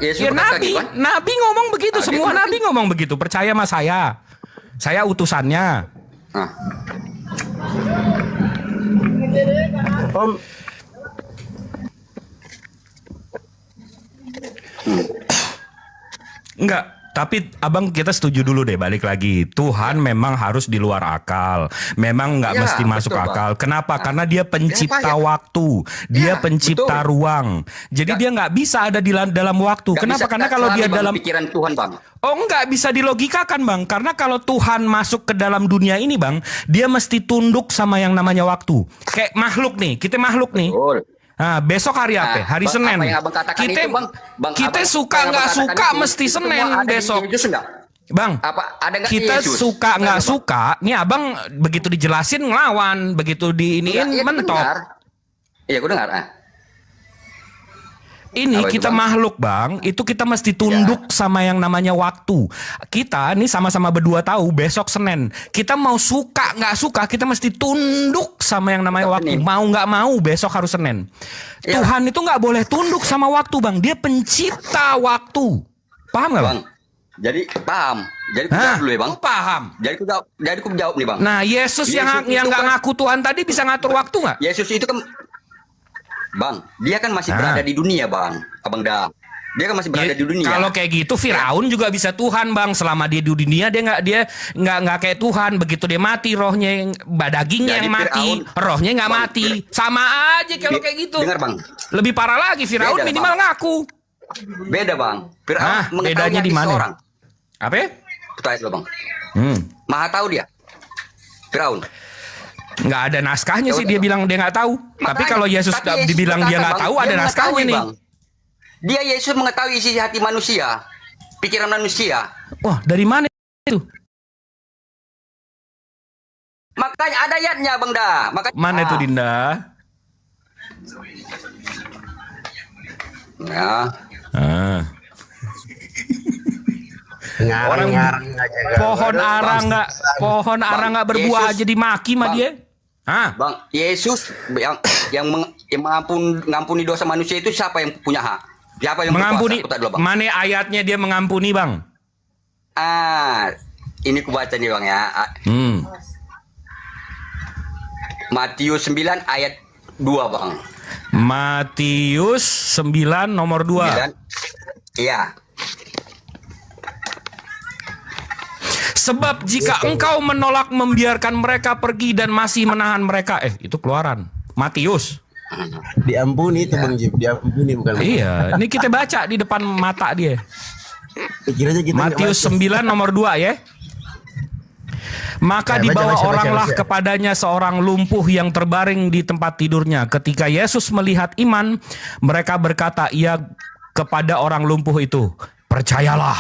Yesus Ya berkata Nabi, gitu kan? Nabi ngomong begitu. Nah, Semua gitu. Nabi ngomong begitu. Percaya sama saya. Saya utusannya. Om, Enggak, tapi abang kita setuju dulu deh, balik lagi. Tuhan memang harus di luar akal. Memang nggak Ya, mesti masuk betul, Bang. akal. Kenapa? Karena dia pencipta payah. waktu. Dia Ya, pencipta betul. ruang. Jadi dia nggak bisa ada di dalam waktu. Nggak Kenapa? bisa Karena kalau selalu, dia Bang, dalam pikiran Tuhan bang. Oh, nggak bisa dilogikakan bang. Karena kalau Tuhan masuk ke dalam dunia ini bang, dia mesti tunduk sama yang namanya waktu. Kayak makhluk nih, kita makhluk nih. Nah, besok hari apa? Hari Bang, Senin. apa yang abang katakan Kita itu, Bang? Bang, kita abang- suka apa yang nggak abang katakan suka itu, mesti itu Senin semua ada di besok. Yesus enggak? Bang, Apa ada nggak kita Yesus? suka nggak Benar, Bang? suka, nih abang begitu dijelasin ngelawan, begitu diiniin Iya, mentok. Iya, aku dengar. Ini Apa itu, kita Bang? makhluk bang, itu kita mesti tunduk sama yang namanya waktu. Kita nih sama-sama berdua tahu besok Senin. Kita mau suka nggak suka, kita mesti tunduk sama yang namanya waktu. Mau nggak mau besok harus Senin. Ya. Tuhan itu nggak boleh tunduk sama waktu bang. Dia pencipta waktu. Paham nggak bang? Jadi paham. Jadi aku jawab dulu ya bang. Paham. Jadi aku jawab nih bang. Nah Yesus yang itu nggak kan- ngaku Tuhan tadi bisa ngatur waktu nggak? Yesus itu kan bang, dia kan masih berada di dunia bang, abang dah. Dia kan masih berada di dunia. Kalau kayak gitu Firaun juga bisa Tuhan bang. Selama dia di dunia dia nggak kayak Tuhan. Begitu dia mati rohnya dagingnya Jadi yang mati, Firaun- rohnya nggak Bang, mati. Sama aja kalau kayak gitu. Dengar bang. Lebih parah lagi Firaun Beda, minimal Bang. ngaku. Beda bang. Firaun mengetahui bedanya hati di mana? seseorang. Apa? Kutanya dulu bang. Hmm. Maha tahu dia. Firaun. Nggak ada naskahnya sih dia bilang dia nggak tahu. Tapi kalau Yesus Tapi dibilang dia berkata, nggak Bang, tahu ada dia naskahnya mengetahui, nih. Bang. Dia Yesus mengetahui isi hati manusia, pikiran manusia. Wah dari mana itu? Makanya ada ayatnya bang dah. Makanya, Mana itu Dinda? Ya. ngarang-ngarang aja. Pohon arang nggak berbuah Yesus- aja dimaki mah Bang. dia. Hah? Bang, Yesus yang mengampuni dosa manusia itu siapa yang punya hak? Siapa yang Mengampuni. berkuasa? Kutanya dulu, Bang. Mana ayatnya dia mengampuni bang? Ini ku baca nih bang ya. Matius 9 ayat 2 bang. Matius 9 nomor 2. 9. Iya. Sebab jika engkau menolak membiarkan mereka pergi dan masih menahan mereka, itu Keluaran. Matius. Diampuni itu Bang Jib, diampuni bukan. Iya, ini kita baca di depan mata dia. Pikir aja kita Matius nggak baca. 9 nomor 2 ya. Maka Baca, dibawa baca, oranglah baca. kepadanya seorang lumpuh yang terbaring di tempat tidurnya. Ketika Yesus melihat iman, mereka berkata ia kepada orang lumpuh itu, "Percayalah,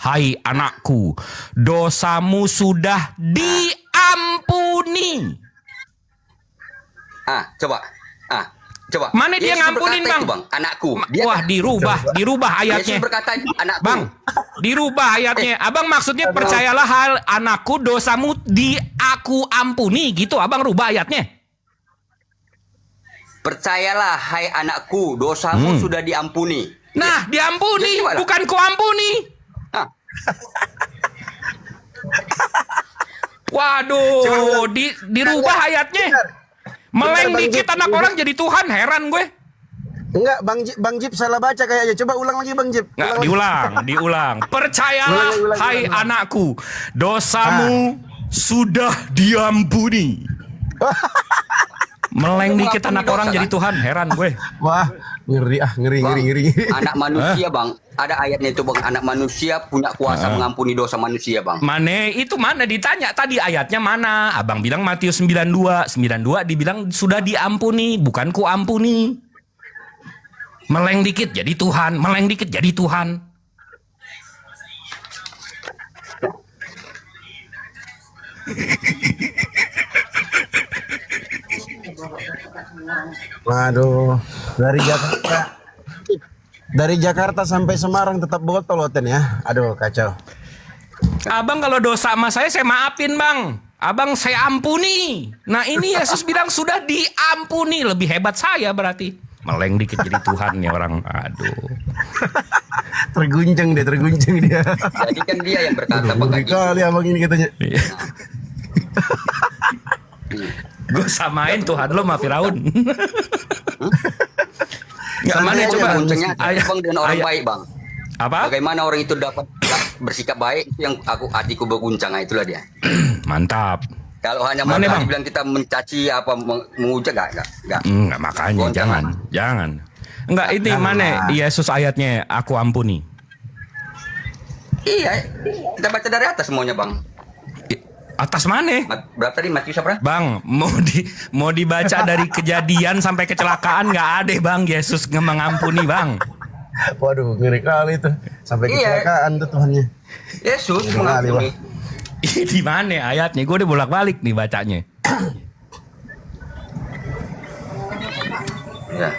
hai anakku, dosamu sudah diampuni." Coba. Mana dia Yesus ngampunin, berkata Bang? itu, Bang, anakku. Wah, dirubah ayatnya. Yesus berkata anakku. Bang, dirubah ayatnya. Abang maksudnya percayalah hal anakku, dosamu aku ampuni gitu. Abang rubah ayatnya. Percayalah hai anakku, dosamu sudah diampuni. Nah, diampuni, Jadi gimana? bukan ku ampuni. Waduh, dirubah ayatnya. Meleng dikit anak orang jadi Tuhan, heran gue. Enggak, Bang Jip salah baca kayaknya. Coba ulang lagi Bang Jip. Nggak, diulang. Percayalah, Ulang. hai anakku, dosamu sudah diampuni. Meleng dikit anak orang jadi Tuhan, heran gue. Wah, ngeri. Anak manusia, Bang. Ada ayatnya itu, Bang. Anak manusia punya kuasa mengampuni dosa manusia, Bang. Mana ditanya tadi ayatnya mana? Abang bilang Matius 92. 92 dibilang sudah diampuni, bukan ku ampuni. Meleng dikit jadi Tuhan, meleng dikit jadi Tuhan. Waduh, dari Jakarta sampai Semarang tetap botol Oten ya. Aduh, kacau. Abang kalau dosa sama saya maafin, Bang. Abang saya ampuni. Nah, ini Yesus bilang sudah diampuni. Lebih hebat saya berarti. Meleng dikit jadi Tuhan nih orang. Aduh. Terguncang dia. Jadi kan dia yang berkata begitu. Kali abang ini katanya. Gue samain Tuhan lo sama Firaun. Nggak, mana coba Bang dengan orang baik, Bang. Apa? Bagaimana orang itu dapat bersikap baik, itu yang hatiku berguncang. Nah, itulah dia. Mantap. Kalau hanya Mana, Bang? dibilang kita mencaci apa mengucap enggak. Enggak, makanya jangan. Enggak, ini mana Yesus ayatnya aku ampuni. Iya, kita baca dari atas semuanya, Bang. Atas mana? Berapa tadi Matius apa? Bang, mau dibaca dari kejadian sampai kecelakaan nggak ada, Bang. Yesus mengampuni, Bang. Waduh, ngeri kali itu. Sampai kecelakaan tuh Tuhannya. Yesus Ngeri kali, mengampuni. Di mana ayatnya? Gue udah bolak-balik nih bacanya. Ya.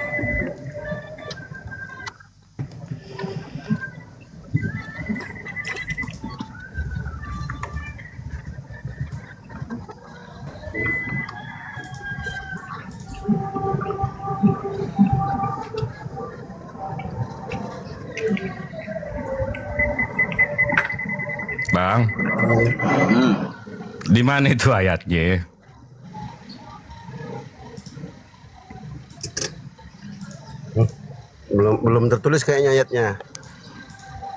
Bang, di mana itu ayatnya? Belum tertulis kayaknya ayatnya.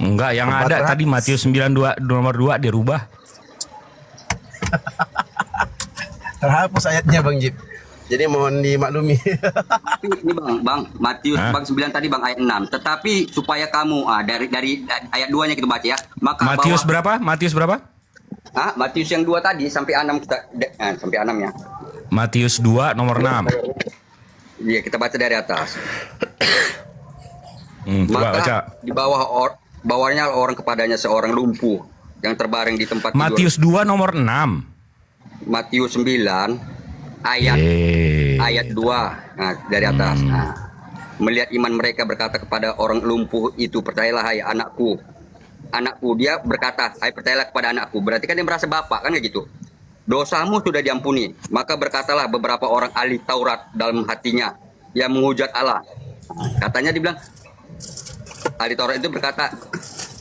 Enggak, yang ada tadi Matius 92 nomor 2 dirubah. Terhapus ayatnya Bang Jip. Jadi mohon dimaklumi. Ini Bang, Matius Bang 9 tadi Bang ayat 6. Tetapi supaya kamu dari ayat 2-nya kita baca ya. Maka Matius berapa? Matius berapa? Matius yang 2 tadi sampai 6 kita sampai 6 ya. Matius 2 nomor 6. Iya, kita baca dari atas. Coba baca. Di bawahnya orang kepadanya seorang lumpuh yang terbaring di tempat tidur. Matius 2 nomor 6. Matius 9 ayat 2 dari atas. Melihat iman mereka berkata kepada orang lumpuh itu, percayalah hai anakku. Dia berkata, hai percayalah kepada anakku. Berarti kan dia merasa bapak kan kayak gitu. Dosamu sudah diampuni. Maka berkatalah beberapa orang ahli Taurat dalam hatinya yang menghujat Allah. Katanya dibilang ahli Taurat itu berkata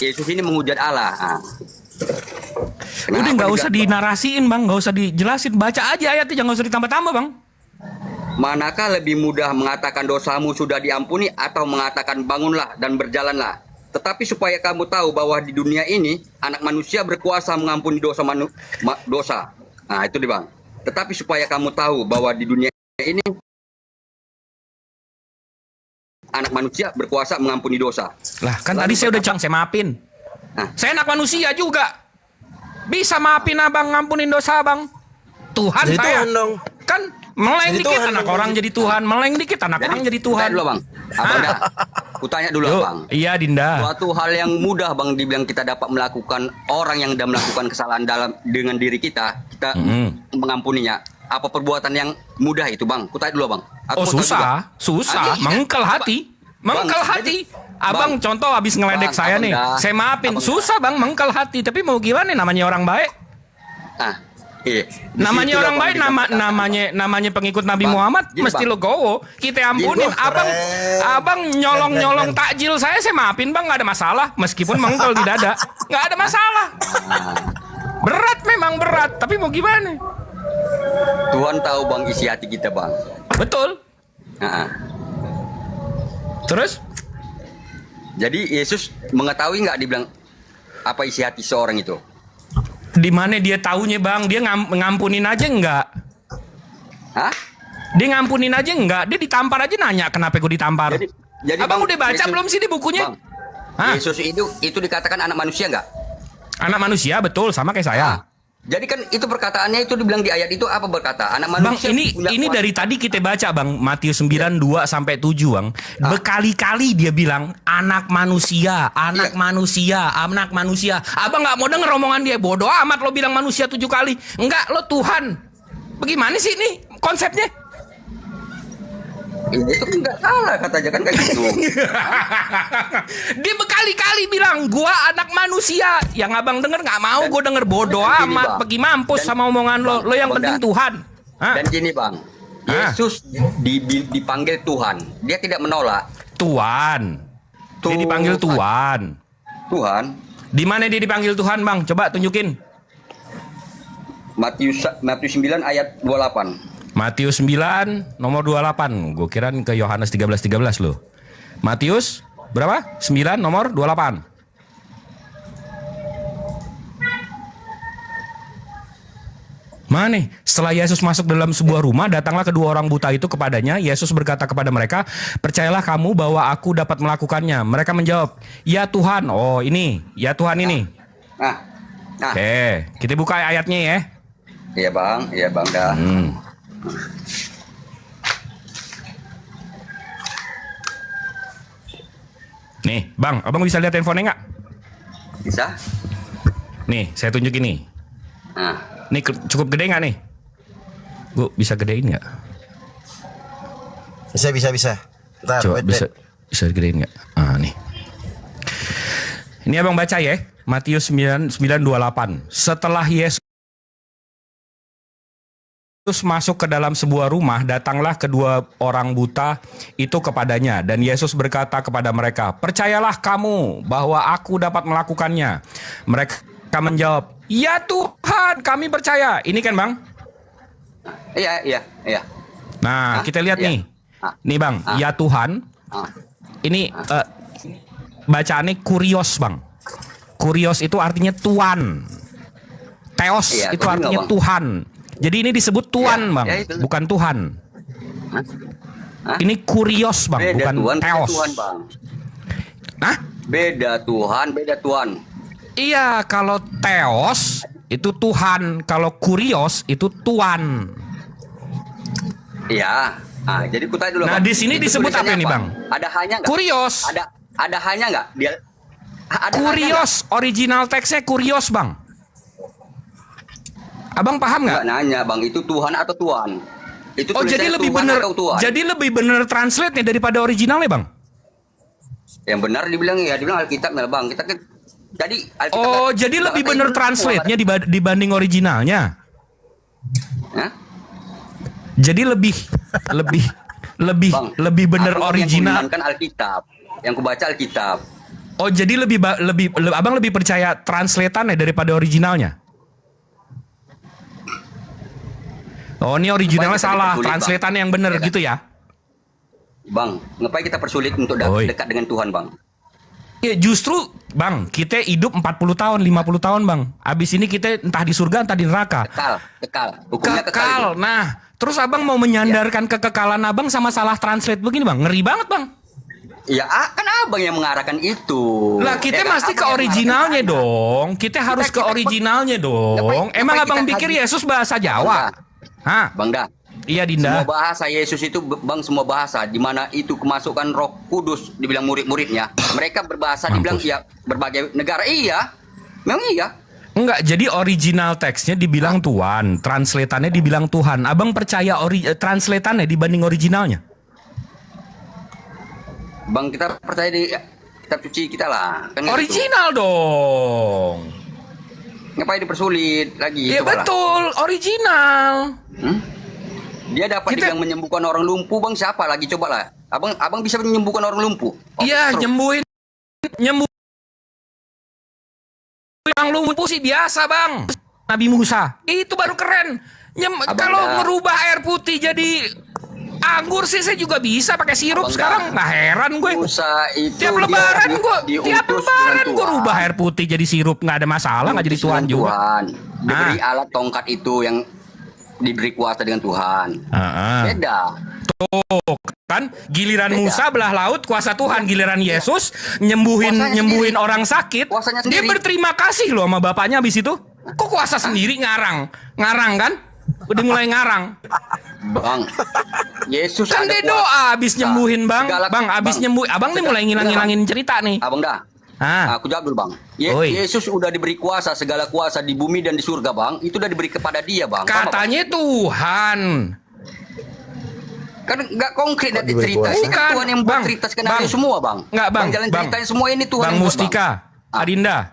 Yesus ini menghujat Allah. Udah nggak usah dinarasiin, Bang, nggak usah dijelasin, baca aja ayatnya, jangan usah ditambah-tambah, Bang. Manakah lebih mudah mengatakan dosamu sudah diampuni atau mengatakan bangunlah dan berjalanlah? Tetapi supaya kamu tahu bahwa di dunia ini anak manusia berkuasa mengampuni dosa. Nah itu deh Bang. Tetapi supaya kamu tahu bahwa di dunia ini anak manusia berkuasa mengampuni dosa. Lah kan tadi saya udah saya maafin. Saya anak manusia juga. Bisa maafin abang, ngampunin dosa abang. Tuhan Jadi saya. Tuhan dong. Kan meleng Jadi dikit Tuhan anak dong. orang jadi Tuhan, meleng dikit anak orang jadi Tuhan. Dulu bang, abang dah. Kutanya dulu Yuk, bang. iya Dinda. Suatu hal yang mudah bang dibilang kita dapat melakukan orang yang sudah melakukan kesalahan dengan diri kita mengampuninya. Apa perbuatan yang mudah itu bang? Kutanya dulu bang. Aku Oh mau tahu juga. susah, mengkel hati. Mengkel Bang, hati. jadi- Abang Bang, contoh habis ngeledek Bang, saya abang nih. dah. Saya maafin. Abang Susah bang, mengkel hati. Tapi mau gimana namanya orang baik? Ah, iya. Di Namanya situlah, orang Bang, baik, dibilang namanya pengikut Nabi Bang, Muhammad gini, mesti Bang. legowo. Kita ampunin. Gini, Abang nyolong takjil saya maafin bang, nggak ada masalah. Meskipun mengkel di dada, nggak ada masalah. Berat memang berat, tapi mau gimana? Tuhan tahu bang isi hati kita bang. Betul. Terus? Jadi Yesus mengetahui nggak dibilang apa isi hati seorang itu? Di mana dia taunya bang? Dia ngampunin aja enggak? Hah? Dia ngampunin aja enggak? Dia ditampar aja nanya kenapa gue ditampar. Jadi Abang Bang, udah baca Yesus- belum sih di bukunya? Bang, Yesus itu dikatakan anak manusia nggak? Anak manusia betul sama kayak saya. Jadi kan itu perkataannya itu dibilang di ayat itu apa berkata? Anak Bang, manusia. ini dari tadi kita baca Bang, Matius 9 2 sampai 7 Bang. Berkali-kali dia bilang anak manusia, anak manusia, anak manusia. Abang nggak mau denger omongan dia. Bodoh amat lo bilang manusia 7 kali. Enggak, lo Tuhan. Bagaimana sih ini konsepnya? Itu nggak salah katanya kan kayak gitu. Dia berkali-kali bilang gua anak manusia. Yang abang denger nggak mau gue denger. Bodoh gini, amat. Bang. Pergi mampus sama omongan lo. Lo yang Bang, penting dan- Tuhan. Hah? Dan gini bang, Yesus dipanggil Tuhan, dia tidak menolak. Tuhan. Dia dipanggil Tuhan. Tuhan. Di mana dia dipanggil Tuhan, Bang? Coba tunjukin. Matius 9 ayat 28. Matius 9 nomor 28. Gue kirain ke Yohanes 13 loh. Matius berapa? 9 nomor 28. Mana? Setelah Yesus masuk dalam sebuah rumah, datanglah kedua orang buta itu kepadanya. Yesus berkata kepada mereka, "Percayalah kamu bahwa aku dapat melakukannya." Mereka menjawab, "Ya Tuhan." Oh, ini. Ya Tuhan ini. Oke, kita buka ayatnya ya. Iya bang dah. Nih, Bang, abang bisa lihat handphonenya nggak? Bisa. Nih, saya tunjukin nih. Nah. Nih cukup gede nggak nih? Bu, bisa gedein nggak? Bisa. Ntar, Coba bisa gedein nggak? Ah, nih. Ini abang baca ya, Matius 9:28. Setelah Yesus masuk ke dalam sebuah rumah, datanglah kedua orang buta itu kepadanya. Dan Yesus berkata kepada mereka, "Percayalah kamu bahwa aku dapat melakukannya." Mereka menjawab, "Ya Tuhan, kami percaya." Ini kan Bang? Iya. Nah, kita lihat nih. Nih Bang, "Ya Tuhan." Ini bacaannya kurios Bang. Kurios itu artinya Tuhan. Theos Iya, itu betul artinya nggak, Bang? Tuhan. Jadi ini disebut Tuhan Bang, itu. bukan Tuhan. Ini kurios Bang, Beda bukan Tuhan, beda Theos. Tuhan bang. Hah? Beda Tuhan. Iya, kalau Theos itu Tuhan, kalau kurios itu Tuan. Iya. Nah, jadi kutanya dulu. Nah, Bang. di sini Itu disebut apa tulisannya ini, Bang? Ada hanya nggak? Kurios. Ada hanya nggak? Dia ada Kurios, original teksnya kurios Bang. Abang paham nggak? nanya bang, itu Tuhan atau Tuan? Itu Oh, jadi tulisannya lebih Tuhan bener. atau Tuan? Jadi lebih bener translate-nya daripada originalnya Bang. Yang benar dibilang Alkitab bang. Kita kan jadi Alkitab. Oh, jadi lebih bener translate-nya dibanding originalnya. Hah? Jadi lebih bener Aku original. Yang Alkitab, yang kubaca Alkitab. Oh, jadi abang lebih percaya translatannya daripada originalnya. Oh, ini originalnya Supaya kita salah, dipersulit, translatannya yang bener gitu ya. Bang, ngapain kita persulit untuk dekat dengan Tuhan bang? Ya justru Bang, kita hidup 40 tahun, 50 tahun Bang. Abis ini kita entah di surga, entah di neraka. Kekal. Hukumnya Kekal. itu. Nah, terus abang mau menyandarkan kekekalan abang sama salah translate begini Bang. Ngeri banget Bang. Ya kan abang yang mengarahkan itu. Lah kita kan? mesti ke Abang yang originalnya mengarahkan. dong. Kita harus ke originalnya dong. Emang abang pikir Yesus bahasa Jawa? Hah? Bang Dah. Iya Dinda. Semua bahasa Yesus itu bang, semua bahasa di mana itu kemasukan Roh Kudus dibilang murid-muridnya. Mereka berbahasa dibilang ya berbagai negara. Iya. Memang iya. Enggak, jadi original teksnya dibilang Tuhan, translatannya dibilang Tuhan. Abang percaya translatannya dibanding originalnya? Bang, kita percaya di kitab suci kita lah. Kan Original gitu. dong. Ngapain dipersulit lagi? Iya betul, original. Dia dapat dibilang menyembuhkan orang lumpuh, bang. Siapa lagi? Coba lah. Abang bisa menyembuhkan orang lumpuh. Iya, nyembuhin orang lumpuh sih biasa, bang. Nabi Musa itu baru keren. Kalau merubah air putih jadi anggur sih saya juga bisa pakai sirup. Sekarang nggak heran gue. Tiap lebaran gue rubah air putih jadi sirup, nggak ada masalah, nggak jadi Tuhan juga. Diberi alat tongkat itu yang diberi kuasa dengan Tuhan. Beda. Tuh kan giliran Musa belah laut kuasa Tuhan, giliran Yesus nyembuhin orang sakit. Dia berterima kasih loh sama bapaknya habis itu. Kok kuasa sendiri ngarang kan? Udah mulai ngarang. Bang, Yesus kan dia doa abis nyembuhin bang. Abis nyembuhin. Abang nih mulai ngilang-ngilangin cerita nih. Abang dah. Aku jawab dulu bang. Yesus udah diberi kuasa, segala kuasa di bumi dan di surga bang. Itu udah diberi kepada dia bang. Katanya Tuhan. Kan nggak konkret nanti cerita. Kan Tuhan yang buat cerita skenario semua bang. Nggak bang. Jalan ceritanya semua ini Tuhan. Bang Mustika. Adinda.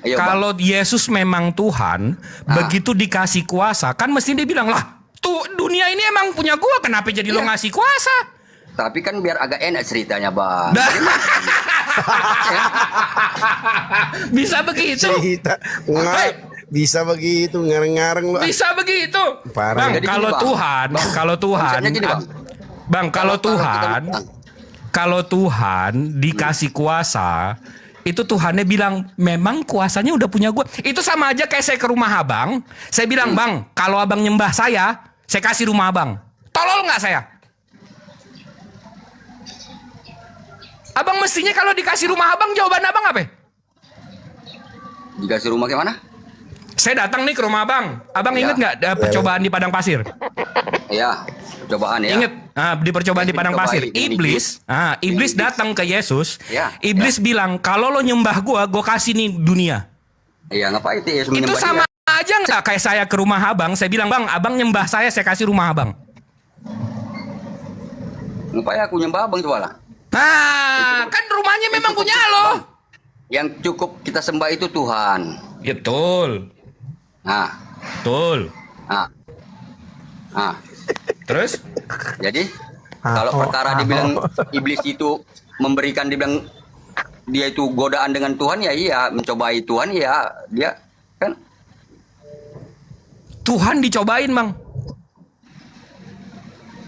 Kalau Yesus memang Tuhan, begitu dikasih kuasa, kan mesti dia bilang lah, tuh dunia ini emang punya gua, kenapa jadi lo ngasih kuasa? Tapi kan biar agak enak ceritanya bang. Bisa begitu? Bisa begitu ngareng-ngareng lo. Bisa begitu. Parah. Bang, kalau Tuhan dikasih kuasa, itu Tuhannya bilang memang kuasanya udah punya gue. Itu sama aja kayak saya ke rumah abang, saya bilang bang, kalau abang nyembah saya kasih rumah abang. Tolol nggak saya? Abang mestinya kalau dikasih rumah abang, jawaban abang apa? Dikasih rumah kayak mana? Saya datang nih ke rumah abang. Abang inget nggak percobaan di padang pasir? Iya. Percobaan ya. Ingat di percobaan di padang pasir, iblis datang ke Yesus. Iblis bilang, kalau lo nyembah gua kasih nih dunia. Iya, ngapain itu Yesus menyembah? Itu sama aja nggak kayak saya ke rumah abang, saya bilang bang, abang nyembah saya kasih rumah abang. Ngapain aku nyembah abang coba lah? Nah, kan rumahnya memang punya lo. Yang cukup kita sembah itu Tuhan. Betul. Betul. Terus? Jadi kalau perkara dibilang iblis itu memberikan, dibilang dia itu godaan dengan Tuhan, ya iya, mencobai Tuhan, ya dia kan. Tuhan dicobain bang.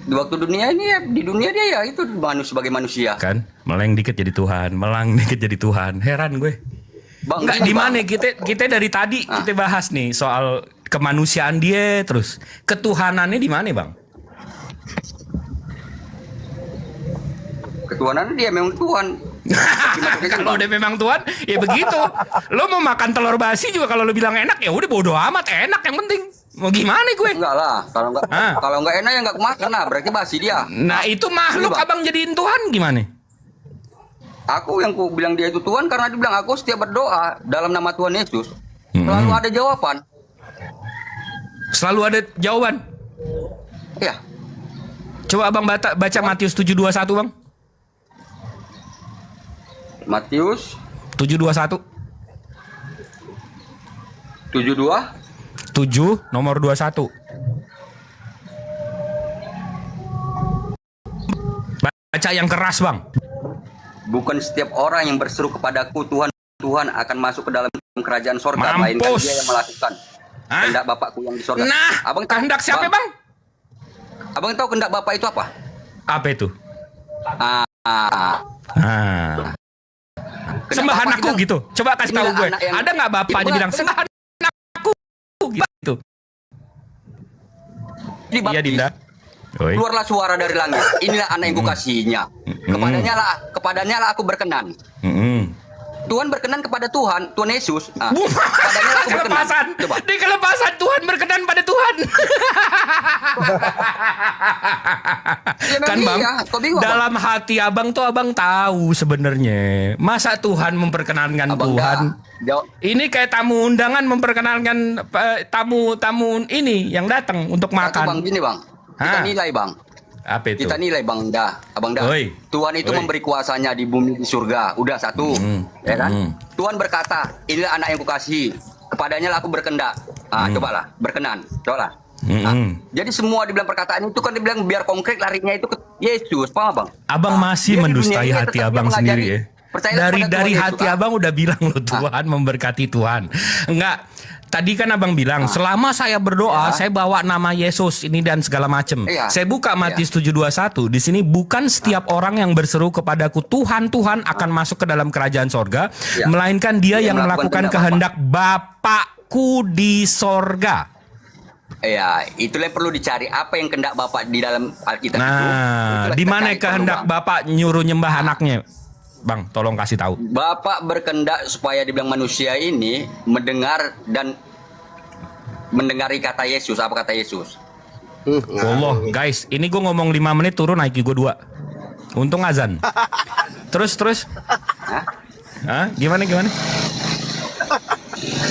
Di waktu dunia ini ya, di dunia dia ya itu sebagai manusia. Kan, meleng dikit jadi Tuhan, melang dikit jadi Tuhan. Heran gue. Bang, nggak di mana kita dari tadi kita bahas nih soal kemanusiaan dia, terus ketuhanannya di mana bang? Ketuhanan dia memang Tuhan. Kalau dia memang Tuhan, ya begitu. Lo mau makan telur basi juga kalau lo bilang enak, ya udah bodo amat, enak yang penting. Mau gimana gue? Enggak lah, kalau enggak enak ya enggak kemakan lah, berarti basi dia. Nah itu makhluk abang jadiin Tuhan gimana? Aku yang ku bilang dia itu Tuhan karena dia bilang aku setiap berdoa dalam nama Tuhan Yesus selalu ada jawaban. Selalu ada jawaban? Iya. Coba abang baca Matius 7:21 bang. Matius 7:21. 7 nomor 21. Baca yang keras bang. Bukan setiap orang yang berseru kepadaku Tuhan akan masuk ke dalam kerajaan sorga, melainkan dia yang melakukan kehendak Bapakku yang di sorga. Nah, abang kehendak siapa bang? Abang tahu kehendak Bapak itu apa? Apa itu? Sembahan aku gitu. Coba kasih tahu gue. Ada nggak bapaknya bilang sembahan aku gitu? Iya Dinda. Oi. Keluarlah suara dari langit. Inilah anak yang kukasihinya. Kepadanya lah aku berkenan. Tuhan berkenan kepada Tuhan Yesus. Kepadanya lah aku berkenan. Coba. Di kelepasan Tuhan berkenan pada Tuhan. Ya, Kan Bang, iya. Kok bingung, dalam hati Abang tuh Abang tahu sebenarnya. Masa Tuhan memperkenankan Tuhan? Ini kayak tamu undangan memperkenalkan tamu ini yang datang untuk makan. Bang, gini Bang. Kita nilai Bang. Apa itu? Kita nilai Abang Dah. Oi. Tuhan itu Oi. memberi kuasanya di bumi di surga. Udah satu. Ya kan? Tuhan berkata, inilah anak yang kukasihi. Kepadanya lah aku berkendak. Cobalah, berkenan. Cobalah. Jadi semua dibilang perkataan itu kan dibilang biar konkret larinya itu ke Yesus. Paham Bang? Abang masih Dia di mendustai dunia ini hati tetap Abang dia sendiri mengajari. ya. Percayalah Dari kepada Tuhan hati Yesus. Abang udah bilang loh Tuhan memberkati Tuhan. Enggak. Tadi kan Abang bilang selama saya berdoa saya bawa nama Yesus ini dan segala macam. Saya buka Matius 7:21. Di sini bukan setiap orang yang berseru kepadaku Tuhan Tuhan akan masuk ke dalam kerajaan sorga, melainkan dia yang melakukan kehendak Bapakku di sorga. Ya, itulah yang perlu dicari. Apa yang kehendak Bapak di dalam Alkitab itu? Nah, di mana kehendak Bapak nyuruh nyembah anaknya? Bang, tolong kasih tahu. Bapak berkehendak supaya dibilang manusia ini mendengar dan mendengari kata Yesus. Apa kata Yesus? Allah, guys, ini gue ngomong 5 menit turun IQ gue 2. Untung azan. Terus. Hah? Gimana?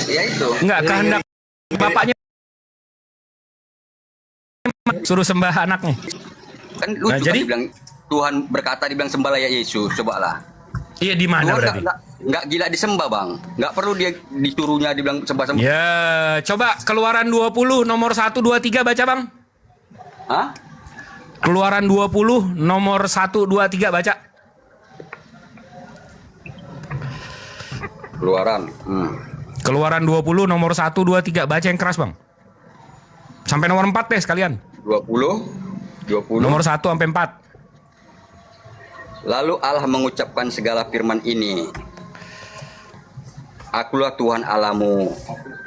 Ya itu. Enggak, kehendak Bapaknya suruh sembah anaknya. Kan lucu kan dibilang Tuhan berkata dibilang sembahlah ya Yesus. Cobalah. Iya, di mana berarti? Nggak gila disembah Bang. Nggak perlu dia disuruhnya dibilang sembah. Ya, coba Keluaran 20 nomor 1, 2, 3 baca Bang. Hah? Keluaran 20 nomor 1, 2, 3 baca. Keluaran 20 nomor 1, 2, 3 baca yang keras Bang. Sampai nomor 4 deh sekalian. 20 nomor 1 sampai 4. Lalu Allah mengucapkan segala firman ini. Akulah Tuhan Allahmu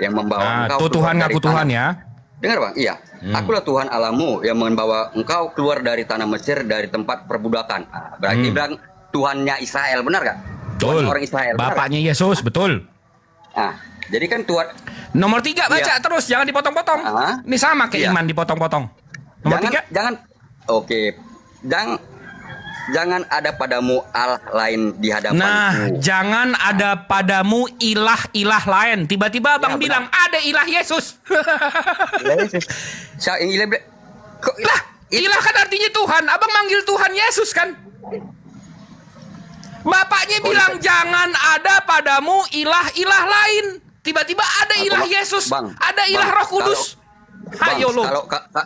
yang membawa engkau tuh Tuhan ngaku Tuhan ya. Dengar Bang, iya. Akulah Tuhan Allahmu yang membawa engkau keluar dari tanah Mesir, dari tempat perbudakan. Berarti bilang Tuhannya Israel, benar gak? Betul. Orang Israel. Bapaknya Yesus, betul. Nah, jadi kan Tuhan. Nomor 3 baca terus, jangan dipotong-potong. Ini sama kayak iman dipotong-potong. Nomor 3. Jangan. Oke. Jangan ada padamu Allah lain di hadapanku. Nah, jangan ada padamu ilah-ilah lain. Tiba-tiba Abang bilang ada ilah Yesus. Ilah kan artinya Tuhan. Abang manggil Tuhan Yesus kan? Bapaknya bilang jangan ada padamu ilah-ilah lain. Tiba-tiba ada ilah Yesus, ada ilah Roh Kudus. Ayo lo.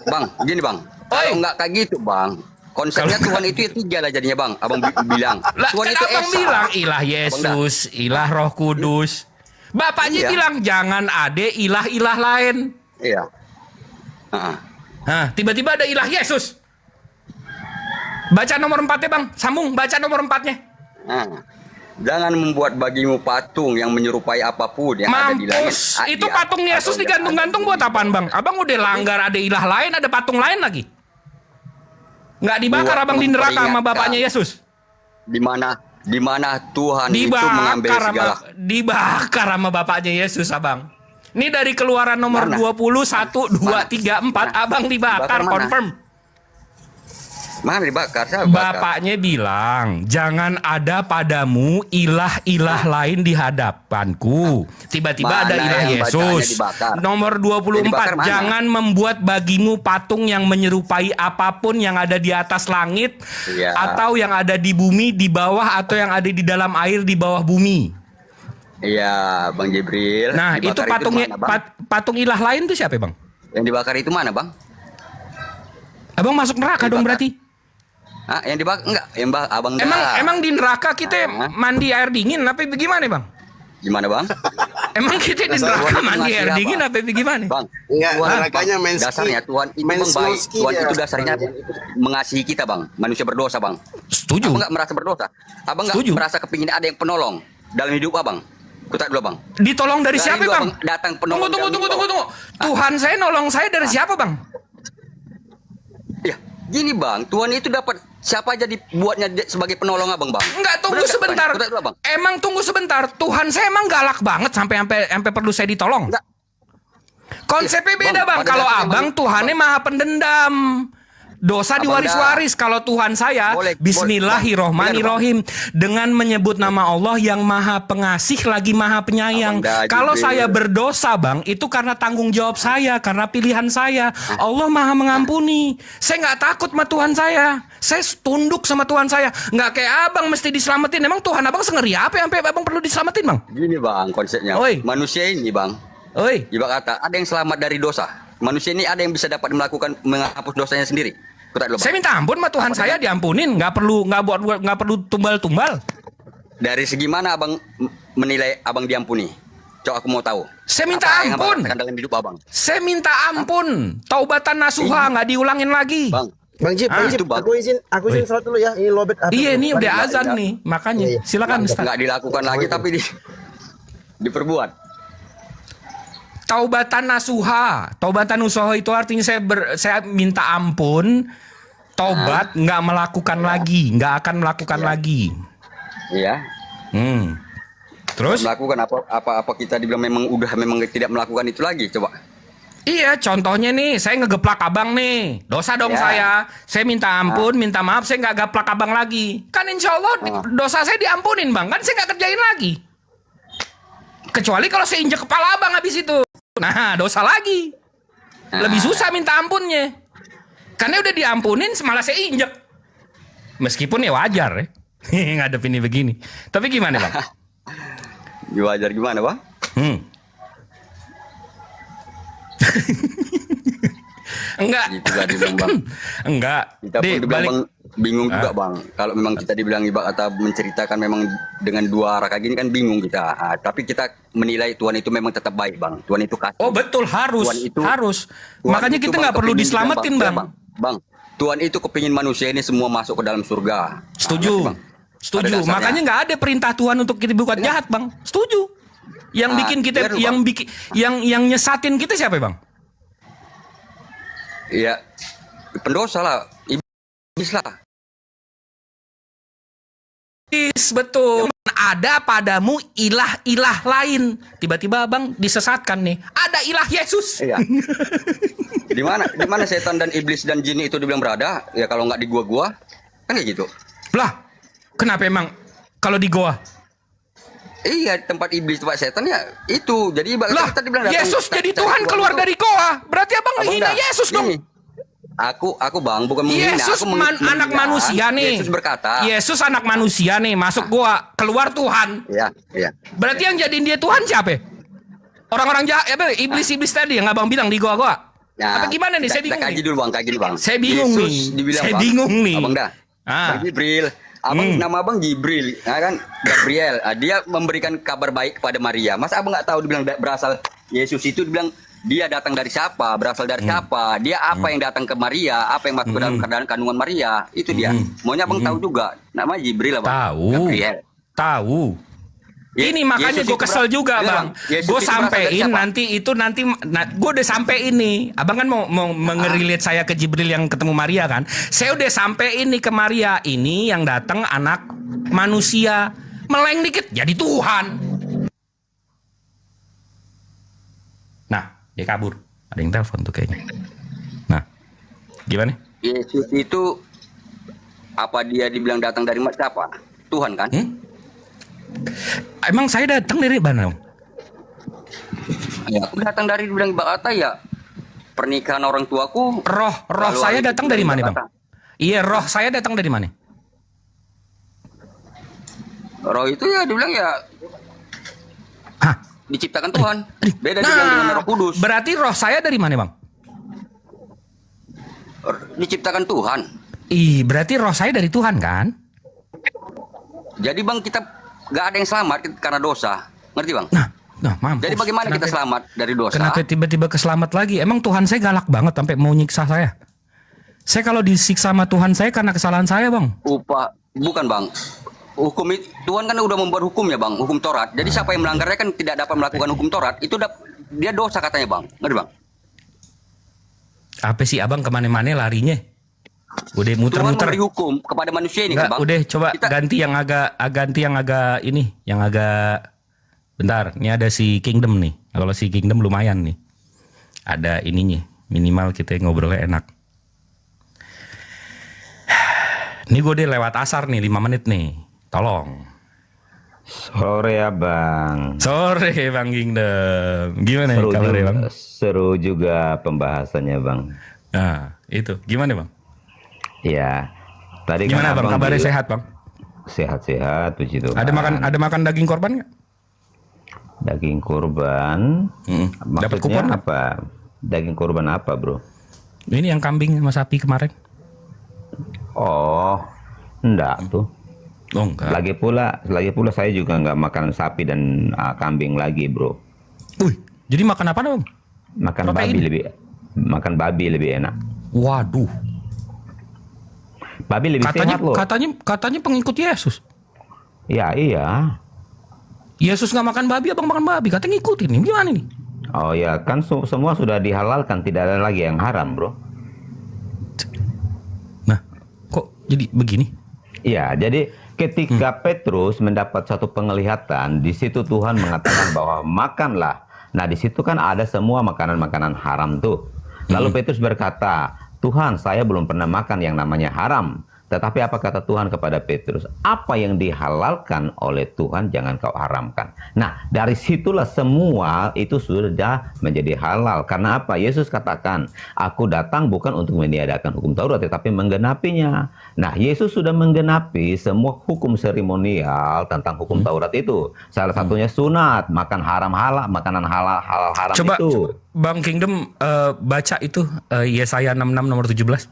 Bang, gini Bang. Kalau nggak kayak gitu Bang. Konsepnya Tuhan itu ya 3 lah jadinya Bang. Abang bilang. Tuhan itu Abang bilang ilah Yesus, ilah Roh Kudus. Bapaknya bilang jangan ada ilah-ilah lain. Iya. Tiba-tiba ada ilah Yesus. Baca nomor 4-nya Bang. Sambung, baca nomor 4-nya. Jangan membuat bagimu patung yang menyerupai apapun yang ada di langit. Itu patung Yesus digantung-gantung buat apaan Bang? Abang udah langgar ada ilah lain, ada patung lain lagi. Nggak dibakar buat Abang di neraka sama bapaknya Yesus. Di mana Tuhan itu mengambil segala. Dibakar sama bapaknya Yesus Abang. Ini dari Keluaran nomor 20, 1, 2, 3, 4. Abang dibakar, confirm. Mana dibakar? Bapaknya bilang, jangan ada padamu ilah-ilah lain di hadapanku. Tiba-tiba ada ilah Yesus. Nomor 24, jangan membuat bagimu patung yang menyerupai apapun yang ada di atas langit, atau yang ada di bumi, di bawah, atau yang ada di dalam air, di bawah bumi. Iya, Bang Jibril. Nah, itu patungnya, patung ilah lain itu siapa Bang? Yang dibakar itu mana Bang? Abang masuk neraka dong berarti. Yang dibakar enggak? Yang Abang Emang di neraka kita mandi air dingin apa bagaimana Bang? Gimana Bang? Emang kita di neraka mandi air dingin apa bagaimana? Bang, enggak, nerakanya main dasarnya Tuhan itu baik. Tuhan itu dasarnya mengasihi kita Bang. Manusia berdosa Bang. Setuju. Abang enggak merasa berdosa? Abang enggak merasa kepingin ada yang penolong dalam hidup Abang? Kutak dulu Bang. Ditolong dari siapa Bang? Datang penolong. Tunggu. Tuhan saya nolong saya dari siapa Bang? Iya. Gini bang, Tuhan itu dapat siapa aja dibuatnya sebagai penolong abang bang? Enggak, tunggu sebentar. Emang tunggu sebentar. Tuhan saya emang galak banget sampai perlu saya ditolong. Enggak. Konsepnya beda bang. Kalau abang Tuhannya maha pendendam. Dosa diwaris-waris. Kalau Tuhan saya, Bismillahirrohmanirrohim, dengan menyebut nama Allah yang maha pengasih lagi maha penyayang. Kalau saya berdosa bang, itu karena tanggung jawab saya, karena pilihan saya. Allah maha mengampuni. Saya nggak takut sama Tuhan saya. Saya tunduk sama Tuhan saya. Nggak kayak abang mesti diselamatin. Emang Tuhan abang sengeri apa sampai abang perlu diselamatin bang? Gini bang konsepnya. Manusia ini bang. Ibarat kata ada yang selamat dari dosa. Manusia ini ada yang bisa dapat menghapus dosanya sendiri. Saya minta ampun sama Tuhan saya diampunin, nggak perlu tumbal-tumbal. Dari segi mana abang menilai abang diampuni? Coba aku mau tahu. Saya minta ampun. Dalam hidup abang. Saya minta ampun. Taubatan nasuha, nggak diulangin lagi. Bang Jip, aku izin sholat dulu ya. Ini lobet. Iya, ini udah azan nih, makanya silakan Ustaz. Nggak dilakukan lagi tapi diperbuat. Taubatan nasuha. Taubatan nasuha itu artinya saya minta ampun, taubat, nggak melakukan lagi, nggak akan melakukan lagi. Iya. Terus? Melakukan apa kita dibilang memang tidak melakukan itu lagi, coba. Iya, contohnya nih, saya ngegeplak abang nih, dosa dong saya. Saya minta ampun, minta maaf, saya nggak geplak abang lagi. Kan insya Allah dosa saya diampunin bang, kan saya nggak kerjain lagi. Kecuali kalau saya injek kepala abang habis itu. Nah, dosa lagi. Lebih susah minta ampunnya. Karena udah diampunin, malah saya injek. Meskipun ya wajar ya. Ngadepin ini begini. Tapi gimana bang? Wajar gimana bang? Enggak. Gitu tadi bang. Enggak. Kita pun dibilang bingung juga bang. Kalau memang kita dibilang ibarat atau menceritakan memang dengan dua arah kayak gini kan bingung kita. Tapi kita menilai Tuhan itu memang tetap baik bang. Tuhan itu kasih. Oh betul, harus. Makanya kita nggak perlu diselamatin bang. Bang, Tuhan itu kepingin manusia ini semua masuk ke dalam surga. Setuju. Setuju. Makanya nggak ada perintah Tuhan untuk kita berbuat jahat bang. Setuju. Yang bikin kita, yang nyesatin kita siapa bang? Iya, pendosa lah, iblis lah. Betul. Ada padamu ilah-ilah lain. Tiba-tiba abang disesatkan nih. Ada ilah Yesus. Iya. Di mana setan dan iblis dan jin itu dibilang berada? Ya kalau nggak di gua-gua, kan kayak gitu. Lah, kenapa emang kalau di goa? Iya, tempat iblis, tempat setan ya itu. Jadi lah, kita dibilang Yesus jadi Tuhan keluar dari goa. Berarti abang menghina Yesus dong. Aku bang, bukan menghina. Yesus anak manusia nih. Yesus berkata. Yesus anak manusia nih, masuk goa, keluar Tuhan. Iya, iya. Berarti yang jadiin dia Tuhan siapa? Orang-orang jahat, iblis-iblis tadi yang abang bilang di goa-goa. Nah, apa gimana nih? Saya bingung. Kaji dulu bang, kaji dulu bang. Saya bingung Yesus nih. Dibilang, saya bang, bingung nih. Abang dah. Bang Jibril. Abang nama abang Jibril, ya kan? Gabriel. Dia memberikan kabar baik kepada Maria. Masa abang nggak tahu dibilang berasal Yesus itu dibilang dia datang dari siapa, berasal dari siapa, dia apa yang datang ke Maria, apa yang masuk ke dalam keadaan kandungan Maria, itu dia. Maunya abang tahu juga, namanya Jibril abang. Tahu. Gabriel. Tahu. Ini makanya gue kesel juga bang. Gue sampein nanti gue udah sampein nih. Abang kan mau mengerilit saya ke Jibril yang ketemu Maria kan. Saya udah sampein nih ke Maria. Ini yang datang anak manusia. Meleng dikit jadi Tuhan. Nah dia kabur. Ada yang telepon tuh kayaknya. Nah gimana? Yesus itu apa dia dibilang datang dari siapa? Tuhan kan? Emang saya datang dari mana? Ya, aku datang dari bilang Bakata ya pernikahan orang tuaku. Roh saya datang dari mana bang? Iya roh saya datang dari mana? Roh itu ya dibilang ya diciptakan Tuhan. Beda dengan Roh Kudus. Berarti roh saya dari mana bang? Diciptakan Tuhan. Berarti roh saya dari Tuhan kan? Jadi bang kita gak ada yang selamat karena dosa, ngerti bang? Nah, mampus. Jadi bagaimana kita selamat dari dosa? Kenapa tiba-tiba keselamat lagi? Emang Tuhan saya galak banget sampai mau nyiksa saya? Saya kalau disiksa sama Tuhan saya karena kesalahan saya bang? Bukan bang. Hukum Tuhan kan udah membuat hukumnya bang, hukum Taurat. Jadi siapa yang melanggarnya kan tidak dapat melakukan hukum Taurat. Itu dia dosa katanya bang, ngerti bang? Apa sih abang kemana-mana larinya? Udah Tuhan muter-muter. memberi hukum kepada manusia ini kan Enggak, bang. udah coba Kita- ganti yang agak ini, yang agak bentar. Ini ada si Kingdom nih. Kalau si Kingdom lumayan nih. Ada ininya, minimal kita ngobrolnya enak. Ini gue udah lewat asar nih 5 menit nih. Tolong. Sore ya Bang. Sore Bang Kingdom. Gimana Seru kabarnya juga, Bang? seru juga pembahasannya Bang. Nah, itu. Gimana Bang? Ya. Tadi Gimana kan Bang? Abang Kabarnya bilang- sehat Bang? Sehat-sehat, puji Tuhan. Ada makan daging korban nggak? Daging kurban. Dapat Maksudnya kupon nggak? apa? Daging kurban apa, Bro? Ini yang kambing sama sapi kemarin. Oh, enggak tuh. Oh, enggak. Lagi pula saya juga enggak makan sapi dan kambing lagi, Bro. Jadi makan apa Bang? Makan Protein? babi lebih enak. Waduh. Babi lebih sehat loh. Katanya pengikut Yesus. Ya, iya. Yesus nggak makan babi, abang makan babi. Katanya ngikutin nih. Gimana nih? Oh ya, kan semua sudah dihalalkan, tidak ada lagi yang haram, Bro. Kok jadi begini? Iya, jadi ketika Petrus mendapat satu penglihatan, di situ Tuhan mengatakan bahwa makanlah. Nah, di situ kan ada semua makanan-makanan haram tuh. Lalu Petrus berkata, Tuhan, saya belum pernah makan yang namanya haram. Tetapi apa kata Tuhan kepada Petrus? Apa yang dihalalkan oleh Tuhan jangan kau haramkan. Nah, dari situlah semua itu sudah menjadi halal. Karena apa? Yesus katakan, aku datang bukan untuk meniadakan hukum Taurat, tetapi menggenapinya. Nah, Yesus sudah menggenapi semua hukum seremonial tentang hukum Taurat itu. Salah satunya sunat, makan makanan halal haram Coba itu. Bang Kingdom baca itu Yesaya 66 nomor 17.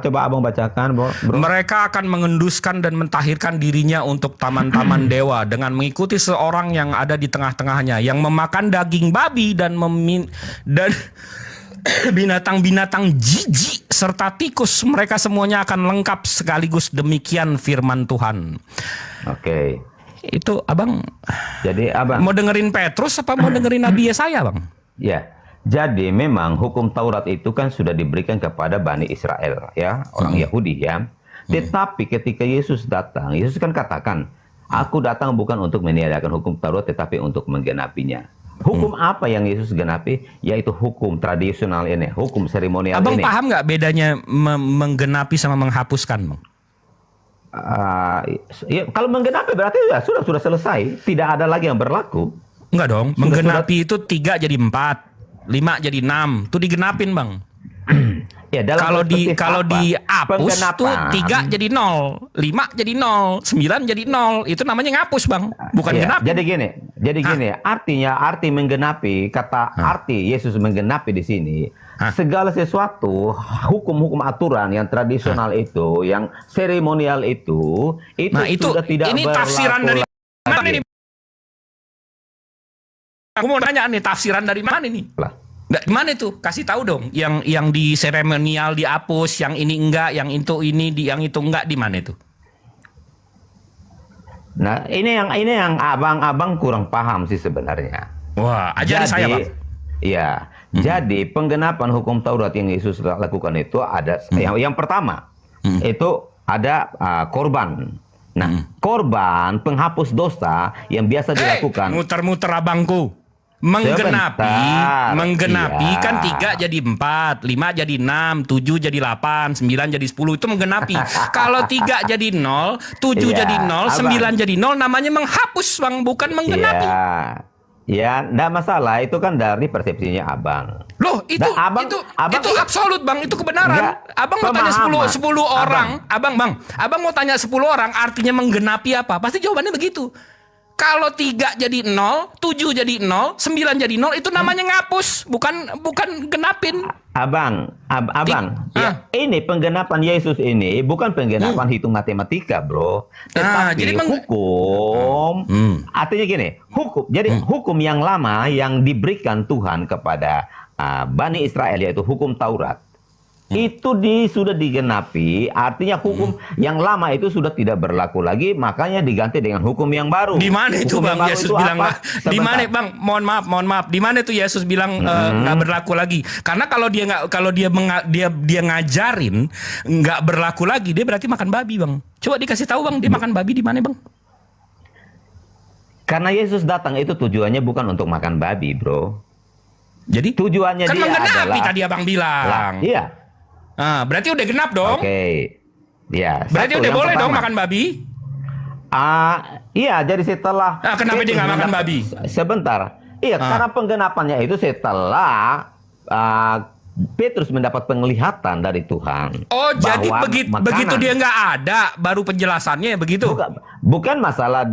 Coba abang bacakan, Bro. Mereka akan mengenduskan dan mentahirkan dirinya untuk taman-taman dewa dengan mengikuti seorang yang ada di tengah-tengahnya yang memakan daging babi dan binatang-binatang jijik serta tikus. Mereka semuanya akan lengkap sekaligus, demikian firman Tuhan. Oke. Itu abang. Jadi abang mau dengerin Petrus apa mau dengerin Nabi Yesaya, Bang? Ya. Jadi memang hukum Taurat itu kan sudah diberikan kepada Bani Israel, ya, orang Yahudi, ya. Tetapi ketika Yesus datang, Yesus kan katakan, aku datang bukan untuk meniadakan hukum Taurat, tetapi untuk menggenapinya. Hukum apa yang Yesus genapi? Yaitu hukum tradisional ini, hukum seremonial Abang ini. paham nggak bedanya menggenapi sama menghapuskan, Bang? Ya, kalau menggenapi berarti ya sudah selesai, tidak ada lagi yang berlaku. Enggak dong, menggenapi itu 3 jadi 4. 5 jadi 6, tuh digenapin Bang. Ya, dalam kalau dihapus tuh 3 jadi 0, 5 jadi 0, 9 jadi 0, itu namanya ngapus Bang, bukan Ya, genapin. jadi gini, arti menggenapi, kata arti Yesus menggenapi di sini, segala sesuatu, hukum-hukum aturan yang tradisional itu, yang seremonial itu sudah tidak ini berlaku tafsiran dari mana lagi. nih? Aku mau nanya nih, tafsiran dari mana nih? Nggak, gimana itu? Kasih tahu dong. Yang di seremonial dihapus, yang ini enggak, yang itu ini, yang itu enggak, di mana itu? Nah, ini yang abang-abang kurang paham sih sebenarnya. Wah, ajari saya, Bang. Ya, jadi penggenapan hukum Taurat yang Yesus lakukan itu ada yang pertama itu ada korban. Nah, korban penghapus dosa yang biasa dilakukan. Muter-muter abangku. Menggenapi Sebentar, kan 3 jadi 4, 5 jadi 6, 7 jadi 8, 9 jadi 10, itu menggenapi. Kalau 3 jadi 0, 7 Iya, jadi 0, 9 jadi 0, namanya menghapus Bang, bukan menggenapi. Ya, enggak masalah, itu kan dari persepsinya abang. Loh, itu absolut Bang, itu kebenaran. Enggak, Abang mau tanya 10 orang, Abang. Abang mau tanya 10 orang artinya menggenapi apa? Pasti jawabannya begitu. Kalau 3 jadi 0, 7 jadi 0, 9 jadi 0, itu namanya ngapus, bukan genapin. Abang, ya, ini penggenapan Yesus ini bukan penggenapan hitung matematika, Bro. Tetapi jadi hukum, artinya gini, hukum yang lama yang diberikan Tuhan kepada Bani Israel, yaitu hukum Taurat. itu sudah digenapi, artinya hukum yang lama itu sudah tidak berlaku lagi, makanya diganti dengan hukum yang baru. Di mana itu Hukum yang Bang baru Yesus itu bilang apa? nggak? Di mana Bang? Mohon maaf. Di mana itu Yesus bilang nggak berlaku lagi? Karena kalau dia ngajarin nggak berlaku lagi, dia berarti makan babi Bang. Coba dikasih tahu Bang, dia makan babi di mana Bang? Karena Yesus datang itu tujuannya bukan untuk makan babi, bro. Jadi tujuannya kan dia menggenapi adalah tadi Abang bilang. Iya. Berarti udah genap dong. Oke. Ya. Berarti udah boleh dong makan babi? Iya. Jadi setelah. Kenapa dia nggak makan babi? Sebentar. Iya, karena penggenapannya itu setelah Petrus mendapat penglihatan dari Tuhan. Oh, jadi bahwa begitu dia nggak ada, baru penjelasannya begitu? Bukan masalah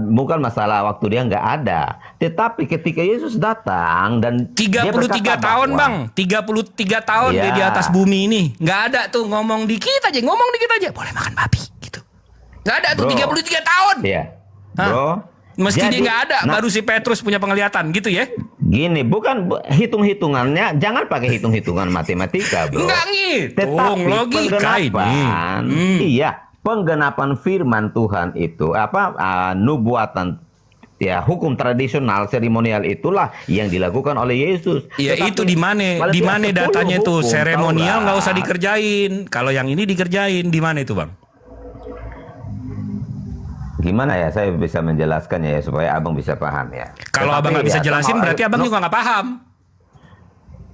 waktu dia nggak ada. Tetapi ketika Yesus datang dan 33 tahun Bang, 33 tahun dia di atas bumi ini. Nggak ada tuh ngomong dikit aja, boleh makan babi gitu. Nggak ada tuh 33 tahun. Iya. Bro. Mesti dia nggak ada, baru si Petrus punya penglihatan gitu ya? Gini, bukan hitung-hitungannya, jangan pakai hitung-hitungan matematika, bro. Enggak ngitung, Tetapi logika ini. Iya, penggenapan firman Tuhan itu, nubuatan, ya hukum tradisional seremonial itulah yang dilakukan oleh Yesus. Ya itu di mana datanya itu seremonial nggak usah dikerjain. Kalau yang ini dikerjain, di mana itu Bang? Gimana ya saya bisa menjelaskannya ya supaya abang bisa paham ya. Kalau abang nggak bisa jelasin berarti abang juga nggak paham.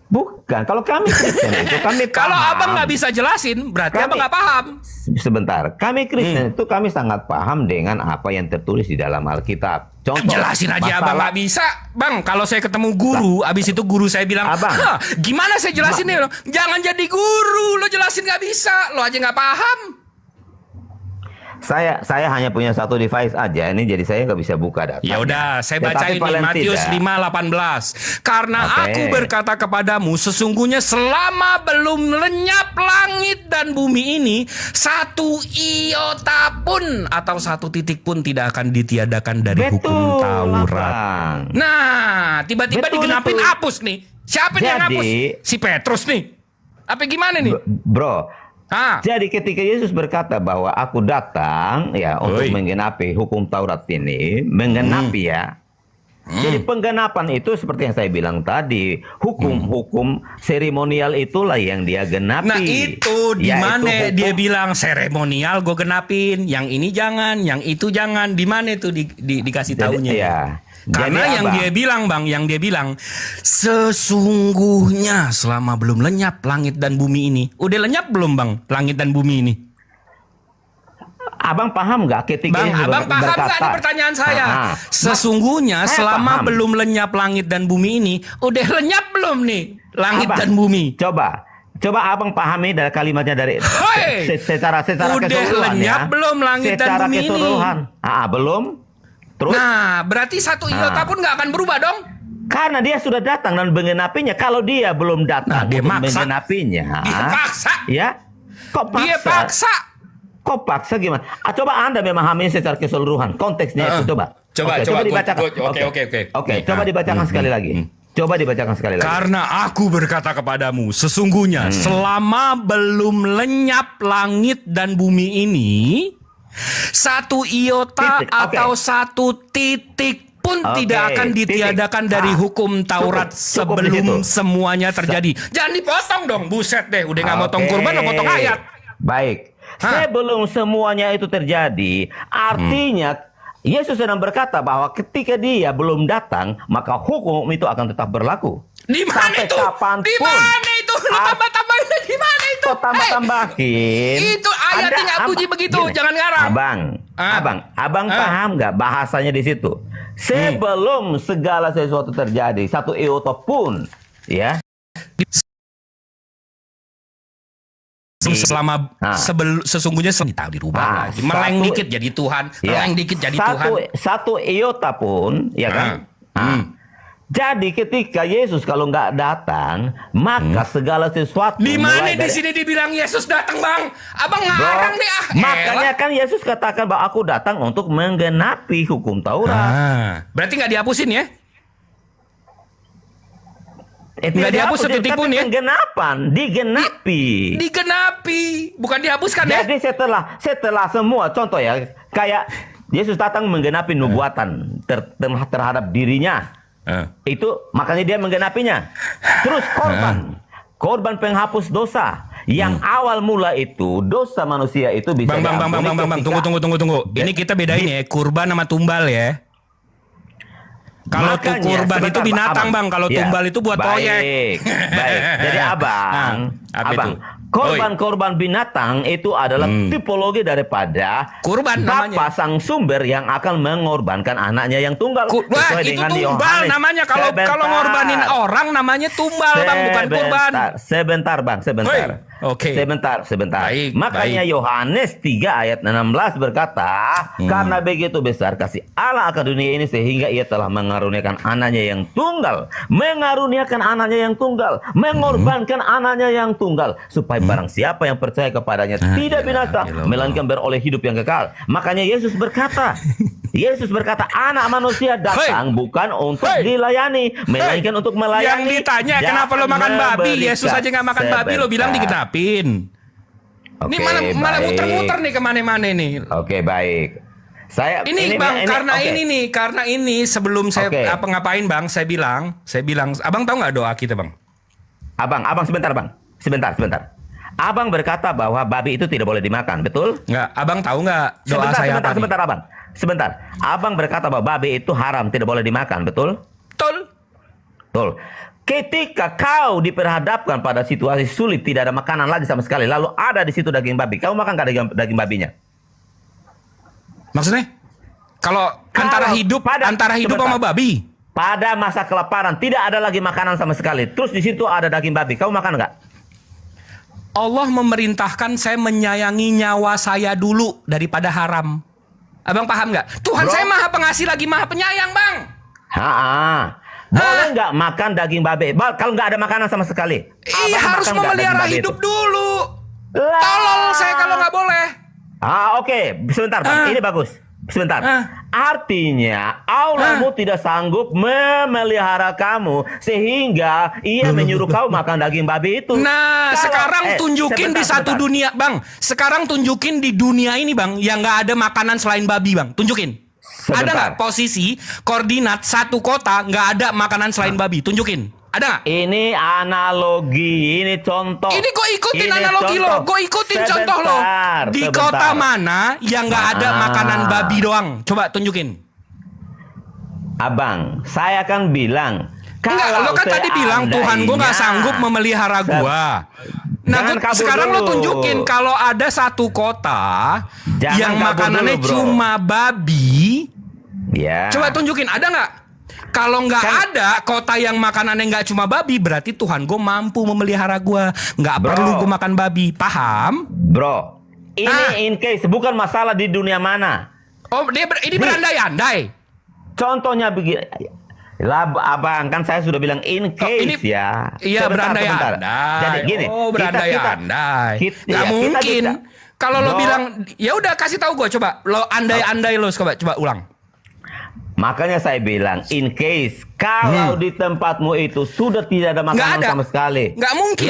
Bukan, kalau kami Kristen itu kami paham. Kalau abang nggak bisa jelasin berarti abang nggak paham. Sebentar, kami Kristen itu kami sangat paham dengan apa yang tertulis di dalam Alkitab. Contoh, jelasin aja abang nggak bisa, Bang. Kalau saya ketemu guru, abis itu guru saya bilang, gimana saya jelasin nih? Jangan jadi guru, lo jelasin nggak bisa, lo aja nggak paham. Saya hanya punya satu device aja ini, jadi saya nggak bisa buka data. Ya udah, saya baca ini Matius 5:18. Karena aku berkata kepadamu, sesungguhnya selama belum lenyap langit dan bumi ini, satu iota pun atau satu titik pun tidak akan ditiadakan dari hukum Taurat. Nah, tiba-tiba digenapin hapus nih. Siapa yang hapus? Si Petrus nih. Apa gimana nih? Bro. Jadi ketika Yesus berkata bahwa aku datang ya untuk menggenapi hukum Taurat ini, menggenapi ya. Jadi penggenapan itu seperti yang saya bilang tadi, hukum-hukum seremonial itulah yang dia genapi. Nah itu di mana dia bilang seremonial gue genapin, yang ini jangan, yang itu jangan, di mana itu dikasih tahunya? Ya. Karena jadi yang dia bilang Bang, sesungguhnya selama belum lenyap langit dan bumi ini. Udah lenyap belum Bang langit dan bumi ini? Abang paham nggak ketika Bang, abang paham nggak ini pertanyaan saya? Sesungguhnya selama belum lenyap langit dan bumi ini, udah lenyap belum nih langit dan bumi? Coba abang pahami dari kalimatnya dari secara udah keseluruhan lenyap belum langit dan bumi ini? Belum. Terus? Nah, berarti satu iota pun nggak akan berubah dong? Karena dia sudah datang dan menggenapinya. Kalau dia belum datang untuk menggenapinya, dia paksa. Ya, Dia paksa. Kok paksa gimana? Coba Anda memahami secara keseluruhan konteksnya itu coba. Coba dibacakan. Oke, coba dibacakan sekali lagi. Coba dibacakan sekali lagi. Karena aku berkata kepadamu, sesungguhnya selama belum lenyap langit dan bumi ini, satu iota atau satu titik pun tidak akan ditiadakan dari hukum Taurat sebelum semuanya terjadi. Jangan dipotong dong, buset deh. Udah nggak motong kurban, lo potong ayat. Baik. Sebelum semuanya itu terjadi, artinya Yesus sedang berkata bahwa ketika dia belum datang, maka hukum itu akan tetap berlaku. Di mana itu? Di mana itu? Lu tambah-tambahin di mana itu? Tambah-tambahin. Itu ayatnya nggak bunyi begitu, jangan ngarang. Abang paham nggak bahasanya di situ? Sebelum segala sesuatu terjadi, satu iota pun, ya. Selama sesungguhnya tahu dirubah lagi. Meleng dikit jadi Tuhan, meleng dikit jadi Tuhan. Satu iota pun, ya kan? Jadi ketika Yesus kalau nggak datang, maka segala sesuatu. Di mana di sini dibilang Yesus datang, Bang? Abang ngarang nih Makanya kan Yesus katakan bahwa aku datang untuk menggenapi hukum Taurat. Berarti nggak dihapusin ya? Nggak dihapus setitik pun ya? Penggenapan, Digenapi, bukan dihapuskan ya? Jadi setelah semua, contoh ya, kayak Yesus datang menggenapi nubuatan terhadap dirinya. Itu makanya dia menggenapinya. Terus korban penghapus dosa. Yang awal mula itu dosa manusia itu bisa Bang, tunggu. Ini kita bedain ya, kurban sama tumbal ya. Kalau tuh kurban itu binatang, Bang. Kalau tumbal itu buat proyek. Baik. Jadi abang, korban binatang itu adalah tipologi daripada kurban namanya. Bapa sang sumber yang akan mengorbankan anaknya yang tunggal. Wah, itu tumbal namanya. Kalau ngorbanin orang namanya tumbal, Bang, bukan kurban. Sebentar, Bang. Oke. Sebentar. Baik, Makanya Yohanes 3 ayat 16 berkata, karena begitu besar kasih Allah akan dunia ini sehingga ia telah mengaruniakan anaknya yang tunggal, mengorbankan anaknya yang tunggal, supaya barang siapa yang percaya kepadanya tidak binasa, melainkan beroleh hidup yang kekal. Makanya Yesus berkata, anak manusia datang bukan untuk dilayani, melainkan untuk melayani. Yang ditanya kenapa lo makan babi, Yesus aja nggak makan babi, lo bilang digenapin. Ini malah muter-muter nih kemana-mana nih. Oke, baik. Karena ini sebelum saya ngapain, Bang, saya bilang, abang tahu nggak doa kita, Bang? Abang sebentar, Bang. Sebentar. Abang berkata bahwa babi itu tidak boleh dimakan, betul? Nggak, abang tahu nggak doa saya tadi? Sebentar, Abang. Sebentar. Abang berkata bahwa babi itu haram, tidak boleh dimakan, betul? Betul. Ketika kau diperhadapkan pada situasi sulit, tidak ada makanan lagi sama sekali, lalu ada di situ daging babi, kau makan nggak daging babinya? Maksudnya? Kalau antara hidup sama babi? Pada masa kelaparan, tidak ada lagi makanan sama sekali. Terus di situ ada daging babi, kau makan nggak? Allah memerintahkan saya menyayangi nyawa saya dulu daripada haram. Abang paham nggak? Tuhan saya maha pengasih lagi maha penyayang, Bang. Boleh nggak makan daging babi? Kalau nggak ada makanan sama sekali. Iya, harus memelihara hidup dulu. Tolol saya kalau nggak boleh. Oke. Sebentar, Bang. Ini bagus. Sebentar. Artinya Allahmu tidak sanggup memelihara kamu sehingga ia menyuruh kau makan daging babi itu. Nah, sekarang tunjukin di satu dunia, Bang. Sekarang tunjukin di dunia ini, Bang, yang nggak ada makanan selain babi, Bang. Tunjukin. Ada nggak posisi koordinat satu kota nggak ada makanan selain babi? Tunjukin. Ada nggak? Ini analogi, ini contoh. Ini gue ikutin analogi lo, gue ikutin contoh lo. Di kota mana yang nggak ada makanan babi doang? Coba tunjukin. Abang, saya kan bilang. Lo kan tadi bilang Tuhan gue nggak sanggup memelihara gue. Nah, sekarang lo tunjukin kalau ada satu kota yang makanannya cuma babi. Ya. Coba tunjukin, ada nggak? Kalau nggak ada kota yang makanannya nggak cuma babi, berarti Tuhan gue mampu memelihara gue. Nggak perlu gue makan babi, paham? Bro, ini in case, bukan masalah di dunia mana. Oh, ini berandai-andai. Contohnya begini. Abang, kan saya sudah bilang in case ya. Iya, berandai-andai. Jadi gini. Berandai-andai. Nggak mungkin. Kalau lo bilang, ya udah kasih tahu gue, coba. Lo andai-andai lo, coba ulang. Makanya saya bilang, in case kalau di tempatmu itu sudah tidak ada makanan sama sekali. Nggak mungkin.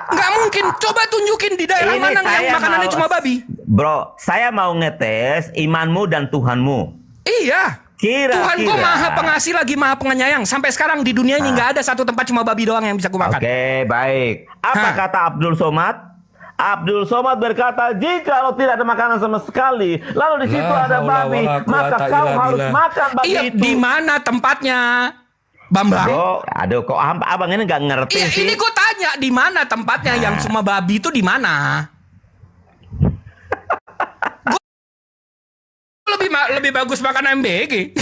Nggak mungkin. Coba tunjukin di daerah mana yang makanannya cuma babi. Bro, saya mau ngetes imanmu dan Tuhanmu. Iya. Tuhan gue maha pengasih lagi maha penyayang. Sampai sekarang di dunia ini nggak ada satu tempat cuma babi doang yang bisa gue makan. Oke, baik. Apa kata Abdul Somad? Abdul Somad berkata, jika lo tidak ada makanan sama sekali, lalu di situ ada babi, maka kau harus makan babi itu. Di mana tempatnya, Bambang? Aduh, kok abang ini nggak ngerti sih? Ini gue tanya, di mana tempatnya yang cuma babi itu di mana? Lebih bagus makan MBG.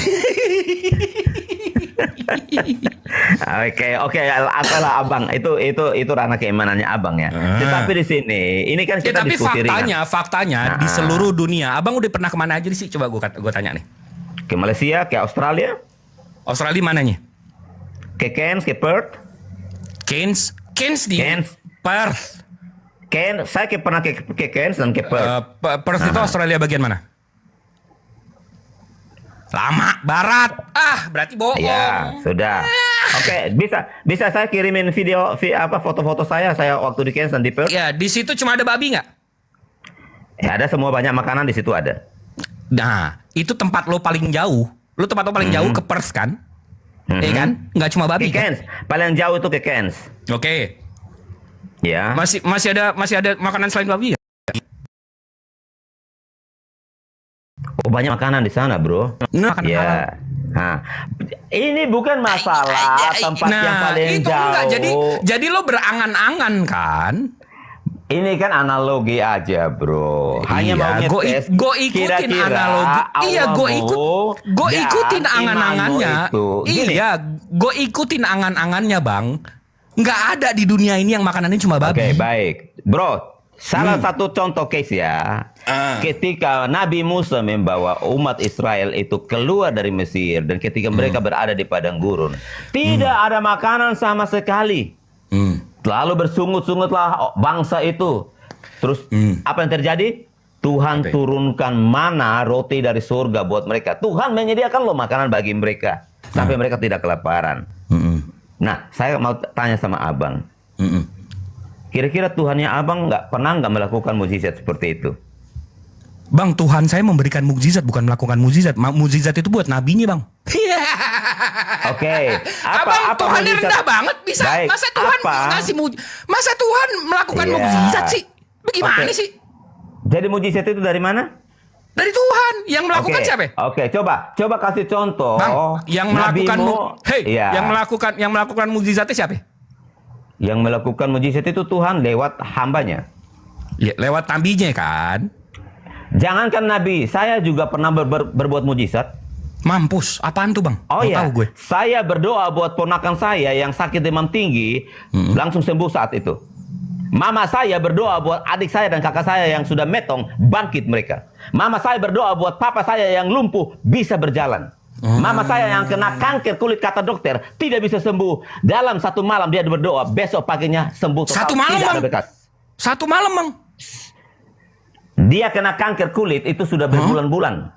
Oke, apalah abang, itu ranah keimanannya abang ya. Tetapi di sini, ini kan kita diskusi faktanya di seluruh dunia, abang udah pernah kemana aja sih? Coba gue tanya nih. Ke Malaysia, ke Australia. Australia mananya? Ke Cairns, ke Perth. Cairns di Perth. Saya pernah ke Cairns dan ke Perth. Perth itu Australia bagian mana? Lama, barat. Berarti bohong. Ya, sudah. Oke, bisa saya kirimin foto-foto saya waktu di Kansas di Perth? Ya, di situ cuma ada babi nggak? Ya, ada semua banyak makanan di situ ada. Nah, itu tempat lo paling jauh. Lo tempat lo paling jauh ke Perth kan? Iya kan? Nggak cuma babi. Ke Cairns. Paling jauh itu ke Cairns. Oke. Ya. Masih ada makanan selain babi nggak? Oh, banyak makanan di sana, bro. Ya. Nah, ini bukan masalah tempat yang paling itu jauh. enggak. Jadi lo berangan-angan kan? Ini kan analogi aja, bro. Hanya mau ngetes. Gue ikutin analogi. Iya, gue ikutin angan-angannya. Iya, gue ikutin angan-angannya, bang. Nggak ada di dunia ini yang makanannya cuma babi. Oke, baik, bro. Salah satu contoh case ya. Ketika Nabi Musa membawa umat Israel itu keluar dari Mesir dan ketika mereka berada di padang gurun, tidak ada makanan sama sekali. Lalu bersungut-sungutlah bangsa itu. Terus apa yang terjadi? Tuhan turunkan mana roti dari surga buat mereka. Tuhan menyediakan loh makanan bagi mereka sampai mereka tidak kelaparan. Nah, saya mau tanya sama abang. Kira-kira Tuhannya abang pernah melakukan mukjizat seperti itu? Bang, Tuhan saya memberikan mukjizat bukan melakukan mukjizat. Mukjizat itu buat nabinya, bang. Oke. Abang, Tuhannya rendah banget. Bisa? Baik. Masa Tuhan ngasih masa Tuhan melakukan mukjizat sih? Bagaimana sih? Jadi mukjizat itu dari mana? Dari Tuhan. Yang melakukan siapa? Oke, coba kasih contoh. Bang, yang melakukan yang melakukan mukjizatnya siapa? Yang melakukan mukjizat itu Tuhan lewat hambanya. Ya, lewat nabinya kan. Jangankan nabi, saya juga pernah berbuat mukjizat. Mampus, apaan tuh bang? Oh iya, tahu gue. Saya berdoa buat ponakan saya yang sakit demam tinggi, langsung sembuh saat itu. Mama saya berdoa buat adik saya dan kakak saya yang sudah metong, bangkit mereka. Mama saya berdoa buat papa saya yang lumpuh, bisa berjalan. Mama saya yang kena kanker kulit, kata dokter, tidak bisa sembuh. Dalam satu malam dia berdoa, besok paginya sembuh total. Satu malam, tidak bang? ada bekas. Satu malam, bang? Dia kena kanker kulit itu sudah berbulan-bulan.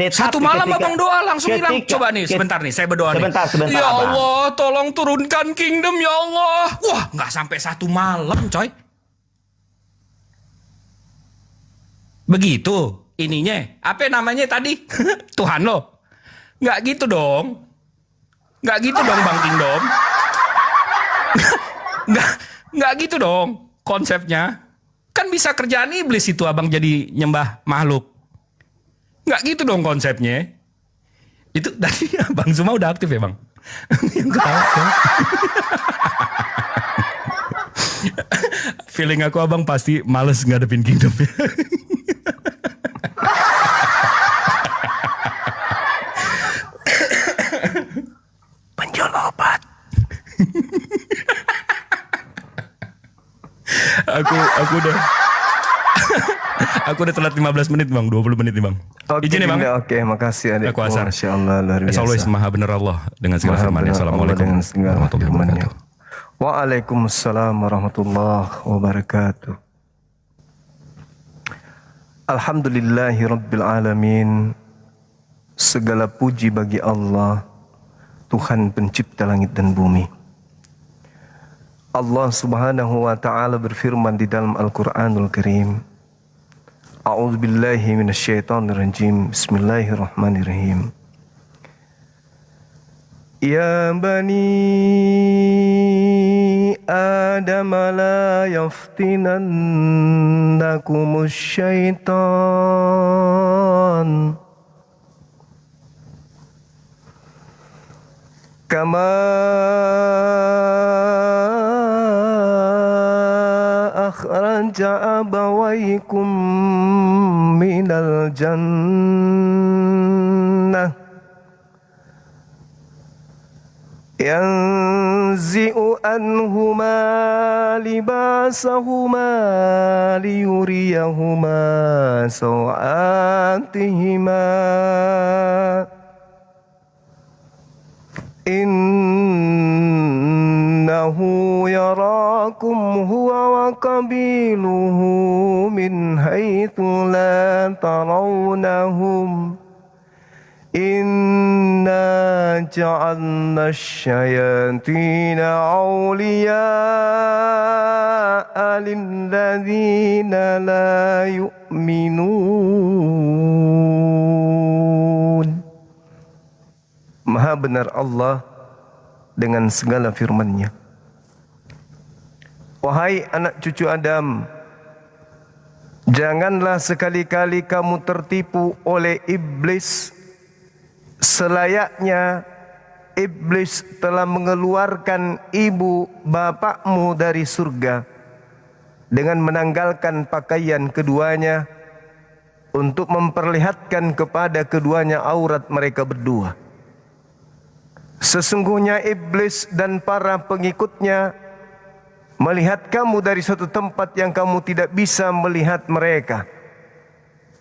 Satu malam abang doa langsung hilang. Coba nih, sebentar nih, saya berdoa sebentar, nih. Ya abang. Allah, tolong turunkan kingdom ya Allah. Wah, nggak sampai satu malam, coy. Begitu ininya. Apa namanya tadi? Tuhan lo. Nggak gitu dong. Nggak gitu dong, Bang Kingdom. Nggak gitu dong konsepnya. Kan bisa kerjaan iblis itu abang jadi nyembah makhluk. Nggak gitu dong konsepnya. Itu tadi Bang Zuma udah aktif ya bang? Yang ketawa kan? Feeling aku abang pasti males ngadepin Kingdom ya. Penjual obat. Aku udah telat 15 menit bang, 20 menit nih bang. Izin ya bang. Oke, makasih adikku. Masya Allah, luar biasa. As always, maha benar Allah dengan segala firman-Nya. Assalamualaikum warahmatullahi wabarakatuh. Waalaikumsalam warahmatullahi wabarakatuh. Alhamdulillahi rabbil alamin. Segala puji bagi Allah, Tuhan pencipta langit dan bumi. Allah subhanahu wa ta'ala berfirman di dalam Al-Quranul Karim. A'udzu billahi minasyaitonir rajim. Bismillahirrahmanirrahim. Ya bani Adam la yaftinannakumus syaitan kama akhraja abawaykum minal jannah yanzi'u anhuma libasahuma liyuriyahuma sawatihima innahu yarakum huwa wa qabiluhu min haitsu la tarawnahum Inna ja'alna syayatina awliya'a lilladzina la yu'minun. Maha benar Allah dengan segala firman-Nya. Wahai anak cucu Adam, janganlah sekali-kali kamu tertipu oleh iblis. Selayaknya iblis telah mengeluarkan ibu bapakmu dari surga dengan menanggalkan pakaian keduanya untuk memperlihatkan kepada keduanya aurat mereka berdua. Sesungguhnya iblis dan para pengikutnya melihat kamu dari suatu tempat yang kamu tidak bisa melihat mereka.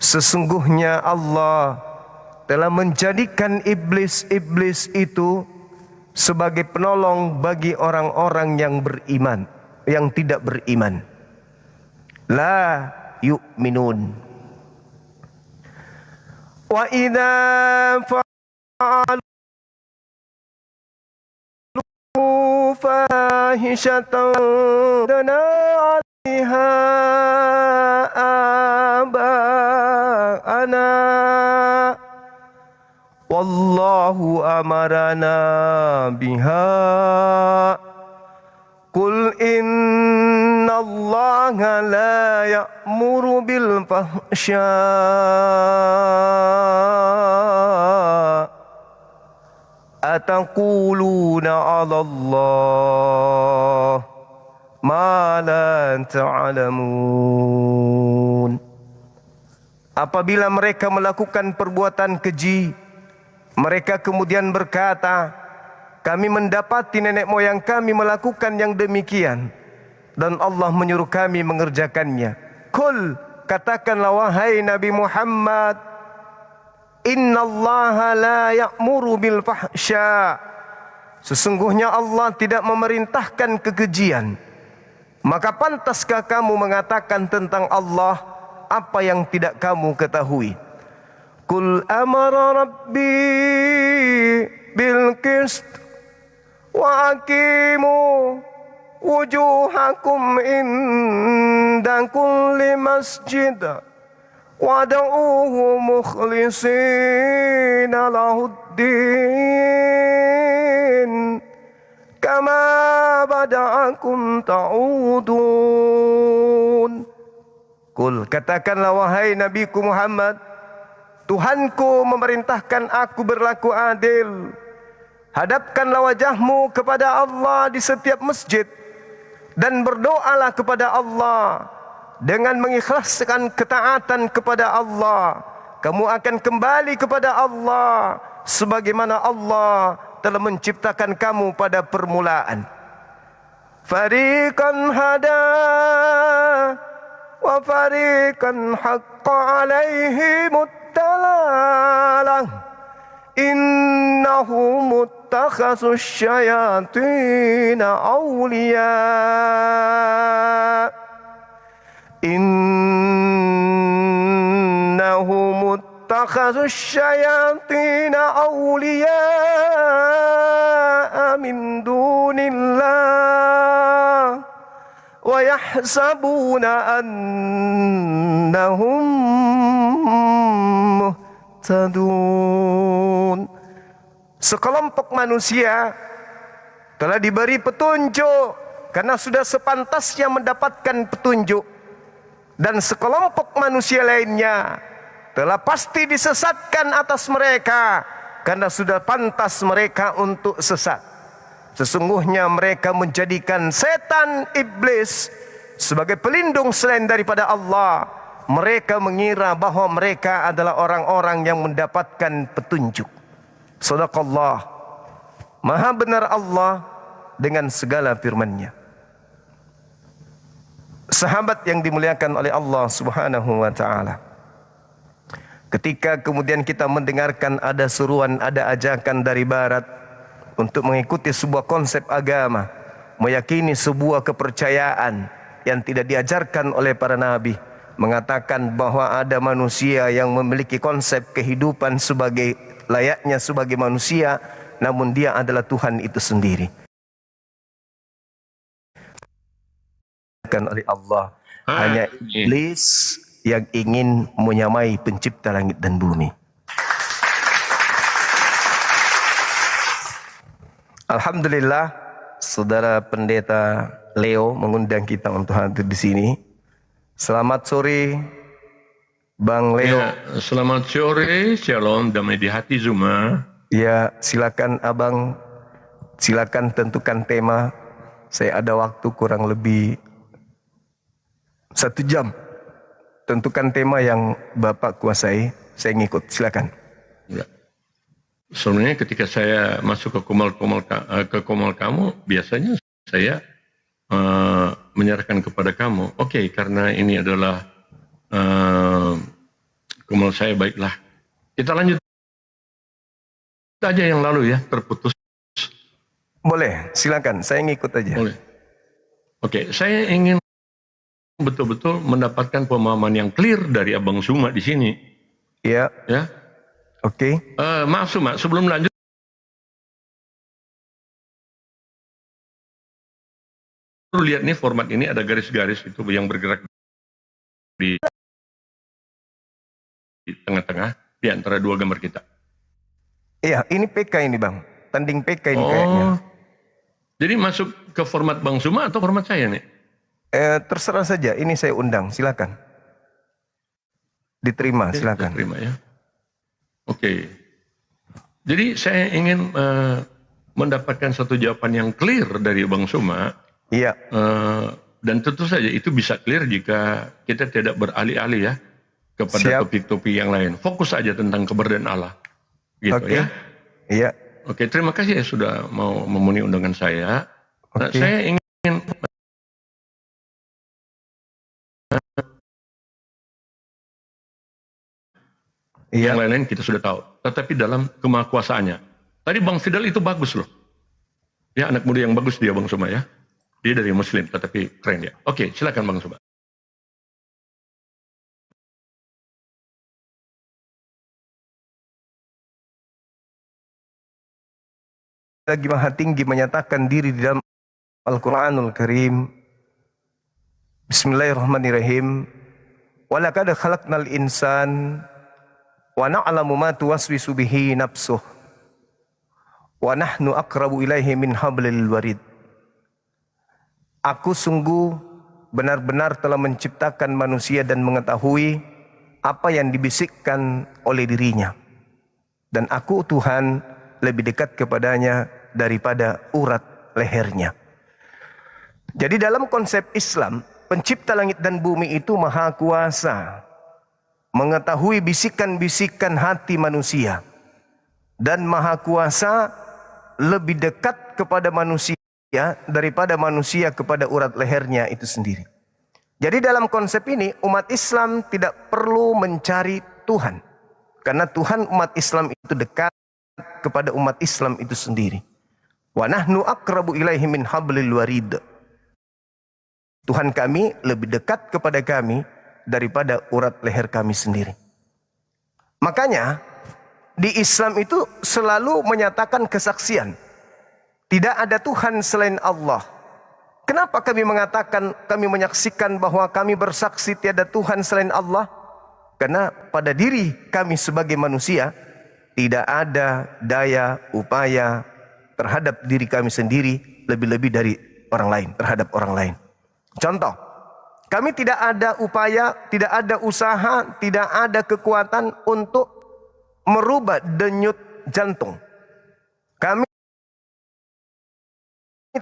Sesungguhnya Allah telah menjadikan iblis-iblis itu sebagai penolong bagi orang-orang yang beriman, yang tidak beriman. La yu'minun. Wa idza fa'alu fahishatan dana 'alaiha aba'ana wallahu amarana biha qul innallaha la ya'muru bil fahsya ataquluna 'ala Allah ma la ta'lamun. Apabila mereka melakukan perbuatan keji, mereka kemudian berkata, kami mendapati nenek moyang kami melakukan yang demikian dan Allah menyuruh kami mengerjakannya. Qul, katakanlah wahai Nabi Muhammad, innallaha la ya'muru bil fahsya. Sesungguhnya Allah tidak memerintahkan kekejian. Maka pantaskah kamu mengatakan tentang Allah apa yang tidak kamu ketahui? Qul amara rabbi bil qist wa aqimu wujuhakum inda kulli masjid wad'uhu mukhlishina lahuddin kama bada'akum ta'udun. Qul, katakanlah wahai Nabiku Muhammad, Tuhanku memerintahkan aku berlaku adil. Hadapkanlah wajahmu kepada Allah di setiap masjid dan berdoalah kepada Allah dengan mengikhlaskan ketaatan kepada Allah. Kamu akan kembali kepada Allah sebagaimana Allah telah menciptakan kamu pada permulaan. Fariqan hada wa fariqan haqqa alaihimut dalalah innahum muttakhasus syayatin awliya innahum muttakhasus syayatin awliya min dunillah wa yahsabuna annahum muhtadun. Sekelompok manusia telah diberi petunjuk karena sudah sepantasnya mendapatkan petunjuk, dan sekelompok manusia lainnya telah pasti disesatkan atas mereka karena sudah pantas mereka untuk sesat. Sesungguhnya mereka menjadikan setan iblis sebagai pelindung selain daripada Allah. Mereka mengira bahwa mereka adalah orang-orang yang mendapatkan petunjuk. Sadaqallah. Maha benar Allah dengan segala firman-Nya. Sahabat yang dimuliakan oleh Allah Subhanahu wa taala. Ketika kemudian kita mendengarkan ada seruan, ada ajakan dari barat untuk mengikuti sebuah konsep agama, meyakini sebuah kepercayaan yang tidak diajarkan oleh para nabi, mengatakan bahwa ada manusia yang memiliki konsep kehidupan sebagai layaknya sebagai manusia, namun dia adalah Tuhan itu sendiri. Oleh Allah, hanya iblis yang ingin menyamai pencipta langit dan bumi. Alhamdulillah, Saudara Pendeta Leo mengundang kita untuk hadir di sini. Selamat sore, Bang Leo. Ya, selamat sore, Shalom, damai di hati Zuma. Ya, silakan Abang, silakan tentukan tema. Saya ada waktu kurang lebih 1 jam. Tentukan tema yang Bapak kuasai, saya ngikut. Silakan. Ya. Sebenarnya ketika saya masuk ke Komal kamu, biasanya saya menyerahkan kepada kamu. Oke, karena ini adalah Komal saya, baiklah. Kita lanjut aja yang lalu ya, terputus. Boleh, silakan. Saya ngikut aja. Boleh. Oke, saya ingin betul-betul mendapatkan pemahaman yang clear dari Abang Suma di sini. Iya. Ya. Oke. Maaf Suma, sebelum lanjut, lu lihat nih format ini ada garis-garis itu yang bergerak di tengah-tengah di antara 2 gambar kita. Iya, ini PK ini Bang. Tanding PK ini kayaknya. Jadi masuk ke format Bang Suma atau format saya nih? Terserah saja, ini saya undang, silakan. Diterima, silakan. Diterima ya. Oke. Jadi saya ingin mendapatkan satu jawaban yang clear dari Bang Suma. Iya. Dan tentu saja itu bisa clear jika kita tidak beralih-alih ya kepada topik-topik yang lain. Fokus saja tentang keberadaan Allah. Gitu ya. Iya. Oke, terima kasih ya sudah mau memenuhi undangan saya. Nah, saya ingin yang lain-lain kita sudah tahu, tetapi dalam kemahakuasaannya. Tadi Bang Fidel itu bagus loh. Ya, anak muda yang bagus dia Bang Suma ya. Dia dari Muslim, tetapi keren ya. Oke, silakan Bang Suma. Lagi Maha Tinggi menyatakan diri di dalam Al-Quranul Karim. Bismillahirrahmanirrahim. Walaqad khalaqnal insan wa na'lamu ma tuwaswisu bihi nafsuh wa nahnu aqrabu ilaihi min hablil warid. Aku sungguh benar-benar telah menciptakan manusia dan mengetahui apa yang dibisikkan oleh dirinya. Dan aku Tuhan lebih dekat kepadanya daripada urat lehernya. Jadi dalam konsep Islam, pencipta langit dan bumi itu maha kuasa, mengetahui bisikan-bisikan hati manusia, dan maha kuasa lebih dekat kepada manusia daripada manusia kepada urat lehernya itu sendiri. Jadi dalam konsep ini umat Islam tidak perlu mencari Tuhan, karena Tuhan umat Islam itu dekat kepada umat Islam itu sendiri. Wa nahnu aqrabu ilaihi min hablil warid. Tuhan kami lebih dekat kepada kami daripada urat leher kami sendiri. Makanya di Islam itu selalu menyatakan kesaksian. Tidak ada Tuhan selain Allah. Kenapa kami mengatakan, kami menyaksikan bahwa kami bersaksi tiada Tuhan selain Allah? Karena pada diri kami sebagai manusia tidak ada daya upaya terhadap diri kami sendiri lebih-lebih dari orang lain, terhadap orang lain. Contoh, kami tidak ada upaya, tidak ada usaha, tidak ada kekuatan untuk merubah denyut jantung. Kami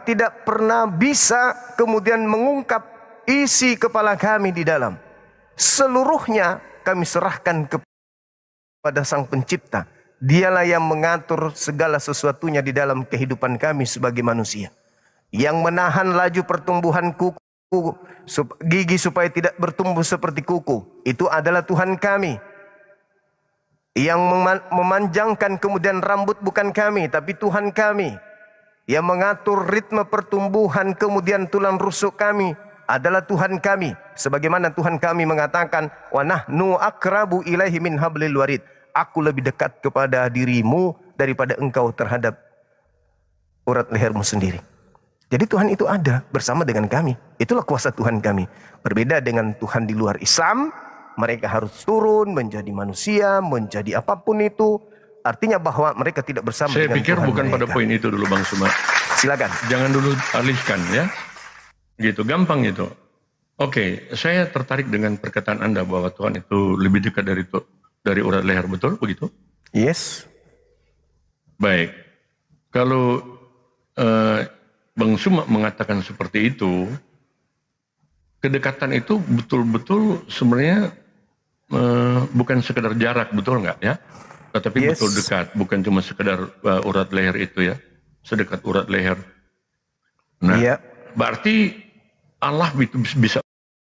tidak pernah bisa kemudian mengungkap isi kepala kami di dalam. Seluruhnya kami serahkan kepada Sang Pencipta. Dialah yang mengatur segala sesuatunya di dalam kehidupan kami sebagai manusia. Yang menahan laju pertumbuhan kuku, gigi supaya tidak bertumbuh seperti kuku. Itu adalah Tuhan kami. Yang memanjangkan kemudian rambut bukan kami, tapi Tuhan kami. Yang mengatur ritme pertumbuhan kemudian tulang rusuk kami adalah Tuhan kami. Sebagaimana Tuhan kami mengatakan, wa nahnu aqrabu ilaihi min hablil warid. aku lebih dekat kepada dirimu daripada engkau terhadap urat lehermu sendiri. Jadi Tuhan itu ada bersama dengan kami. Itulah kuasa Tuhan kami. Berbeda dengan Tuhan di luar Islam, mereka harus turun menjadi manusia, menjadi apapun itu. Artinya bahwa mereka tidak bersama Saya dengan pikir Tuhan bukan pada mereka. poin itu dulu Bang Suma. Silakan. Jangan dulu alihkan ya. Gitu, gampang itu. Oke, saya tertarik dengan perkataan Anda bahwa Tuhan itu lebih dekat dari urat leher, betul begitu? Yes. Baik. Kalau Bang Suma mengatakan seperti itu, kedekatan itu betul-betul sebenarnya bukan sekedar jarak, betul nggak ya? Tetapi betul dekat, bukan cuma sekedar urat leher itu ya, sedekat urat leher. Nah, berarti Allah itu bisa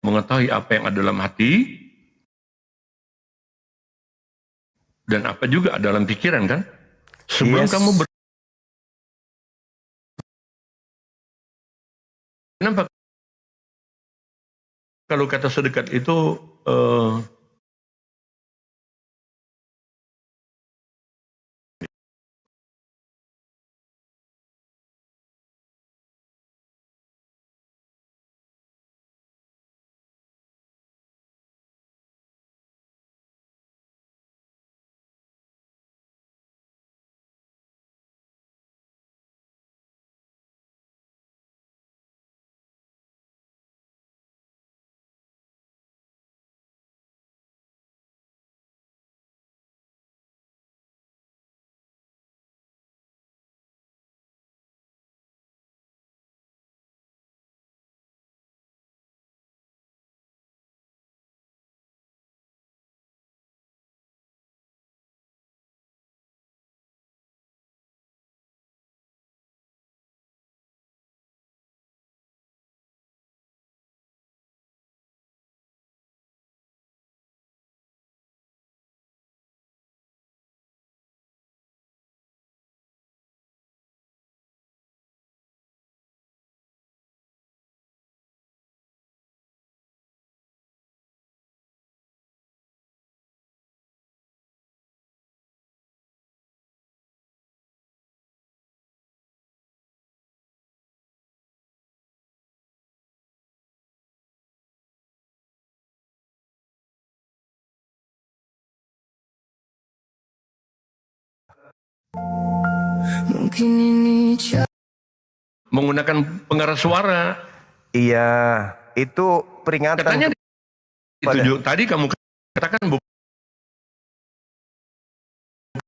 mengetahui apa yang ada dalam hati dan apa juga ada dalam pikiran kan? Sebelum kamu kenapa kalau kata sedekat itu mungkin ini menggunakan pengeras suara? Iya, itu peringatan. Katanya tadi kamu katakan bukan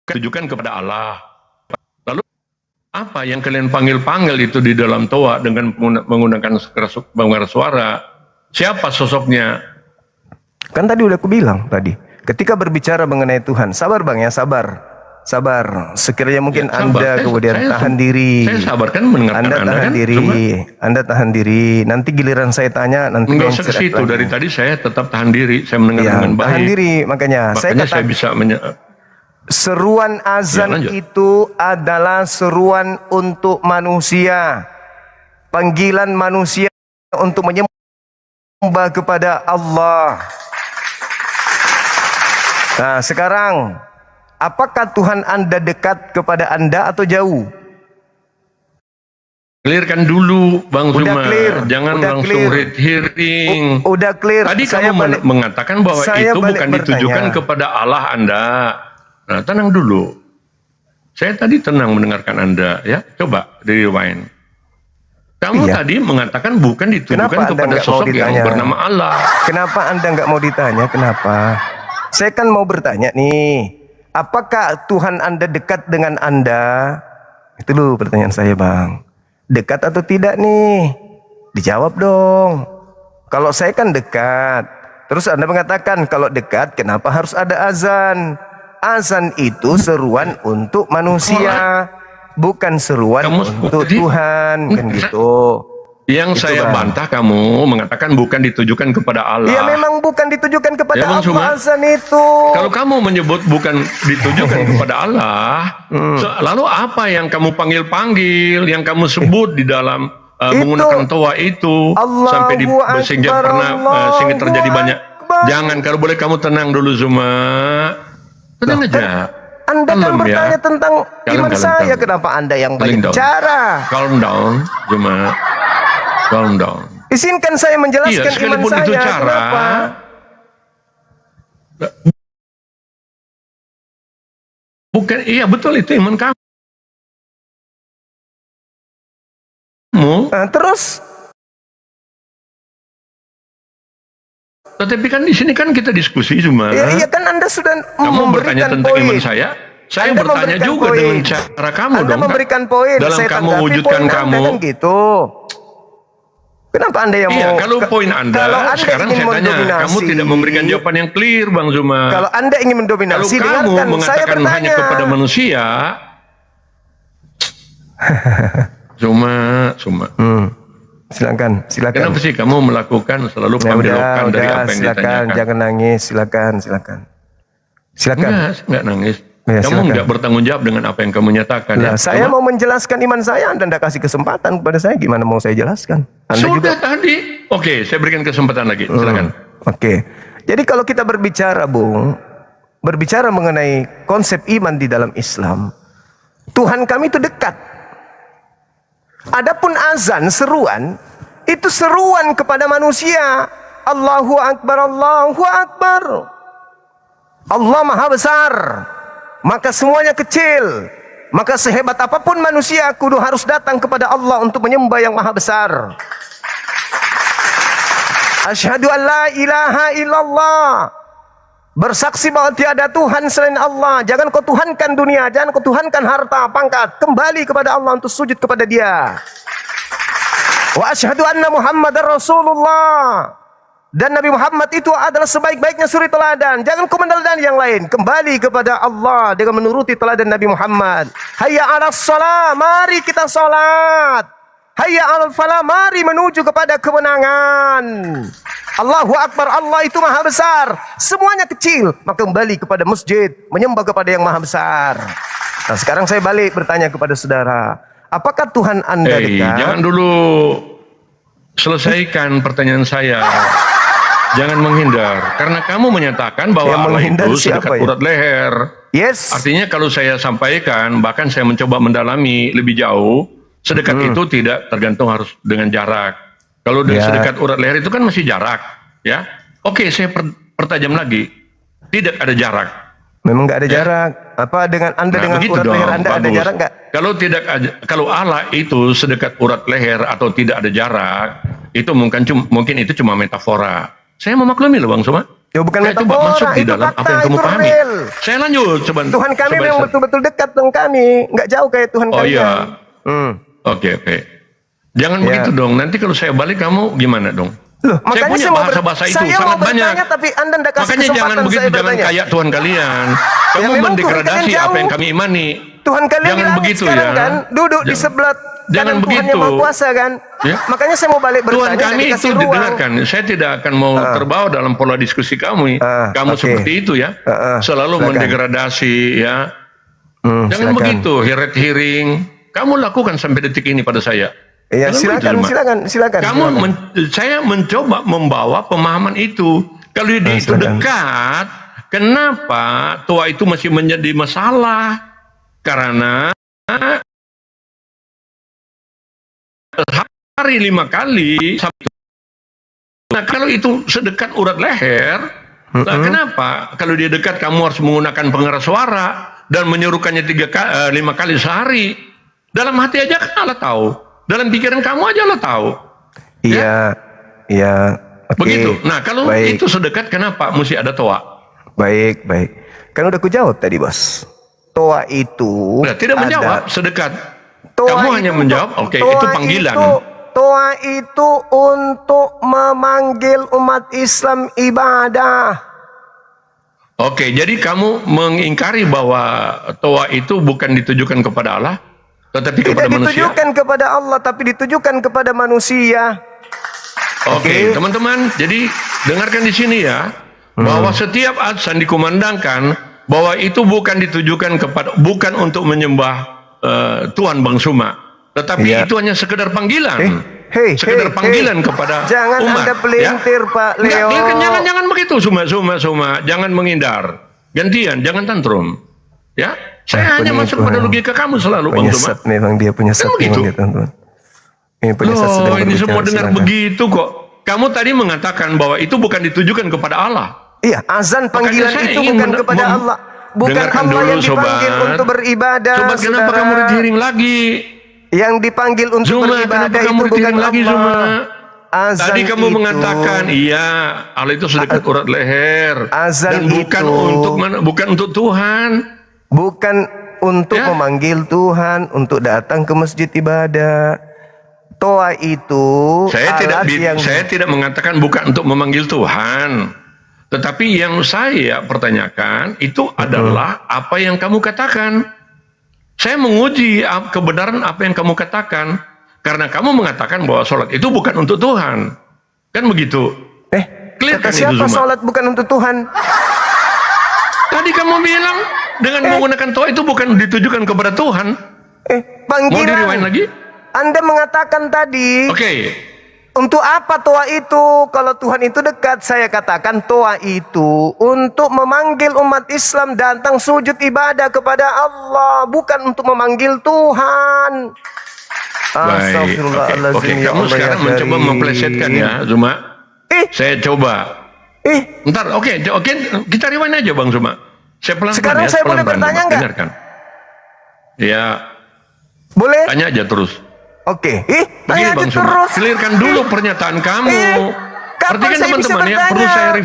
ditujukan kepada Allah. Lalu apa yang kalian panggil-panggil itu di dalam toa dengan menggunakan pengeras suara? Siapa sosoknya? Kan tadi udah aku bilang tadi. Ketika berbicara mengenai Tuhan, sabar Bang ya, sabar. Sabar. Sekiranya mungkin Anda kemudian tahan diri. Saya sabar kan mendengarkan Anda tahan kan? diri. Anda tahan diri. Nanti giliran saya tanya nanti Enggak usah ke situ. Dari tadi saya tetap tahan diri. Saya mendengar dengan baik. Tahan diri makanya saya saya bisa seruan azan itu adalah seruan untuk manusia. Panggilan manusia untuk menyembah kepada Allah. Nah, sekarang apakah Tuhan Anda dekat kepada Anda atau jauh? Clearkan dulu Bang Udah Zuma. clear. Jangan Udah langsung clear. read hearing. Udah clear. Tadi Saya kamu mengatakan bahwa saya itu balik bukan bertanya. ditujukan kepada Allah Anda. Nah, tenang dulu. Saya tadi tenang mendengarkan Anda ya. Coba di rewind. Kamu tadi mengatakan bukan ditujukan Kenapa Anda kepada nggak mau sosok yang ditanya? bernama Allah. Kenapa Anda nggak mau ditanya? Kenapa? Saya kan mau bertanya nih. Apakah Tuhan Anda dekat dengan Anda? Itu dulu pertanyaan saya Bang. Dekat atau tidak nih? Dijawab dong. Kalau saya kan dekat. Terus Anda mengatakan kalau dekat kenapa harus ada azan? Azan itu seruan untuk manusia. Bukan seruan untuk Tuhan. Kan gitu. Yang saya bantah kamu mengatakan bukan ditujukan kepada Allah. Ya memang bukan ditujukan kepada Ya, Bang Suma. Allah azan itu. Kalau kamu menyebut bukan ditujukan kepada Allah, lalu apa yang kamu panggil-panggil, yang kamu sebut di dalam menggunakan toa itu sampai di sehingga pernah sehingga terjadi banyak. Jangan, kalau boleh kamu tenang dulu Zuma. Tenang aja. Anda kan Kalem bertanya ya. tentang iman saya, kenapa Anda yang banyak bicara? Calm down, cuma calm down. Izinkan saya menjelaskan Iya, iman sekalipun saya, itu cara. kenapa? Bukan, iya betul itu iman kamu. Nah, terus? Tetapi kan di sini kan kita diskusi cuma. Iya kan Anda sudah Kamu bertanya memberikan tentang poin. iman saya Anda bertanya memberikan juga poin. dengan cara kamu Anda dong. memberikan poin, Dalam saya kamu tanggapi wujudkan poin Anda kamu. kan gitu. Kenapa Anda yang Iya, mau? kalau poin Anda, kalau Anda sekarang ingin saya tanya, mendominasi, kamu tidak memberikan jawaban yang clear, Bang Zuma. Kalau Anda ingin mendominasi, Kalau kamu dengarkan saya mengatakan bertanya. hanya kepada manusia, Zuma. Silakan. Kenapa sih kamu melakukan selalu pembelokan dari apa yang ditanyakan? Jangan nangis, silakan. Enggak nangis. Ya, Kamu silakan. enggak bertanggung jawab dengan apa yang kamu nyatakan. Nah, Ya. saya mau menjelaskan iman saya, Anda tidak kasih kesempatan kepada saya, gimana mau saya jelaskan? Anda Sudah juga. tadi. Oke, saya berikan kesempatan lagi. Silakan. Oke. Jadi kalau kita berbicara, Bung, berbicara mengenai konsep iman di dalam Islam, Tuhan kami itu dekat. Adapun azan, seruan, itu seruan kepada manusia. Allahu Akbar, Allahu Akbar. Allah Maha Besar. Maka semuanya kecil. Maka sehebat apapun manusia, kudu harus datang kepada Allah untuk menyembah yang Maha Besar. Asyhadu an la ilaha illallah. Bersaksi bahwa tiada Tuhan selain Allah. Jangan kau tuhankan dunia, jangan kau tuhankan harta, pangkat. Kembali kepada Allah untuk sujud kepada Dia. Wa asyhadu anna Muhammadar Rasulullah. Dan Nabi Muhammad itu adalah sebaik-baiknya suri teladan. Jangan kau meneladani yang lain. Kembali kepada Allah dengan menuruti teladan Nabi Muhammad. Hayya 'alas shalah, mari kita salat. Hayya 'alal falah, mari menuju kepada kemenangan. Allahu Akbar, Allah itu Maha Besar. Semuanya kecil, maka kembali kepada masjid, menyembah kepada yang Maha Besar. Nah, sekarang saya balik bertanya kepada saudara, apakah Tuhan Anda dekat? Jangan dulu selesaikan pertanyaan saya. Jangan menghindar, karena kamu menyatakan bahwa Allah itu sedekat urat leher. Yes. Artinya kalau saya sampaikan, bahkan saya mencoba mendalami lebih jauh, sedekat itu tidak tergantung harus dengan jarak. Kalau dari sedekat urat leher itu kan masih jarak, ya. Oke, saya pertajam lagi, tidak ada jarak. Memang nggak ada jarak. Apa dengan Anda dengan urat leher Anda ada jarak nggak? Kalau Allah itu sedekat urat leher atau tidak ada jarak, itu mungkin itu cuma metafora. Saya memaklumi loh Bang Suma. Ya bukan Saya coba metafora, masuk di itu dalam fakta, apa yang kamu itu pahami. real. Saya lanjut coba. Tuhan kami coba memang betul-betul dekat dengan kami, nggak jauh kayak Tuhan Oh kalian. iya. Oke. Jangan begitu dong. Nanti kalau saya balik kamu gimana dong? Loh, saya makanya punya saya mau bahasa-bahasa itu saya sangat mau banyak. bertanya, tapi Anda tidak kasih Makanya kesempatan jangan begitu, saya jangan bertanya. kayak Tuhan kalian. Kamu memang Tuhan mendegradasi kalian apa yang jauh. kami imani. Tuhan kalian Jangan di langit begitu sekarang ya. kan, duduk di sebelah Jangan kanan Tuhan yang begitu. Maha Kuasa kan. Ya. Makanya saya mau balik Tuhan bertanya, kami dan itu dikasih ruang. didengarkan. Saya tidak akan mau terbawa dalam pola diskusi kamu. Kamu oke. seperti itu ya. Selalu Silakan. mendegradasi ya. Jangan silakan. begitu, heret hearing. Kamu lakukan sampai detik ini pada saya. Iya, Jangan silakan. Kamu saya mencoba membawa pemahaman itu. Kalau dia itu dekat, kenapa tua itu masih menjadi masalah? Karena hari 5 kali. Nah kalau itu sedekat urat leher, nah, kenapa? Kalau dia dekat kamu harus menggunakan pengeras suara dan menyuruhkannya 5 kali sehari. Dalam hati aja kan Allah tahu. Dalam pikiran kamu aja Allah tahu. Iya. Oke. Begitu. Nah kalau Baik. itu sedekat, kenapa mesti ada toa? Baik. Kan udah kujawab tadi, Bos. Toa itu Nah, tidak menjawab, sedekat. Kamu hanya menjawab, oke, itu panggilan. Toa itu untuk memanggil umat Islam ibadah. Oke, jadi kamu mengingkari bahwa toa itu bukan ditujukan kepada Allah, tetapi kepada Tidak manusia. ditujukan kepada Allah, tapi ditujukan kepada manusia. Oke, teman-teman, jadi dengarkan di sini ya, bahwa setiap azan dikumandangkan, bahwa itu bukan ditujukan bukan untuk menyembah Tuhan Bang Suma, tetapi itu hanya sekedar panggilan. Sekedar panggilan kepada Jangan umat. Anda pelintir, Pak Leo. Jangan begitu, Suma. Jangan menghindar. Gantian, jangan tantrum. Ya, saya hanya penipu, masuk pada logika kamu selalu, Bang Suma. Penyesat memang dia penyesat Kan begitu? memang dia, teman-teman. Ini penyesat sedang Loh, ini berbicara, semua dengar silakan. begitu kok. Kamu tadi mengatakan bahwa itu bukan ditujukan kepada Allah. Iya, azan panggilan Makanya saya itu ingin bukan kepada Allah. Bukan dengarkan Allah dulu, yang dipanggil sobat. untuk beribadah, Sobat, kenapa saudara. kamu digiring lagi? Yang dipanggil untuk Zuma, beribadah kenapa kamu itu bukan digiring lagi, Zuma? Allah. Azan Tadi kamu itu, mengatakan, iya, Allah itu sedekat urat leher. azan Dan bukan itu bukan untuk Tuhan. bukan untuk Ya. memanggil Tuhan, untuk datang ke masjid ibadah. Toa itu Saya tidak mengatakan bukan untuk memanggil Tuhan. Tetapi yang saya pertanyakan itu adalah apa yang kamu katakan. Saya menguji kebenaran apa yang kamu katakan. Karena kamu mengatakan bahwa sholat itu bukan untuk Tuhan. Kan begitu? Clear Kata kan itu, siapa Zuma? sholat bukan untuk Tuhan? Tadi kamu bilang dengan menggunakan toa itu bukan ditujukan kepada Tuhan. Mau Panggilan. di-rewind lagi? Anda mengatakan tadi. Oke. Untuk apa toa itu? Kalau Tuhan itu dekat, saya katakan toa itu untuk memanggil umat Islam datang sujud ibadah kepada Allah, bukan untuk memanggil Tuhan. Baik, oke. ya Kamu Allah, sekarang ya mencoba Karim. memplesetkan ya, Zuma. Saya coba. Ntar, oke, kita rewind aja, Bang Zuma. Saya pelan-pelan Sekarang ya, saya boleh pelan-pelan, bertanya Zuma. nggak? Dengarkan. Ya. Boleh? Tanya aja terus. Oke. Begini, Tanya aja Bang Zuma. terus. Clearkan dulu pernyataan kamu. Perhatikan saya bisa teman-teman ya, bertanya?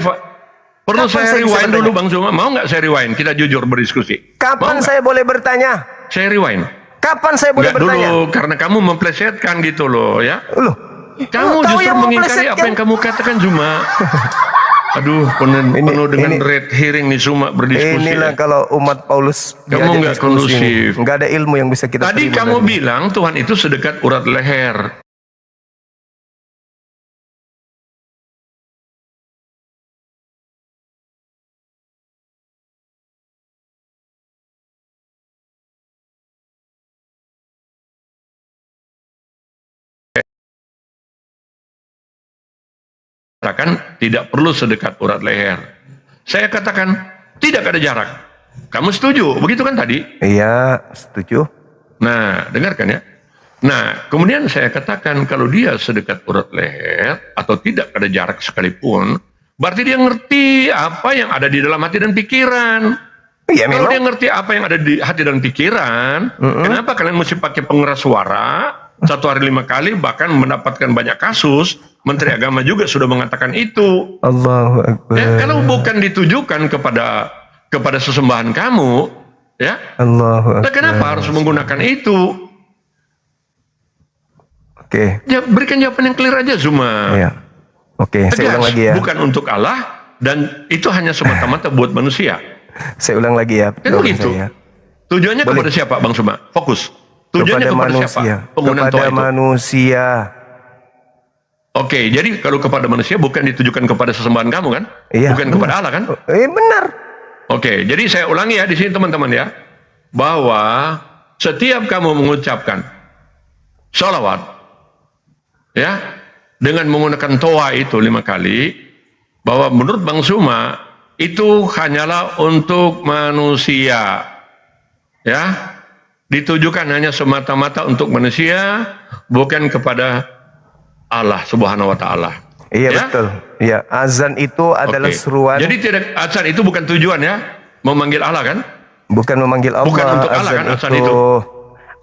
perlu saya Kapan saya bisa rewind dulu, bertanya? Bang Zuma. Mau nggak saya rewind? Kita jujur berdiskusi. Kapan Mau saya boleh bertanya? nggak? Saya rewind. Kapan saya boleh Nggak bertanya? dulu, karena kamu memplesetkan gitu loh ya. Loh, kamu tahu justru yang mengingkari apa memplesetkan? yang kamu katakan, Zuma. Aduh, penuh dengan red hearing nih Zuma berdiskusi. Inilah ya. kalau umat Paulus Kamu diajak nggak diskusi. kondusif. Nggak ada ilmu yang bisa kita Tadi terima kamu dari- bilang Tuhan itu sedekat urat leher. Katakan tidak perlu sedekat urat leher. Saya katakan tidak ada jarak. Kamu setuju? Begitu kan tadi? Iya, setuju. Nah, dengarkan ya. Nah, kemudian saya katakan kalau dia sedekat urat leher atau tidak ada jarak sekalipun, berarti dia ngerti apa yang ada di dalam hati dan pikiran. Iya, Kalau memang. dia ngerti apa yang ada di hati dan pikiran, kenapa kalian mesti pakai pengeras suara 1 hari 5 kali, bahkan mendapatkan banyak kasus? Menteri Agama juga sudah mengatakan itu. Allahu Akbar. Ya, kalau bukan ditujukan kepada sesembahan kamu, ya, Allahu nah, Akbar. kenapa harus menggunakan itu? Oke. Ya, berikan jawaban yang clear aja, Zuma. Iya. Oke, saya Tegas, ulang lagi ya. bukan untuk Allah dan itu hanya semata-mata buat manusia. Saya ulang lagi ya. Kan begitu. Saya. Tujuannya Boleh. kepada siapa, Bang Zuma? Fokus. Tujuannya Kepada kepada, manusia. siapa? Penggunaan Kepada toa itu. manusia. Oke, jadi kalau kepada manusia bukan ditujukan kepada sesembahan kamu kan? Iya, Bukan benar. kepada Allah kan? Benar. Oke, jadi saya ulangi ya di sini teman-teman ya, bahwa setiap kamu mengucapkan sholawat, ya, dengan menggunakan toa itu 5 kali, bahwa menurut Bang Zuma itu hanyalah untuk manusia, ya, ditujukan hanya semata-mata untuk manusia, bukan kepada Allah Subhanahu Wa Taala. Iya, Ya? betul. Iya, azan itu adalah Oke. seruan. Jadi tidak azan itu bukan tujuan ya, memanggil Allah kan? Bukan memanggil Allah. Bukan untuk Allah kan azan itu.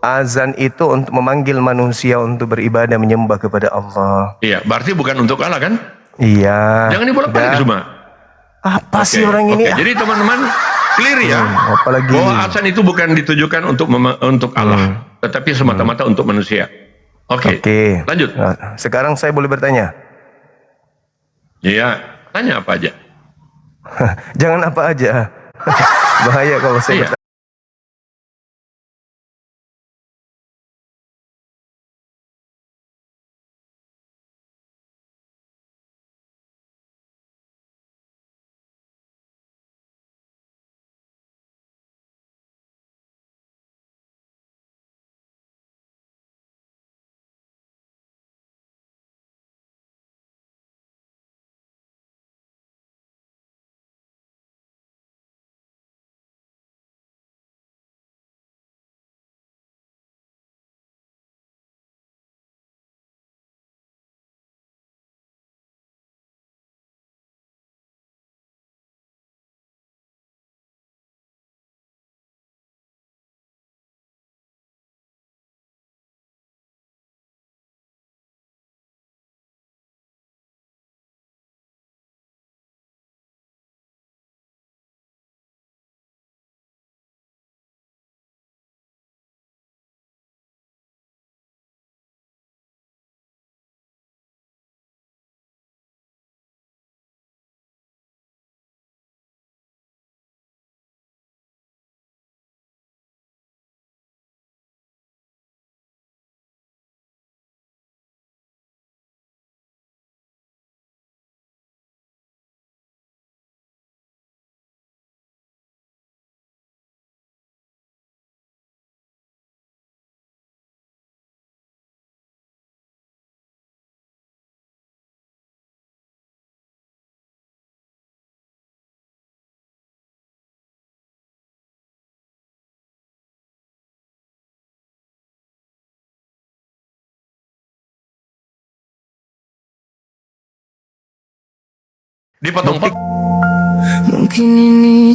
Azan itu untuk memanggil manusia untuk beribadah menyembah kepada Allah. Iya, berarti bukan untuk Allah kan? Iya. Jangan dibolak-balik Udah. cuma. Apa sih orang ini? Jadi teman-teman clear ya, apalagi. bahwa azan itu bukan ditujukan untuk Allah, tetapi semata-mata untuk manusia. Oke. Lanjut. Nah, sekarang saya boleh bertanya? Iya, tanya apa aja. Jangan apa aja. Bahaya kalau saya Iya. bertanya. Dipotong-potong. Mungkin ini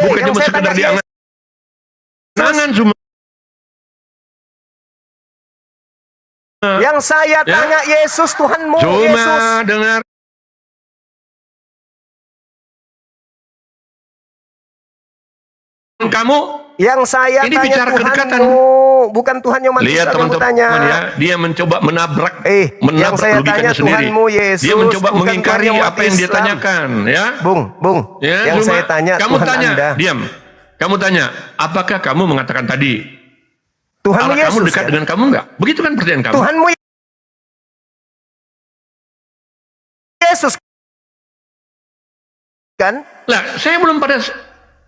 Bukan cuma sekedar diangan-angan cuma. Yang saya tanya Yesus Tuhanmu, Cuma Yesus. dengar. Kamu yang saya ini tanya bicara kedekatan. Bukan Tuhan yang manusia. Lihat teman-teman ya, dia mencoba menabrak yang saya logikanya tanya sendiri. Tuhanmu Yesus, Dia mencoba bukan mengingkari Tuhan yang apa yang dia Islam. tanyakan, ya. Bung, Ya, yang cuma saya tanya kamu Tuhan tanya, Anda. diam. Kamu tanya, apakah kamu mengatakan tadi Tuhanmu Allah kamu Yesus, dekat kan? dengan kamu enggak? Begitu kan pertanyaan kamu. Tuhanmu Yesus kan? Lah, saya belum pada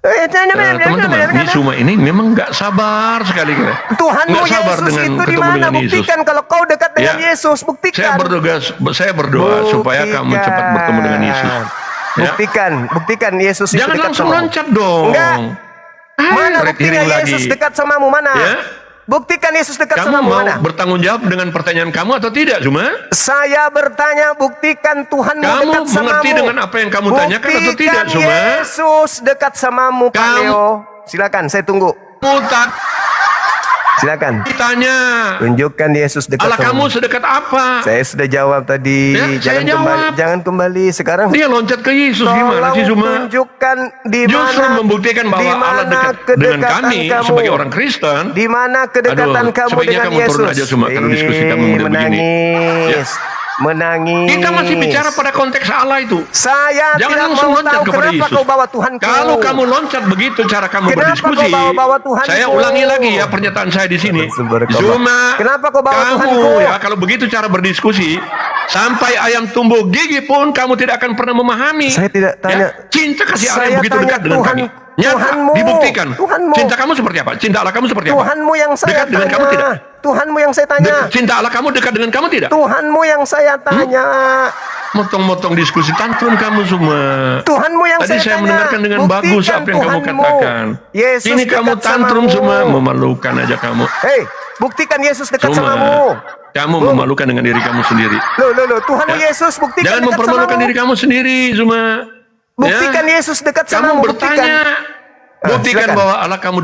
teman-teman, ini semua ini memang nggak sabar sekali kita. Tuhanmu Nggak sabar Yesus dengan itu di ketemu mana? dengan Yesus. Buktikan kalau kau dekat dengan Ya. Yesus, buktikan. Saya berdoa supaya kamu cepat bertemu dengan Yesus. Ya. Buktikan Yesus itu Jangan dekat langsung samamu. loncat dong. Enggak. Mana red buktinya herring Yesus lagi. dekat samamu mana? Ya. Buktikan Yesus dekat Kamu samamu mau mana? bertanggung jawab dengan pertanyaan kamu atau tidak, cuma? Saya bertanya, buktikan Tuhanmu Kamu dekat samamu. mengerti dengan apa yang kamu tanyakan atau tidak, Buktikan cuma? Yesus dekat samamu, Pak Leo. Silakan, saya tunggu. Silakan. Ditanya. Tunjukkan Yesus dekat Allah kamu sedekat apa? Saya sudah jawab tadi. Ya, saya jawab. Jangan kembali sekarang. Dia loncat ke Yesus gimana sih, Zuma? Tunjukkan di Justru mana membuktikan bahwa Allah dekat dengan kami sebagai orang Kristen. Di mana kedekatan kamu sebaiknya dengan kamu Yesus? turun aja, Zuma, kalau diskusi kamu model begini. Ya. Menangis. Kita masih bicara pada konteks Allah itu. Saya Jangan tidak langsung mau loncat tahu kepada kenapa Yesus. kau bawa Tuhanku. Kalau kamu loncat begitu cara kamu Kenapa berdiskusi, kau bawa Tuhanku? saya ulangi lagi ya pernyataan saya di sini. Cuma kenapa kau bawa kamu Tuhanku? ya kalau begitu cara berdiskusi, sampai ayam tumbuh gigi pun kamu tidak akan pernah memahami. Saya tidak tanya. Ya, cinta kasih Allah Saya yang begitu tanya dekat dengan Tuhan, kami. Nyata, Tuhanmu, dibuktikan. Tuhanmu. Cinta kamu seperti apa? Cinta Allah kamu seperti apa? Tuhanmu yang saya dekat dengan tanya. kamu tidak? Tuhanmu yang saya tanya. Cinta Allah kamu dekat dengan kamu tidak? Tuhanmu yang saya tanya. Motong-motong diskusi tantrum kamu semua. Tuhanmu yang Tadi saya tanya. mendengarkan dengan Buktikan bagus apa yang kamu Tuhanmu. katakan. Yesus Ini kamu dekat tantrum samamu. semua, memalukan aja kamu. Hei, buktikan Yesus dekat Cuma samamu. kamu memalukan dengan diri kamu sendiri. Loh, Tuhanmu Ya. Yesus buktikan Jangan dekat mempermalukan samamu. diri kamu sendiri, Zuma. Buktikan Yesus dekat Kamu samamu. bertanya, buktikan silakan. bahwa Allah kamu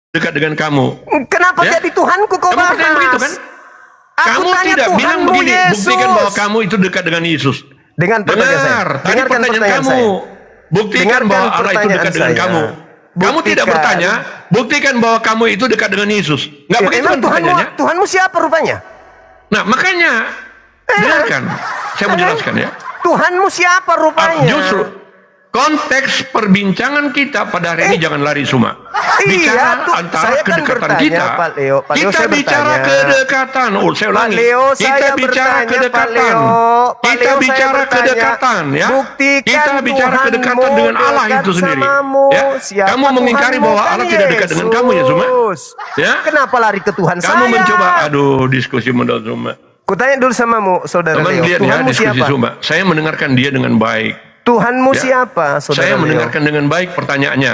dekat dengan kamu. Kenapa Ya. jadi Tuhanku kau Kamu pertanyaan bahas? begitu kan? Aku Kamu tanya tidak bilang Tuhanmu begini, Yesus. buktikan bahwa kamu itu dekat dengan Yesus. Dengan pertanyaan saya. Dengar, tadi Dengarkan pertanyaan pertanyaan kamu. saya. Buktikan Dengarkan bahwa Allah itu pertanyaan dekat dengan saya. kamu. Kamu tidak Buktikan. bertanya, buktikan bahwa kamu itu dekat dengan Yesus. Enggak Ya, begitu emang kan Tuhanmu, pertanyaannya? Tuhanmu siapa rupanya? Nah, makanya dengarkan. Saya mau jelaskan ya. Tuhanmu siapa rupanya? Justru konteks perbincangan kita pada hari ini jangan lari semua. Bicara antara saya kan kedekatan bertanya, kita. Pak Leo. Pak Leo, Kita saya bicara bertanya. kedekatan. Saya Pak ulangi. Leo, Kita saya bicara bertanya, kedekatan. Pak Leo. Pak Kita Leo, saya bicara bertanya. kedekatan ya. Buktikan Kita bicara Tuhanmu kedekatan dengan Allah dekat itu sendiri. samamu. Ya. Siapa Kamu mengingkari Tuhanmu? bahwa Kan Allah tidak dekat dengan kamu ya, Zuma? Ya. Kenapa lari ke Tuhan Kamu saya? mencoba, aduh, diskusi modal Zuma. Kutanya dulu samamu, saudara Teman Leo. lihat ya Tuhanmu diskusi siapa? Zuma. Saya mendengarkan dia dengan baik. Tuhanmu Ya. siapa, saudara Saya Leo? mendengarkan dengan baik pertanyaannya.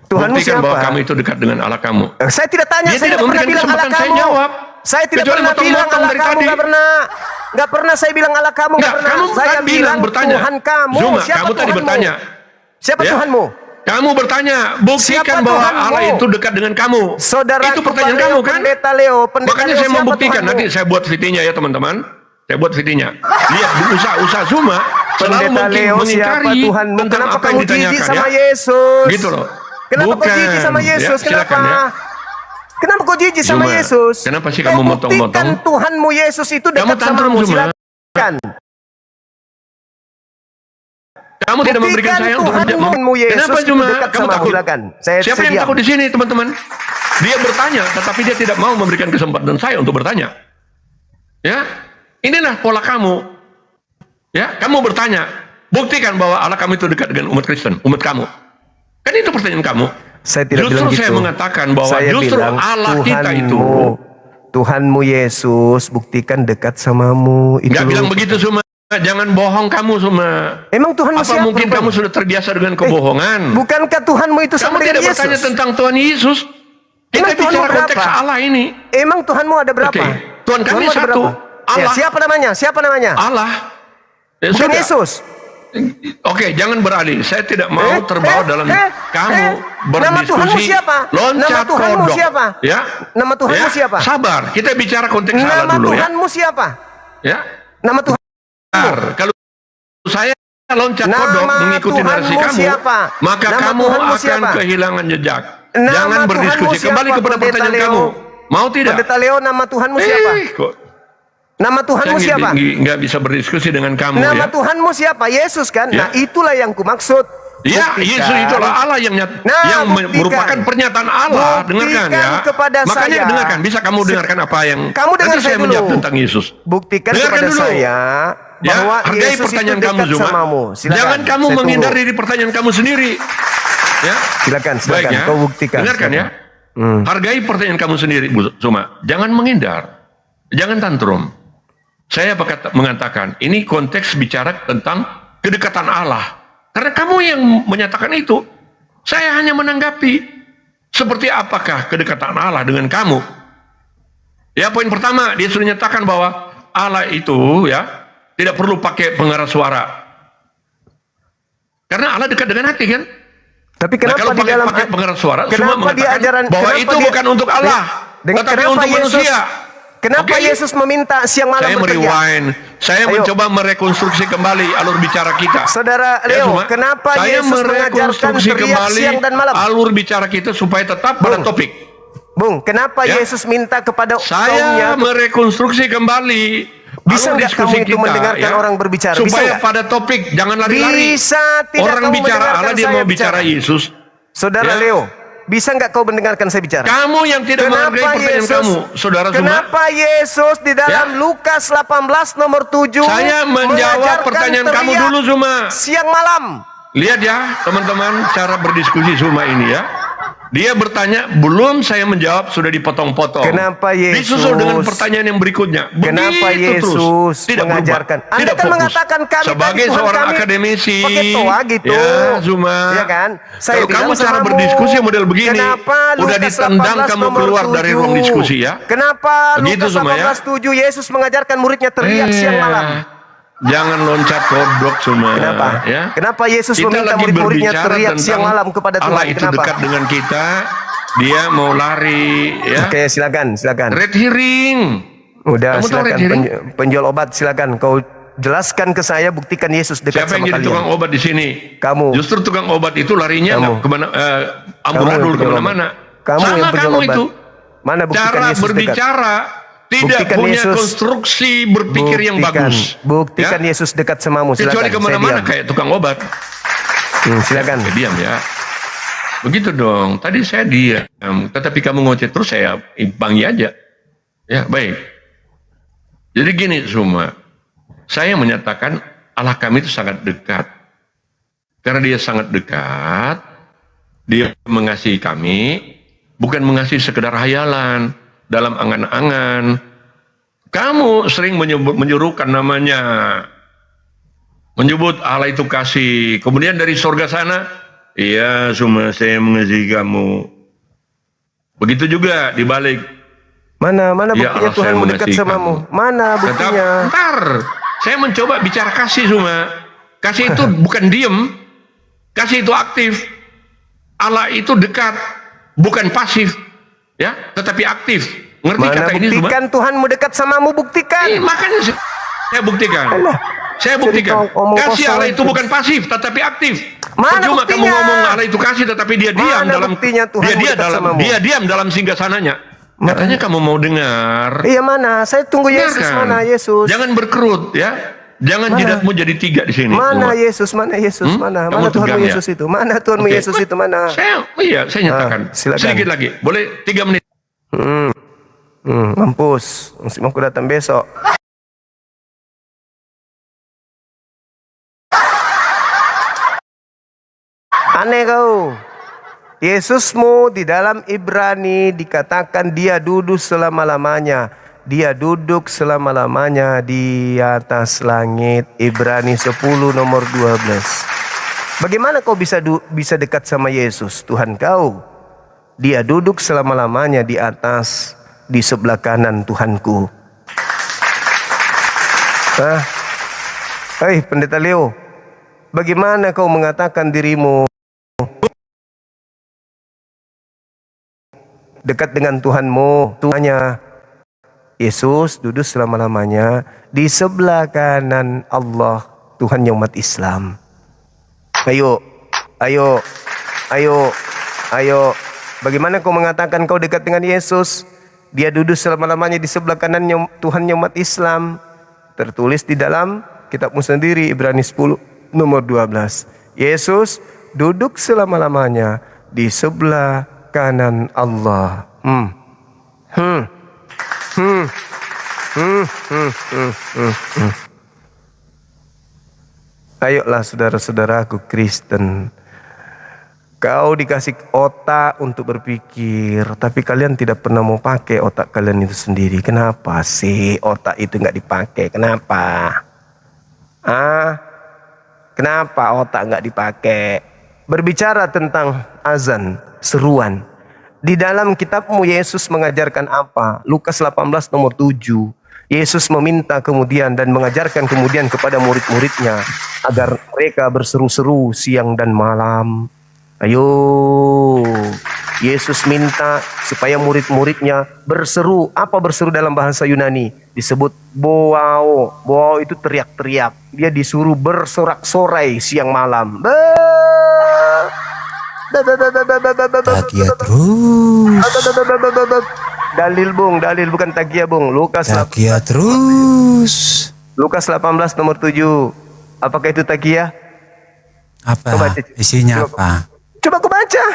Tuhanmu Buktikan siapa? bahwa kamu itu dekat dengan Allah kamu. Saya tidak tanya, Dia saya tidak tidak pernah memberikan bilang Allah kesempatan saya kamu. jawab. Saya tidak Kecuali pernah bilang motong-motong Allah dari kamu, tadi. nggak pernah. Nggak pernah saya bilang Allah kamu, nggak pernah. Kamu Saya kan bilang bertanya. Tuhan kamu. Zuma, Siapa kamu tadi Tuhanmu? bertanya. Siapa Ya. Tuhanmu? Kamu bertanya, buktikan Siapa bahwa Tuhanmu? Allah itu dekat dengan kamu. Saudara Itu pertanyaan Leo, kamu kan? Pendeta Leo, Pendeta Makanya Leo, saya siapa membuktikan. Tuhanmu? Nanti saya buat videonya ya teman-teman. Saya buat videonya. Lihat di usaha-usaha Zuma selalu Pendeta Leo, siapa mengingkari Tuhanmu? tentang Kenapa apa yang kamu jijik ditanyakan sama ya. Yesus? Gitu loh. Kenapa kau jijik sama Yesus? Ya, silakan Kenapa? ya. Kenapa kau jijik sama Zuma, Yesus? kenapa sih kamu motong-motong? Buktikan Tuhanmu Yesus itu Kamu dekat tantrum, samamu. Zuma. Silakan. Kamu tidak memberikan saya untuk Tuhanmu Yesus Kenapa itu cuma dekat kamu samamu. takut? Silakan. Saya Siapa yang diam. takut di sini, teman-teman? Dia bertanya, tetapi dia tidak mau memberikan kesempatan saya untuk bertanya. Ya, inilah pola kamu. Ya, kamu bertanya, buktikan bahwa Allah kamu itu dekat dengan umat Kristen, umat kamu. Kan itu pertanyaan kamu. Saya tidak Justru bilang gitu. saya mengatakan bahwa Saya justru bilang, Allah kita itu. Tuhanmu Yesus buktikan dekat samamu. Itu Nggak bilang begitu semua. Jangan bohong kamu semua. Emang Tuhanmu Apa siapa? mungkin rupanya? kamu sudah terbiasa dengan kebohongan? Bukankah Tuhanmu itu Kamu sama tidak dengan bertanya Yesus? tentang Tuhan Yesus. Kita Emang Tuhanmu bicara konteks berapa? Allah ini. Emang Tuhanmu ada berapa? Oke. Tuhan kami Tuhanmu ada satu. berapa? Ya, Allah. siapa namanya? Siapa namanya? Allah. Ya, Bukan sudah. Yesus. Oke, jangan beralih. Saya tidak mau terbawa dalam kamu Nama Tuhanmu berdiskusi. siapa? Loncat Nama Tuhanmu kodok. siapa? Ya. Nama Tuhanmu Ya, siapa? Sabar. Kita bicara konteks Allah Nama dulu ya. Tuhanmu siapa? Ya. Nama Tuhan. Sabar. Kalau saya loncat Nama kodok mengikuti narasi Tuhanmu kamu, siapa? maka Nama kamu Tuhanmu akan siapa? kehilangan jejak. Nama Jangan berdiskusi. Tuhanmu siapa, Kembali kepada Pendeta pertanyaan Leo? kamu. Mau tidak? Pendeta Leo, nama Tuhanmu siapa? Kok Nama Tuhanmu saya siapa? nggak bisa berdiskusi dengan kamu Nama ya. Tuhanmu siapa? Yesus kan? Ya. Nah, itulah yang kumaksud. Ya, Buktikan. Yesus itulah Allah yang buktikan. merupakan pernyataan Allah. Dengarkan ya. kepada Makanya saya. dengarkan. Bisa kamu dengarkan apa yang Kamu dengar nanti saya saya menjawab dulu. tentang Yesus. Buktikan Dengarkan kepada dulu. saya Ya, bahwa hargai Yesus pertanyaan itu kamu dekat Zuma. samamu. Silakan, Jangan kamu saya menghindar tunggu. dari pertanyaan kamu sendiri. Ya. Silakan, Baiknya, kau buktikan. dengarkan ya. Hargai pertanyaan kamu sendiri, Bu Zuma. Jangan menghindar. Jangan tantrum. Saya mengatakan, ini konteks bicara tentang kedekatan Allah. Karena kamu yang menyatakan itu. Saya hanya menanggapi. Seperti apakah kedekatan Allah dengan kamu? Ya, poin pertama, dia sudah nyatakan bahwa Allah itu ya tidak perlu pakai pengeras suara. Karena Allah dekat dengan hati kan? Tapi kenapa kalau di dalam pakai pengeras suara, semua kenapa di mengatakan ajaran bahwa itu bukan untuk Allah, tetapi untuk manusia. Kenapa Oke? Yesus meminta siang malam Saya berteriak? merewind, saya Ayo. mencoba merekonstruksi kembali alur bicara kita. Saudara Ya, Leo, Zuma, kenapa saya Yesus mengajarkan merekonstruksi teriak kembali siang dan malam? alur bicara kita supaya tetap pada topik. Bung, kenapa Ya. Yesus minta kepada Saya kaumnya merekonstruksi kembali Bisa alur nggak diskusi kamu itu kita, mendengarkan ya, orang berbicara? Bisa supaya nggak? pada topik, jangan lari-lari. Bisa tidak Orang kamu bicara mendengarkan Allah, dia saya mau bicara Yesus. Saudara Ya. Leo, bisa nggak kau mendengarkan saya bicara? Kamu yang tidak menghargai pertanyaan kamu, Saudara Zuma. Kenapa Yesus di dalam Lukas 18 nomor 7 Saya menjawab mengajarkan pertanyaan kamu teriak dulu, Zuma. siang malam? Lihat ya, teman-teman, cara berdiskusi Zuma ini ya. Dia bertanya, belum saya menjawab, sudah dipotong-potong. Kenapa Yesus? Disusul dengan pertanyaan yang berikutnya. Kenapa Begitu Yesus terus. Tidak mengajarkan? berubah. Anda Tidak kan fokus. mengatakan kami sebagai tadi Tuhan seorang kami akademisi. pakai toa gitu. Ya, Zuma. Ya kan? Saya Kalau kamu bilang cara samamu, berdiskusi model begini, kenapa udah Lukas ditendang 18 kamu nomor keluar dari 7? ruang diskusi ya. Kenapa Begitu, Lukas Zuma, ya. 18:7 Yesus mengajarkan muridnya teriak siang malam? Jangan loncat kodok Zuma. Kenapa? Ya. Kenapa Yesus Kita meminta lagi murid-muridnya berbicara teriak tentang siang malam kepada Tuhan? Allah itu Kenapa? dekat dengan kita. Dia mau lari ya. Oke, silakan. Red herring. Udah, Kamu tahu silakan red herring? penjual obat, silakan kau jelaskan ke saya, buktikan Yesus dekat Siapa yang sama jadi kalian. tukang obat di sini? Kamu. Justru tukang obat itu larinya Kamu. nggak kemana, Kamu amburadul yang penjual kemana-mana. Kamu Sama yang penjual kamu obat. itu. Mana buktikan Cara Yesus berbicara tidak Buktikan punya Yesus. konstruksi berpikir yang bagus. Buktikan Ya? Yesus dekat samamu. Silakan. Kecuali kemana-mana saya diam. kayak tukang obat. Silakan. Ya, diam ya. Begitu dong. Tadi saya diam, tetapi kamu ngoceh terus, saya imbangi aja. Ya, baik. Jadi gini semua. Saya menyatakan Allah kami itu sangat dekat. Karena dia sangat dekat, dia mengasihi kami, bukan mengasihi sekedar hayalan dalam angan-angan. Kamu sering menyuruhkan namanya, menyebut Allah itu kasih. Kemudian dari surga sana, iya, semua saya mengasihi kamu. Begitu juga di balik. Mana Ya buktinya Allah, saya Tuhanmu dekat mengasihi samamu? Mana buktinya? Bentar, saya mencoba bicara kasih semua. Kasih itu bukan diem, kasih itu aktif. Allah itu dekat, bukan pasif, ya, tetapi aktif. Ngerti Mana kata ini semua? buktikan Tuhanmu dekat samamu, buktikan. Makanya saya buktikan. Saya buktikan. Kasih Allah itu bukan pasif, tetapi aktif. Mana Percuma kamu buktinya? ngomong Allah itu kasih, tetapi dia diam Mana dalam buktinya Tuhanmu dekat samamu? dia diam dalam singgasananya. Katanya kamu mau dengar. Iya, mana? Saya tunggu Yesus. Dengarkan. Mana Yesus? Jangan berkerut ya. Jangan Mana? jidatmu jadi 3 di sini. Mana semua. Yesus? Mana Yesus? Mana? Kamu Mana Tuhanmu tegang ya? Yesus itu? Mana Tuhanmu Oke. Yesus itu? Mana? Saya nyatakan. silakan. Sedikit lagi. Boleh 3 menit. Mampus. Masih mau aku datang besok. Aneh kau. Yesusmu di dalam Ibrani dikatakan dia duduk selama-lamanya. Dia duduk selama-lamanya di atas langit. Ibrani 10 nomor 12. Bagaimana kau bisa dekat sama Yesus, Tuhan kau? Dia duduk selama-lamanya di atas, di sebelah kanan Tuhanku. Hei Pendeta Leo, bagaimana kau mengatakan dirimu dekat dengan Tuhanmu? Tuhannya Yesus duduk selama-lamanya di sebelah kanan Allah, Tuhannya umat Islam. Ayo. Bagaimana kau mengatakan kau dekat dengan Yesus? Dia duduk selama-lamanya di sebelah kanannya Tuhannya umat Islam. Tertulis di dalam kitabmu sendiri, Ibrani 10 nomor 12. Yesus duduk selama-lamanya di sebelah kanan Allah. Ayolah saudara-saudaraku Kristen, kau dikasih otak untuk berpikir, tapi kalian tidak pernah mau pakai otak kalian itu sendiri. Kenapa sih otak itu nggak dipakai? Kenapa? Kenapa otak nggak dipakai? Berbicara tentang azan, seruan. Di dalam kitabmu Yesus mengajarkan apa? Lukas 18 nomor 7. Yesus meminta kemudian dan mengajarkan kemudian kepada murid-muridnya agar mereka berseru-seru siang dan malam. Ayo, Yesus minta supaya murid-muridnya berseru. Apa berseru dalam bahasa Yunani? Disebut boao. Boao itu teriak-teriak. Dia disuruh bersorak-sorai siang malam. Takia terus. Dalil bung, dalil bukan takia bung. Lukas takia terus. Lukas 18 nomor 7. Apakah itu takia? Apa? Isinya apa? Coba aku baca.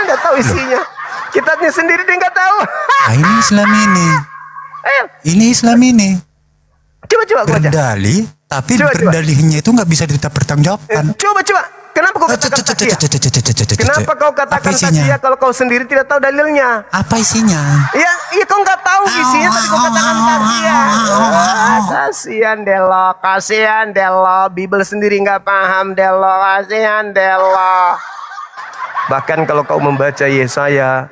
Nggak tahu isinya. Kitabnya sendiri dia nggak tahu. Ini Islam ini. Ini Islam ini. Coba aku baca. Berdalih, tapi berdalihnya itu nggak bisa dipertanggungjawabkan. Coba. Kenapa kau katakan takia? Kenapa kau katakan takia kalau kau sendiri tidak tahu dalilnya? Apa isinya? Iya kau nggak tahu isinya, tapi kau katakan takia. Kasihan Delo. Bible sendiri nggak paham Delo. Kasihan Delo. Bahkan kalau kau membaca Yesaya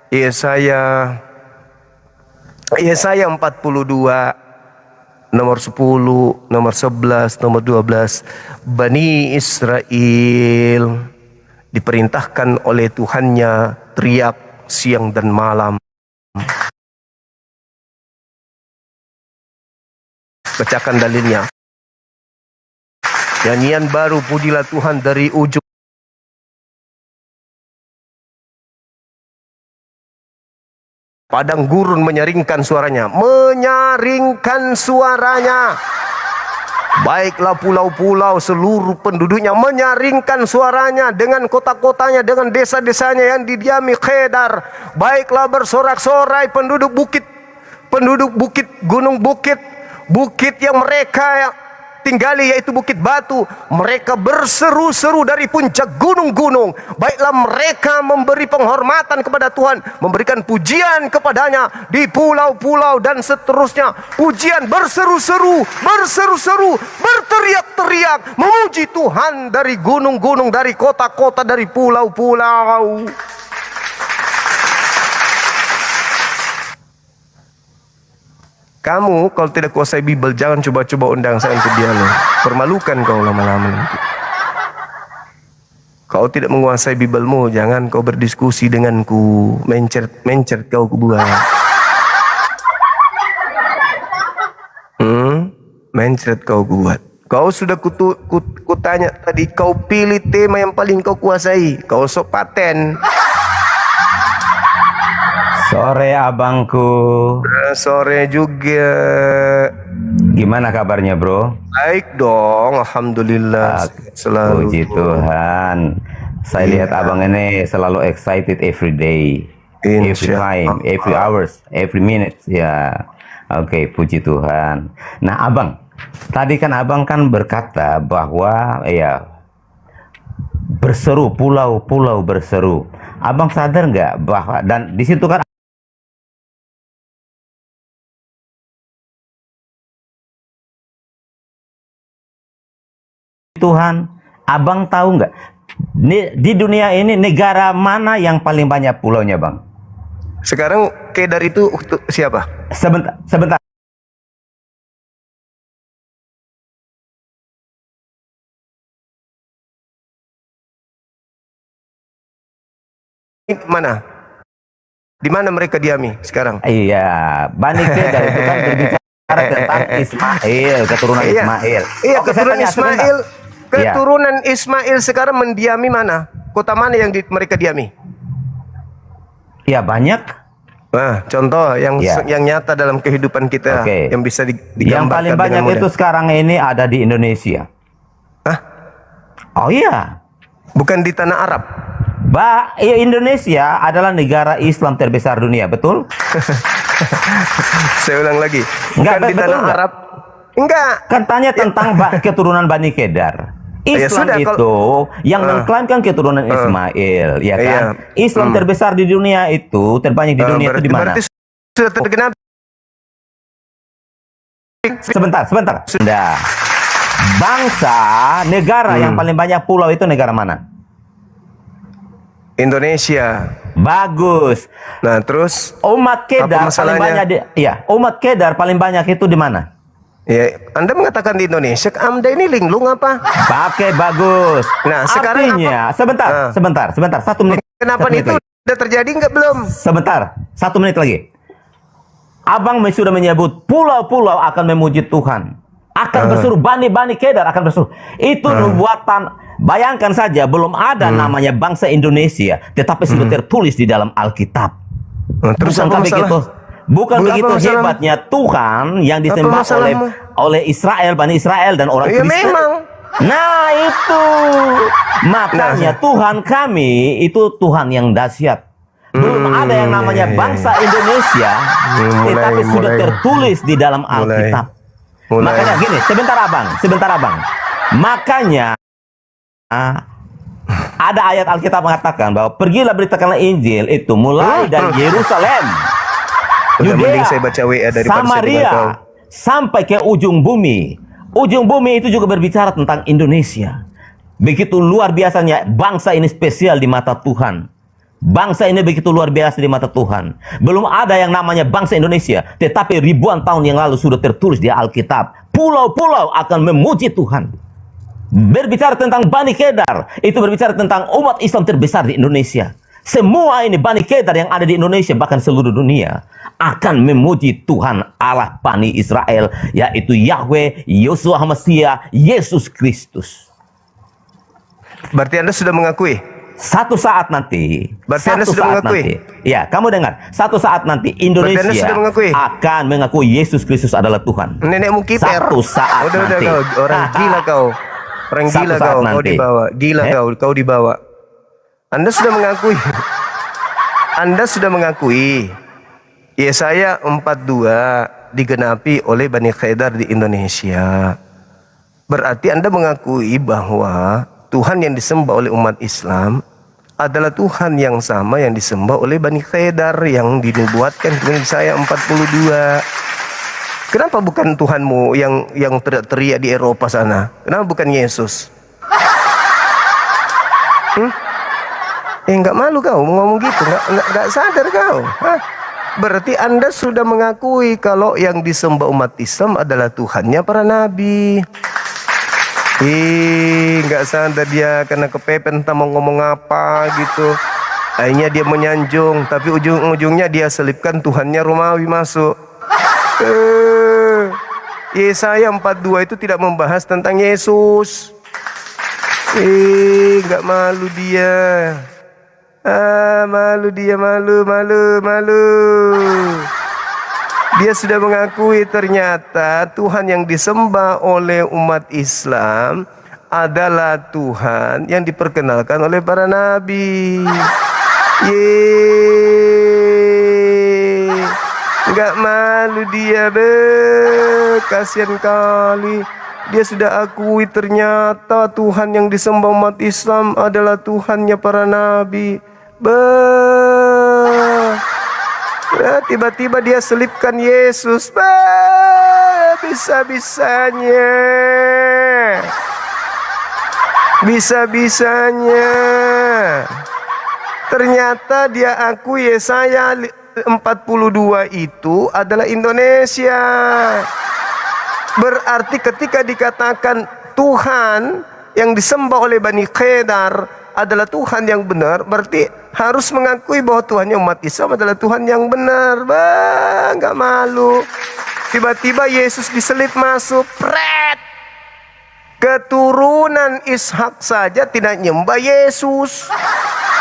42 nomor 10, nomor 11, nomor 12, Bani Israel diperintahkan oleh Tuhannya teriak siang dan malam. Bacakan dalilnya. Nyanyian baru, pujilah Tuhan dari ujung padang gurun menyaringkan suaranya. Baiklah pulau-pulau seluruh penduduknya menyaringkan suaranya dengan kota-kotanya, dengan desa-desanya yang didiami Kedar. Baiklah bersorak-sorai penduduk bukit, gunung bukit yang mereka tinggali, yaitu Bukit Batu. Mereka berseru-seru dari puncak gunung-gunung. Baiklah mereka memberi penghormatan kepada Tuhan, memberikan pujian kepadanya di pulau-pulau dan seterusnya. Pujian, berseru-seru, berteriak-teriak, memuji Tuhan dari gunung-gunung, dari kota-kota, dari pulau-pulau. Kamu kalau tidak kuasai Bible, jangan coba-coba undang saya untuk dialog. Permalukan kau lama-lama nanti. Kau tidak menguasai Biblemu, jangan kau berdiskusi denganku. Mencret kau ke buaya. Mencret kau buat. Kau sudah kutanya tadi, kau pilih tema yang paling kau kuasai. Kau sok paten. Sore abangku. Sore juga. Gimana kabarnya bro? Baik dong, alhamdulillah. Selalu. Puji Tuhan. Saya lihat abang ini selalu excited every day, every time, every hours, every minute. Ya, oke, puji Tuhan. Nah abang, tadi kan abang kan berkata bahwa ya berseru, pulau-pulau berseru. Abang sadar nggak bahwa dan di situ kan Tuhan, abang tahu nggak Di dunia ini negara mana yang paling banyak pulaunya, Bang? Sekarang Kedar itu siapa? Sebentar. Mana? Di mana mereka diami sekarang? Iya, Bani Kedar itu kan berbicara tentang Ismail, keturunan Ismail. Iya, Oke, keturunan saya tanya Ismail. sebentar. Keturunan Ismail sekarang mendiami mana? Kota mana yang mereka diami? Ya, banyak. Nah, contoh yang nyata dalam kehidupan kita yang bisa digambarkan. Yang paling banyak itu sekarang ini ada di Indonesia. Hah? Oh iya. Bukan di tanah Arab. Indonesia adalah negara Islam terbesar dunia, betul? Saya ulang lagi. Enggak, Bukan di tanah Arab. Enggak. Kan tanya tentang keturunan Bani Kedar. Islam sudah, itu yang mengklaim kan keturunan Ismail, ya kan? Islam terbesar di dunia itu, terbanyak di dunia itu di mana? Berarti sudah tergenap. Sebentar. Nah, bangsa, negara yang paling banyak pulau itu negara mana? Indonesia. Bagus. Nah, terus umat Kedar paling banyak umat Kedar paling banyak itu di mana? Ya, Anda mengatakan di Indonesia, Anda ini linglung apa? Pakai bagus. Nah, sekarang artinya, sebentar, 1 menit. Kenapa itu udah terjadi nggak belum? Sebentar, 1 menit lagi. Abang sudah menyebut pulau-pulau akan memuji Tuhan. Akan berseru, Bani Kedar akan berseru. Itu nubuatan. Bayangkan saja, belum ada namanya bangsa Indonesia, tetapi sudah tertulis di dalam Alkitab. Terus apa masalah? Bukan begitu hebatnya Tuhan yang disembah oleh Israel, Bani Israel dan orang Kristen. Memang. Nah itu makanya Tuhan kami itu Tuhan yang dahsyat. Belum ada yang namanya bangsa Indonesia, tetapi sudah tertulis di dalam Alkitab. Makanya gini, sebentar abang. Makanya ada ayat Alkitab mengatakan bahwa pergilah beritakanlah Injil itu mulai dari Yerusalem, Yudea, saya baca WA Samaria, sampai ke ujung bumi. Ujung bumi itu juga berbicara tentang Indonesia. Begitu luar biasanya bangsa ini spesial di mata Tuhan. Bangsa ini begitu luar biasa di mata Tuhan. Belum ada yang namanya bangsa Indonesia, tetapi ribuan tahun yang lalu sudah tertulis di Alkitab. Pulau-pulau akan memuji Tuhan. Berbicara tentang Bani Kedar, itu berbicara tentang umat Islam terbesar di Indonesia. Semua ini Bani Kedar yang ada di Indonesia, bahkan seluruh dunia, akan memuji Tuhan Allah Bani Israel, yaitu Yahweh, Yeshua HaMashiach, Yesus Kristus. Berarti Anda sudah mengakui? Satu saat nanti. Berarti Anda sudah mengakui? Ya, kamu dengar. Satu saat nanti Indonesia akan mengakui Yesus Kristus adalah Tuhan. Nenekmu kiper. Satu saat nanti. Kau, orang gila kau. Orang gila kau dibawa. Gila kau dibawa. Anda sudah mengakui. Anda sudah mengakui. Yesaya 42 digenapi oleh Bani Kedar di Indonesia. Berarti Anda mengakui bahwa Tuhan yang disembah oleh umat Islam adalah Tuhan yang sama yang disembah oleh Bani Kedar yang dinubuatkan di Yesaya 42. Kenapa bukan Tuhanmu yang teriak-teriak di Eropa sana? Kenapa bukan Yesus? Enggak malu kau ngomong gitu, enggak sadar kau. Hah? Berarti Anda sudah mengakui kalau yang disembah umat Islam adalah Tuhannya para nabi. Enggak sadar dia karena kepepet entah mau ngomong apa gitu. Akhirnya dia menyanjung, tapi ujung-ujungnya dia selipkan Tuhannya Romawi masuk. Yesaya 42 itu tidak membahas tentang Yesus. Enggak malu dia. Malu dia, malu. Dia sudah mengakui ternyata Tuhan yang disembah oleh umat Islam adalah Tuhan yang diperkenalkan oleh para nabi. Enggak malu dia, kasihan kali. Dia sudah akui ternyata Tuhan yang disembah umat Islam adalah Tuhannya para nabi. Tiba-tiba dia selipkan Yesus. Bisa-bisanya. Bisa-bisanya ternyata dia akui Yesaya 42 itu adalah Indonesia. Berarti ketika dikatakan Tuhan yang disembah oleh Bani Khedar adalah Tuhan yang benar, berarti harus mengakui bahwa Tuhannya umat Islam adalah Tuhan yang benar. Nggak malu. Tiba-tiba Yesus diselip masuk, pret. Keturunan Ishak saja tidak nyembah Yesus.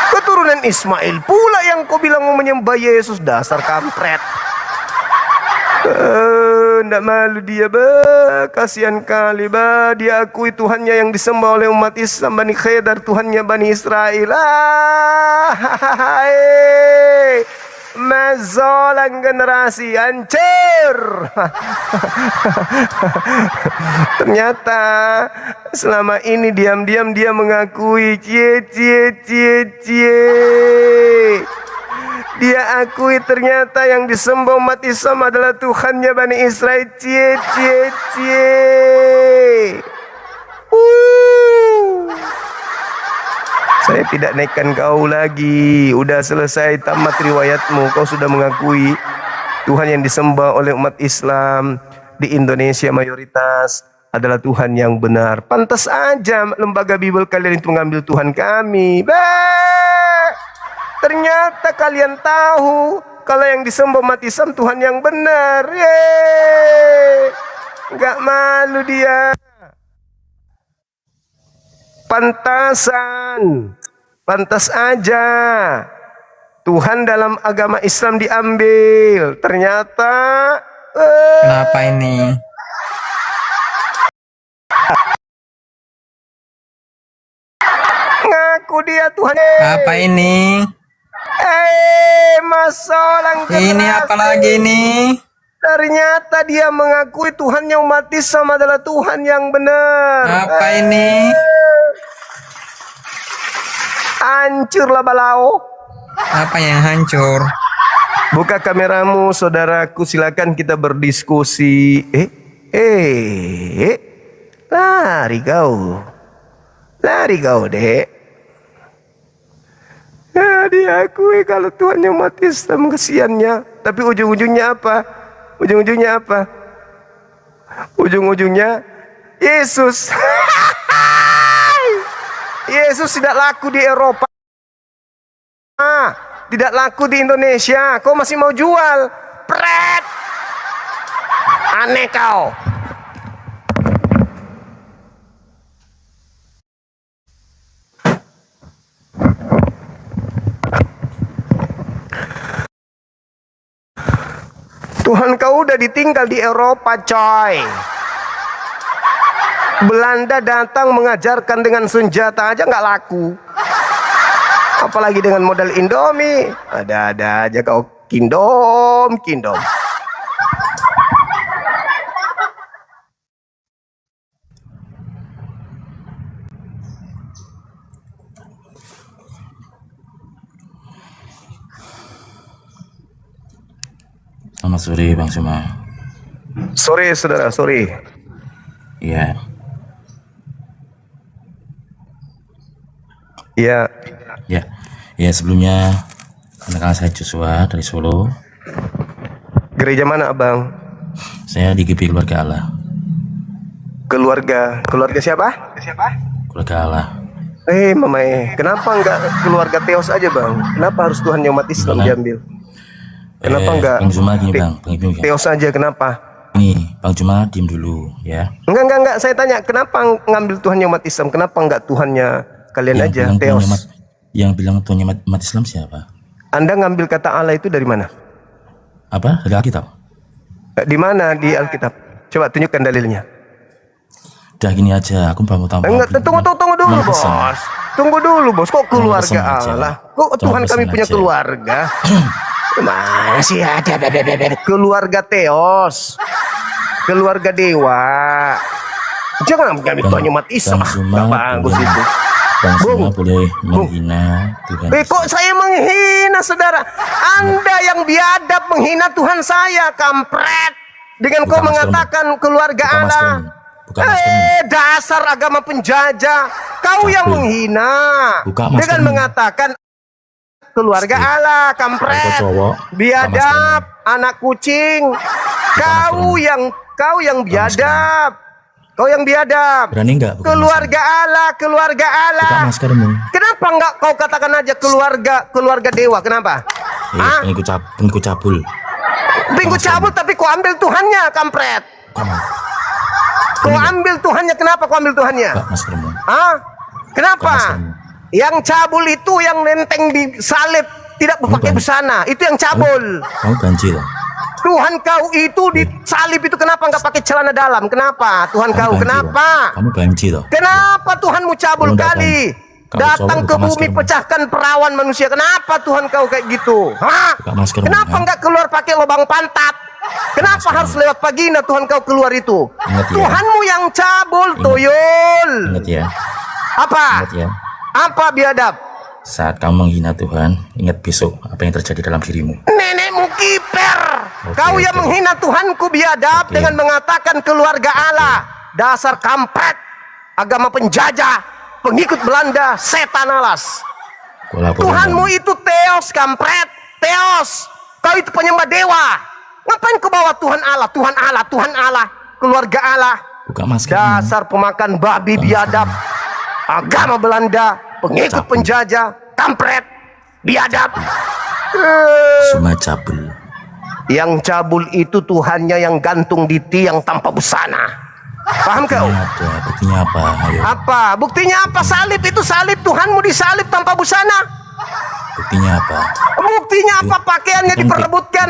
Keturunan Ismail pula yang kau bilang mau menyembah Yesus, dasar kampret. Nggak malu dia, kasihan kali, dia akui Tuhannya yang disembah oleh umat Islam Bani Khedar, Tuhannya Bani Israel. Mazolang generasi hancur. Ternyata selama ini diam-diam dia mengakui dia akui ternyata yang disembah umat Islam adalah Tuhannya Bani Israel. Saya tidak naikkan kau lagi. Udah selesai, tamat riwayatmu. Kau sudah mengakui Tuhan yang disembah oleh umat Islam di Indonesia mayoritas adalah Tuhan yang benar. Pantas aja lembaga Bible kalian itu mengambil Tuhan kami. Ternyata kalian tahu kalau yang disembah umat Islam Tuhan yang benar. Gak malu dia. Pantas aja Tuhan dalam agama Islam diambil. Ternyata kenapa ini? Ngaku dia Tuhan. Apa ini? Masalah ini apa lagi ini? Ternyata dia mengakui Tuhannya umat Islam adalah Tuhan yang benar. Apa ini? Hancurlah balau. Apa yang hancur? Buka kameramu, saudaraku, silakan kita berdiskusi. Lari kau, dek. Diakui kalau Tuhannya umat Islam, kesiannya. Tapi ujung-ujungnya apa? Ujung-ujungnya Yesus. Yesus tidak laku di Eropa, tidak laku di Indonesia. Kau masih mau jual? Pret! Aneh kau. Tuhan kau udah ditinggal di Eropa, coy. Belanda datang mengajarkan dengan senjata aja nggak laku. Apalagi dengan modal Indomie. Ada-ada aja kau, kingdom. Selamat sore Bang Suma. Sore saudara, sore. Iya. Ya. Ya sebelumnya kenalkan saya Joshua dari Solo. Gereja mana abang? Saya di GP Keluarga Allah. Keluarga siapa? Keluarga Allah. Mamae, kenapa enggak keluarga Teos aja bang? Kenapa harus Tuhan yang umat Islam diambil? Kenapa enggak Bang Juma gini Bang, Teos aja, kenapa? Ini Bang Juma diem dulu ya. Enggak, saya tanya kenapa ngambil Tuhannya umat Islam? Kenapa enggak Tuhannya kalian aja, Teos? Yang bilang Tuhannya umat Islam siapa? Anda ngambil kata Allah itu dari mana? Apa? Dari Alkitab? Di mana di Alkitab? Coba tunjukkan dalilnya. Udah gini aja, aku mau tahu. Enggak, tunggu dulu bos. Tunggu dulu bos, kok keluarga Allah? Kok Tuhan kami punya keluarga? Masih ada keluarga Teos, keluarga dewa. Jangan kami Tuhannya umat Islam. Bagus itu. Bang Suma boleh menghina Tuhan. Kok saya menghina saudara? Anda yang biadab menghina Tuhan saya, kampret. Dengan kau mengatakan keluarga Allah. Dasar agama penjajah. Kau yang menghina dengan mengatakan keluarga Allah, kampret, biadab, anak kucing. Kau yang biadab. Kau yang biadab. Berani enggak? Keluarga Allah, keluarga Allah. Buka maskermu. Kenapa enggak kau katakan aja keluarga dewa? Kenapa? Pengikut cabul. Pengikut cabul tapi kau ambil Tuhannya, kampret. Kau ambil Tuhannya, kenapa kau ambil Tuhannya? Buka maskermu. Kenapa? Yang cabul itu yang nenteng di salib, tidak pakai busana. Itu yang cabul. Kamu banci loh. Tuhan kau itu di salib itu kenapa nggak pakai celana dalam? Kenapa? Tuhan kau kenapa? Kamu banci loh. Kenapa Tuhanmu cabul kali? Datang ke bumi pecahkan perawan manusia. Kenapa Tuhan kau kayak gitu? Kenapa nggak keluar pakai lubang pantat? Kenapa harus lewat vagina Tuhan kau keluar itu? Tuhanmu yang cabul, toyol. Ingat ya. Apa? Ingat ya. Apa biadab? Saat kamu menghina Tuhan, ingat besok apa yang terjadi dalam dirimu. Nenekmu kiper. Kau yang menghina Tuhanku biadab dengan mengatakan keluarga Allah. Dasar kampret, agama penjajah, pengikut Belanda, setan alas. Tuhanmu itu Theos, kampret, Theos. Kau itu penyembah dewa. Ngapain kau bawa Tuhan Allah, Tuhan Allah, Tuhan Allah, keluarga Allah? Buka masker. Dasar pemakan babi biadab, agama Belanda, pengikut penjajah, kampret, biadab. Semua cabul. Yang cabul itu Tuhannya yang gantung di tiang tanpa busana. Paham kau? Buktinya apa? Ayo. Apa? Buktinya apa? Salib itu salib, Tuhanmu disalib tanpa busana. Buktinya apa? Buktinya apa? Pakaiannya diperebutkan.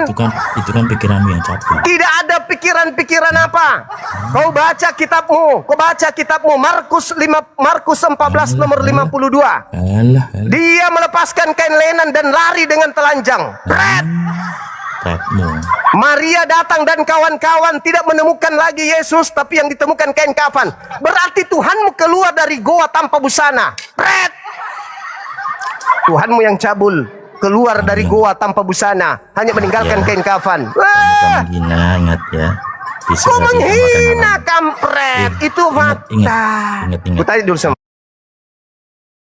Itu kan pikiranmu yang cabul. Tidak ada pikiran-pikiran apa. Kau baca kitabmu. Kau baca kitabmu. Markus 14 nomor 52. Dia melepaskan kain lenan dan lari dengan telanjang. Maria datang dan kawan-kawan tidak menemukan lagi Yesus, tapi yang ditemukan kain kafan. Berarti Tuhanmu keluar dari goa tanpa busana. Tuhanmu yang cabul keluar dari goa tanpa busana, hanya meninggalkan kain kafan. Menghina, ingat ya. Kau menghina, kampret. Itu fakta. Kutanya dulu sama.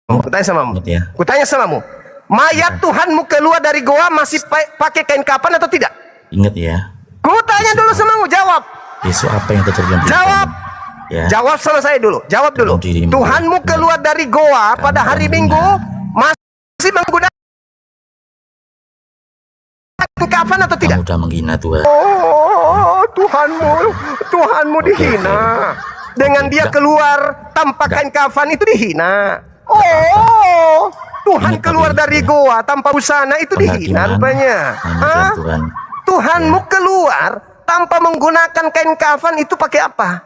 Kutanya samamu. Kutanya samamu. Mayat Tuhanmu keluar dari goa masih pakai kain kafan atau tidak? Ingat ya. Kutanya dulu samamu, jawab. Besok apa yang terjadi dalam jawab. Ya. Jawab sama saya dulu. Jawab dulu. Tuhanmu keluar dari goa pada hari Minggu masih menggunakan kafan atau tidak? Kamu udah menghina Tuhan. Oh, Tuhanmu dihina. Dengan dia keluar tanpa kain kafan itu dihina. Oh, Tuhan keluar dari goa tanpa busana itu dihina rupanya. Tuhanmu keluar tanpa menggunakan kain kafan itu pakai apa?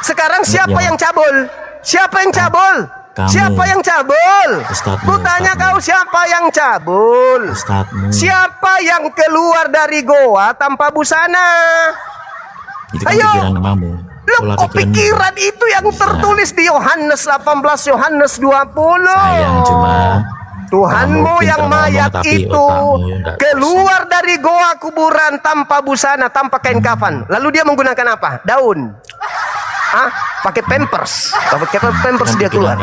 Sekarang siapa yang cabul? Siapa yang cabul? Siapa yang cabul? Kutanya kau, siapa yang cabul? Siapa yang keluar dari goa tanpa busana? Itu kan pikiran kamu. Loh, pikiran itu yang tertulis di Yohanes 18, Yohanes 20. Sayang cuma Tuhanmu yang mayat itu keluar dari goa kuburan tanpa busana, tanpa kain kafan. Lalu dia menggunakan apa? Daun. Pakai pampers. Pakai pampers dia keluar.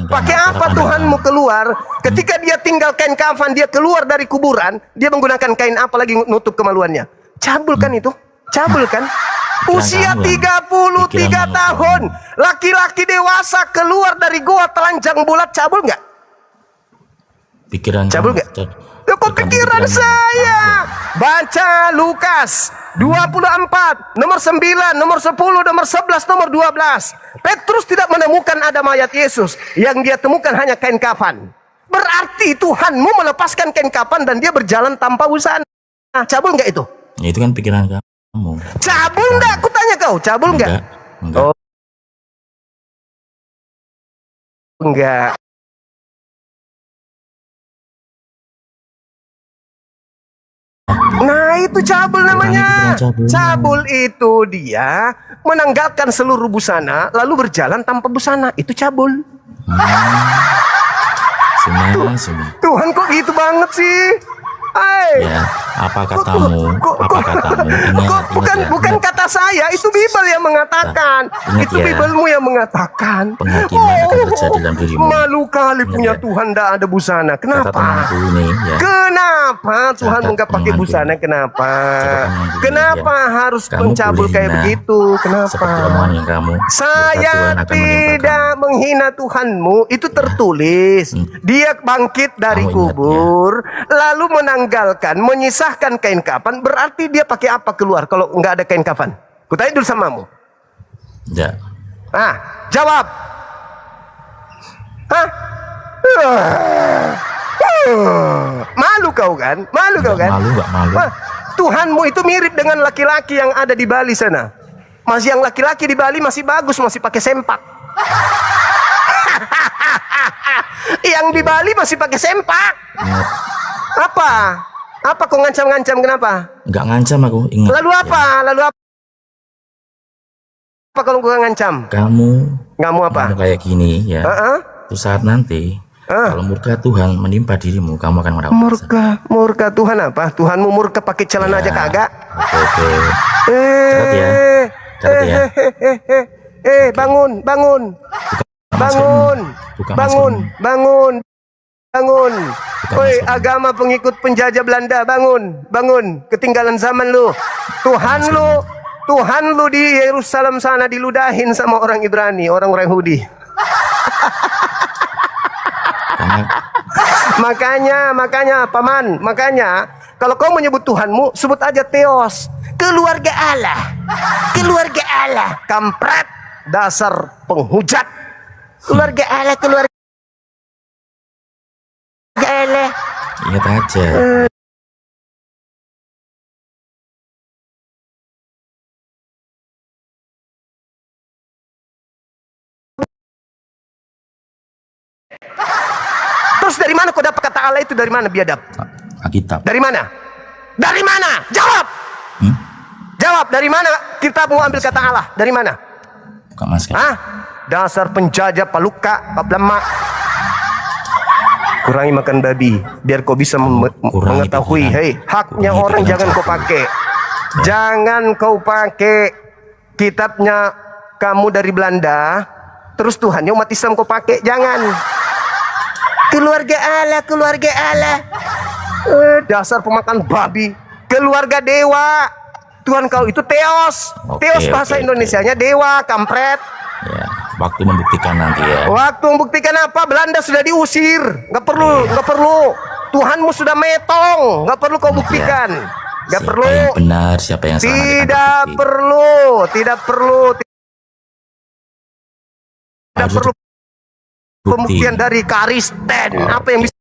Pakai apa Tuhanmu keluar? Ketika dia tinggal kain kafan, dia keluar dari kuburan, dia menggunakan kain apa lagi nutup kemaluannya? Cabul kan itu? Cabul kan? Usia 33 tahun, laki-laki dewasa keluar dari goa telanjang bulat, cabul nggak? Pikiran cabul nggak? Kok pikiran saya? Baca Lukas 24, nomor 9, nomor 10, nomor 11, nomor 12. Petrus tidak menemukan ada mayat Yesus. Yang dia temukan hanya kain kafan. Berarti Tuhanmu melepaskan kain kafan dan dia berjalan tanpa busana. Cabul nggak itu? Ya, itu kan pikiran kamu. Cabul nggak? Aku tanya kau, cabul nggak? Enggak. Oh. Enggak. Nah, itu cabul namanya. Cabul itu dia menanggalkan seluruh busana lalu berjalan tanpa busana. Itu cabul. Semua. Tuhan kok gitu banget sih? Ya, apa katamu? Apa katamu? Bukan kata saya, itu Bible yang mengatakan. Ingat Itu ya. Biblemu yang mengatakan. Penghakiman akan terjadi dalam dirimu. Malu kali punya Tuhan tidak ada busana. Kata Kenapa? temanku ini, ya. Kenapa Tuhan Kata nggak pakai temanku. busana? Kenapa? temanku, Kenapa harus Kamu mencabul boleh kayak hina begitu? Kenapa? Seperti omongan yang kamu. Saya Tuhan akan menimpa tidak menghina Tuhanmu. Itu tertulis. Dia bangkit dari Kamu ingat, kubur, lalu menanggalkan, menyisahkan kain kafan. Berarti dia pakai apa keluar kalau nggak ada kain kafan? Kutanya dulu samamu. Ya. Ah, jawab. Hah? Malu kau kan? Malu kau kan? Malu nggak malu? Tuhanmu itu mirip dengan laki-laki yang ada di Bali sana. Masih yang laki-laki di Bali masih bagus, masih pakai sempak. Yang di Bali masih pakai sempak. Apa? Apa kau ngancam-ngancam kenapa? Nggak ngancam aku, ingat. Lalu apa? Lalu apa? Apa kalau gua ngancam? Kamu apa? Kamu kayak gini ya. Suatu saat nanti kalau murka Tuhan menimpa dirimu, kamu akan merasa. Murka Tuhan apa? Tuhanmu murka pakai celana aja kagak? Oke. Catat ya. Catat ya. Bangun. Woi, agama pengikut penjajah Belanda, bangun. Ketinggalan zaman lu. Tuhan lu di Yerusalem sana diludahin sama orang Ibrani, orang Yahudi. Makanya paman, kalau kau menyebut Tuhanmu, sebut aja Theos, keluarga Allah, kampret, dasar penghujat, keluarga Allah. Ingat aja. Terus dari mana kau dapat kata Allah itu? Dari mana biadab? Alkitab. Dari mana? Jawab. Jawab, dari mana kita mau ambil kata Allah? Dari mana? Buka masker. Dasar penjajah paluka, pablama. Kurangi makan babi, biar kau bisa mengetahui. Haknya orang jangan kau pakai. Jangan kau pakai kitabnya kamu dari Belanda, terus Tuhannya umat Islam kau pakai. Jangan. Keluarga Allah. Dasar pemakan babi. Keluarga dewa. Tuhan kau itu Theos. Theos bahasa Indonesianya dewa, kampret. Ya, waktu membuktikan nanti ya. Waktu membuktikan apa? Belanda sudah diusir. Nggak perlu. Tuhanmu sudah metong. Nggak perlu kau buktikan. Nggak perlu. Siapa yang benar, siapa yang salah. Tidak perlu pembuktian dari Kristen. Apa yang bisa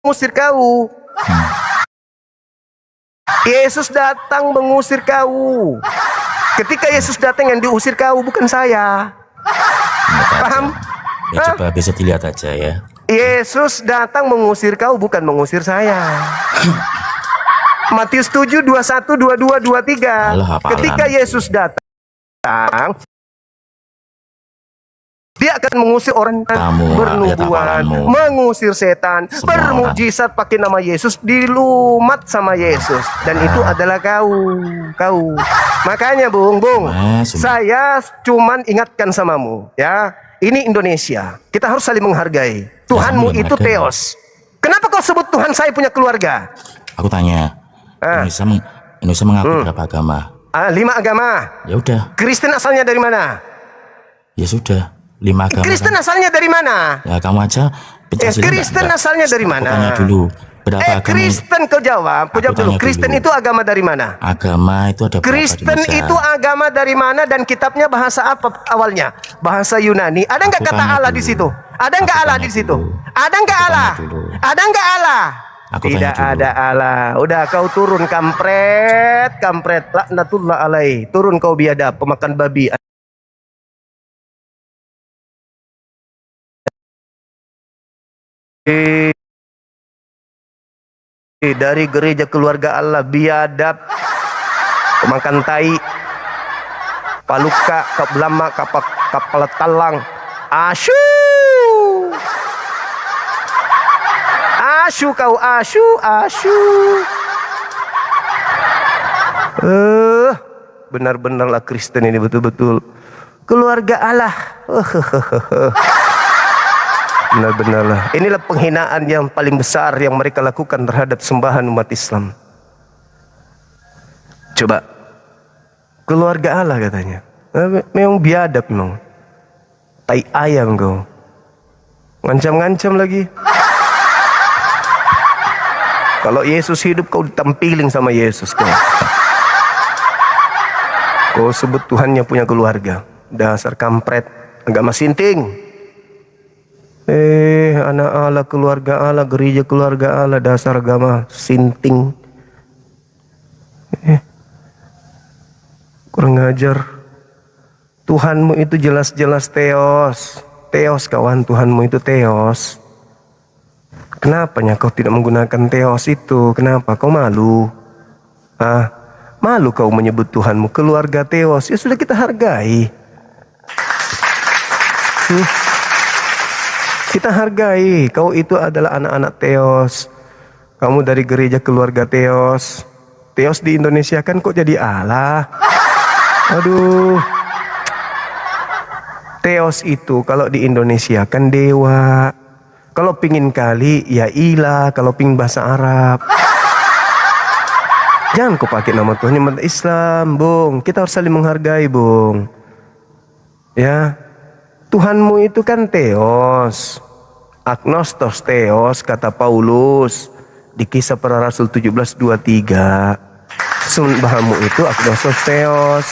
mengusir kau? Yesus datang mengusir kau. Ketika Yesus datang yang diusir kau bukan saya. Paham? Ya, coba bisa dilihat aja ya. Yesus datang mengusir kau bukan mengusir saya. Matius 7, 21, 22, 23. Ketika Yesus datang, dia akan mengusir orang bernubuat, mengusir setan, bermujizat pakai nama Yesus, dilumat sama Yesus, dan itu adalah kau. Makanya Bung, saya cuman ingatkan samamu, ya. Ini Indonesia, kita harus saling menghargai. Tuhanmu itu Theos. Kenapa kau sebut Tuhan saya punya keluarga? Aku tanya. Indonesia mengaku berapa agama? 5 agama. Ya udah. Kristen asalnya dari mana? Ya sudah. 5 agama. Kristen asalnya dari mana? Ya kamu aja. Kristen asalnya dari mana? Tanya dulu. Berapa agama? Kristen kau jawab dulu. Kristen itu agama dari mana? Agama itu ada berapa? Kristen itu agama dari mana dan kitabnya bahasa apa awalnya? Bahasa Yunani. Ada nggak kata Allah di situ? Ada nggak Allah di situ? Ada nggak Allah? Ada nggak Allah? Tidak ada Allah. Udah kau turun kampret. Laknatullah alaih. Turun kau biadab, pemakan babi. Dari gereja keluarga Allah, biadab, pemakan tai. Paluka, Kablama, Kapal Talang. Asyu. Asyu kau, asyu, asyu. Benar-benarlah Kristen ini betul-betul keluarga Allah. Benar-benarlah. Inilah penghinaan yang paling besar yang mereka lakukan terhadap sembahan umat Islam. Coba, keluarga Allah katanya. Memang biadab memang. Tai ayam kau. Ngancam-ngancam lagi. Kalau Yesus hidup kau ditampilin sama Yesus kau. Kau sebut Tuhannya punya keluarga. Dasar kampret, agama sinting. Anak Allah, keluarga Allah, gereja keluarga Allah, dasar agama sinting. Kurang ngajar. Tuhanmu itu jelas-jelas Theos. Theos kawan, Tuhanmu itu Theos. Kenapanya kau tidak menggunakan Theos itu? Kenapa? Kau malu? Malu kau menyebut Tuhanmu keluarga Theos. Ya sudah, kita hargai. Kita hargai. Kau itu adalah anak-anak Theos. Kamu dari gereja keluarga Theos. Theos di Indonesia kan kok jadi Allah. Aduh. Theos itu kalau di Indonesia kan dewa. Kalau pingin kali ya ilah. Kalau pingin bahasa Arab. Jangan kau pakai nama Tuhan umat Islam, Bung. Kita harus saling menghargai, Bung. Ya. Tuhanmu itu kan Theos. Agnostos Theos, kata Paulus di Kisah Para Rasul 17:23. Sembahamu itu agnostos Theos.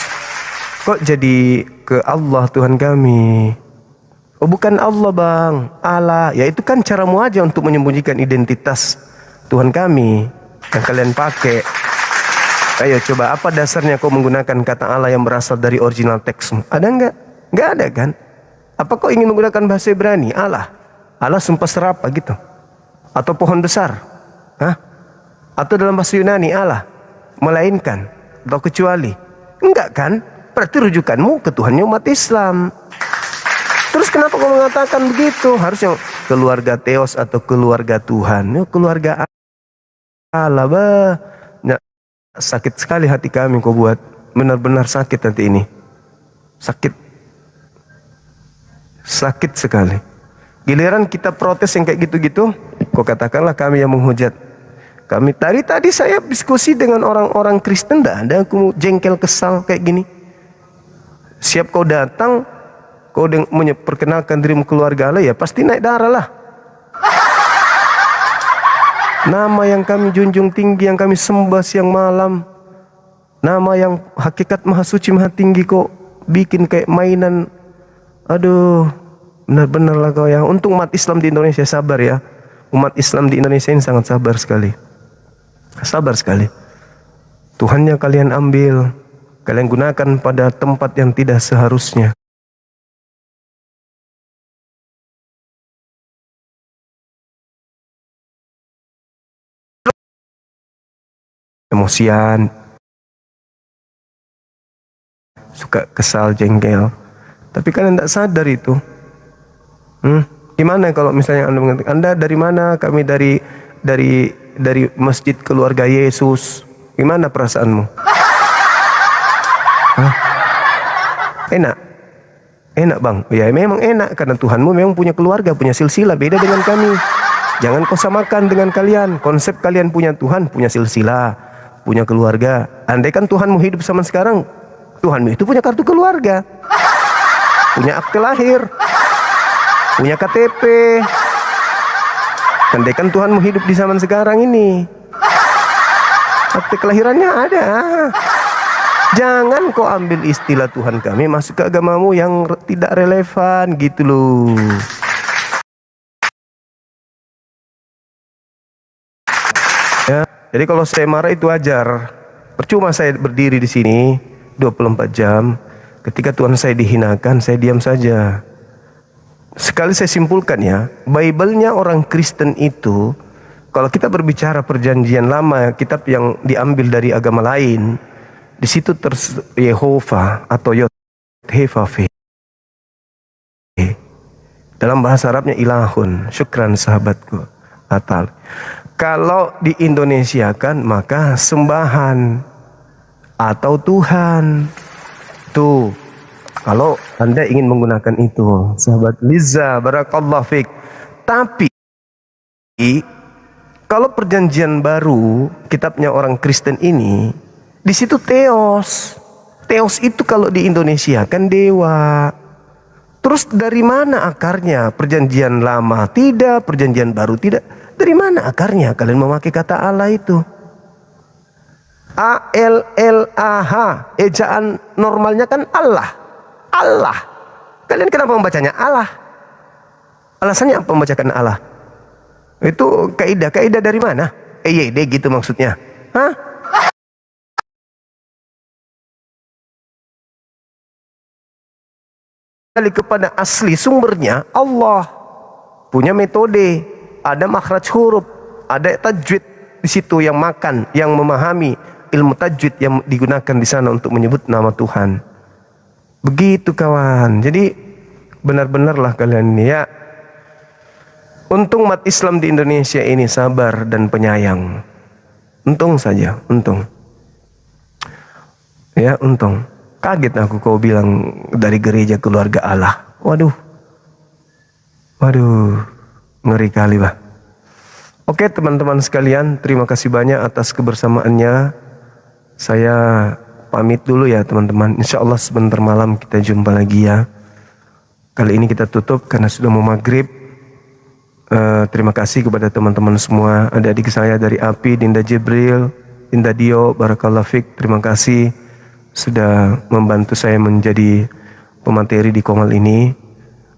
Kok jadi ke Allah Tuhan kami? Oh, bukan Allah, Bang. Allah. Ya itu kan caramu aja untuk menyembunyikan identitas Tuhan kami yang kalian pakai. Ayo coba, apa dasarnya kau menggunakan kata Allah yang berasal dari original teksmu? Ada enggak? Enggak ada kan? Apa kau ingin menggunakan bahasa Ibrani? Allah. Allah sumpah serapa gitu. Atau pohon besar. Atau dalam bahasa Yunani Allah. Melainkan. Atau kecuali. Enggak kan? Berarti rujukanmu ke Tuhannya umat Islam. Terus kenapa kau mengatakan begitu? Harusnya keluarga Theos atau keluarga Tuhan. Keluarga Allah. Nah, sakit sekali hati kami kau buat. Benar-benar sakit nanti ini. Sakit sekali. Giliran kita protes yang kayak gitu-gitu, kau katakanlah kami yang menghujat. Kami tadi saya diskusi dengan orang-orang Kristen, dah ada aku jengkel kesal kayak gini. Siap kau datang, kau memperkenalkan dirimu keluarga Allah, ya pasti naik darah lah. Nama yang kami junjung tinggi, yang kami sembah siang malam, nama yang hakikat maha suci maha tinggi, kok bikin kayak mainan. Aduh, benar-benarlah kau ya. Untung umat Islam di Indonesia sabar ya. Umat Islam di Indonesia ini sangat sabar sekali. Sabar sekali. Tuhannya kalian ambil, kalian gunakan pada tempat yang tidak seharusnya. Emosian, suka kesal, jengkel. Tapi kalian tidak sadar itu. Gimana kalau misalnya Anda mengatakan, Anda dari mana? Kami dari Masjid Keluarga Yesus. Gimana perasaanmu? Enak bang. Ya memang enak karena Tuhanmu memang punya keluarga, punya silsilah, beda dengan kami. Jangan kau samakan dengan kalian. Konsep kalian punya Tuhan, punya silsilah, punya keluarga. Andai kan Tuhanmu hidup zaman sekarang, Tuhanmu itu punya kartu keluarga, punya akte lahir, punya KTP. Andai kan Tuhanmu hidup di zaman sekarang ini, akte kelahirannya ada. Jangan kau ambil istilah Tuhan kami masuk ke agamamu yang tidak relevan gitu loh. Ya, jadi kalau saya marah itu wajar. Percuma saya berdiri di sini 24 jam. Ketika Tuhan saya dihinakan, saya diam saja. Sekali saya simpulkan ya, Bible-nya orang Kristen itu, kalau kita berbicara perjanjian lama, kitab yang diambil dari agama lain, di situ Yehova atau hifafi. Dalam bahasa Arabnya ilahun. Syukran sahabatku. Atal. Kalau di Indonesia kan maka sembahan atau Tuhan. Tuh. Kalau Anda ingin menggunakan itu, sahabat Liza, barakallahu fik. Tapi kalau perjanjian baru, kitabnya orang Kristen ini, di situ teos. Teos itu kalau di Indonesia kan dewa. Terus dari mana akarnya? Perjanjian lama tidak, perjanjian baru tidak. Dari mana akarnya kalian memakai kata Allah itu? A-L-L-A-H. Ejaan normalnya kan Allah. Allah. Kalian kenapa membacanya Allah? Alasannya apa membacakan Allah? Itu kaidah dari mana? EYD gitu maksudnya. Hah? Kali kepada asli sumbernya Allah punya metode, ada makhraj huruf, ada tajwid di situ yang makan, yang memahami ilmu tajwid yang digunakan di sana untuk menyebut nama Tuhan. Begitu kawan. Jadi benar-benarlah kalian ini ya. Untung umat Islam di Indonesia ini sabar dan penyayang. Untung saja, untung. Ya, untung. Kaget aku kau bilang dari gereja keluarga Allah. Waduh. Waduh. Ngeri kali, bah. Oke, teman-teman sekalian, terima kasih banyak atas kebersamaannya. Saya pamit dulu ya, teman-teman. Insya Allah sebentar malam kita jumpa lagi ya. Kali ini kita tutup karena sudah mau maghrib. Terima kasih kepada teman-teman semua. Ada adik saya dari API, Dinda Jibril, Dinda Dio, barakallahu fik. Terima kasih sudah membantu saya menjadi pemateri di Komal ini.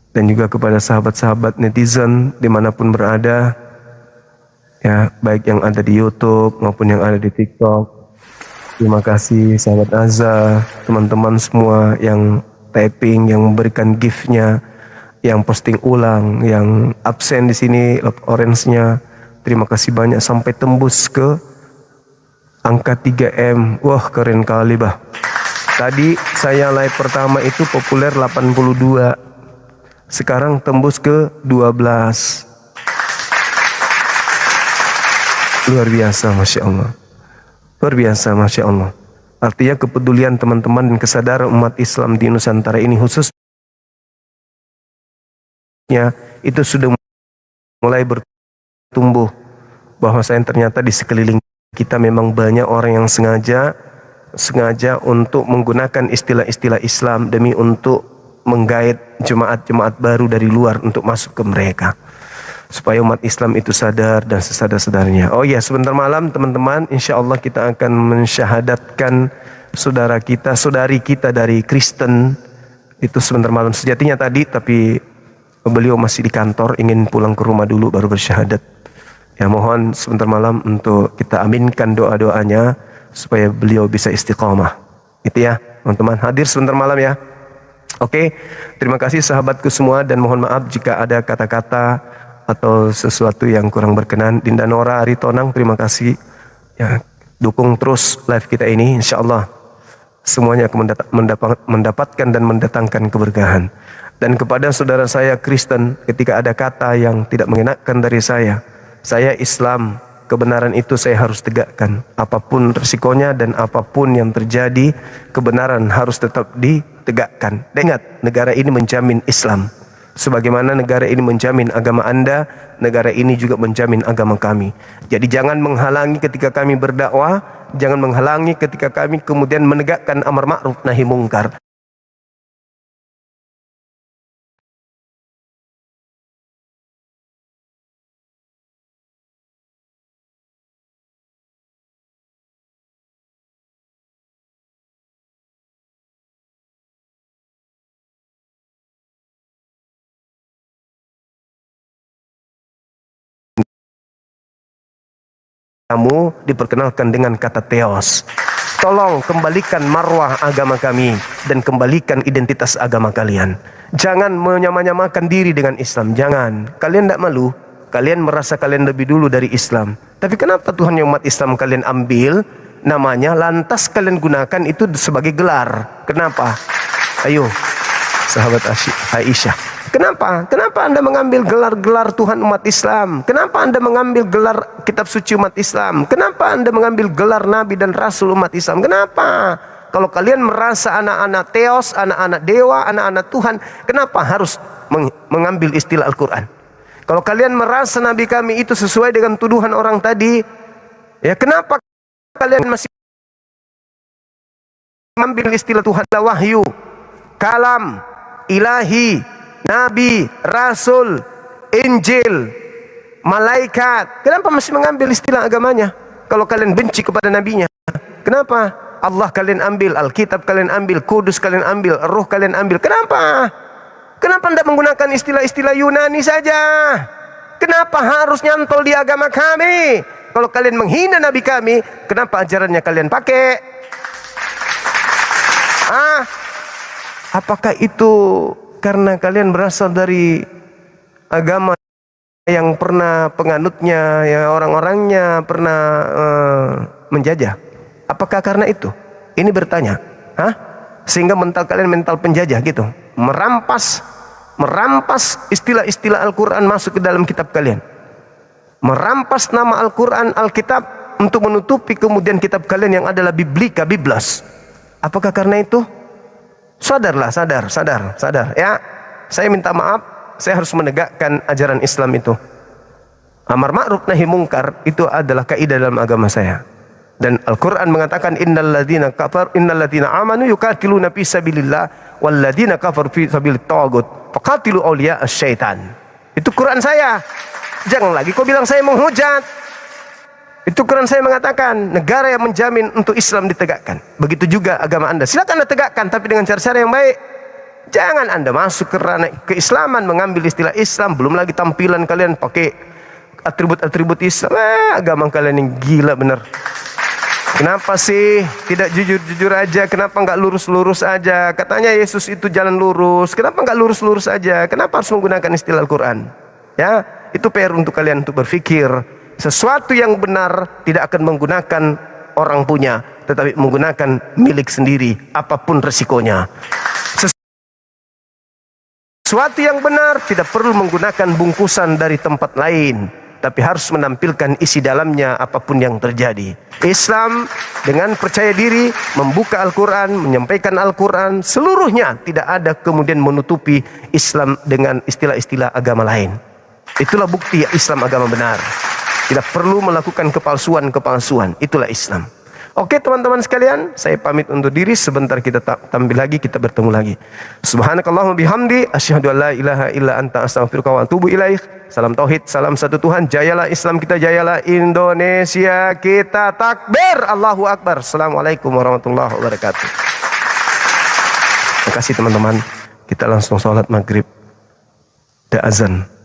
Dan juga kepada sahabat-sahabat netizen dimanapun berada. Ya, baik yang ada di YouTube maupun yang ada di TikTok. Terima kasih sahabat Azza, teman-teman semua yang typing, yang memberikan gift-nya, yang posting ulang, yang absen di sini orange-nya. Terima kasih banyak sampai tembus ke angka 3M. Wah, keren kali, bah. Tadi saya live pertama itu populer 82. Sekarang tembus ke 12. Luar biasa, Masya Allah. Luar biasa, Masya Allah. Artinya kepedulian teman-teman dan kesadaran umat Islam di Nusantara ini khususnya itu sudah mulai bertumbuh. Bahwasanya ternyata di sekeliling kita memang banyak orang yang sengaja untuk menggunakan istilah-istilah Islam demi untuk menggait jemaat-jemaat baru dari luar untuk masuk ke mereka. Supaya umat Islam itu sadar dan sesadar-sadarnya. Oh ya, sebentar malam teman-teman, insya Allah kita akan mensyahadatkan saudara kita, saudari kita dari Kristen. Itu sebentar malam sejatinya tadi, tapi beliau masih di kantor, ingin pulang ke rumah dulu baru bersyahadat. Ya, mohon sebentar malam untuk kita aminkan doa-doanya supaya beliau bisa istiqamah. Itu ya, teman-teman. Hadir sebentar malam ya. Oke, terima kasih sahabatku semua dan mohon maaf jika ada kata-kata atau sesuatu yang kurang berkenan. Dinda Nora Aritonang, terima kasih ya, dukung terus live kita ini, insya Allah semuanya akan mendapatkan dan mendatangkan keberkahan. Dan kepada saudara saya Kristen, ketika ada kata yang tidak mengenakan dari saya Islam, kebenaran itu saya harus tegakkan apapun resikonya dan apapun yang terjadi, kebenaran harus tetap ditegakkan. Dan ingat, negara ini menjamin Islam. Sebagaimana negara ini menjamin agama Anda, negara ini juga menjamin agama kami. Jadi jangan menghalangi ketika kami berdakwah, jangan menghalangi ketika kami kemudian menegakkan amar ma'ruf nahi mungkar. Kamu diperkenalkan dengan kata teos. Tolong kembalikan marwah agama kami dan kembalikan identitas agama kalian. Jangan menyamakan diri dengan Islam. Jangan. Kalian tidak malu. Kalian merasa kalian lebih dulu dari Islam. Tapi kenapa Tuhan yang umat Islam kalian ambil namanya, lantas kalian gunakan itu sebagai gelar? Kenapa? Ayo, sahabat Aisyah. Kenapa? Kenapa Anda mengambil gelar-gelar Tuhan umat Islam? Kenapa Anda mengambil gelar kitab suci umat Islam? Kenapa Anda mengambil gelar Nabi dan Rasul umat Islam? Kenapa? Kalau kalian merasa anak-anak Theos, anak-anak dewa, anak-anak Tuhan, kenapa harus mengambil istilah Al-Quran? Kalau kalian merasa Nabi kami itu sesuai dengan tuduhan orang tadi, ya kenapa kalian masih mengambil istilah Tuhan? Wahyu, kalam, ilahi, Nabi, Rasul, Injil, malaikat. Kenapa masih mengambil istilah agamanya? Kalau kalian benci kepada nabinya, kenapa? Allah kalian ambil, Alkitab kalian ambil, Kudus kalian ambil, Roh kalian ambil. Kenapa? Kenapa tidak menggunakan istilah-istilah Yunani saja? Kenapa harus nyantol di agama kami? Kalau kalian menghina nabi kami, kenapa ajarannya kalian pakai? Apakah itu karena kalian berasal dari agama yang pernah penganutnya, ya orang-orangnya pernah menjajah? Apakah karena itu? Ini bertanya, sehingga mental kalian mental penjajah gitu, merampas istilah-istilah Al-Quran masuk ke dalam kitab kalian, merampas nama Al-Quran, Alkitab untuk menutupi kemudian kitab kalian yang adalah Biblika, Biblos. Apakah karena itu? Sadarlah, sadar ya. Saya minta maaf, saya harus menegakkan ajaran Islam itu. Amar ma'ruf nahi mungkar itu adalah kaidah dalam agama saya. Dan Al-Quran mengatakan innalladzina amanu yuqatiluna fi sabilillah walladzina kafaru fi sabilit taghut faqatilu awliya asyaitan. Itu Quran saya. Jangan lagi kau bilang saya menghujat. Itu Quran saya mengatakan negara yang menjamin untuk Islam ditegakkan. Begitu juga agama Anda. Silakan Anda tegakkan tapi dengan cara-cara yang baik. Jangan Anda masuk ke ranah keislaman mengambil istilah Islam, belum lagi tampilan kalian pakai atribut-atribut Islam. Agama kalian yang gila bener. Kenapa sih tidak jujur-jujur aja? Kenapa nggak lurus-lurus aja? Katanya Yesus itu jalan lurus. Kenapa nggak lurus-lurus aja? Kenapa harus menggunakan istilah Al-Quran? Ya, itu PR untuk kalian untuk berpikir. Sesuatu yang benar tidak akan menggunakan orang punya, tetapi menggunakan milik sendiri, apapun resikonya. Sesuatu yang benar tidak perlu menggunakan bungkusan dari tempat lain, tapi harus menampilkan isi dalamnya apapun yang terjadi. Islam dengan percaya diri membuka Al-Quran, menyampaikan Al-Quran seluruhnya, tidak ada kemudian menutupi Islam dengan istilah-istilah agama lain. Itulah bukti Islam agama benar. Tidak perlu melakukan kepalsuan-kepalsuan. Itulah Islam. Oke teman-teman sekalian, saya pamit undur diri. Sebentar kita tampil lagi, kita bertemu lagi. Subhanakallahumma bihamdi, asyhadu an la ilaha illa anta astaghfiruka wa atubu ilaik. Salam tauhid, salam satu Tuhan. Jayalah Islam kita, jayalah Indonesia kita. Takbir, Allahu Akbar. Assalamualaikum warahmatullahi wabarakatuh. Terima kasih teman-teman. Kita langsung sholat maghrib. Da azan.